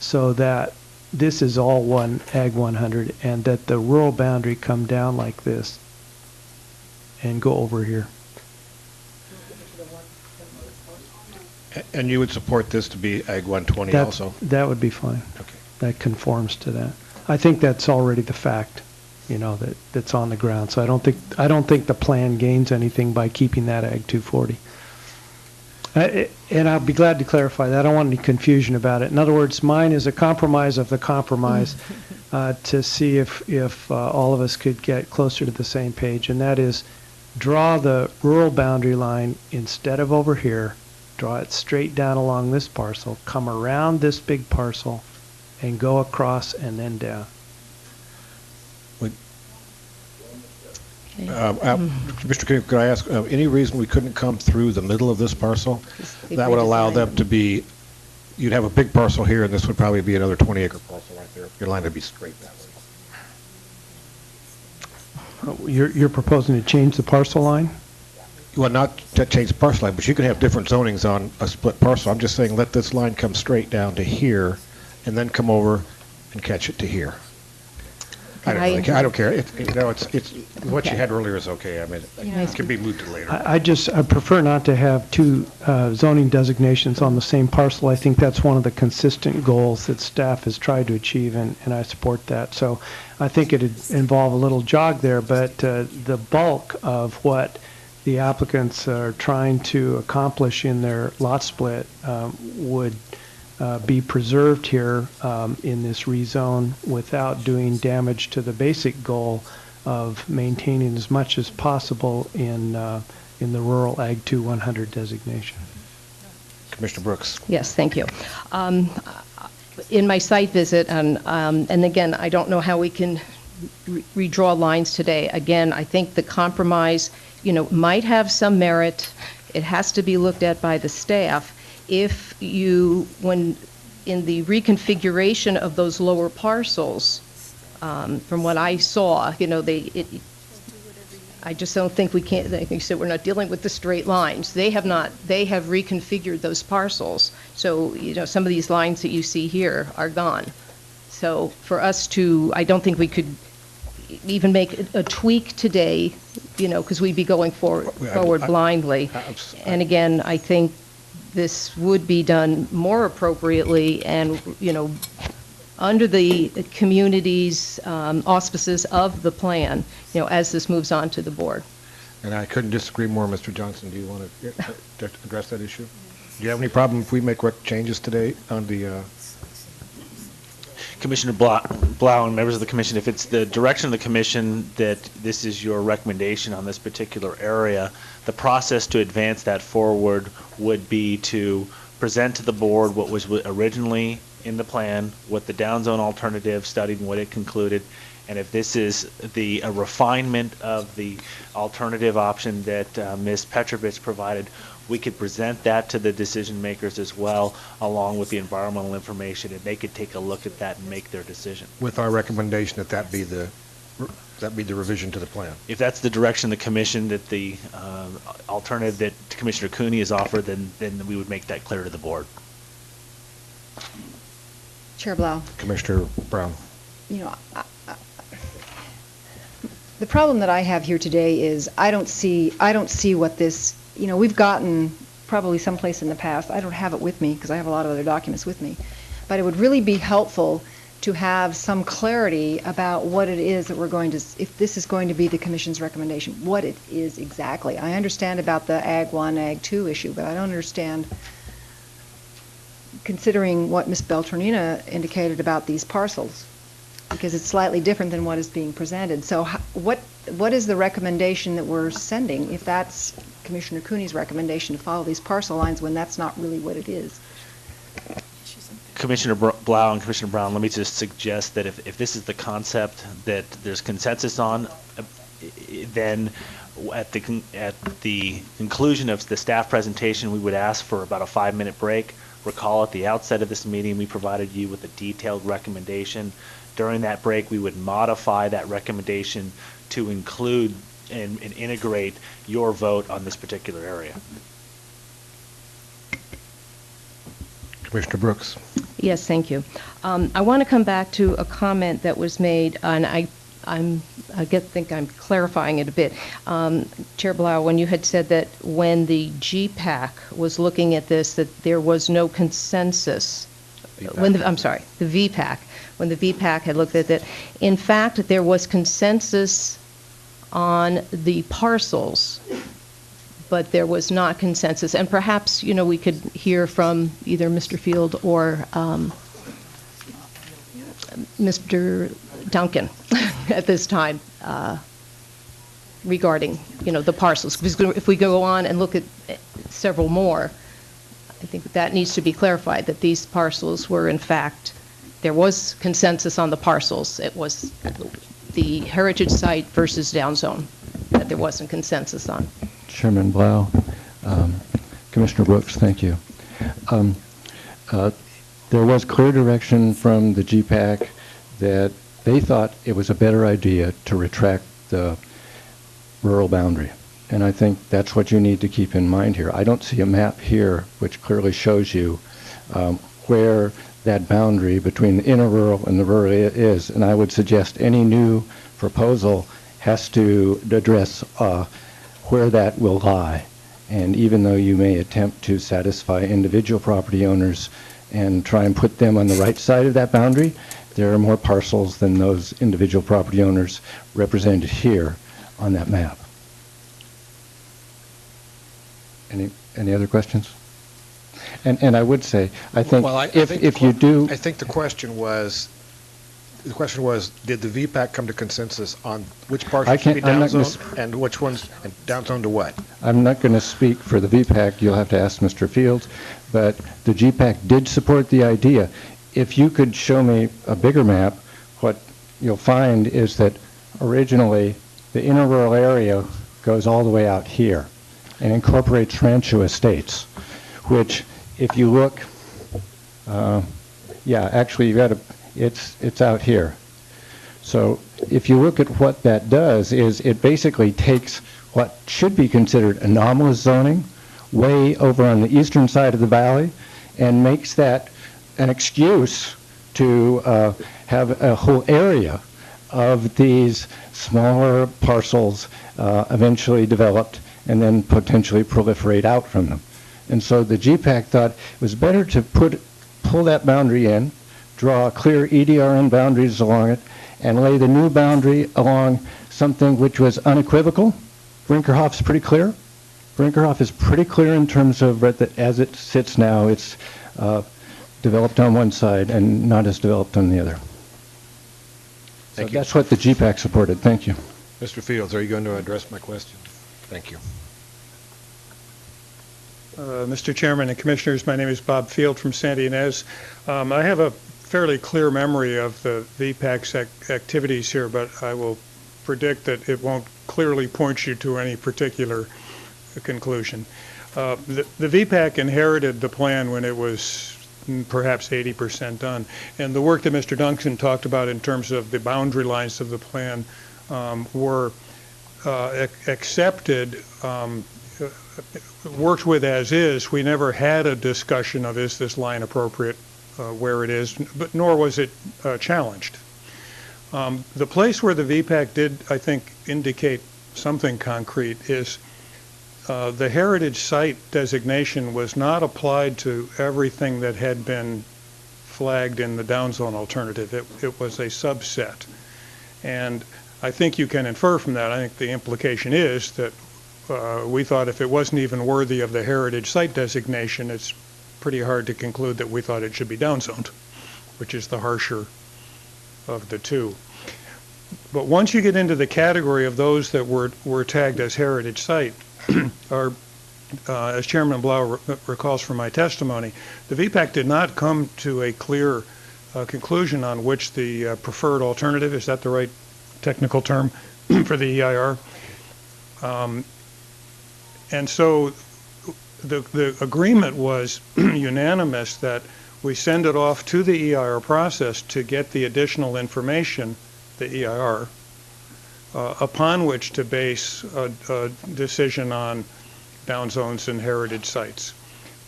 so that this is all one Ag 100 and that the rural boundary come down like this and go over here. And you would support this to be Ag 120 also? That would be fine. Okay. That conforms to that. I think that's already the fact, that's on the ground. So I don't think the plan gains anything by keeping that Ag 240. And I'll be glad to clarify that. I don't want any confusion about it. In other words, mine is a compromise of the compromise to see if all of us could get closer to the same page, and that is draw the rural boundary line instead of over here, draw it straight down along this parcel, come around this big parcel, and go across and then down. Mr. King, could I ask, any reason we couldn't come through the middle of this parcel? That would allow them to be, you'd have a big parcel here, and this would probably be another 20-acre parcel right there. Your line would be straight that way. You're proposing to change the parcel line? Well, not to change the parcel line, but you can have different zonings on a split parcel. I'm just saying let this line come straight down to here, and then come over and catch it to here. I don't care. It's what you had earlier is okay. I mean, it can be moved to later. I prefer not to have two zoning designations on the same parcel. I think that's one of the consistent goals that staff has tried to achieve, and I support that. So I think it'd involve a little jog there, but the bulk of what the applicants are trying to accomplish in their lot split would be preserved here in this rezone without doing damage to the basic goal of maintaining as much as possible in the rural Ag 2 100 designation. Commissioner Brooks. Yes, thank you. In my site visit, and again, I don't know how we can redraw lines today. Again, I think the compromise, might have some merit. It has to be looked at by the staff. If when in the reconfiguration of those lower parcels, from what I saw, I just don't think we can't, like you said, we're not dealing with the straight lines. They have reconfigured those parcels. So, some of these lines that you see here are gone. So for us I don't think we could even make a tweak today, because we'd be going forward blindly. And again, I think this would be done more appropriately and, under the community's auspices of the plan, as this moves on to the board. And I couldn't disagree more, Mr. Johnson. Do you want to address that issue? Do you have any problem if we make changes today on the... Commissioner Blau and members of the commission, if it's the direction of the commission that this is your recommendation on this particular area, the process to advance that forward would be to present to the board what was originally in the plan, what the downzone alternative studied and what it concluded, and if this is a refinement of the alternative option that Ms. Petrovich provided, we could present that to the decision makers as well, along with the environmental information, and they could take a look at that and make their decision. With our recommendation that be the revision to the plan. If that's the direction the commission, that the alternative that Commissioner Cooney has offered, then we would make that clear to the board. Chair Blau. Commissioner Brown. The problem that I have here today is I don't see what this, we've gotten probably someplace in the past. I don't have it with me because I have a lot of other documents with me. But it would really be helpful to have some clarity about what it is that we're going to, if this is going to be the commission's recommendation, what it is exactly. I understand about the Ag 1, Ag 2 issue, but I don't understand, considering what Ms. Beltranena indicated about these parcels, because it's slightly different than what is being presented. So what is the recommendation that we're sending if that's Commissioner Cooney's recommendation to follow these parcel lines when that's not really what it is? Commissioner Blau and Commissioner Brown, let me just suggest that if this is the concept that there's consensus on, then at the conclusion of the staff presentation, we would ask for about a 5-minute break. Recall at the outset of this meeting, we provided you with a detailed recommendation. During that break, we would modify that recommendation to include and integrate your vote on this particular area. Commissioner Brooks. Yes, thank you. I want to come back to a comment that was made, and I think I'm clarifying it a bit. Chair Blau, when you had said that when the GPAC was looking at this, that there was no consensus. The VPAC. When the VPAC had looked at it, in fact, there was consensus on the parcels, but there was not consensus. And perhaps, we could hear from either Mr. Field or Mr. Duncan at this time regarding, the parcels. Because if we go on and look at several more, I think that needs to be clarified, that these parcels were, in fact, there was consensus on the parcels. It was the heritage site versus downzone that there wasn't consensus on. Chairman Blau, Commissioner Brooks, thank you. There was clear direction from the GPAC that they thought it was a better idea to retract the rural boundary. And I think that's what you need to keep in mind here. I don't see a map here which clearly shows you where that boundary between the inner rural and the rural is. And I would suggest any new proposal has to address where that will lie. And even though you may attempt to satisfy individual property owners and try and put them on the right side of that boundary, there are more parcels than those individual property owners represented here on that map. Any other questions? And I would say, I think if you do... I think the question was, did the VPAC come to consensus on which parts should be downzone and which ones, and downzone to what? I'm not going to speak for the VPAC. You'll have to ask Mr. Fields. But the GPAC did support the idea. If you could show me a bigger map, what you'll find is that originally the inner rural area goes all the way out here and incorporates Rancho Estates, which if you look, actually it's out here. So if you look at what that does is it basically takes what should be considered anomalous zoning way over on the eastern side of the valley and makes that an excuse to have a whole area of these smaller parcels eventually developed and then potentially proliferate out from them. And so the GPAC thought it was better to pull that boundary in, draw clear EDRN boundaries along it, and lay the new boundary along something which was unequivocal. Brinkerhoff's pretty clear. Brinkerhoff is pretty clear in terms of as it sits now, it's developed on one side and not as developed on the other. Thank So you. that's what the GPAC supported. Thank you. Mr. Fields, are you going to address my question? Thank you. Mr. Chairman and Commissioners, my name is Bob Field from Santa Ynez. I have a fairly clear memory of the VPAC's activities here, but I will predict that it won't clearly point you to any particular conclusion. The VPAC inherited the plan when it was perhaps 80% done, and the work that Mr. Duncan talked about in terms of the boundary lines of the plan were accepted, worked with as is. We never had a discussion of is this line appropriate where it is, but nor was it challenged. The place where the VPAC did, I think, indicate something concrete is the heritage site designation was not applied to everything that had been flagged in the downzone alternative. It was a subset. And I think you can infer from that, I think the implication is that we thought if it wasn't even worthy of the heritage site designation, it's pretty hard to conclude that we thought it should be downzoned, which is the harsher of the two. But once you get into the category of those that were tagged as heritage site, or as Chairman Blau recalls from my testimony, the VPAC did not come to a clear conclusion on which the preferred alternative, is that the right technical term for the EIR? And so the agreement was unanimous that we send it off to the EIR process to get the additional information, the EIR, upon which to base a decision on downzones and heritage sites.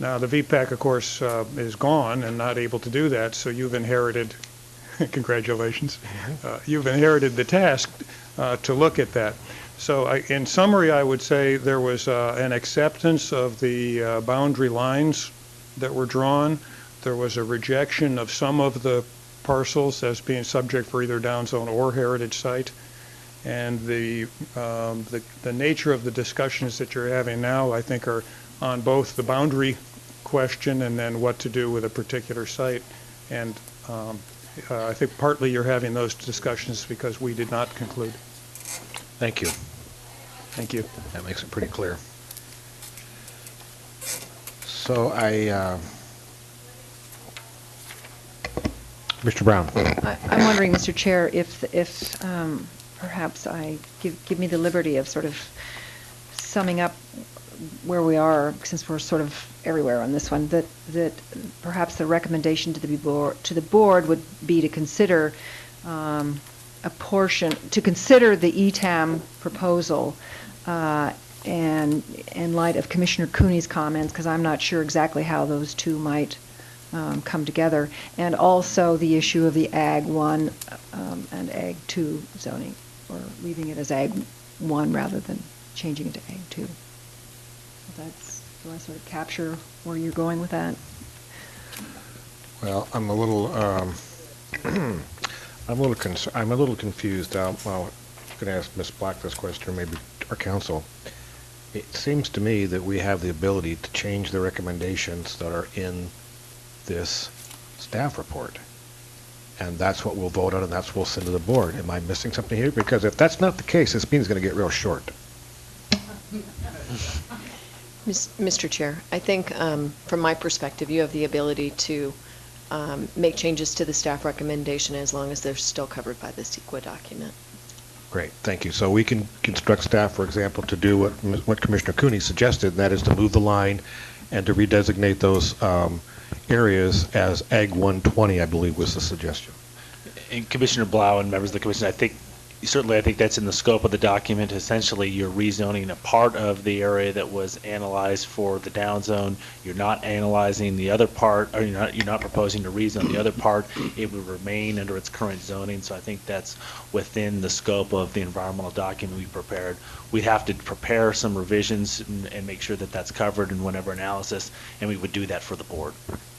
Now, the VPAC, of course, is gone and not able to do that, so you've inherited, congratulations, you've inherited the task to look at that. So in summary, I would say there was an acceptance of the boundary lines that were drawn. There was a rejection of some of the parcels as being subject for either downzone or heritage site. And the nature of the discussions that you're having now, I think, are on both the boundary question and then what to do with a particular site. And I think partly you're having those discussions because we did not conclude. Thank you. Thank you. That makes it pretty clear. So Mr. Brown. I'm wondering, Mr. Chair, if perhaps I give me the liberty of sort of summing up where we are, since we're sort of everywhere on this one, that perhaps the recommendation to the board would be to consider consider the ETAM proposal and in light of Commissioner Cooney's comments, because I'm not sure exactly how those two might come together, and also the issue of the Ag 1 and Ag 2 zoning, or leaving it as Ag 1 rather than changing it to Ag 2. So do I sort of capture where you're going with that? Well, I'm a little confused. Well, I'm going to ask Ms. Black this question, or maybe our counsel. It seems to me that we have the ability to change the recommendations that are in this staff report. And that's what we'll vote on, and that's what we'll send to the board. Am I missing something here? Because if that's not the case, this meeting's going to get real short. Mr. Chair, I think from my perspective, you have the ability to make changes to the staff recommendation as long as they're still covered by the CEQA document. Great, thank you. So we can instruct staff, for example, to do what Commissioner Cooney suggested, and that is to move the line and to redesignate those areas as Ag 120, I believe was the suggestion. And Commissioner Blau and members of the commission, I think that's in the scope of the document. Essentially, you're rezoning a part of the area that was analyzed for the down zone. You're not analyzing the other part, or you're not proposing to rezone the other part. It would remain under its current zoning. So I think that's within the scope of the environmental document we prepared. We'd have to prepare some revisions and make sure that that's covered in whatever analysis, and we would do that for the board.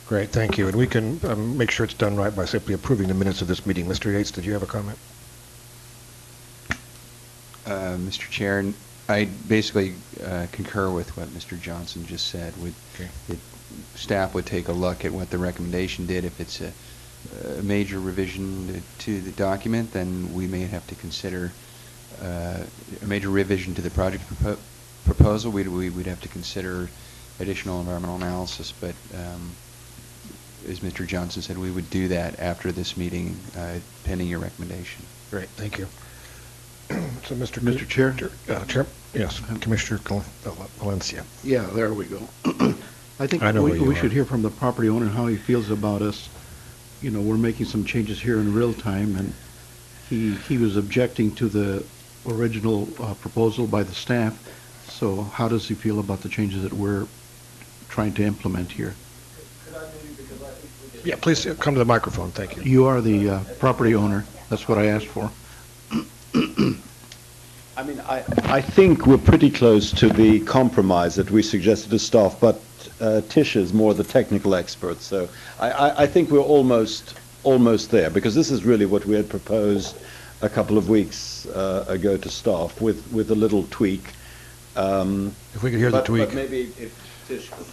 Great, thank you. And we can make sure it's done right by simply approving the minutes of this meeting. Mr. Yates, did you have a comment? Mr. Chair, I basically concur with what Mr. Johnson just said. Staff would take a look at what the recommendation did. If it's a major revision to the document, then we may have to consider a major revision to the project proposal. We'd have to consider additional environmental analysis, but as Mr. Johnson said, we would do that after this meeting, pending your recommendation. Great, thank you. So, Mr. Chair? Chair? Yes, Commissioner Valencia. Yeah, there we go. I think I know where you we are. should hear from the property owner how he feels about us. You know, we're making some changes here in real time, and he was objecting to the original proposal by the staff. So how does he feel about the changes that we're trying to implement here? Yeah, please come to the microphone, thank you. You are the property owner. That's what I asked for. I mean, I think we're pretty close to the compromise that we suggested to staff, but Tish is more the technical expert, so I think we're almost there, because this is really what we had proposed a couple of weeks ago to staff with a little tweak. If we could hear the tweak. But maybe if Tish could.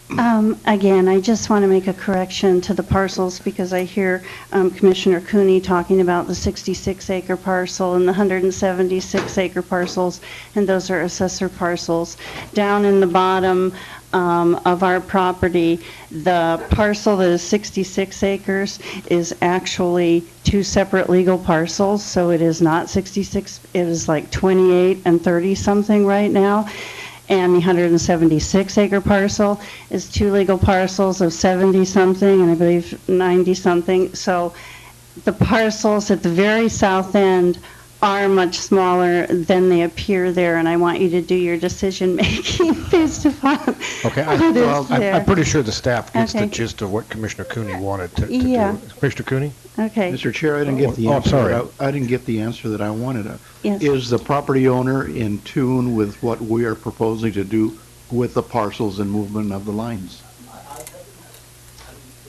Again, I just want to make a correction to the parcels because I hear Commissioner Cooney talking about the 66-acre parcel and the 176-acre parcels, and those are assessor parcels. Down in the bottom of our property, the parcel that is 66 acres is actually two separate legal parcels, so it is not 66, it is like 28 and 30-something right now. And the 176-acre parcel is two legal parcels of 70-something and I believe 90-something. So the parcels at the very south end are much smaller than they appear there, and I want you to do your decision-making based upon Okay, what is there. I'm pretty sure the staff gets the Okay. gist of what Commissioner Cooney wanted to Yeah. do. Commissioner Cooney? Okay. Mr. Chair, I didn't get the Oh, I'm answer. sorry. I didn't get the answer that I wanted. Yes. Is the property owner in tune with what we are proposing to do with the parcels and movement of the lines?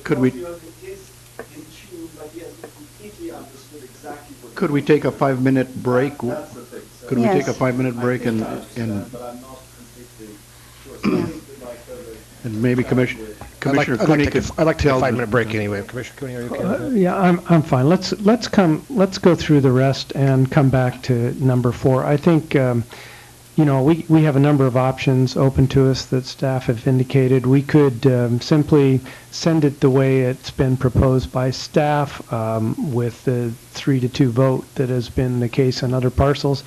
Could we take a 5-minute break? Could we take a 5-minute break and maybe Commissioner Cooney could I'd like to take tell a the- 5-minute break anyway. Commissioner Cooney, are you okay with that? Yeah, I'm fine. Let's go through the rest and come back to number 4. I think, we have a number of options open to us that staff have indicated. We could simply send it the way it's been proposed by staff with the 3-2 vote that has been the case on other parcels,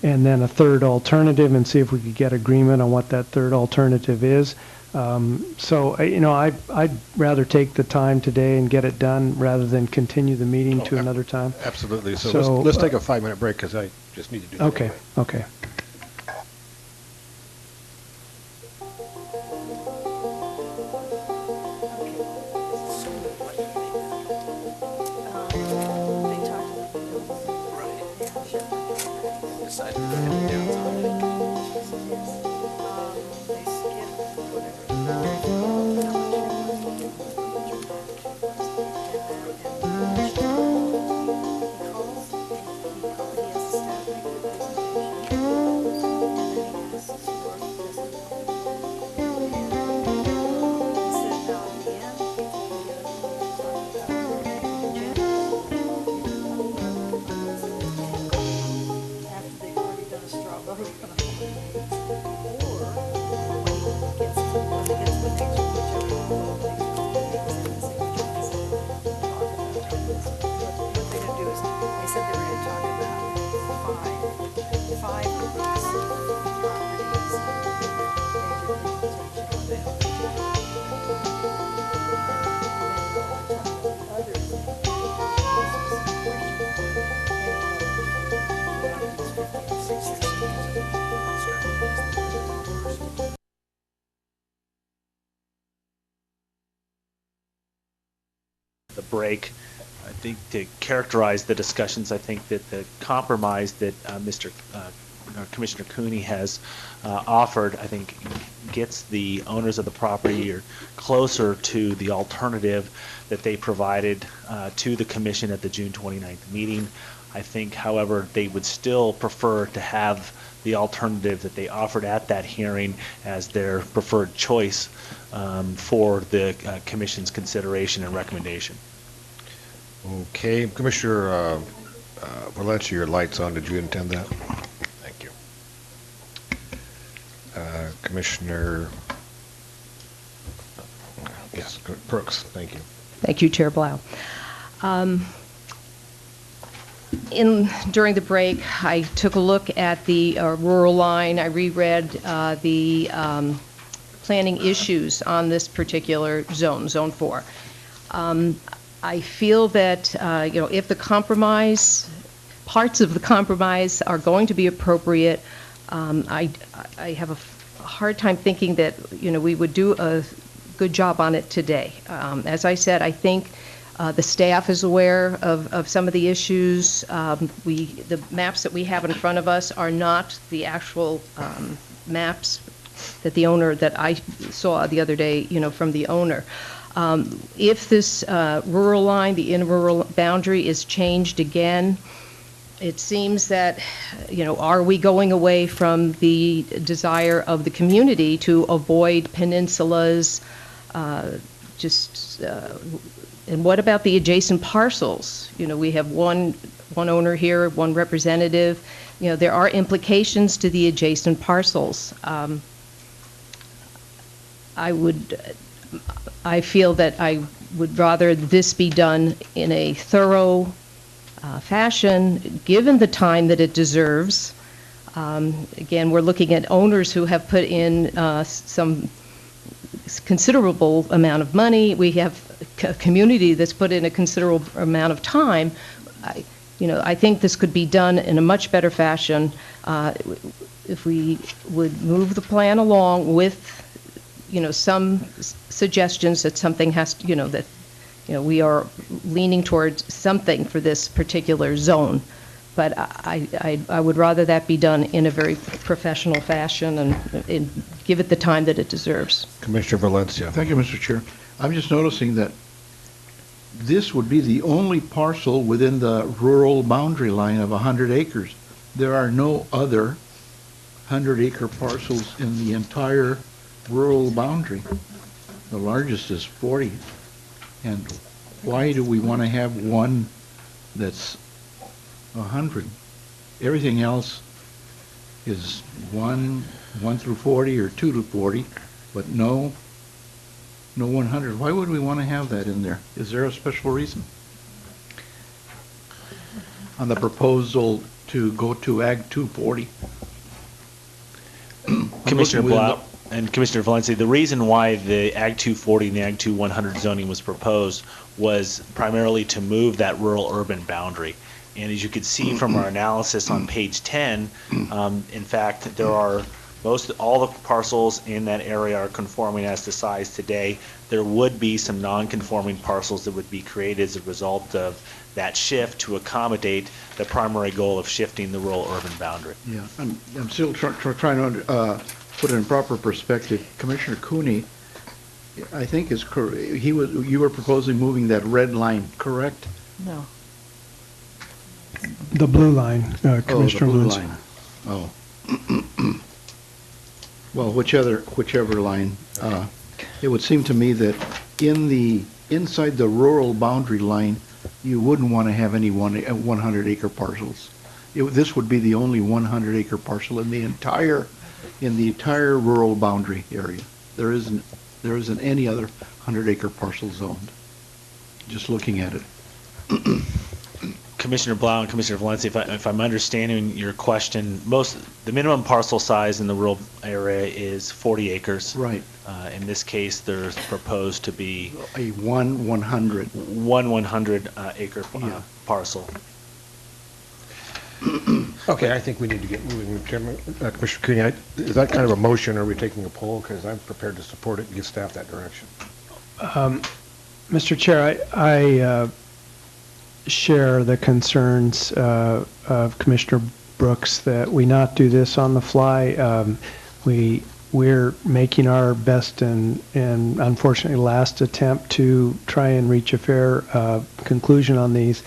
and then a third alternative and see if we could get agreement on what that third alternative is. I'd rather take the time today and get it done rather than continue the meeting to another time. Absolutely. So let's take a 5-minute break because I just need to do that. Okay. Or gets to the break, I think to characterize the discussions, I think that the compromise that Commissioner Cooney has offered, I think, gets the owners of the property or closer to the alternative that they provided to the commission at the June 29th meeting. I think, however, they would still prefer to have the alternative that they offered at that hearing as their preferred choice for the commission's consideration and recommendation. Okay, Commissioner Valencia, your light's on. Did you intend that? Thank you. Commissioner, yes, Brooks, thank you. Thank you, Chair Blau. During the break, I took a look at the rural line. I reread the planning issues on this particular zone, Zone 4. I feel that, if the compromise, parts of the compromise are going to be appropriate, I have a hard time thinking that, we would do a good job on it today. As I said, I think the staff is aware of some of the issues. The maps that we have in front of us are not the actual maps that I saw the other day, from the owner. If this rural line, the in-rural boundary, is changed again, it seems that, are we going away from the desire of the community to avoid peninsulas? And what about the adjacent parcels? We have one owner here, one representative. There are implications to the adjacent parcels. I feel that I would rather this be done in a thorough fashion, given the time that it deserves. Again, we're looking at owners who have put in some considerable amount of money. We have a community that's put in a considerable amount of time. I think this could be done in a much better fashion if we would move the plan along with some suggestions that something has to, we are leaning towards something for this particular zone. But I would rather that be done in a very professional fashion and give it the time that it deserves. Commissioner Valencia. Thank you, Mr. Chair. I'm just noticing that this would be the only parcel within the rural boundary line of 100 acres. There are no other 100-acre parcels in the entire rural boundary. The largest is 40. And why do we want to have one that's 100? Everything else is 1 through 40 or 2 to 40, but no 100. Why would we want to have that in there? Is there a special reason? On the proposal to go to Ag 240. Commissioner Blau and Commissioner Valencia, the reason why the Ag 240 and the Ag 2100 zoning was proposed was primarily to move that rural-urban boundary. And as you can see from our analysis on page 10, in fact, there are all the parcels in that area are conforming as to size today. There would be some non-conforming parcels that would be created as a result of that shift to accommodate the primary goal of shifting the rural-urban boundary. Yeah, I'm still trying to put it in proper perspective. Commissioner Cooney, I think is correct. You were proposing moving that red line, correct? No. The blue line, Commissioner Lewis. Oh. Well, whichever line. It would seem to me that inside the rural boundary line, you wouldn't want to have any 100-acre parcels. This would be the only 100-acre parcel in the entire rural boundary area. There isn't any other 100-acre parcel zoned. Just looking at it. Commissioner Blau and Commissioner Valencia, if I'm understanding your question, the minimum parcel size in the rural area is 40 acres. Right. In this case, there's proposed to be a 100 acre parcel. Okay, I think we need to get moving. Chairman, Commissioner Cooney, is that kind of a motion, or are we taking a poll? Because I'm prepared to support it and give staff that direction. Mr. Chair, I share the concerns of Commissioner Brooks that we not do this on the fly. We're making our best and unfortunately last attempt to try and reach a fair conclusion on these.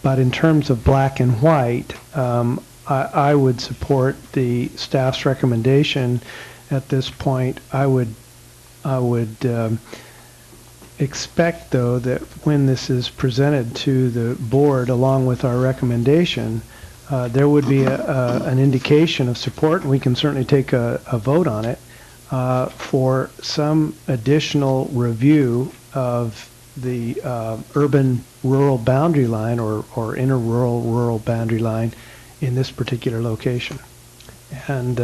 But in terms of black and white, I would support the staff's recommendation at this point. I would expect, though, that when this is presented to the board along with our recommendation, there would be an indication of support, and we can certainly take a vote on it, for some additional review of the urban-rural boundary line or inter-rural-rural boundary line in this particular location. And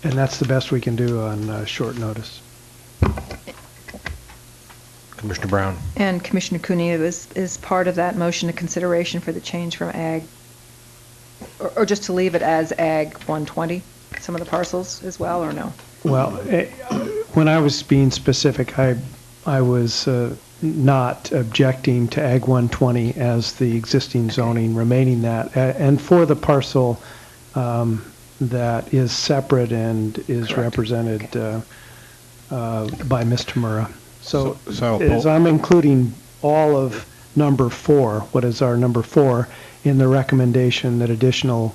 that's the best we can do on short notice. Commissioner Brown. And Commissioner Cooney is part of that motion of consideration for the change from ag, or just to leave it as ag 120, some of the parcels as well, or no? Well, when I was being specific, I was not objecting to ag 120 as the existing zoning, remaining that, and for the parcel that is separate and is Correct. Represented by Ms. Tamura. So So I'm including all of number 4, what is our number 4, in the recommendation that additional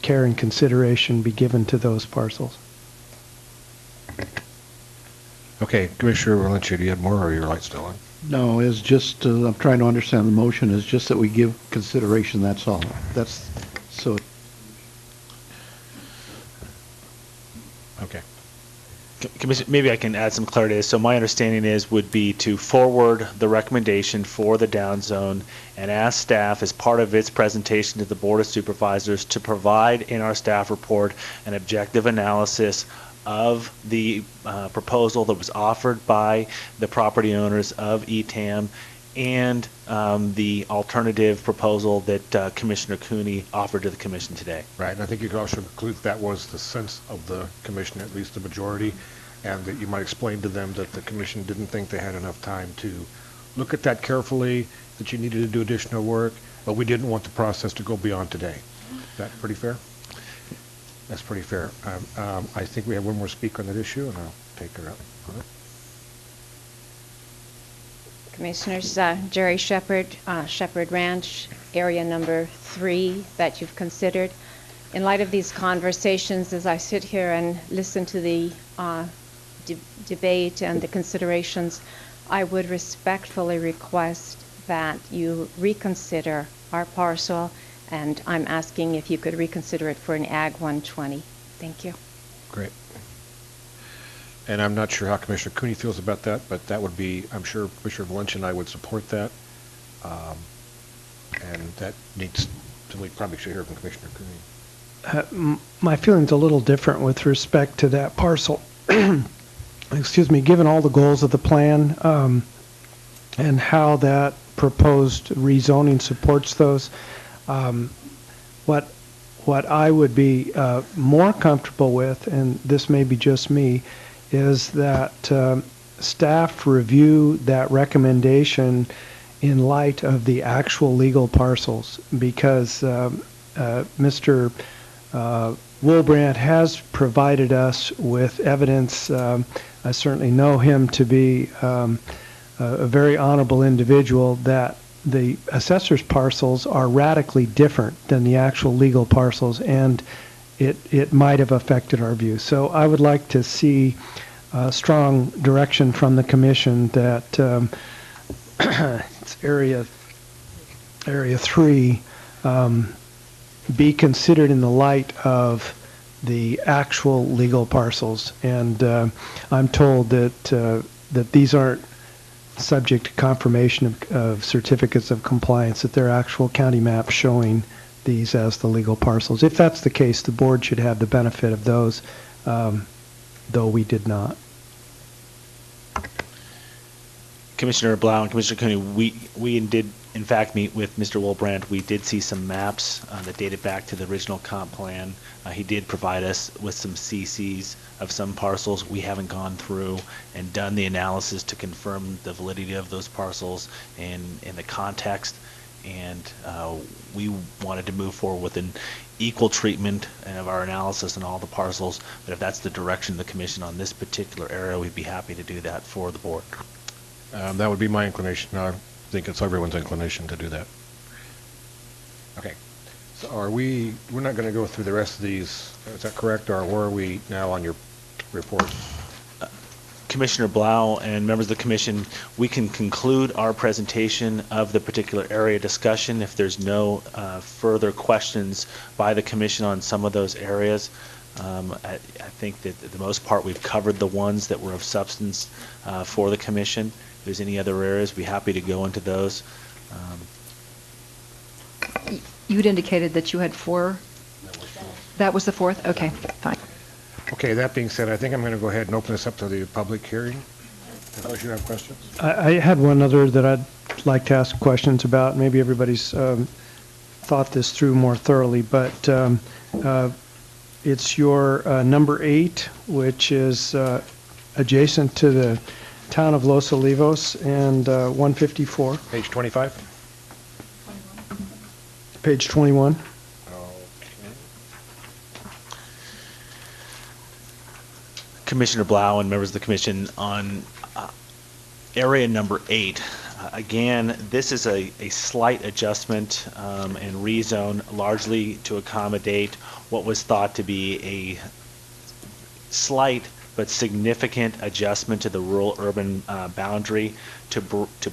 care and consideration be given to those parcels. Okay, Commissioner Valencia, do you have more, or are your light still on? No, it's just, I'm trying to understand the motion, is just that we give consideration, that's all. That's, so, Okay. Commissioner, maybe I can add some clarity. So my understanding would be to forward the recommendation for the down zone and ask staff as part of its presentation to the Board of Supervisors to provide in our staff report an objective analysis of the proposal that was offered by the property owners of ETAM and the alternative proposal that Commissioner Cooney offered to the Commission today. Right, and I think you could also conclude that was the sense of the Commission, at least the majority, and that you might explain to them that the Commission didn't think they had enough time to look at that carefully, that you needed to do additional work, but we didn't want the process to go beyond today. Is that pretty fair? That's pretty fair. I think we have one more speaker on that issue, and I'll take her up on it. Commissioners, Jerry Shepherd, Shepherd Ranch, area number 3 that you've considered. In light of these conversations, as I sit here and listen to the debate and the considerations, I would respectfully request that you reconsider our parcel, and I'm asking if you could reconsider it for an Ag 120. Thank you. Great. And I'm not sure how Commissioner Cooney feels about that, but that would be, I'm sure Commissioner Valencia and I would support that. And that needs to, we probably should hear from Commissioner Cooney. My feeling's a little different with respect to that parcel. Excuse me, given all the goals of the plan and how that proposed rezoning supports those, what I would be more comfortable with, and this may be just me, is that staff review that recommendation in light of the actual legal parcels, because Mr. Wilbrandt has provided us with evidence. I certainly know him to be a very honorable individual, that the assessor's parcels are radically different than the actual legal parcels, and it might have affected our view. So I would like to see strong direction from the Commission that it's area 3 be considered in the light of the actual legal parcels. And I'm told that these aren't subject to confirmation of certificates of compliance, that they're actual county maps showing these as the legal parcels. If that's the case, the board should have the benefit of those, though we did not. Commissioner Blau and Commissioner Cooney, we did in fact meet with Mr. Wilbrand. We did see some maps that dated back to the original comp plan. He did provide us with some CCs of some parcels. We haven't gone through and done the analysis to confirm the validity of those parcels and the context. And we wanted to move forward with an equal treatment of our analysis on all the parcels. But if that's the direction of the commission on this particular area, we'd be happy to do that for the board. That would be my inclination. I think it's everyone's inclination to do that. Okay. So we're not going to go through the rest of these, is that correct? Or where are we now on your report? Commissioner Blau and members of the commission, we can conclude our presentation of the particular area discussion if there's no further questions by the commission on some of those areas. I think that the most part we've covered the ones that were of substance for the commission. If there's any other areas, we'd be happy to go into those. You'd indicated that you had 4? That was the 4th? Okay, fine. Okay, that being said, I think I'm going to go ahead and open this up to the public hearing. Unless you have questions? I had one other that I'd like to ask questions about. Maybe everybody's thought this through more thoroughly, but it's your number 8, which is adjacent to the town of Los Olivos and 154. Page 25? Page 21. Commissioner Blau and members of the commission, on area number 8, again, this is a slight adjustment and rezone largely to accommodate what was thought to be a slight but significant adjustment to the rural-urban boundary to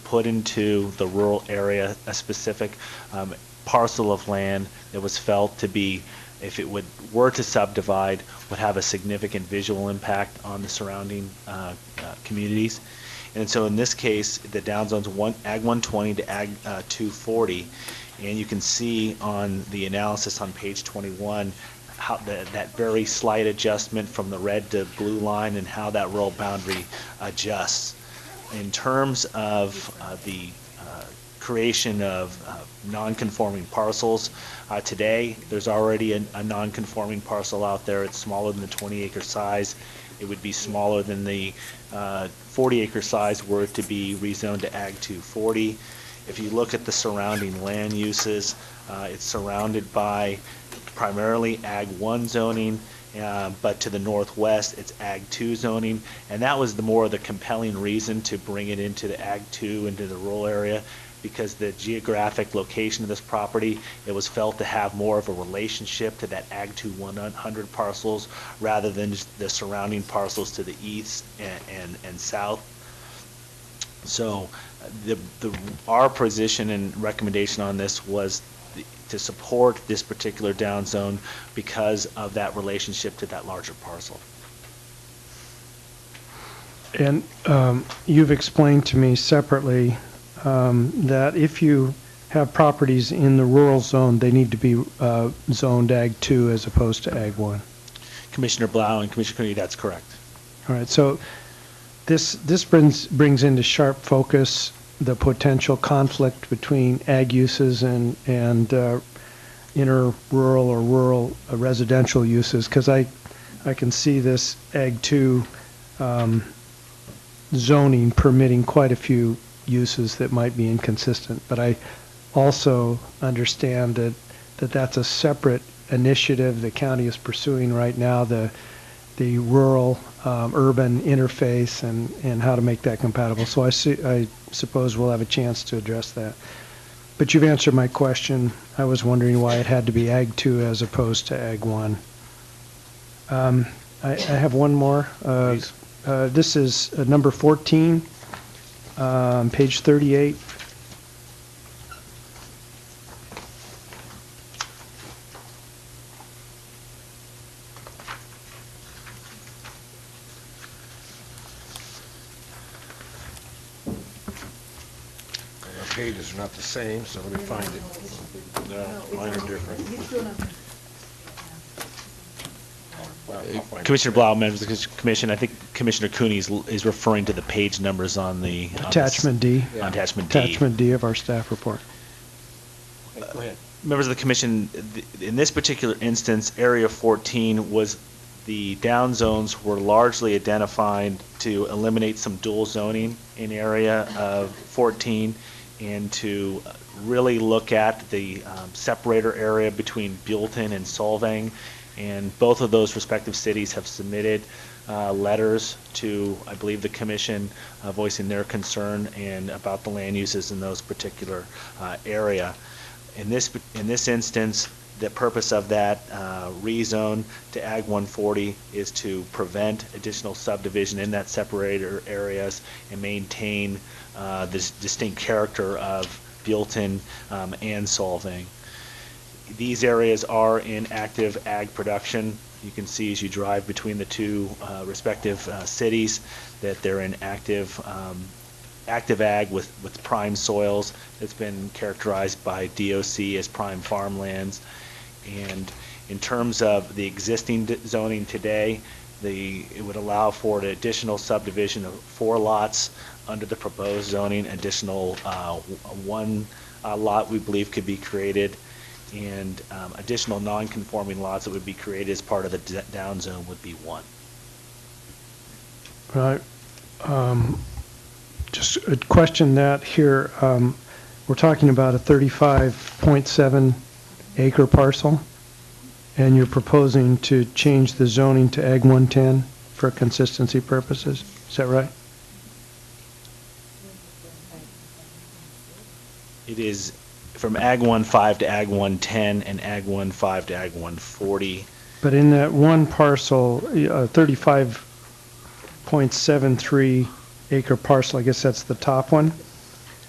put into the rural area a specific parcel of land that was felt to be, if it were to subdivide, would have a significant visual impact on the surrounding communities. And so in this case, the downzone's Ag 120 to Ag 240, and you can see on the analysis on page 21 how that very slight adjustment from the red to blue line and how that rural boundary adjusts. In terms of the creation of non-conforming parcels, today there's already a non-conforming parcel out there. It's smaller than the 20-acre size. It would be smaller than the 40-acre size were it to be rezoned to Ag 240. If you look at the surrounding land uses, it's surrounded by primarily Ag 1 zoning, but to the northwest it's Ag 2 zoning, and that was the more the compelling reason to bring it into the Ag 2 into the rural area, because the geographic location of this property, it was felt to have more of a relationship to that Ag 2 100 parcels rather than just the surrounding parcels to the east and south. So our position and recommendation on this was to support this particular down zone because of that relationship to that larger parcel. And you've explained to me separately that if you have properties in the rural zone, they need to be zoned Ag 2 as opposed to Ag 1. Commissioner Blau and Commissioner Cooney, that's correct. All right, so this brings into sharp focus the potential conflict between ag uses and inner rural or rural residential uses, because I can see this Ag 2 zoning permitting quite a few uses that might be inconsistent. But I also understand that that's a separate initiative the county is pursuing right now, the rural urban interface and how to make that compatible. So I suppose we'll have a chance to address that. But you've answered my question. I was wondering why it had to be Ag 2 as opposed to Ag 1. I have one more. This is number 14, page 38. Pages are not the same, so let me find it. No, mine are different. Commissioner Blau, members of the commission, I think Commissioner Cooney is referring to the page numbers on the... Attachment D. On Attachment D. Attachment D of our staff report. Go ahead. Members of the commission, in this particular instance, Area 14 was, the down zones were largely identified to eliminate some dual zoning in area of 14 and to really look at the separator area between Buellton and Solvang. And both of those respective cities have submitted letters to, I believe, the commission voicing their concern and about the land uses in those particular area. In this instance, the purpose of that rezone to Ag 140 is to prevent additional subdivision in that separator areas and maintain this distinct character of Buellton and Solvang. These areas are in active ag production. You can see as you drive between the two respective cities that they're in active ag with prime soils that's been characterized by DOC as prime farmlands. And in terms of the existing zoning today, it would allow for an additional subdivision of 4 lots under the proposed zoning. Additional one lot we believe could be created, and additional non-conforming lots that would be created as part of the down zone would be 1. Right. Just a question that here, we're talking about a 35.7 acre parcel, and you're proposing to change the zoning to Ag 110 for consistency purposes. Is that right? It is from Ag 1.5 to Ag 110 and Ag 1.5 to Ag 140. But in that one parcel, 35.73 acre parcel, I guess that's the top one?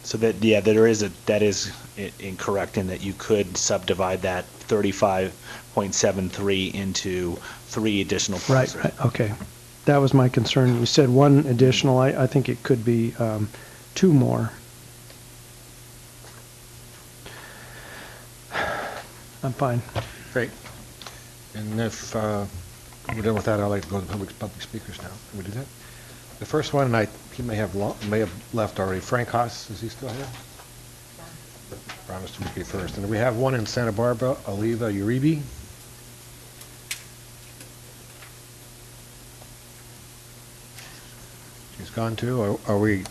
So that, yeah, that is incorrect in that you could subdivide that 35.73 into 3 additional parcels. Right, okay. That was my concern. You said 1 additional. I think it could be 2 more. I'm fine. Great. And if we're done with that, I'd like to go to the public speakers now. Can we do that? The first one, he may have left already. Frank Haas, is he still here? Promised to be first. And we have one in Santa Barbara, Oliva Uribe. She's gone too. Are we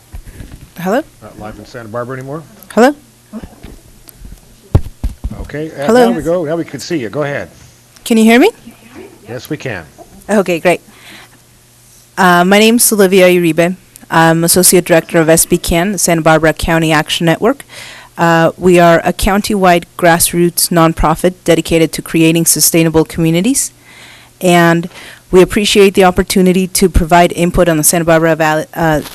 Hello? not live in Santa Barbara anymore? Hello? Okay. Hello? Now we go. Now we can see you. Go ahead. Can you hear me? Yes, we can. Okay, great. My name's Olivia Uribe. I'm Associate Director of SBCAN, the Santa Barbara County Action Network. We are a county-wide grassroots nonprofit dedicated to creating sustainable communities, and we appreciate the opportunity to provide input on the Santa Barbara Valley,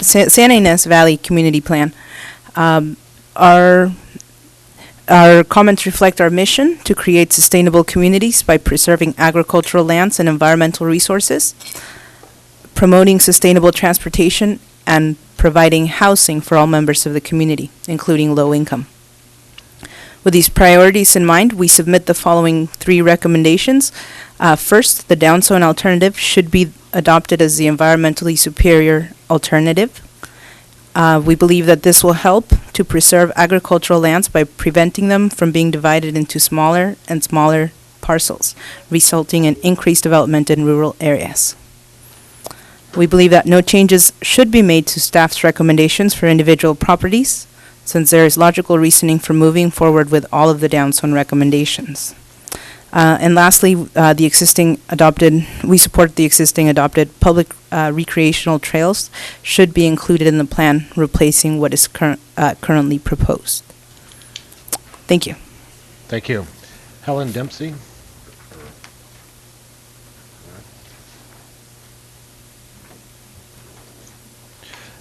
Santa Ynez Valley Community Plan. Our comments reflect our mission to create sustainable communities by preserving agricultural lands and environmental resources, promoting sustainable transportation, and providing housing for all members of the community, including low income. With these priorities in mind, we submit the following 3 recommendations. First, the downzone alternative should be adopted as the environmentally superior alternative. We believe that this will help to preserve agricultural lands by preventing them from being divided into smaller and smaller parcels, resulting in increased development in rural areas. We believe that no changes should be made to staff's recommendations for individual properties, since there is logical reasoning for moving forward with all of the downzone recommendations. And lastly, we support the existing adopted public recreational trails should be included in the plan, replacing what is currently proposed. Thank you. Thank you. Helen Dempsey.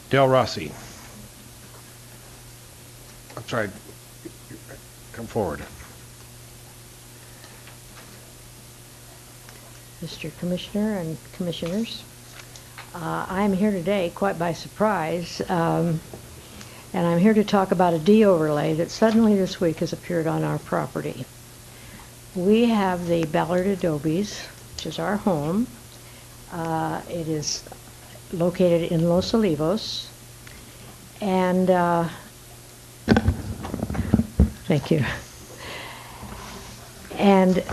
Dale Rossi. I'm sorry. Come forward. Mr. Commissioner and Commissioners, I'm here today quite by surprise, and I'm here to talk about a de-overlay that suddenly this week has appeared on our property. We have the Ballard Adobes, which is our home. It is located in Los Olivos. And, thank you. And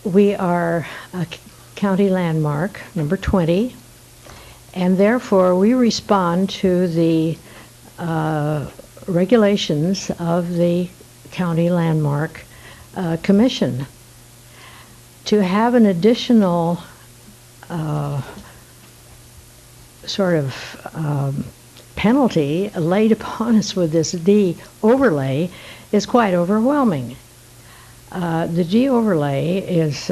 we are a county landmark, number 20, and therefore we respond to the regulations of the County Landmark Commission. To have an additional sort of penalty laid upon us with this D overlay is quite overwhelming. The D overlay is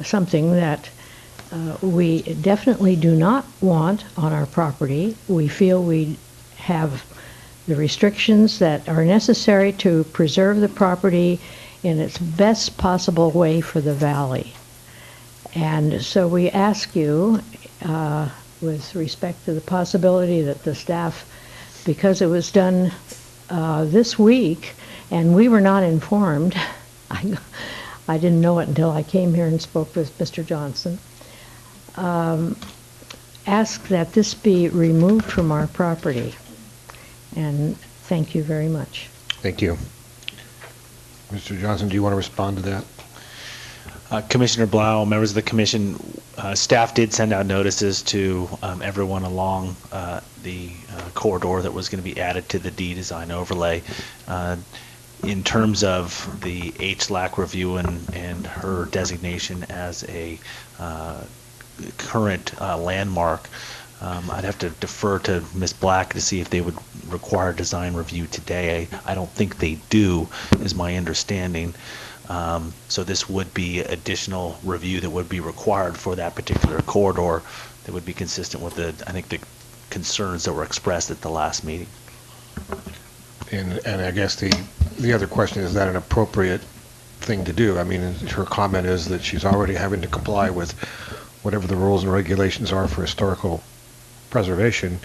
something that we definitely do not want on our property. We feel we have the restrictions that are necessary to preserve the property in its best possible way for the valley. And so we ask you, with respect to the possibility that the staff, because it was done this week and we were not informed, I didn't know it until I came here and spoke with Mr. Johnson, ask that this be removed from our property. And thank you very much. Thank you. Mr. Johnson, do you want to respond to that? Commissioner Blau, members of the commission, staff did send out notices to everyone along the corridor that was going to be added to the D design overlay. In terms of the HLAC review and her designation as a current landmark, I'd have to defer to Ms. Black to see if they would require design review today. I don't think they do, is my understanding. So this would be additional review that would be required for that particular corridor that would be consistent with I think the concerns that were expressed at the last meeting. And I guess the other question, is that an appropriate thing to do? I mean, her comment is that she's already having to comply with whatever the rules and regulations are for historical preservation.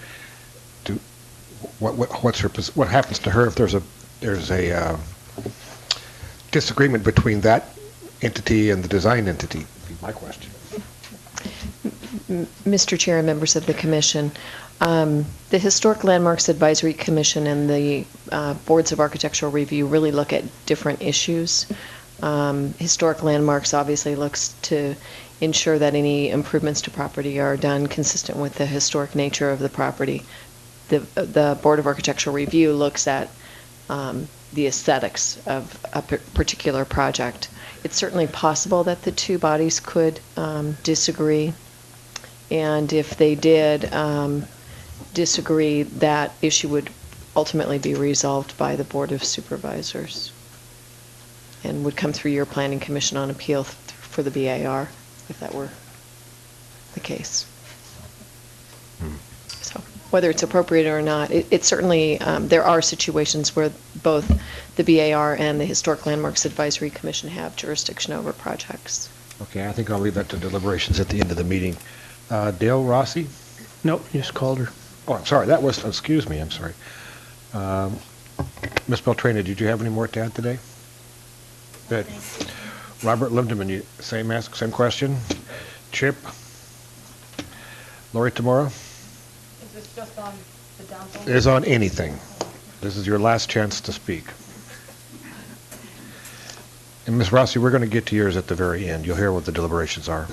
What happens to her if there's a disagreement between that entity and the design entity? Would be my question. Mr. Chair and members of the commission, the Historic Landmarks Advisory Commission and the Boards of Architectural Review really look at different issues. Historic Landmarks obviously looks to ensure that any improvements to property are done consistent with the historic nature of the property. The Board of Architectural Review looks at the aesthetics of a particular project. It's certainly possible that the two bodies could disagree, and if they did disagree, that issue would ultimately be resolved by the Board of Supervisors and would come through your Planning Commission on appeal for the BAR, if that were the case. So whether it's appropriate or not, it certainly, there are situations where both the BAR and the Historic Landmarks Advisory Commission have jurisdiction over projects. Okay, I think I'll leave that to deliberations at the end of the meeting. Dale Rossi? Nope, you just called her. Oh, I'm sorry, that was, excuse me, I'm sorry. Ms. Beltrana, did you have any more to add today? Good. Robert Lindeman, same question. Chip? Lori Tamora? Is this just on the downtown? It is on anything. This is your last chance to speak. And Ms. Rossi, we're going to get to yours at the very end. You'll hear what the deliberations are.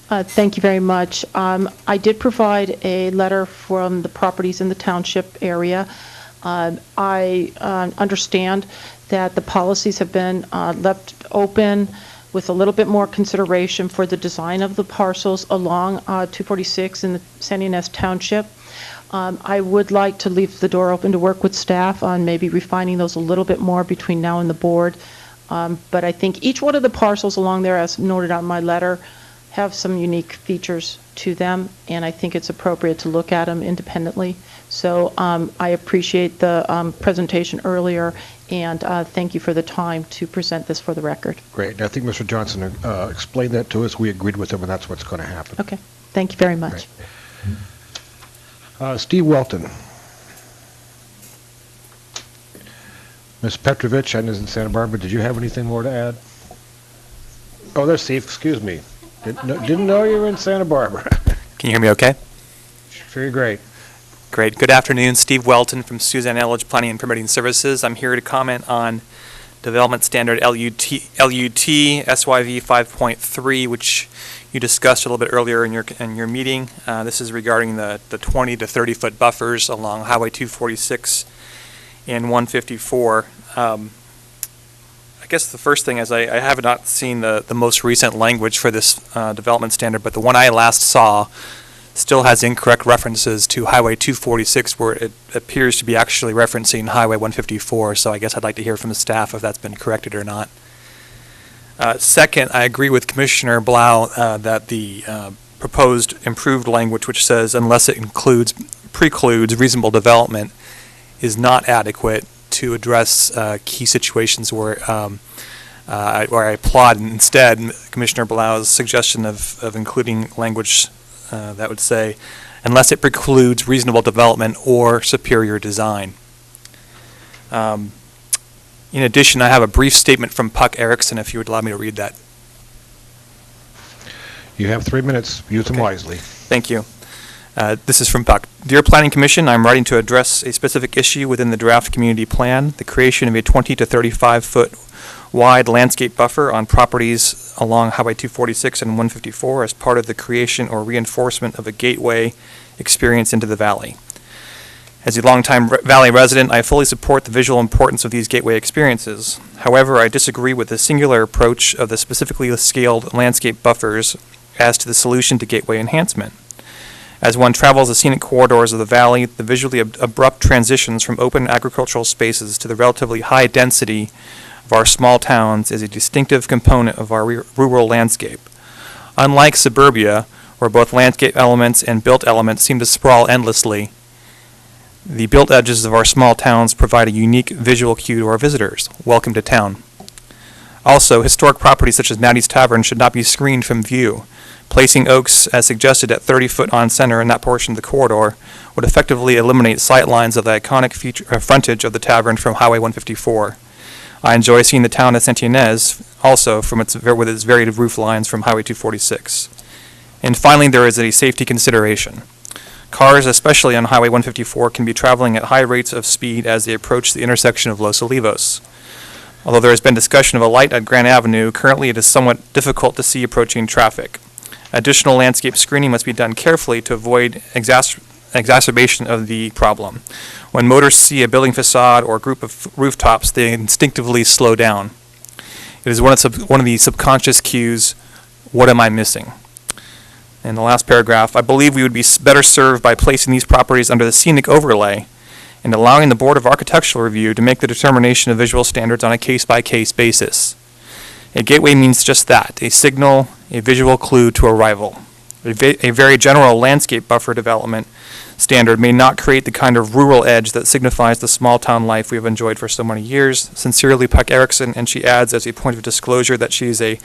Thank you very much. I did provide a letter from the properties in the township area. I understand that the policies have been left open with a little bit more consideration for the design of the parcels along 246 in the San Ynez Township. I would like to leave the door open to work with staff on maybe refining those a little bit more between now and the board. But I think each one of the parcels along there, as noted on my letter, have some unique features to them, and I think it's appropriate to look at them independently. So I appreciate the presentation earlier, and thank you for the time to present this for the record. Great. And I think Mr. Johnson explained that to us. We agreed with him, and that's what's going to happen. Okay. Thank you very much. Steve Welton. Ms. Petrovich, I was in Santa Barbara. Did you have anything more to add? Oh, there's Steve. Excuse me. Didn't know you were in Santa Barbara. Can you hear me okay? Sure, you're great. Great. Good afternoon. Steve Welton from Suzanne Elledge Planning and Permitting Services. I'm here to comment on Development Standard LUT SYV 5.3, which you discussed a little bit earlier in your meeting. This is regarding the 20 to 30 foot buffers along Highway 246 and 154. I guess the first thing is I have not seen the most recent language for this development standard, but the one I last saw still has incorrect references to Highway 246, where it appears to be actually referencing Highway 154, so I guess I'd like to hear from the staff if that's been corrected or not. Second, I agree with Commissioner Blau that the proposed improved language, which says unless it precludes reasonable development, is not adequate to address key situations where I applaud instead Commissioner Blau's suggestion of including language that would say, unless it precludes reasonable development or superior design. In addition, I have a brief statement from Puck Erickson, if you would allow me to read that. You have 3 minutes. Use them wisely. Thank you. This is from Puck. Dear Planning Commission, I'm writing to address a specific issue within the draft community plan, the creation of a 20 to 35 foot wide landscape buffer on properties along Highway 246 and 154 as part of the creation or reinforcement of a gateway experience into the valley. As a longtime Valley resident, I fully support the visual importance of these gateway experiences. However, I disagree with the singular approach of the specifically scaled landscape buffers as to the solution to gateway enhancement. As one travels the scenic corridors of the valley, the visually abrupt transitions from open agricultural spaces to the relatively high density of our small towns is a distinctive component of our rural landscape. Unlike suburbia, where both landscape elements and built elements seem to sprawl endlessly, the built edges of our small towns provide a unique visual cue to our visitors. Welcome to town. Also, historic properties such as Maddie's Tavern should not be screened from view. Placing oaks, as suggested, at 30 foot on center in that portion of the corridor would effectively eliminate sight lines of the iconic frontage of the tavern from Highway 154. I enjoy seeing the town of Saint Ynez also with its varied roof lines from Highway 246. And finally, there is a safety consideration. Cars, especially on Highway 154, can be traveling at high rates of speed as they approach the intersection of Los Olivos. Although there has been discussion of a light at Grand Avenue, currently it is somewhat difficult to see approaching traffic. Additional landscape screening must be done carefully to avoid exacerbation of the problem. When motorists see a building facade or a group of rooftops, they instinctively slow down. It is one of the subconscious cues, what am I missing? In the last paragraph, I believe we would be better served by placing these properties under the scenic overlay and allowing the Board of Architectural Review to make the determination of visual standards on a case-by-case basis. A gateway means just that, a signal, a visual clue to arrival. A very general landscape buffer development standard may not create the kind of rural edge that signifies the small town life we have enjoyed for so many years. Sincerely, Puck Erickson, and she adds as a point of disclosure that she is a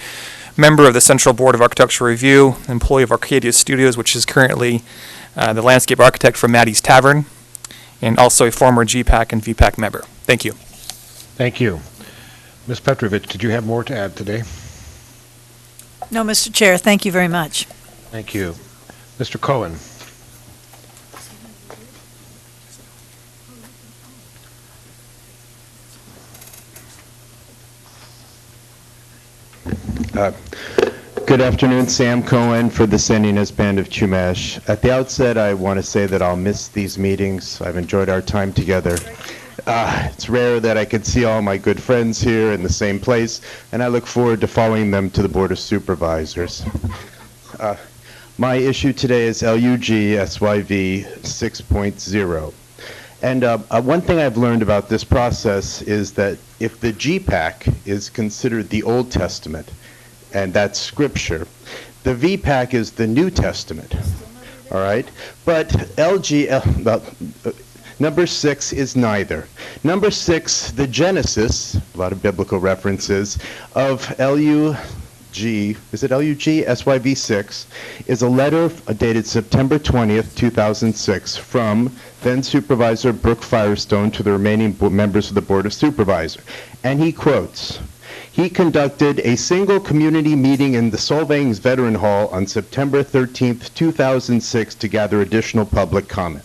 member of the Central Board of Architectural Review, employee of Arcadia Studios, which is currently the landscape architect for Maddie's Tavern, and also a former GPAC and VPAC member. Thank you. Thank you. Ms. Petrovich, did you have more to add today? No, Mr. Chair, thank you very much. Thank you. Mr. Cohen. Good afternoon, Sam Cohen for the Saint Ynez Band of Chumash. At the outset, I want to say that I'll miss these meetings. I've enjoyed our time together. It's rare that I can see all my good friends here in the same place, and I look forward to following them to the Board of Supervisors. My issue today is LUG SYV 6.0. And one thing I've learned about this process is that if the GPAC is considered the Old Testament, and that's Scripture, the VPAC is the New Testament, all right? But number 6 is neither. Number 6, the Genesis, a lot of biblical references, of LUG, is it LUG? SYV 6, is a letter dated September 20th, 2006, from then Supervisor Brooke Firestone to the remaining members of the Board of Supervisors. And he quotes, he conducted a single community meeting in the Solvang's Veteran Hall on September 13th, 2006 to gather additional public comment.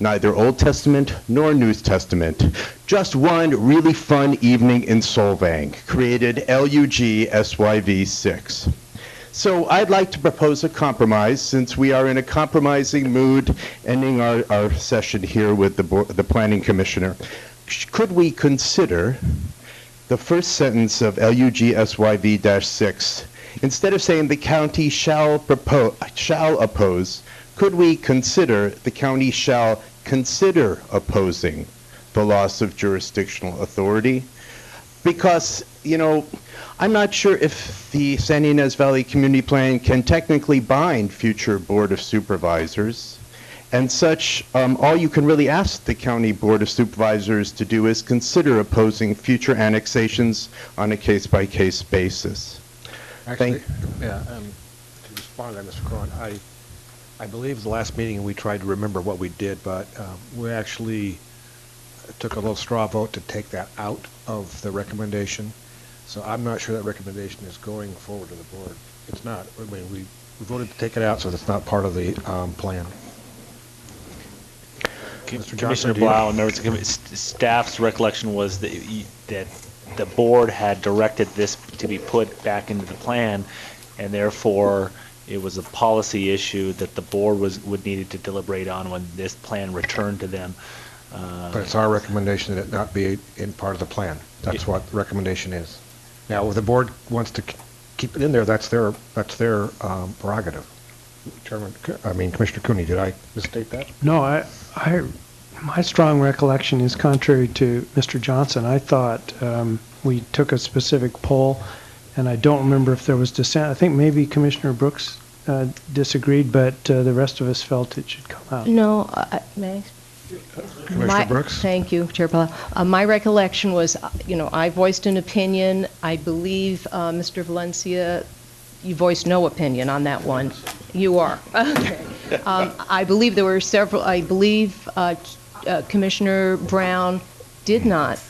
Neither Old Testament nor New Testament, just one really fun evening in Solvang, created LUG SYV 6. So I'd like to propose a compromise, since we are in a compromising mood, ending our session here with the Planning Commissioner. Could we consider the first sentence of LUG SYV-6, instead of saying the county shall oppose, could we consider the county shall consider opposing the loss of jurisdictional authority? Because, you know, I'm not sure if the San Ynez Valley Community Plan can technically bind future Board of Supervisors. And such, all you can really ask the County Board of Supervisors to do is consider opposing future annexations on a case-by-case basis. Actually, to respond to that, Mr. Cohen, I believe the last meeting we tried to remember what we did, but we actually took a little straw vote to take that out of the recommendation. So I'm not sure that recommendation is going forward to the board. It's not. I mean, we voted to take it out, so that's not part of the plan. Mr. Commissioner Johnson, Blau, members of the committee, staff's recollection was that the board had directed this to be put back into the plan, and therefore it was a policy issue that the board would needed to deliberate on when this plan returned to them. But it's our recommendation that it not be in part of the plan. That's what the recommendation is. Now, if the board wants to keep it in there, that's their prerogative. Commissioner Cooney, did I misstate that? No, my strong recollection is contrary to Mr. Johnson. I thought we took a specific poll, and I don't remember if there was dissent. I think maybe Commissioner Brooks disagreed, but the rest of us felt it should come out. No, may I? Commissioner Brooks? Thank you, Chair Pella. My recollection was, I voiced an opinion. I believe, Mr. Valencia, you voiced no opinion on that one. You are. Okay. I believe there were several. I believe Commissioner Brown did not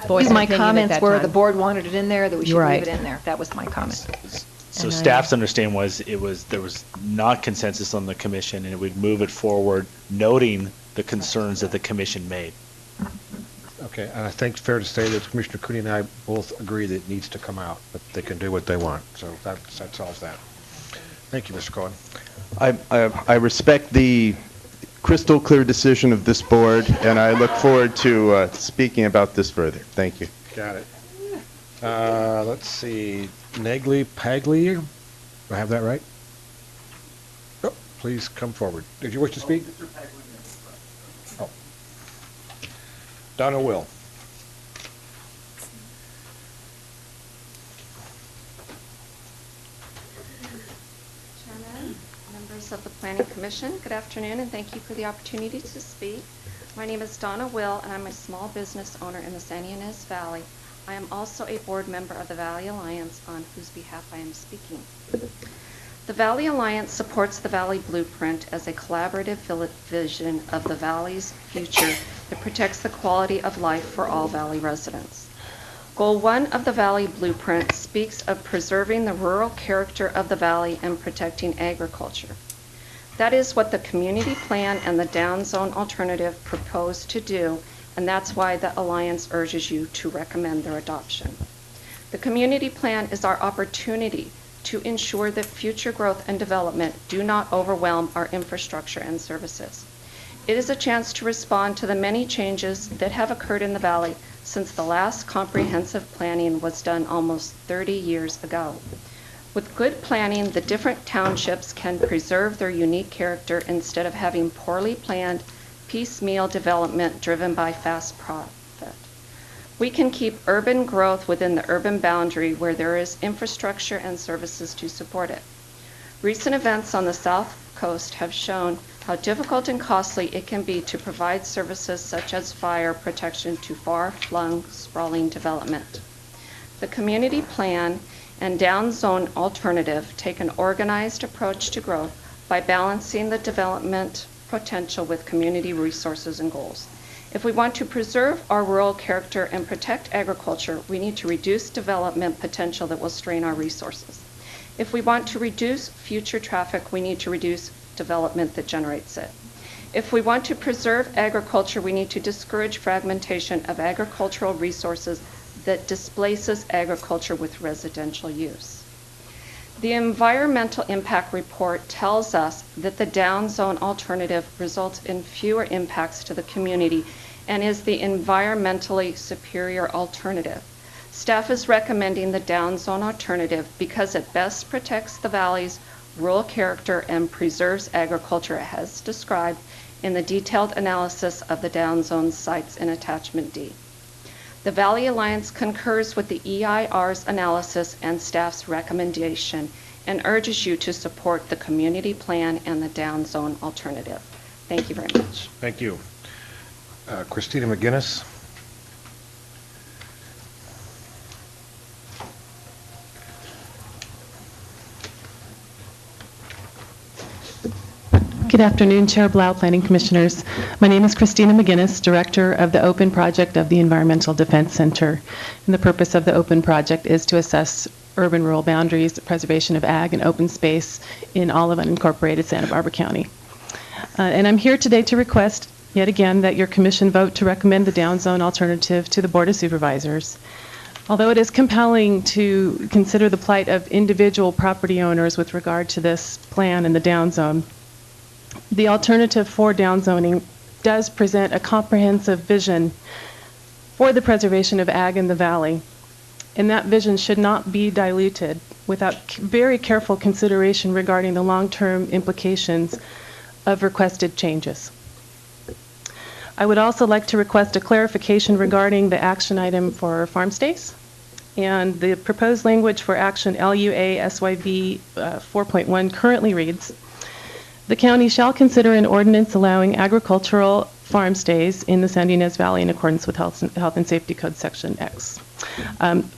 voice an My opinion at comments that were time. the board wanted it in there, that we should Right. leave it in there. That was my comment. So staff's understanding was there was not consensus on the commission, and it would move it forward, noting the concerns that the commission made. Okay, and I think it's fair to say that Commissioner Cooney and I both agree that it needs to come out, but they can do what they want. So that solves that. Thank you, Mr. Cohen. I respect the crystal clear decision of this board, and I look forward to speaking about this further. Thank you. Got it. Let's see, Negley Pagli, do I have that right? Oh, please come forward. Did you wish to speak? Oh. Donna Will. Chairman, members of the Planning Commission, good afternoon, and thank you for the opportunity to speak. My name is Donna Will, and I'm a small business owner in the San Ynez Valley. I am also a board member of the Valley Alliance, on whose behalf I am speaking. The Valley Alliance supports the Valley Blueprint as a collaborative vision of the Valley's future that protects the quality of life for all Valley residents. Goal 1 of the Valley Blueprint speaks of preserving the rural character of the Valley and protecting agriculture. That is what the community plan and the down zone alternative propose to do, and that's why the Alliance urges you to recommend their adoption. The community plan is our opportunity to ensure that future growth and development do not overwhelm our infrastructure and services. It is a chance to respond to the many changes that have occurred in the Valley since the last comprehensive planning was done almost 30 years ago. With good planning, the different townships can preserve their unique character instead of having poorly planned, piecemeal development driven by fast profit. We can keep urban growth within the urban boundary where there is infrastructure and services to support it. Recent events on the South Coast have shown how difficult and costly it can be to provide services such as fire protection to far-flung, sprawling development. The community plan and down zone alternative take an organized approach to growth by balancing the development potential with community resources and goals. If we want to preserve our rural character and protect agriculture, we need to reduce development potential that will strain our resources. If we want to reduce future traffic, we need to reduce development that generates it. If we want to preserve agriculture, we need to discourage fragmentation of agricultural resources that displaces agriculture with residential use. The environmental impact report tells us that the down zone alternative results in fewer impacts to the community and is the environmentally superior alternative. Staff is recommending the down zone alternative because it best protects the valley's rural character and preserves agriculture as described in the detailed analysis of the down zone sites in Attachment D. The Valley Alliance concurs with the EIR's analysis and staff's recommendation and urges you to support the community plan and the down zone alternative. Thank you very much. Thank you. Christina McGinnis. Good afternoon, Chair Blau, Planning Commissioners. My name is Christina McGinnis, Director of the Open Project of the Environmental Defense Center. And the purpose of the Open Project is to assess urban-rural boundaries, preservation of ag and open space in all of unincorporated Santa Barbara County. And I'm here today to request, yet again, that your commission vote to recommend the down zone alternative to the Board of Supervisors. Although it is compelling to consider the plight of individual property owners with regard to this plan in the down zone, the alternative for downzoning does present a comprehensive vision for the preservation of ag in the valley, and that vision should not be diluted without very careful consideration regarding the long-term implications of requested changes. I would also like to request a clarification regarding the action item for farm stays, and the proposed language for action LUA SYV 4.1 currently reads, the county shall consider an ordinance allowing agricultural farm stays in the San Ynez Valley in accordance with Health and Safety Code Section X.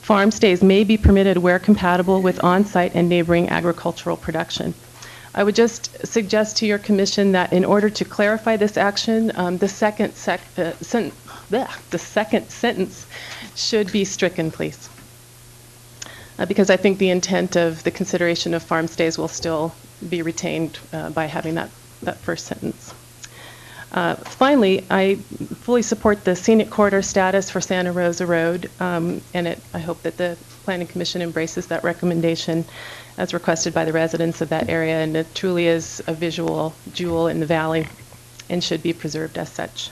Farm stays may be permitted where compatible with on-site and neighboring agricultural production. I would just suggest to your commission that in order to clarify this action, the second sentence should be stricken, please. Because I think the intent of the consideration of farm stays will still be retained by having that first sentence. Finally, I fully support the scenic corridor status for Santa Rosa Road, and I hope that the Planning Commission embraces that recommendation as requested by the residents of that area, and it truly is a visual jewel in the valley and should be preserved as such.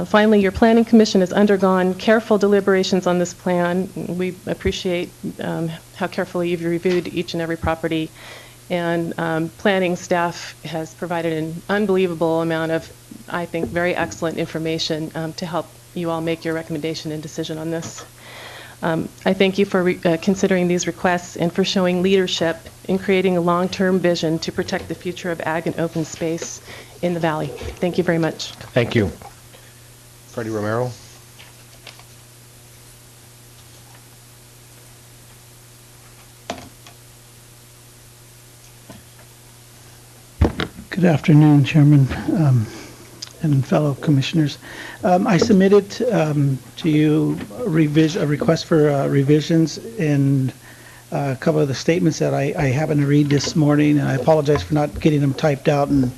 Finally, your Planning Commission has undergone careful deliberations on this plan. We appreciate how carefully you've reviewed each and every property, and planning staff has provided an unbelievable amount of, I think, very excellent information to help you all make your recommendation and decision on this. I thank you for considering these requests and for showing leadership in creating a long-term vision to protect the future of ag and open space in the valley. Thank you very much. Thank you. Freddie Romero. Good afternoon, Chairman and fellow commissioners. I submitted to you a request for revisions in a couple of the statements that I happened to read this morning, and I apologize for not getting them typed out and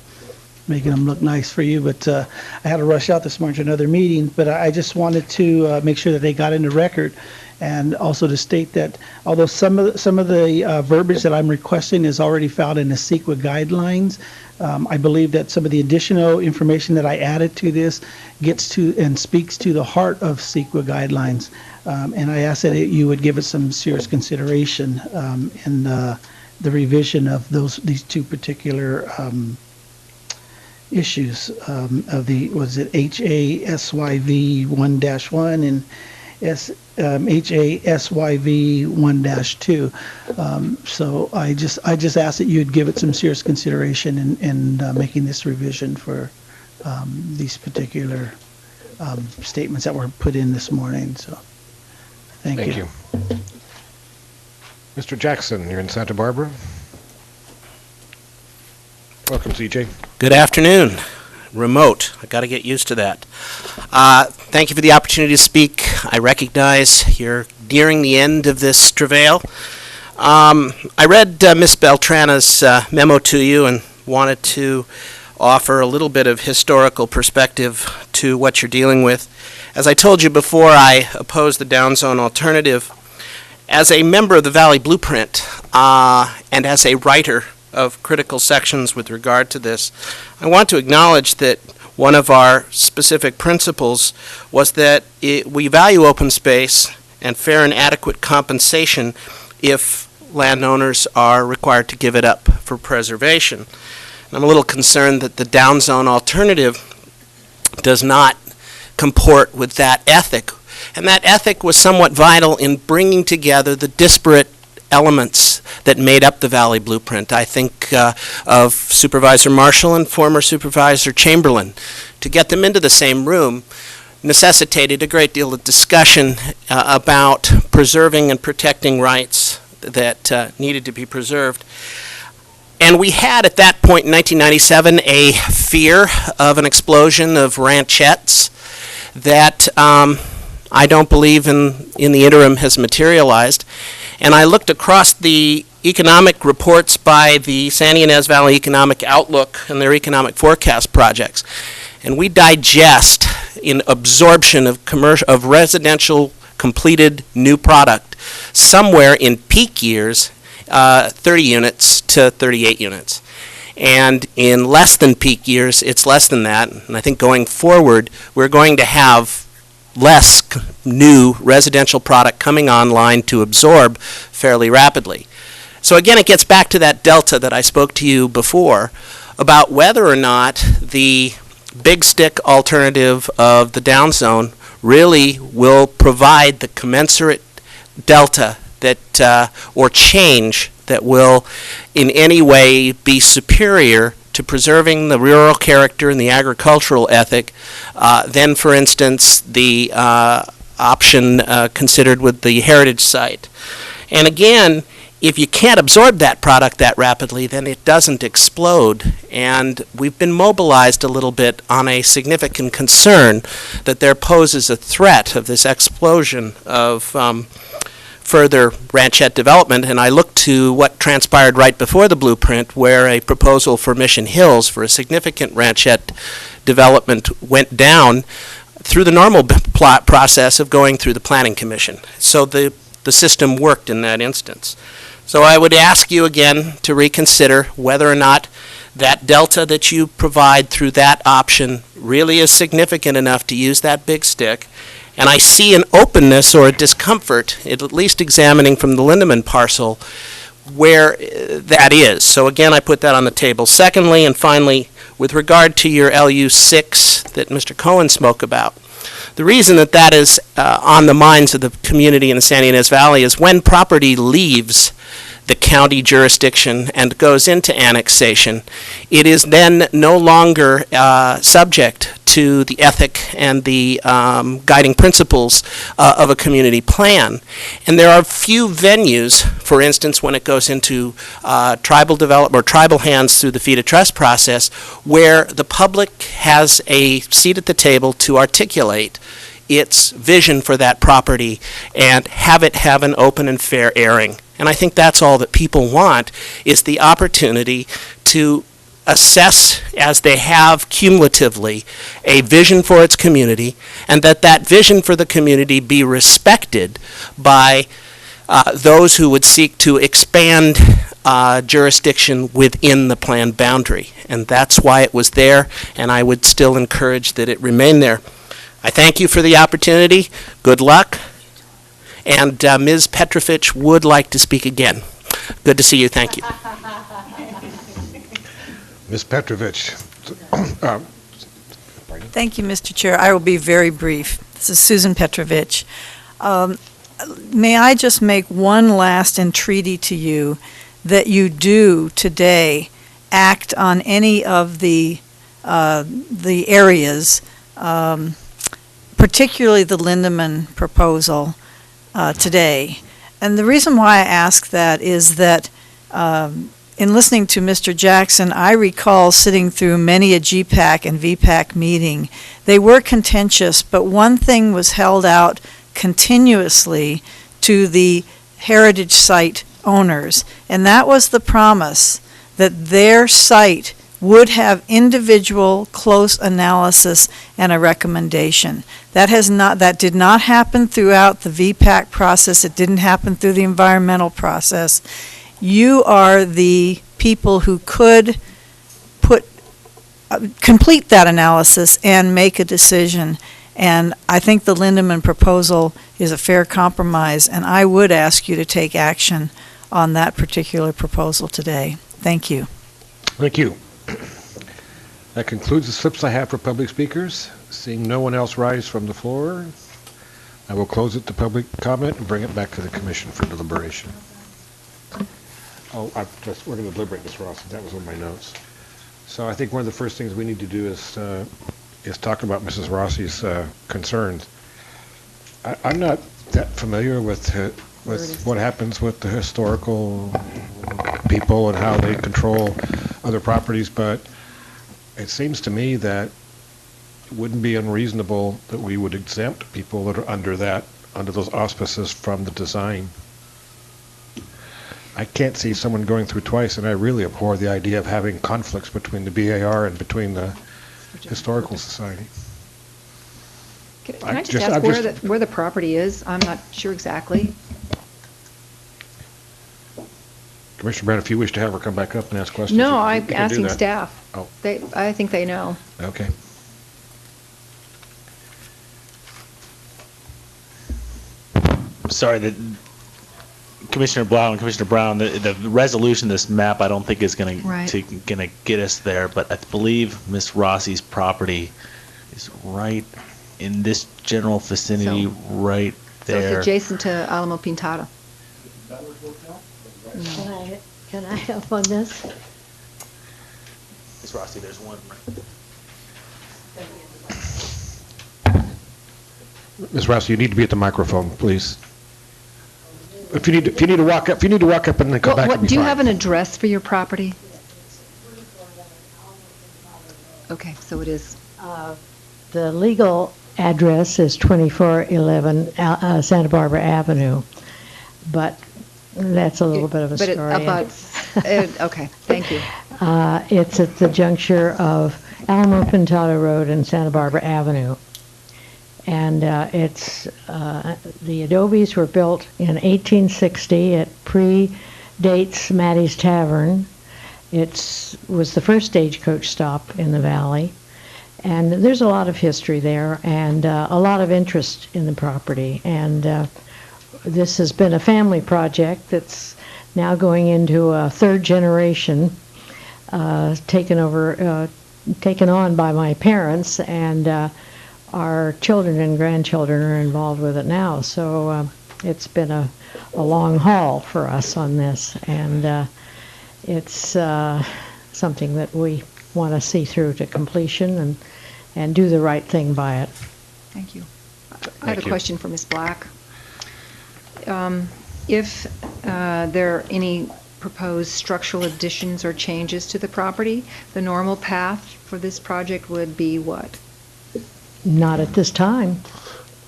making them look nice for you, but I had to rush out this morning to another meeting, but I just wanted to make sure that they got into record, and also to state that although some of the verbiage that I'm requesting is already found in the CEQA guidelines, I believe that some of the additional information that I added to this gets to and speaks to the heart of CEQA guidelines, and I ask that you would give it some serious consideration in the revision of these two particular issues of the, was it HASYV 1-1 and HASYV 1-2. So I just ask that you'd give it some serious consideration in making this revision for these particular statements that were put in this morning. So thank you. Mr. Jackson, you're in Santa Barbara. Welcome, CJ. Good afternoon. remote. I got to get used to that. Thank you for the opportunity to speak. I recognize you're nearing the end of this travail. I read Ms. Beltrana's memo to you and wanted to offer a little bit of historical perspective to what you're dealing with. As I told you before, I oppose the downzone alternative. As a member of the Valley Blueprint and as a writer of critical sections with regard to this, I want to acknowledge that one of our specific principles was that we value open space and fair and adequate compensation if landowners are required to give it up for preservation. And I'm a little concerned that the downzone alternative does not comport with that ethic. And that ethic was somewhat vital in bringing together the disparate elements that made up the Valley Blueprint. I think of Supervisor Marshall and former Supervisor Chamberlain. To get them into the same room necessitated a great deal of discussion about preserving and protecting rights that needed to be preserved. And we had at that point in 1997 a fear of an explosion of ranchettes that I don't believe in the interim has materialized. And I looked across the economic reports by the San Ynez Valley Economic Outlook and their economic forecast projects. And we digest in absorption of residential completed new product somewhere in peak years 30 units to 38 units. And in less than peak years, it's less than that. And I think going forward, we're going to have less new residential product coming online to absorb fairly rapidly. So again, it gets back to that delta that I spoke to you before about whether or not the big stick alternative of the downzone really will provide the commensurate delta that or change that will in any way be superior to preserving the rural character and the agricultural ethic than, for instance, the option considered with the heritage site. And again, if you can't absorb that product that rapidly, then it doesn't explode. And we've been mobilized a little bit on a significant concern that there poses a threat of this explosion of further ranchette development. And I look to what transpired right before the blueprint, where a proposal for Mission Hills for a significant ranchette development went down through the normal process of going through the Planning Commission. So the system worked in that instance. So I would ask you again to reconsider whether or not that delta that you provide through that option really is significant enough to use that big stick. And I see an openness or a discomfort, at least examining from the Lindeman parcel, where that is. So again, I put that on the table. Secondly, and finally, with regard to your LU6 that Mr. Cohen spoke about, the reason that that is on the minds of the community in the San Ynez Valley is when property leaves the county jurisdiction and goes into annexation, it is then no longer subject to the ethic and the guiding principles of a community plan. And there are few venues, for instance, when it goes into tribal development or tribal hands through the Fee to Trust process, where the public has a seat at the table to articulate its vision for that property and have it have an open and fair airing. And I think that's all that people want, is the opportunity to assess, as they have cumulatively, a vision for its community, and that vision for the community be respected by those who would seek to expand jurisdiction within the planned boundary. And that's why it was there, and I would still encourage that it remain there. I thank you for the opportunity. Good luck. And Ms. Petrovich would like to speak again. Good to see you. Thank you. Ms. Petrovich. Thank you, Mr. Chair. I will be very brief. This is Susan Petrovich. May I just make one last entreaty to you that you do today act on any of the areas, particularly the Lindeman proposal today. And the reason why I ask that is that in listening to Mr. Jackson, I recall sitting through many a GPAC and VPAC meeting. They were contentious, but one thing was held out continuously to the heritage site owners, and that was the promise that their site would have individual close analysis and a recommendation. That did not happen throughout the VPAC process. It didn't happen through the environmental process. You are the people who could complete that analysis and make a decision. And I think the Lindeman proposal is a fair compromise, and I would ask you to take action on that particular proposal today. Thank you. Thank you. That concludes the slips I have for public speakers. Seeing no one else rise from the floor, I will close it to public comment and bring it back to the commission for deliberation. Oh, we're going to deliberate, Ms. Ross. That was on my notes. So I think one of the first things we need to do is talk about Mrs. Rossi's concerns. I'm not that familiar with what happens with the historical people and how they control other properties, but it seems to me that it wouldn't be unreasonable that we would exempt people that are under those auspices from the design. I can't see someone going through twice, and I really abhor the idea of having conflicts between the BAR and between the Historical Society. Can I just ask where the property is? I'm not sure exactly. Commissioner Brown, if you wish to have her come back up and ask questions. No, you I'm can do asking that. staff. Oh. I think they know. Okay. Sorry, Commissioner Blau and Commissioner Brown, the resolution, this map, I don't think is going to get us there, but I believe Miss Rossi's property is right in this general vicinity, right there. So it's adjacent to Alamo Pintada. Can I help on this? Miss Rossi, there's one. Ms. Rossi, you need to be at the microphone, please. If you need to walk up and then come back. Do you have an address for your property? Okay, so it is. The legal address is 2411 Santa Barbara Avenue, but that's a little bit of a story. Okay, thank you. It's at the juncture of Alamo Pintada Road and Santa Barbara Avenue. And the adobes were built in 1860. It predates Maddie's Tavern. It was the first stagecoach stop in the valley. And there's a lot of history there and a lot of interest in the property. And this has been a family project that's now going into a third generation, taken on by my parents, and our children and grandchildren are involved with it now. So it's been a long haul for us on this, and it's something that we want to see through to completion and do the right thing by it. Thank you. I have a question for Ms. Black. If there are any proposed structural additions or changes to the property, the normal path for this project would be what? Not at this time.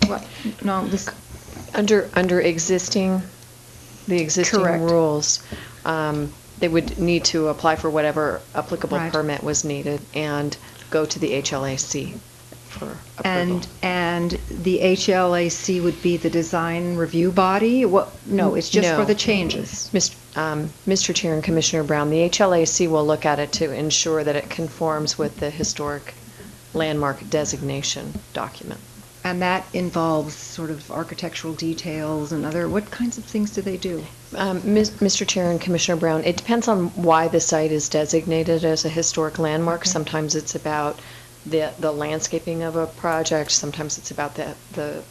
What? No, this. Under the existing Correct. rules, they would need to apply for whatever applicable permit was needed and go to the HLAC for approval. And the HLAC would be the design review body? What? No, it's just for the changes. Mr. Chair and Commissioner Brown, the HLAC will look at it to ensure that it conforms with the historic landmark designation document. And that involves sort of architectural details and what kinds of things do they do? Mr. Chair and Commissioner Brown, it depends on why the site is designated as a historic landmark. Okay. Sometimes it's about the landscaping of a project. Sometimes it's about the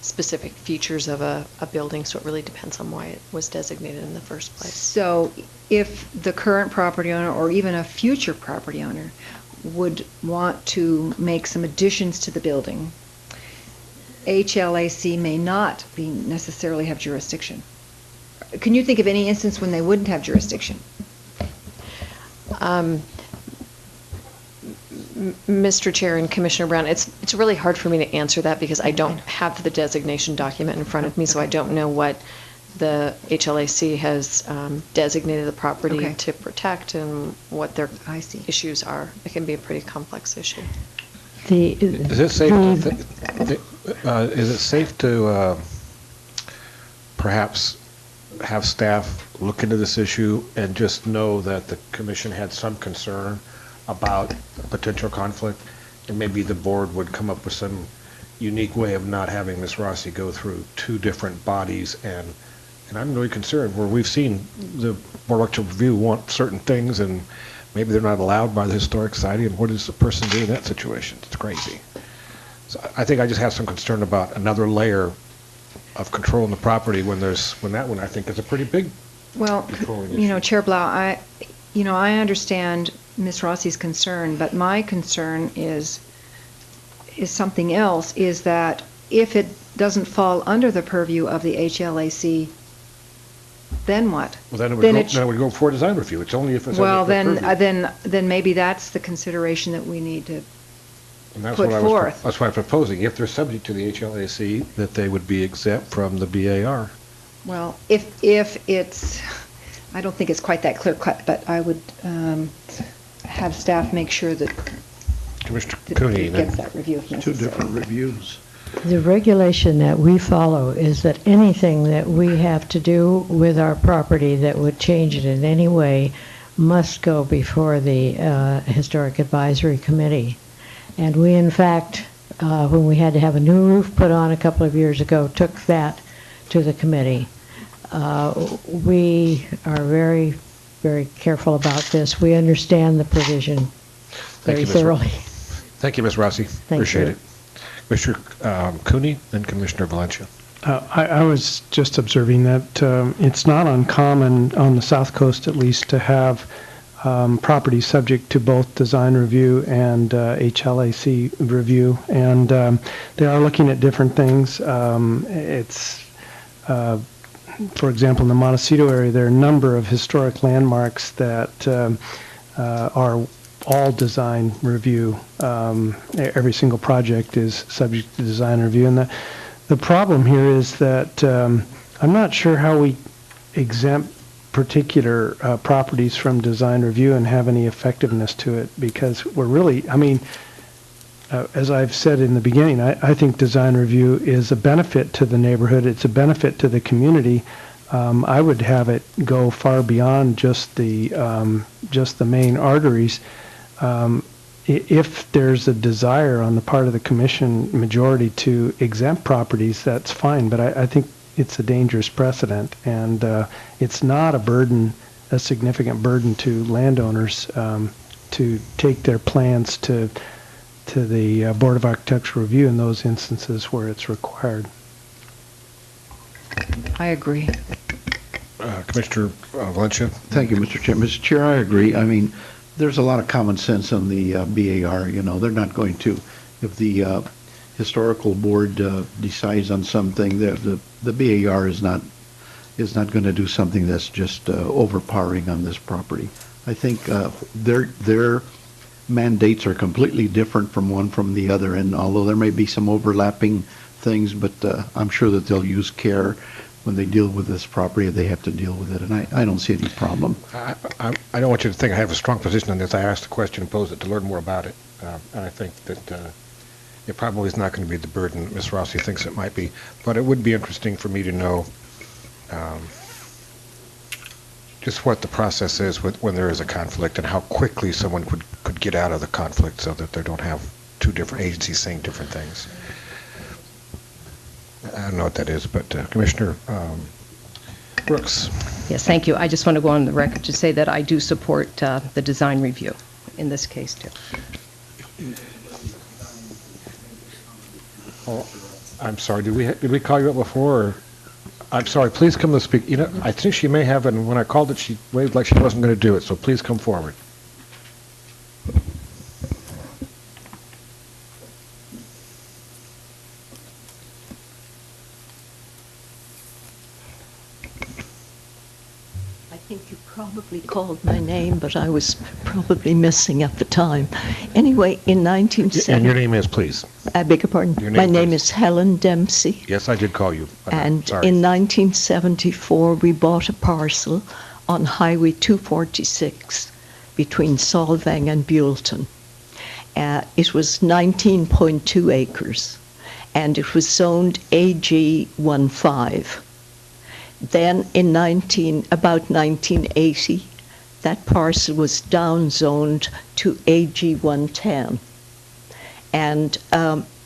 specific features of a building. So it really depends on why it was designated in the first place. So if the current property owner or even a future property owner would want to make some additions to the building, HLAC may not necessarily have jurisdiction. Can you think of any instance when they wouldn't have jurisdiction? Mr. Chair and Commissioner Brown, it's really hard for me to answer that because I don't have the designation document in front of me, so I don't know what the HLAC has designated the property Okay. to protect and what their issues are. It can be a pretty complex issue. Is it safe to perhaps have staff look into this issue and just know that the commission had some concern about a potential conflict, and maybe the board would come up with some unique way of not having Ms. Rossi go through two different bodies, and I'm really concerned where we've seen the Board of Electoral Review want certain things and maybe they're not allowed by the Historic Society, and what does the person do in that situation? It's crazy. So I think I just have some concern about another layer of control in the property when that one I think is a pretty big Well, controlling you know, issue. Chair Blau, I understand Ms. Rossi's concern, but my concern is something else, is that if it doesn't fall under the purview of the HLAC, then what? Well, then it would go for a design review. It's only if it's Well, under their purview. then maybe that's the consideration that we need to And that's put what forth. that's why I'm proposing, if they're subject to the HLAC, that they would be exempt from the BAR. Well, if it's, I don't think it's quite that clear cut, but I would have staff make sure that Commissioner that Cooney, it then. gets that review if Two necessary. different reviews. The regulation that we follow is that anything that we have to do with our property that would change it in any way must go before the Historic Advisory Committee. And we, in fact, when we had to have a new roof put on a couple of years ago, took that to the committee. We are very, very careful about this. We understand the provision very thoroughly. Thank you, Ms. Rossi. Appreciate you. it. Commissioner Cooney, then Commissioner Valencia. I was just observing that it's not uncommon, on the South Coast at least, to have properties subject to both design review and HLAC review, and they are looking at different things. For example, in the Montecito area, there are a number of historic landmarks that are all design review. Every single project is subject to design review. And the problem here is that I'm not sure how we exempt particular properties from design review and have any effectiveness to it, because we're really, as I've said in the beginning, I think design review is a benefit to the neighborhood. It's a benefit to the community. I would have it go far beyond just the main arteries. If there's a desire on the part of the commission majority to exempt properties, that's fine, but I think it's a dangerous precedent, and it's not a significant burden to landowners to take their plans to the Board of Architectural Review in those instances where it's required. I agree. Commissioner Valencia. Thank you, Mr. Chair. Mr. Chair, I agree. There's a lot of common sense on the BAR. They're not going to, if the historical board decides on something, the BAR is not going to do something that's just overpowering on this property. I think their mandates are completely different from the other, and although there may be some overlapping things, but I'm sure that they'll use care when they deal with this property. They have to deal with it, and I don't see any problem. I don't want you to think I have a strong position on this. I asked the question and posed it to learn more about it, and I think that it probably is not going to be the burden Ms. Rossi thinks it might be, but it would be interesting for me to know just what the process is when there is a conflict and how quickly someone could get out of the conflict so that they don't have two different agencies saying different things. I don't know what that is, but Commissioner Brooks. Yes, thank you. I just want to go on the record to say that I do support the design review in this case, too. Oh, I'm sorry. Did we call you up before? Or? I'm sorry. Please come to speak. I think she may have, and when I called it, she waved like she wasn't going to do it. So please come forward. I think you probably called my name, but I was probably missing at the time. Anyway, in 1970... And your name is, please? I beg your pardon? Your My name, name please. is Helen Dempsey. Yes, I did call you. And Sorry. in 1974, we bought a parcel on Highway 246 between Solvang and Buellton. It was 19.2 acres, and it was zoned AG15. Then in about 1980, that parcel was downzoned to AG110. And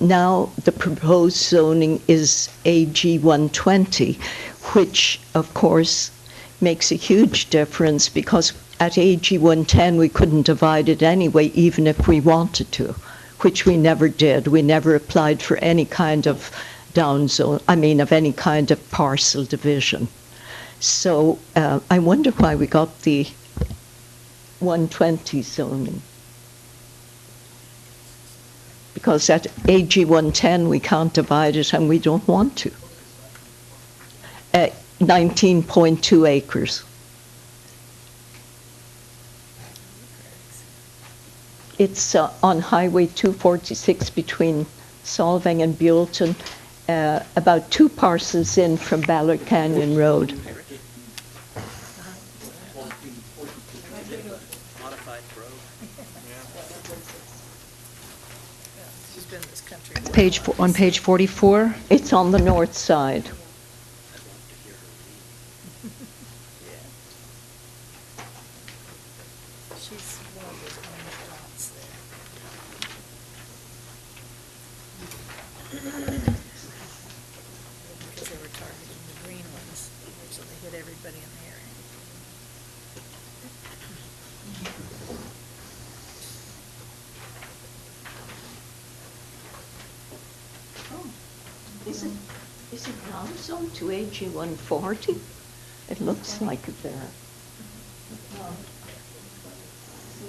now the proposed zoning is AG120, which of course makes a huge difference because at AG110 we couldn't divide it anyway, even if we wanted to, which we never did. We never applied for any kind of of any kind of parcel division. So I wonder why we got the 120 zoning. Because at AG 110 we can't divide it and we don't want to. 19.2 acres. It's on Highway 246 between Solvang and Buellton, about 2 parcels in from Ballard Canyon Road. On page 44? It's on the north side. Because they were targeting the green ones, so they hit everybody in the area. Is it now zoned to AG 140? It looks like it there. See,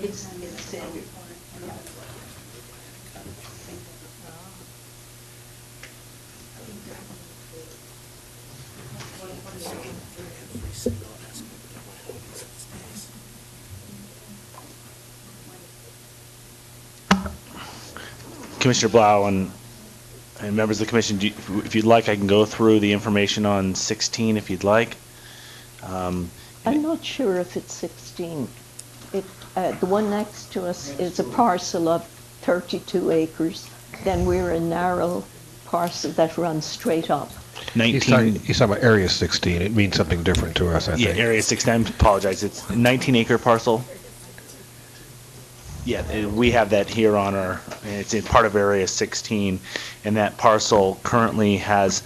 it's Commissioner Blau and members of the commission, if you'd like, I can go through the information on 16 if you'd like. I'm not sure if it's 16. The one next to us is a parcel of 32 acres. Then we're a narrow parcel that runs straight up. He's talking about Area 16. It means something different to us, I think. Yeah, Area 16. I apologize. It's a 19-acre parcel. Yeah, we have that here on it's in part of Area 16, and that parcel currently has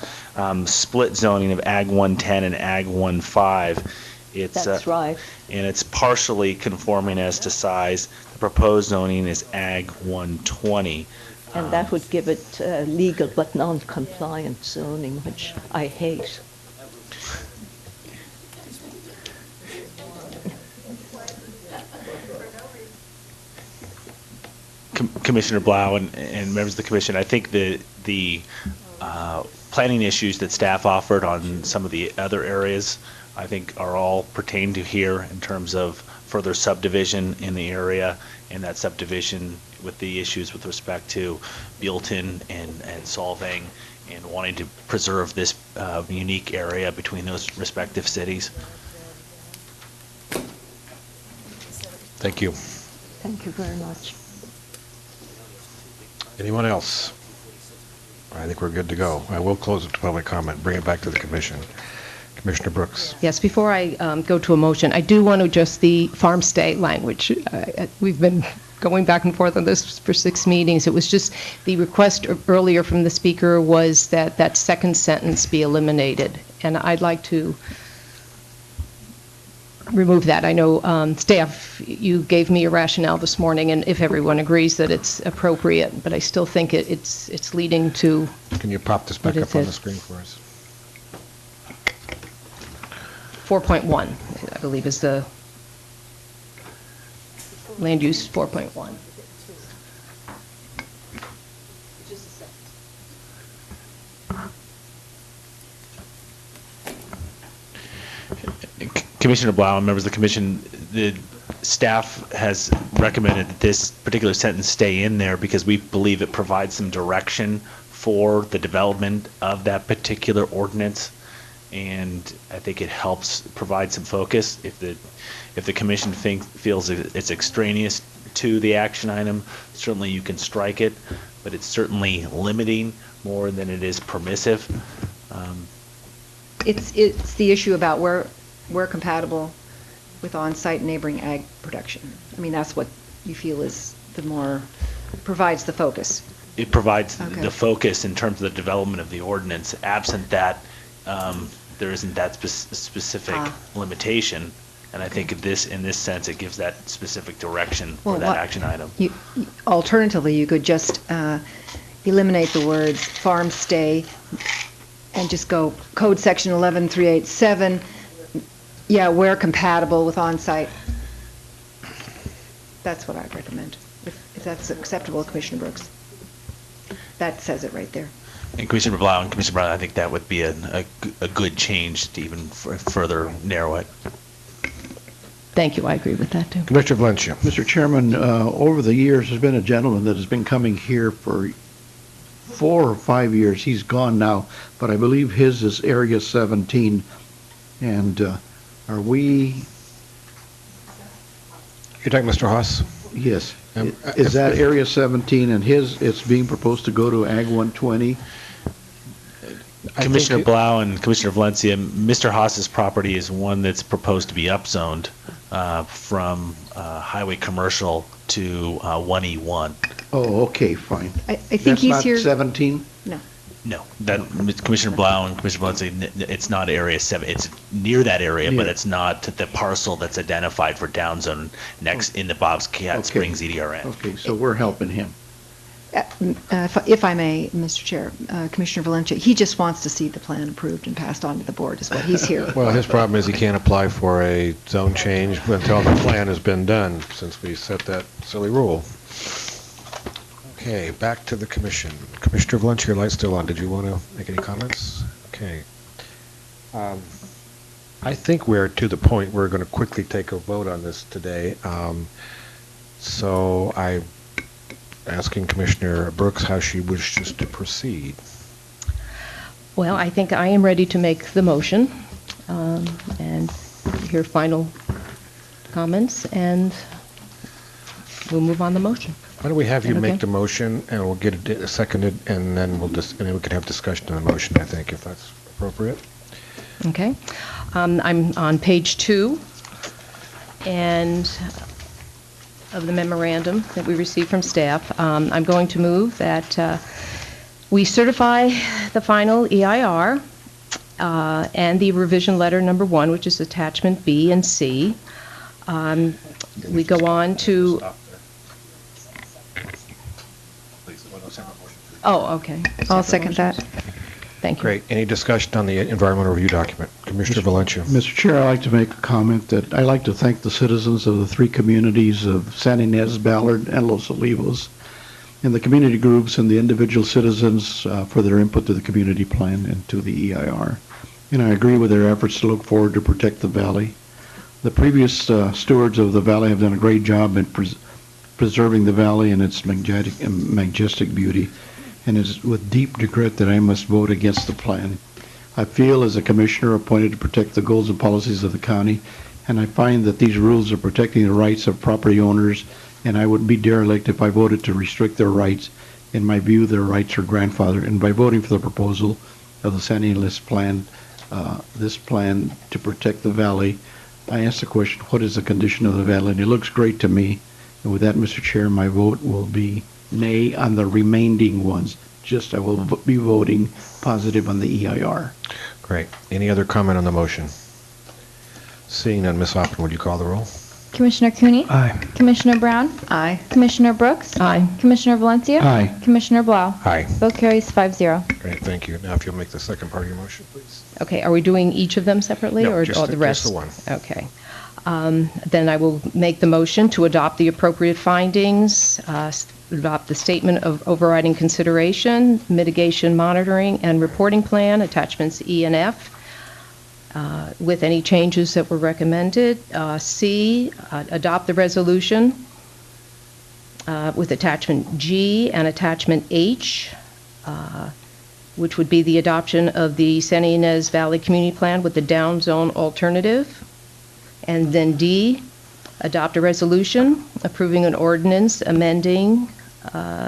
split zoning of Ag 110 and Ag 15. That's right. And it's partially conforming as to size. The proposed zoning is Ag 120. And that would give it legal but non-compliant zoning, which I hate. Commissioner Blau and members of the commission, I think the planning issues that staff offered on some of the other areas, I think are all pertain to here in terms of further subdivision in the area, and that subdivision with the issues with respect to Buellton and Solvang, and wanting to preserve this unique area between those respective cities. Thank you. Thank you very much. Anyone else? I think we're good to go. I will close it to public comment, bring it back to the commission. Commissioner Brooks. Yes, before I go to a motion, I do want to address the farm stay language. We've been going back and forth on this for 6 meetings. It was just the request earlier from the speaker was that that second sentence be eliminated. And I'd like to remove that. I know staff, you gave me a rationale this morning, and if everyone agrees that it's appropriate, but I still think it's leading to... Can you pop this back What up is on it? the screen for us? 4.1, I believe, is the land use 4.1. Commissioner Blau and members of the commission, the staff has recommended that this particular sentence stay in there because we believe it provides some direction for the development of that particular ordinance, and I think it helps provide some focus. If the commission feels it's extraneous to the action item, certainly you can strike it, but it's certainly limiting more than it is permissive. It's the issue about where compatible with on-site neighboring ag production. I mean, that's what you feel is provides the focus. It provides Okay. the focus in terms of the development of the ordinance. Absent that, there isn't that specific limitation, and I think in this sense, it gives that specific direction for that action item. Alternatively, you could just eliminate the words farm stay and just go code section 11387, where compatible with on-site. That's what I'd recommend, if that's acceptable, Commissioner Brooks. That says it right there. And Commissioner Blau and Commissioner Brown, I think that would be a good change to even further narrow it. Thank you, I agree with that, too. Commissioner Valencia. Mr. Chairman, over the years, there's been a gentleman that has been coming here for 4 or 5 years. He's gone now, but I believe his is Area 17. And are we... You're talking Mr. Haas? Yes. Is that Area 17 and it's being proposed to go to Ag 120? Commissioner Blau and Commissioner Valencia, Mr. Haas's property is one that's proposed to be upzoned from highway commercial to 1E1. Oh, okay, fine. I think he's here. That's not 17? No, Commissioner Blau and Commissioner Valencia, it's not Area 7. It's near that area, but it's not the parcel that's identified for downzone next in the Bobcat Springs EDRN. Okay, so we're helping him. If I may, Mr. Chair, Commissioner Valencia, he just wants to see the plan approved and passed on to the board is what he's here. Well, his problem is he can't apply for a zone change until the plan has been done, since we set that silly rule. Okay, back to the commission. Commissioner Valencia, your light's still on. Did you want to make any comments? Okay. I think we're to the point where we're going to quickly take a vote on this today. So I'm asking Commissioner Brooks how she wishes to proceed. Well, I think I am ready to make the motion and hear final comments, and we'll move on the motion. Why don't we have you Okay. make the motion, and we'll get it seconded, and then and then we can have discussion on the motion, I think, if that's appropriate. Okay. I'm on page 2 and of the memorandum that we received from staff. I'm going to move that we certify the final EIR and the revision letter number 1, which is attachment B and C. We go on to... Oh, okay. I'll second that. Thank you. Great. Any discussion on the environmental review document? Commissioner Valencia. Mr. Chair, I'd like to make a comment that I'd like to thank the citizens of the 3 communities of San Ynez, Ballard, and Los Olivos, and the community groups and the individual citizens for their input to the community plan and to the EIR. And I agree with their efforts to look forward to protect the valley. The previous stewards of the valley have done a great job in preserving the valley and its majestic beauty. And it's with deep regret that I must vote against the plan. I feel as a commissioner appointed to protect the goals and policies of the county, and I find that these rules are protecting the rights of property owners, and I would be derelict if I voted to restrict their rights. In my view, their rights are grandfathered, and by voting for the proposal of the San Ynez plan, this plan to protect the valley, I ask the question, what is the condition of the valley? And it looks great to me. And with that, Mr. Chair, my vote will be nay on the remaining ones. I will be voting positive on the EIR. Great. Any other comment on the motion? Seeing none, Ms. Hoffman, would you call the roll? Commissioner Cooney? Aye. Commissioner Brown? Aye. Commissioner Brooks? Aye. Commissioner Valencia? Aye. Commissioner Blau? Aye. Vote carries 5-0. Great, thank you. Now, if you'll make the second part of your motion, please. Okay, are we doing each of them separately No, or just or the- the rest? just the one. Okay. Then I will make the motion to adopt the appropriate findings, adopt the statement of overriding consideration, mitigation monitoring and reporting plan, attachments E and F, with any changes that were recommended. C, adopt the resolution with attachment G and attachment H, which would be the adoption of the Santa Ynez Valley Community Plan with the down zone alternative. And then D, adopt a resolution approving an ordinance amending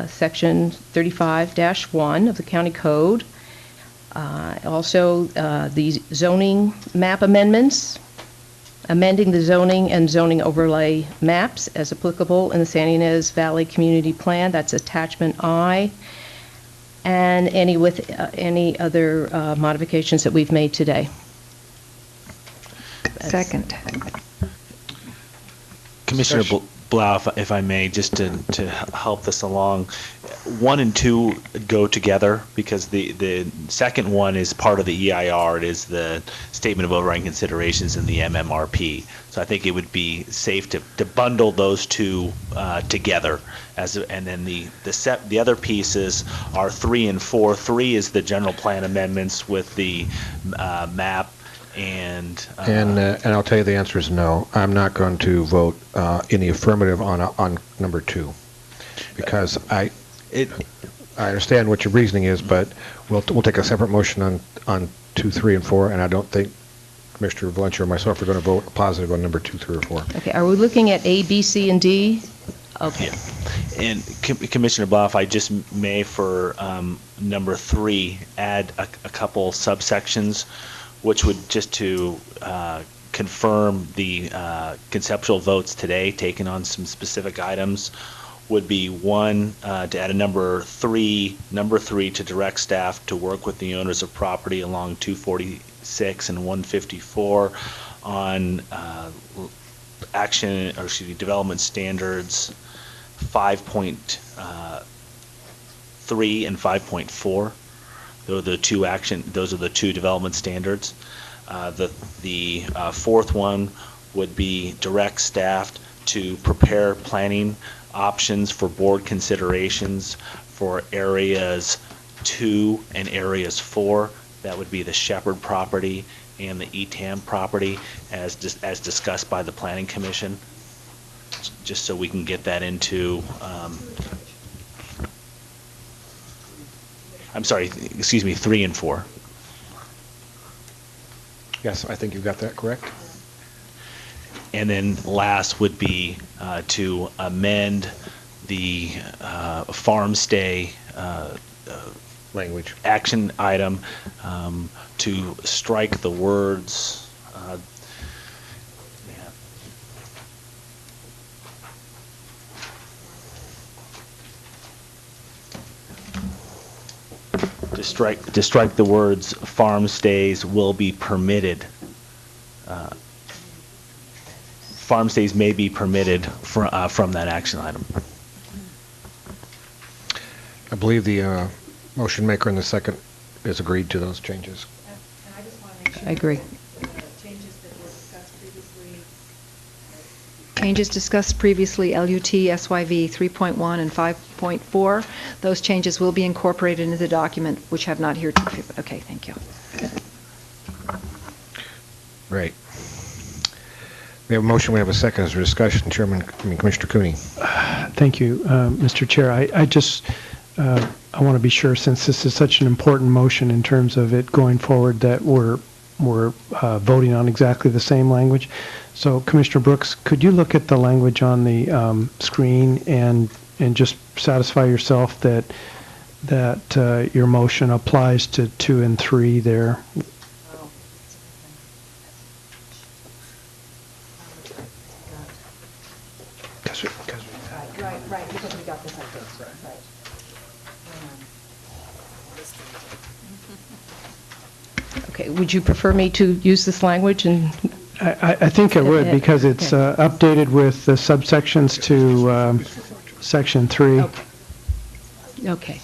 Section 35-1 of the County Code. Also, the zoning map amendments, amending the zoning and zoning overlay maps as applicable in the Santa Ynez Valley Community Plan. That's attachment I. And any other modifications that we've made today. Second. Commissioner Blau, if I may, just to help this along, 1 and 2 go together because the second one is part of the EIR. It is the Statement of Overriding Considerations in the MMRP. So I think it would be safe to bundle those two together. And then the other pieces are 3 and 4. 3 is the general plan amendments with the map. And I'll tell you the answer is no. I'm not going to vote in the affirmative on number 2 because I understand what your reasoning is, but we'll take a separate motion on 2, 3, and 4, and I don't think Commissioner Valencia or myself are going to vote positive on number 2, 3, or 4. Okay, are we looking at A, B, C, and D? Okay. Yeah. And Commissioner Blau, if I just may, for number 3, add a couple subsections, which would just to confirm the conceptual votes today taken on some specific items, would be 1, to add a number 3 to direct staff to work with the owners of property along 246 and 154 on development standards 5.3 and 5.4. Those are the two development standards. The fourth one would be direct staff to prepare planning options for board considerations for areas 2 and areas 4. That would be the Shepherd property and the ETAM property as discussed by the Planning Commission, just so we can get that into I'm sorry, excuse me, 3 and 4. Yes, I think you've got that correct. And then last would be to amend the farm stay language action item to strike the words to strike the words farm stays will be permitted. Farm stays may be permitted from that action item. I believe the motion maker in the second has agreed to those changes. I agree. Changes discussed previously, LUT, SYV 3.1 and 5.4. Those changes will be incorporated into the document, which have not here. Okay, thank you. Great. We have a motion, we have a second. Is there discussion? Commissioner Cooney. Thank you, Mr. Chair. I want to be sure, since this is such an important motion in terms of it going forward, that we're voting on exactly the same language. So, Commissioner Brooks, could you look at the language on the screen and just satisfy yourself that your motion applies to 2 and 3 there? Right, because we got this like this, right. Okay, would you prefer me to use this language and I think I would, because it's updated with the subsections to Section 3. Okay.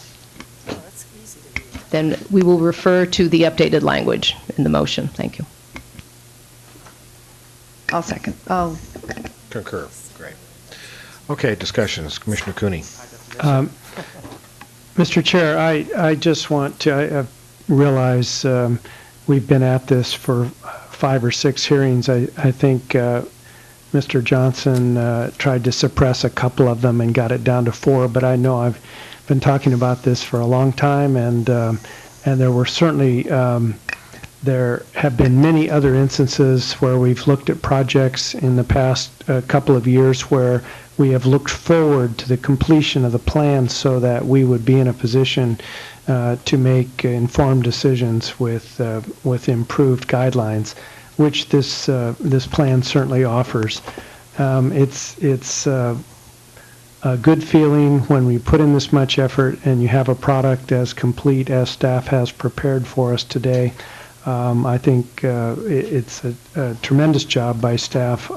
Then we will refer to the updated language in the motion. Thank you. I'll second. I'll Concur. Great. Okay, discussions. Commissioner Cooney. Mr. Chair, I just want to, I realize we've been at this for 5 or 6 hearings. I think Mr. Johnson tried to suppress a couple of them and got it down to 4, but I know I've been talking about this for a long time, and there were certainly, there have been many other instances where we've looked at projects in the past couple of years where we have looked forward to the completion of the plan so that we would be in a position to make informed decisions with improved guidelines, which this plan certainly offers. It's a good feeling when we put in this much effort and you have a product as complete as staff has prepared for us today. I think it's a tremendous job by staff.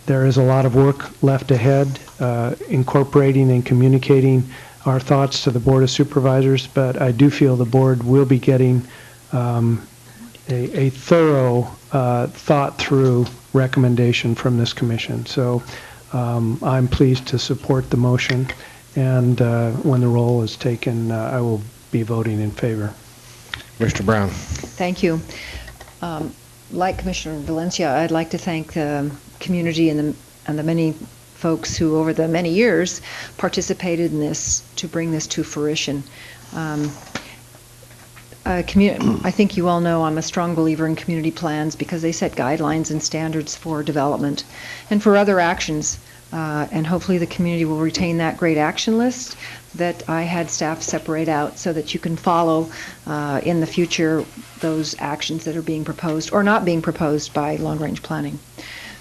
There is a lot of work left ahead, incorporating and communicating our thoughts to the Board of Supervisors, but I do feel the board will be getting a thorough, thought-through recommendation from this commission. So I'm pleased to support the motion, and when the roll is taken, I will be voting in favor. Mr. Brown. Thank you. Like Commissioner Valencia, I'd like to thank the community and the many folks who, over the many years, participated in this to bring this to fruition. I think you all know I'm a strong believer in community plans because they set guidelines and standards for development and for other actions. And hopefully the community will retain that great action list that I had staff separate out so that you can follow in the future those actions that are being proposed or not being proposed by long-range planning.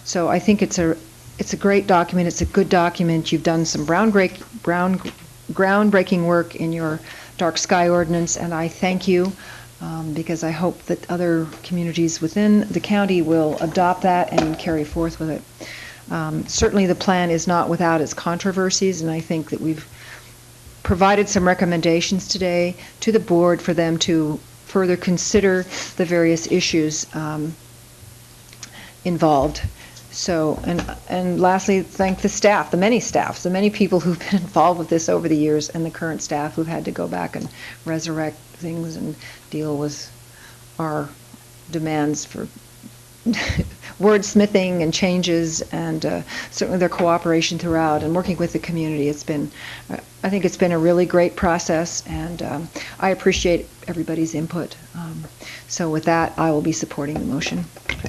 So I think it's a great document. It's a good document. You've done some groundbreaking work in your dark sky ordinance, and I thank you because I hope that other communities within the county will adopt that and carry forth with it. Certainly the plan is not without its controversies, and I think that we've provided some recommendations today to the board for them to further consider the various issues involved. So, and lastly, thank the staff, the many people who've been involved with this over the years, and the current staff who've had to go back and resurrect things and deal with our demands for wordsmithing and changes, and certainly their cooperation throughout and working with the community. I think it's been a really great process, and I appreciate everybody's input. So with that, I will be supporting the motion.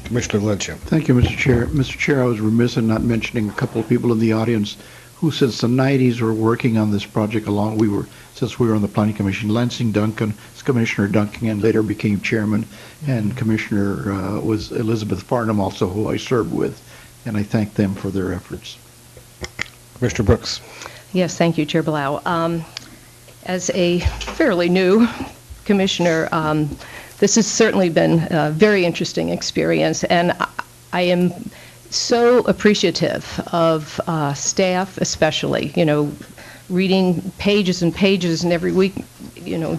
Commissioner Valencia. Thank you, Mr. Chair. Mr. Chair, I was remiss in not mentioning a couple of people in the audience who since the 90s were working on this project since we were on the Planning Commission. Lansing Duncan, Commissioner Duncan, and later became chairman, and Commissioner was Elizabeth Farnham also, who I served with, and I thank them for their efforts. Mr. Brooks. Yes, thank you, Chair Blau. As a fairly new commissioner, this has certainly been a very interesting experience, and I am so appreciative of staff especially, reading pages and pages, and every week,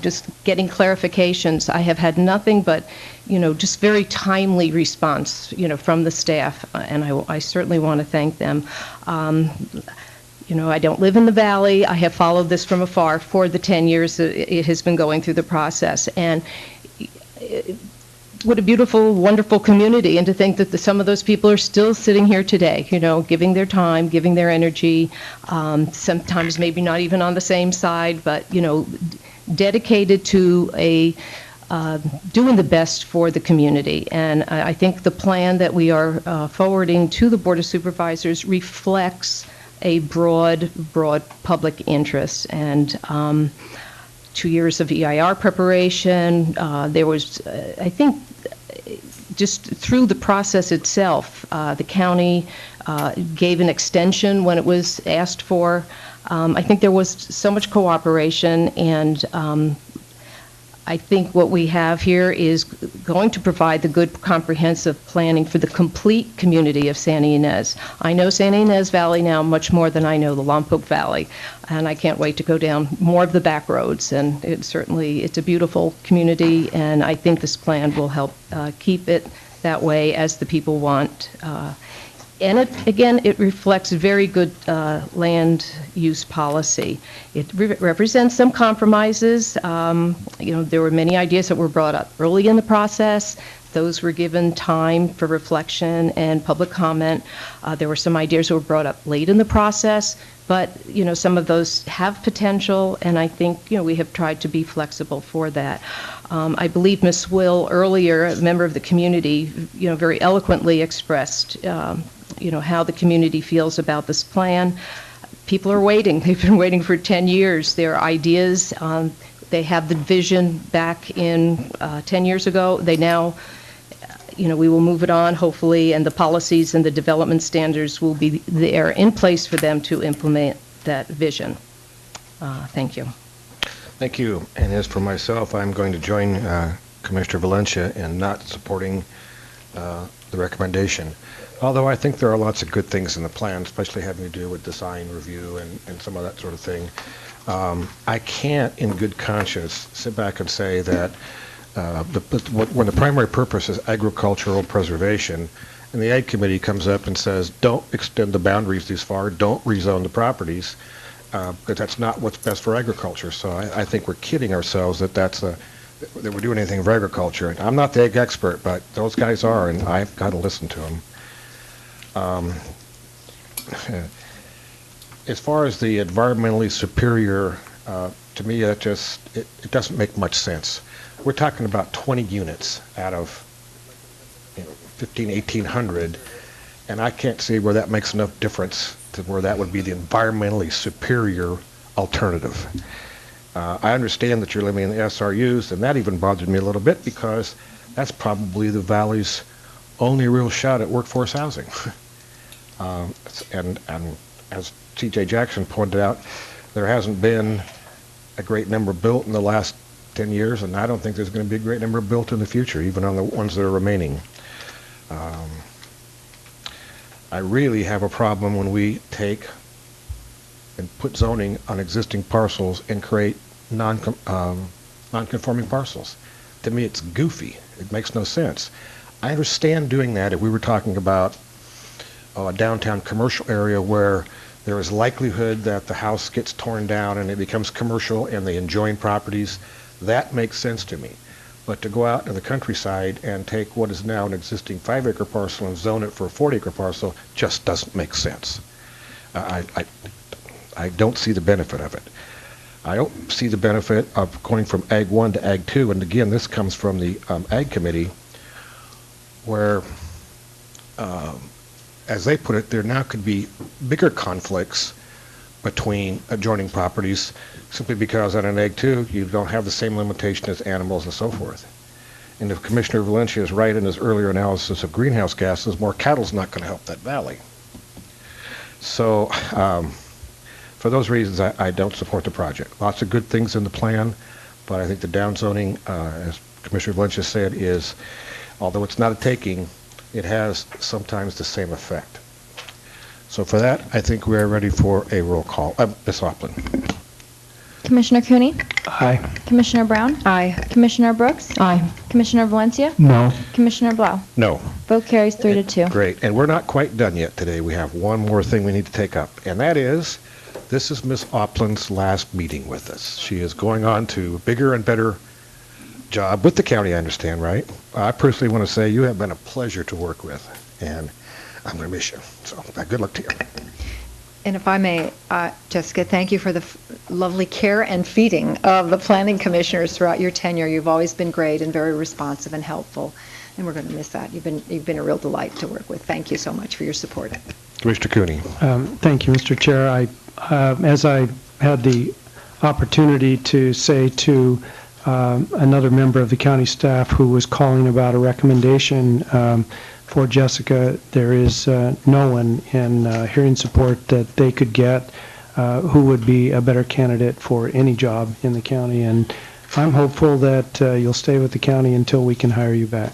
just getting clarifications. I have had nothing but, just very timely response, from the staff, and I certainly want to thank them. I don't live in the Valley. I have followed this from afar for the 10 years that it has been going through the process. And what a beautiful, wonderful community, and to think that some of those people are still sitting here today, giving their time, giving their energy, sometimes maybe not even on the same side, but, dedicated to doing the best for the community. And I think the plan that we are forwarding to the Board of Supervisors reflects a broad public interest. And 2 years of EIR preparation. There was, I think, just through the process itself, the county gave an extension when it was asked for. I think there was so much cooperation, and I think what we have here is going to provide the good comprehensive planning for the complete community of Santa Ynez. I know Santa Ynez Valley now much more than I know the Lompoc Valley, and I can't wait to go down more of the back roads. And it's a beautiful community, and I think this plan will help keep it that way as the people want. And it reflects very good land use policy. It represents some compromises. There were many ideas that were brought up early in the process. Those were given time for reflection and public comment. There were some ideas that were brought up late in the process, but some of those have potential, and I think we have tried to be flexible for that. I believe Ms. Will earlier, a member of the community, very eloquently expressed how the community feels about this plan. People are waiting. They've been waiting for 10 years. Their ideas, they have the vision back in 10 years ago. They now, we will move it on, hopefully, and the policies and the development standards will be there in place for them to implement that vision. Thank you. Thank you. And as for myself, I'm going to join Commissioner Valencia in not supporting the recommendation. Although I think there are lots of good things in the plan, especially having to do with design review and some of that sort of thing. I can't, in good conscience, sit back and say that when the primary purpose is agricultural preservation, and the Ag Committee comes up and says, don't extend the boundaries this far, don't rezone the properties, because that's not what's best for agriculture. So I think we're kidding ourselves that we're doing anything for agriculture. And I'm not the ag expert, but those guys are, and I've got to listen to them. As far as the environmentally superior, to me, it doesn't make much sense. We're talking about 20 units out of 1,800, and I can't see where that makes enough difference to where that would be the environmentally superior alternative. I understand that you're living in the SRUs, and that even bothered me a little bit because that's probably the Valley's only real shot at workforce housing. And as C.J. Jackson pointed out, there hasn't been a great number built in the last 10 years, and I don't think there's going to be a great number built in the future, even on the ones that are remaining. I really have a problem when we take and put zoning on existing parcels and create non-conforming parcels. To me, it's goofy. It makes no sense. I understand doing that if we were talking about a downtown commercial area where there is likelihood that the house gets torn down and it becomes commercial and they adjoin properties. That makes sense to me. But to go out in the countryside and take what is now an existing 5-acre parcel and zone it for a 40-acre parcel just doesn't make sense. I don't see the benefit of it. I don't see the benefit of going from Ag 1 to Ag 2, and again, this comes from the Ag Committee, where, as they put it, there now could be bigger conflicts between adjoining properties simply because on an Ag 2, you don't have the same limitation as animals and so forth. And if Commissioner Valencia is right in his earlier analysis of greenhouse gases, more cattle's not going to help that valley. So, for those reasons, I don't support the project. Lots of good things in the plan, but I think the downzoning, as Commissioner Valencia said, is, although it's not a taking, it has sometimes the same effect. So for that, I think we are ready for a roll call. Ms. Oppland. Commissioner Cooney? Aye. Commissioner Brown? Aye. Commissioner Brooks? Aye. Commissioner Valencia? No. Commissioner Blau? No. Vote carries 3-2. Great. And we're not quite done yet today. We have one more thing we need to take up, and that is, this is Ms. Oppland's last meeting with us. She is going on to a bigger and better job with the county, I understand, right? I personally want to say you have been a pleasure to work with, and I'm going to miss you. So good luck to you. And if I may, Jessica, thank you for the lovely care and feeding of the planning commissioners throughout your tenure. You've always been great and very responsive and helpful, and we're going to miss that. You've been a real delight to work with. Thank you so much for your support. Commissioner Cooney. Thank you, Mr. Chair. As I had the opportunity to say to another member of the county staff who was calling about a recommendation for Jessica, there is no one in hearing support that they could get who would be a better candidate for any job in the county, and I'm hopeful that you'll stay with the county until we can hire you back.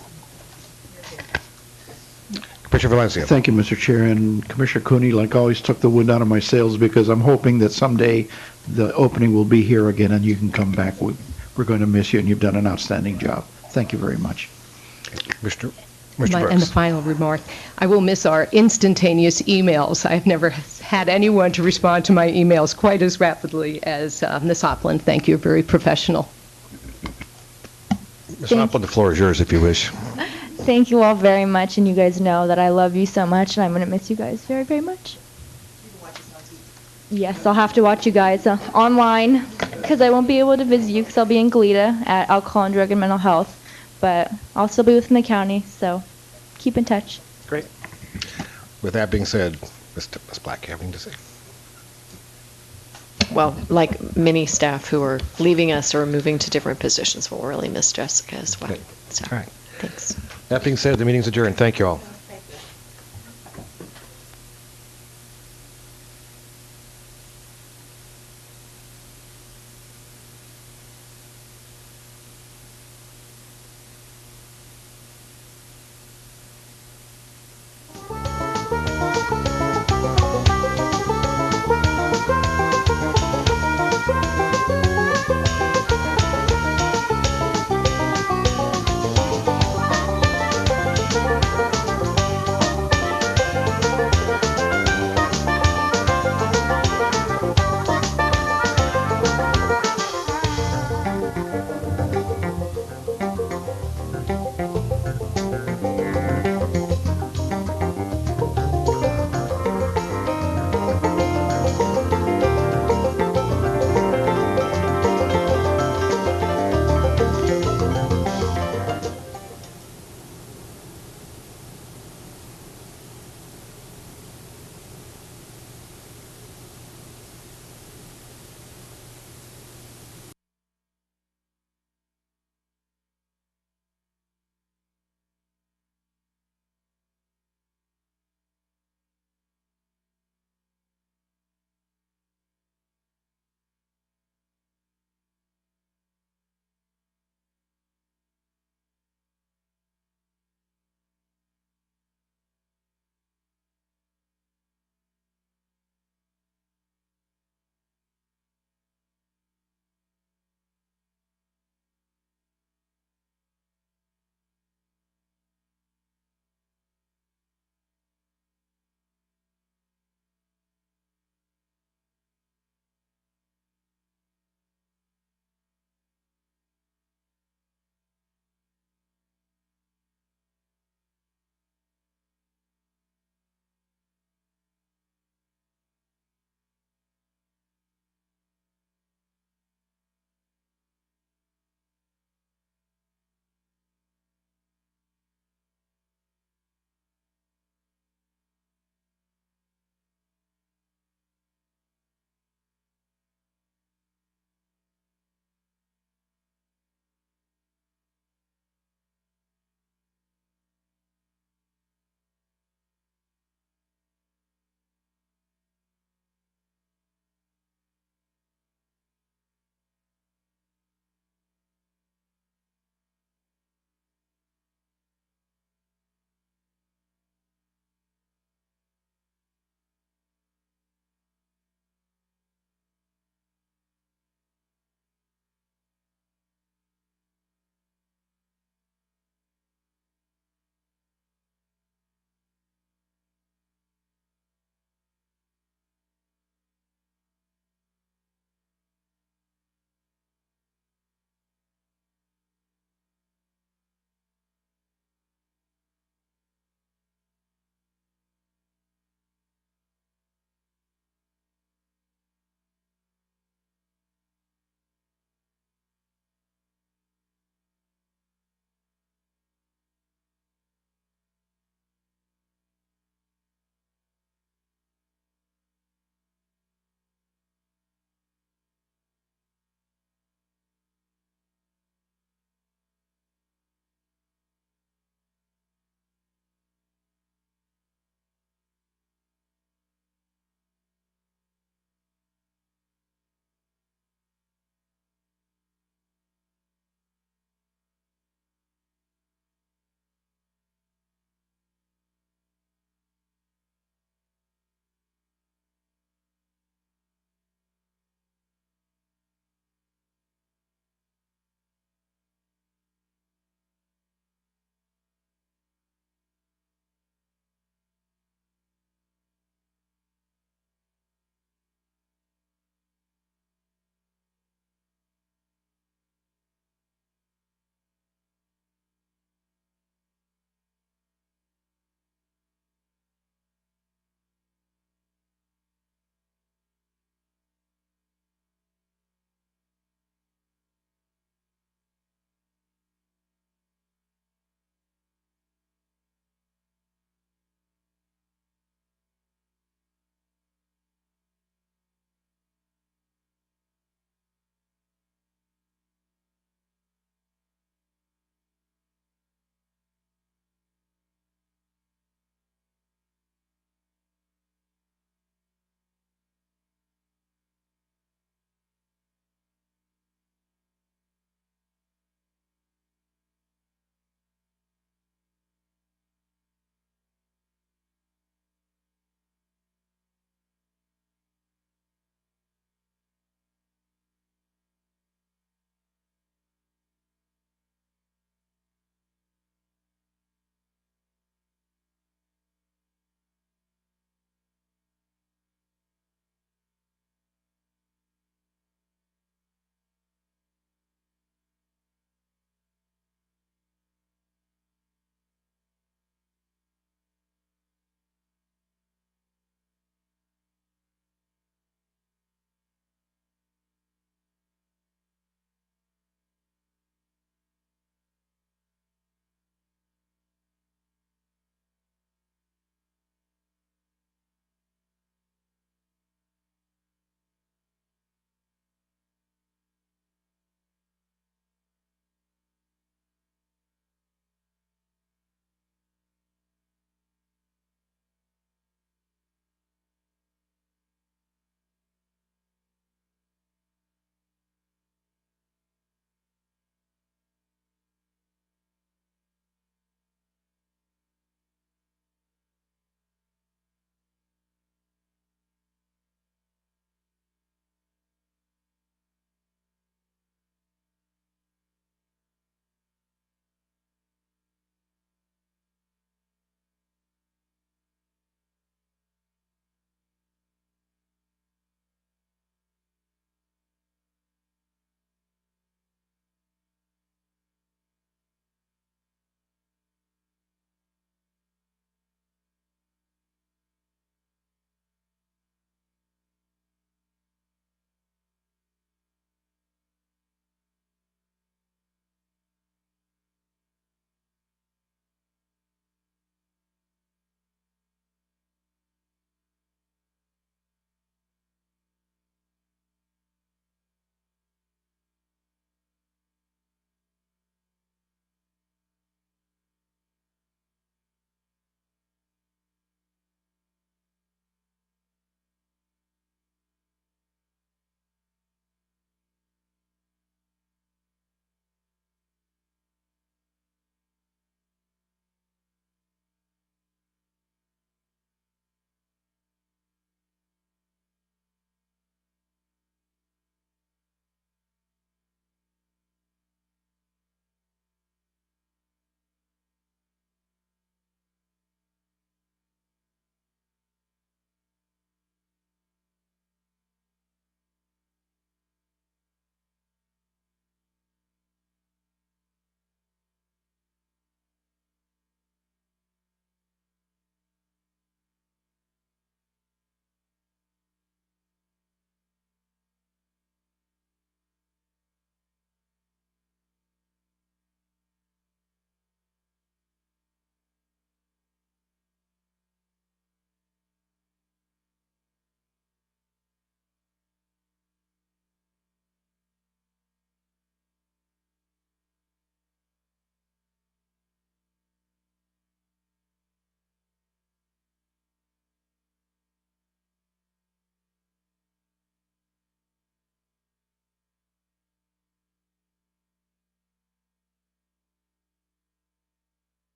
Commissioner Valencia. Thank you, Mr. Chair, and Commissioner Cooney, like always, took the wind out of my sails because I'm hoping that someday the opening will be here again and you can come back. We're going to miss you, and you've done an outstanding job. Thank you very much. Mr. And the Brooks. final remark, I will miss our instantaneous emails. I've never had anyone to respond to my emails quite as rapidly as Ms. Hopland. Thank you, very professional. Ms. Hopland, the floor is yours if you wish. Thank you all very much, and you guys know that I love you so much, and I'm going to miss you guys very, very much. Yes, I'll have to watch you guys online, because I won't be able to visit you, because I'll be in Goleta at Alcohol and Drug and Mental Health, but I'll still be within the county, so keep in touch. Great. With that being said, Ms. Black, you have anything to say? Well, like many staff who are leaving us or moving to different positions, we'll really miss Jessica as well. Great. So, All right. thanks. That being said, the meeting's adjourned. Thank you all.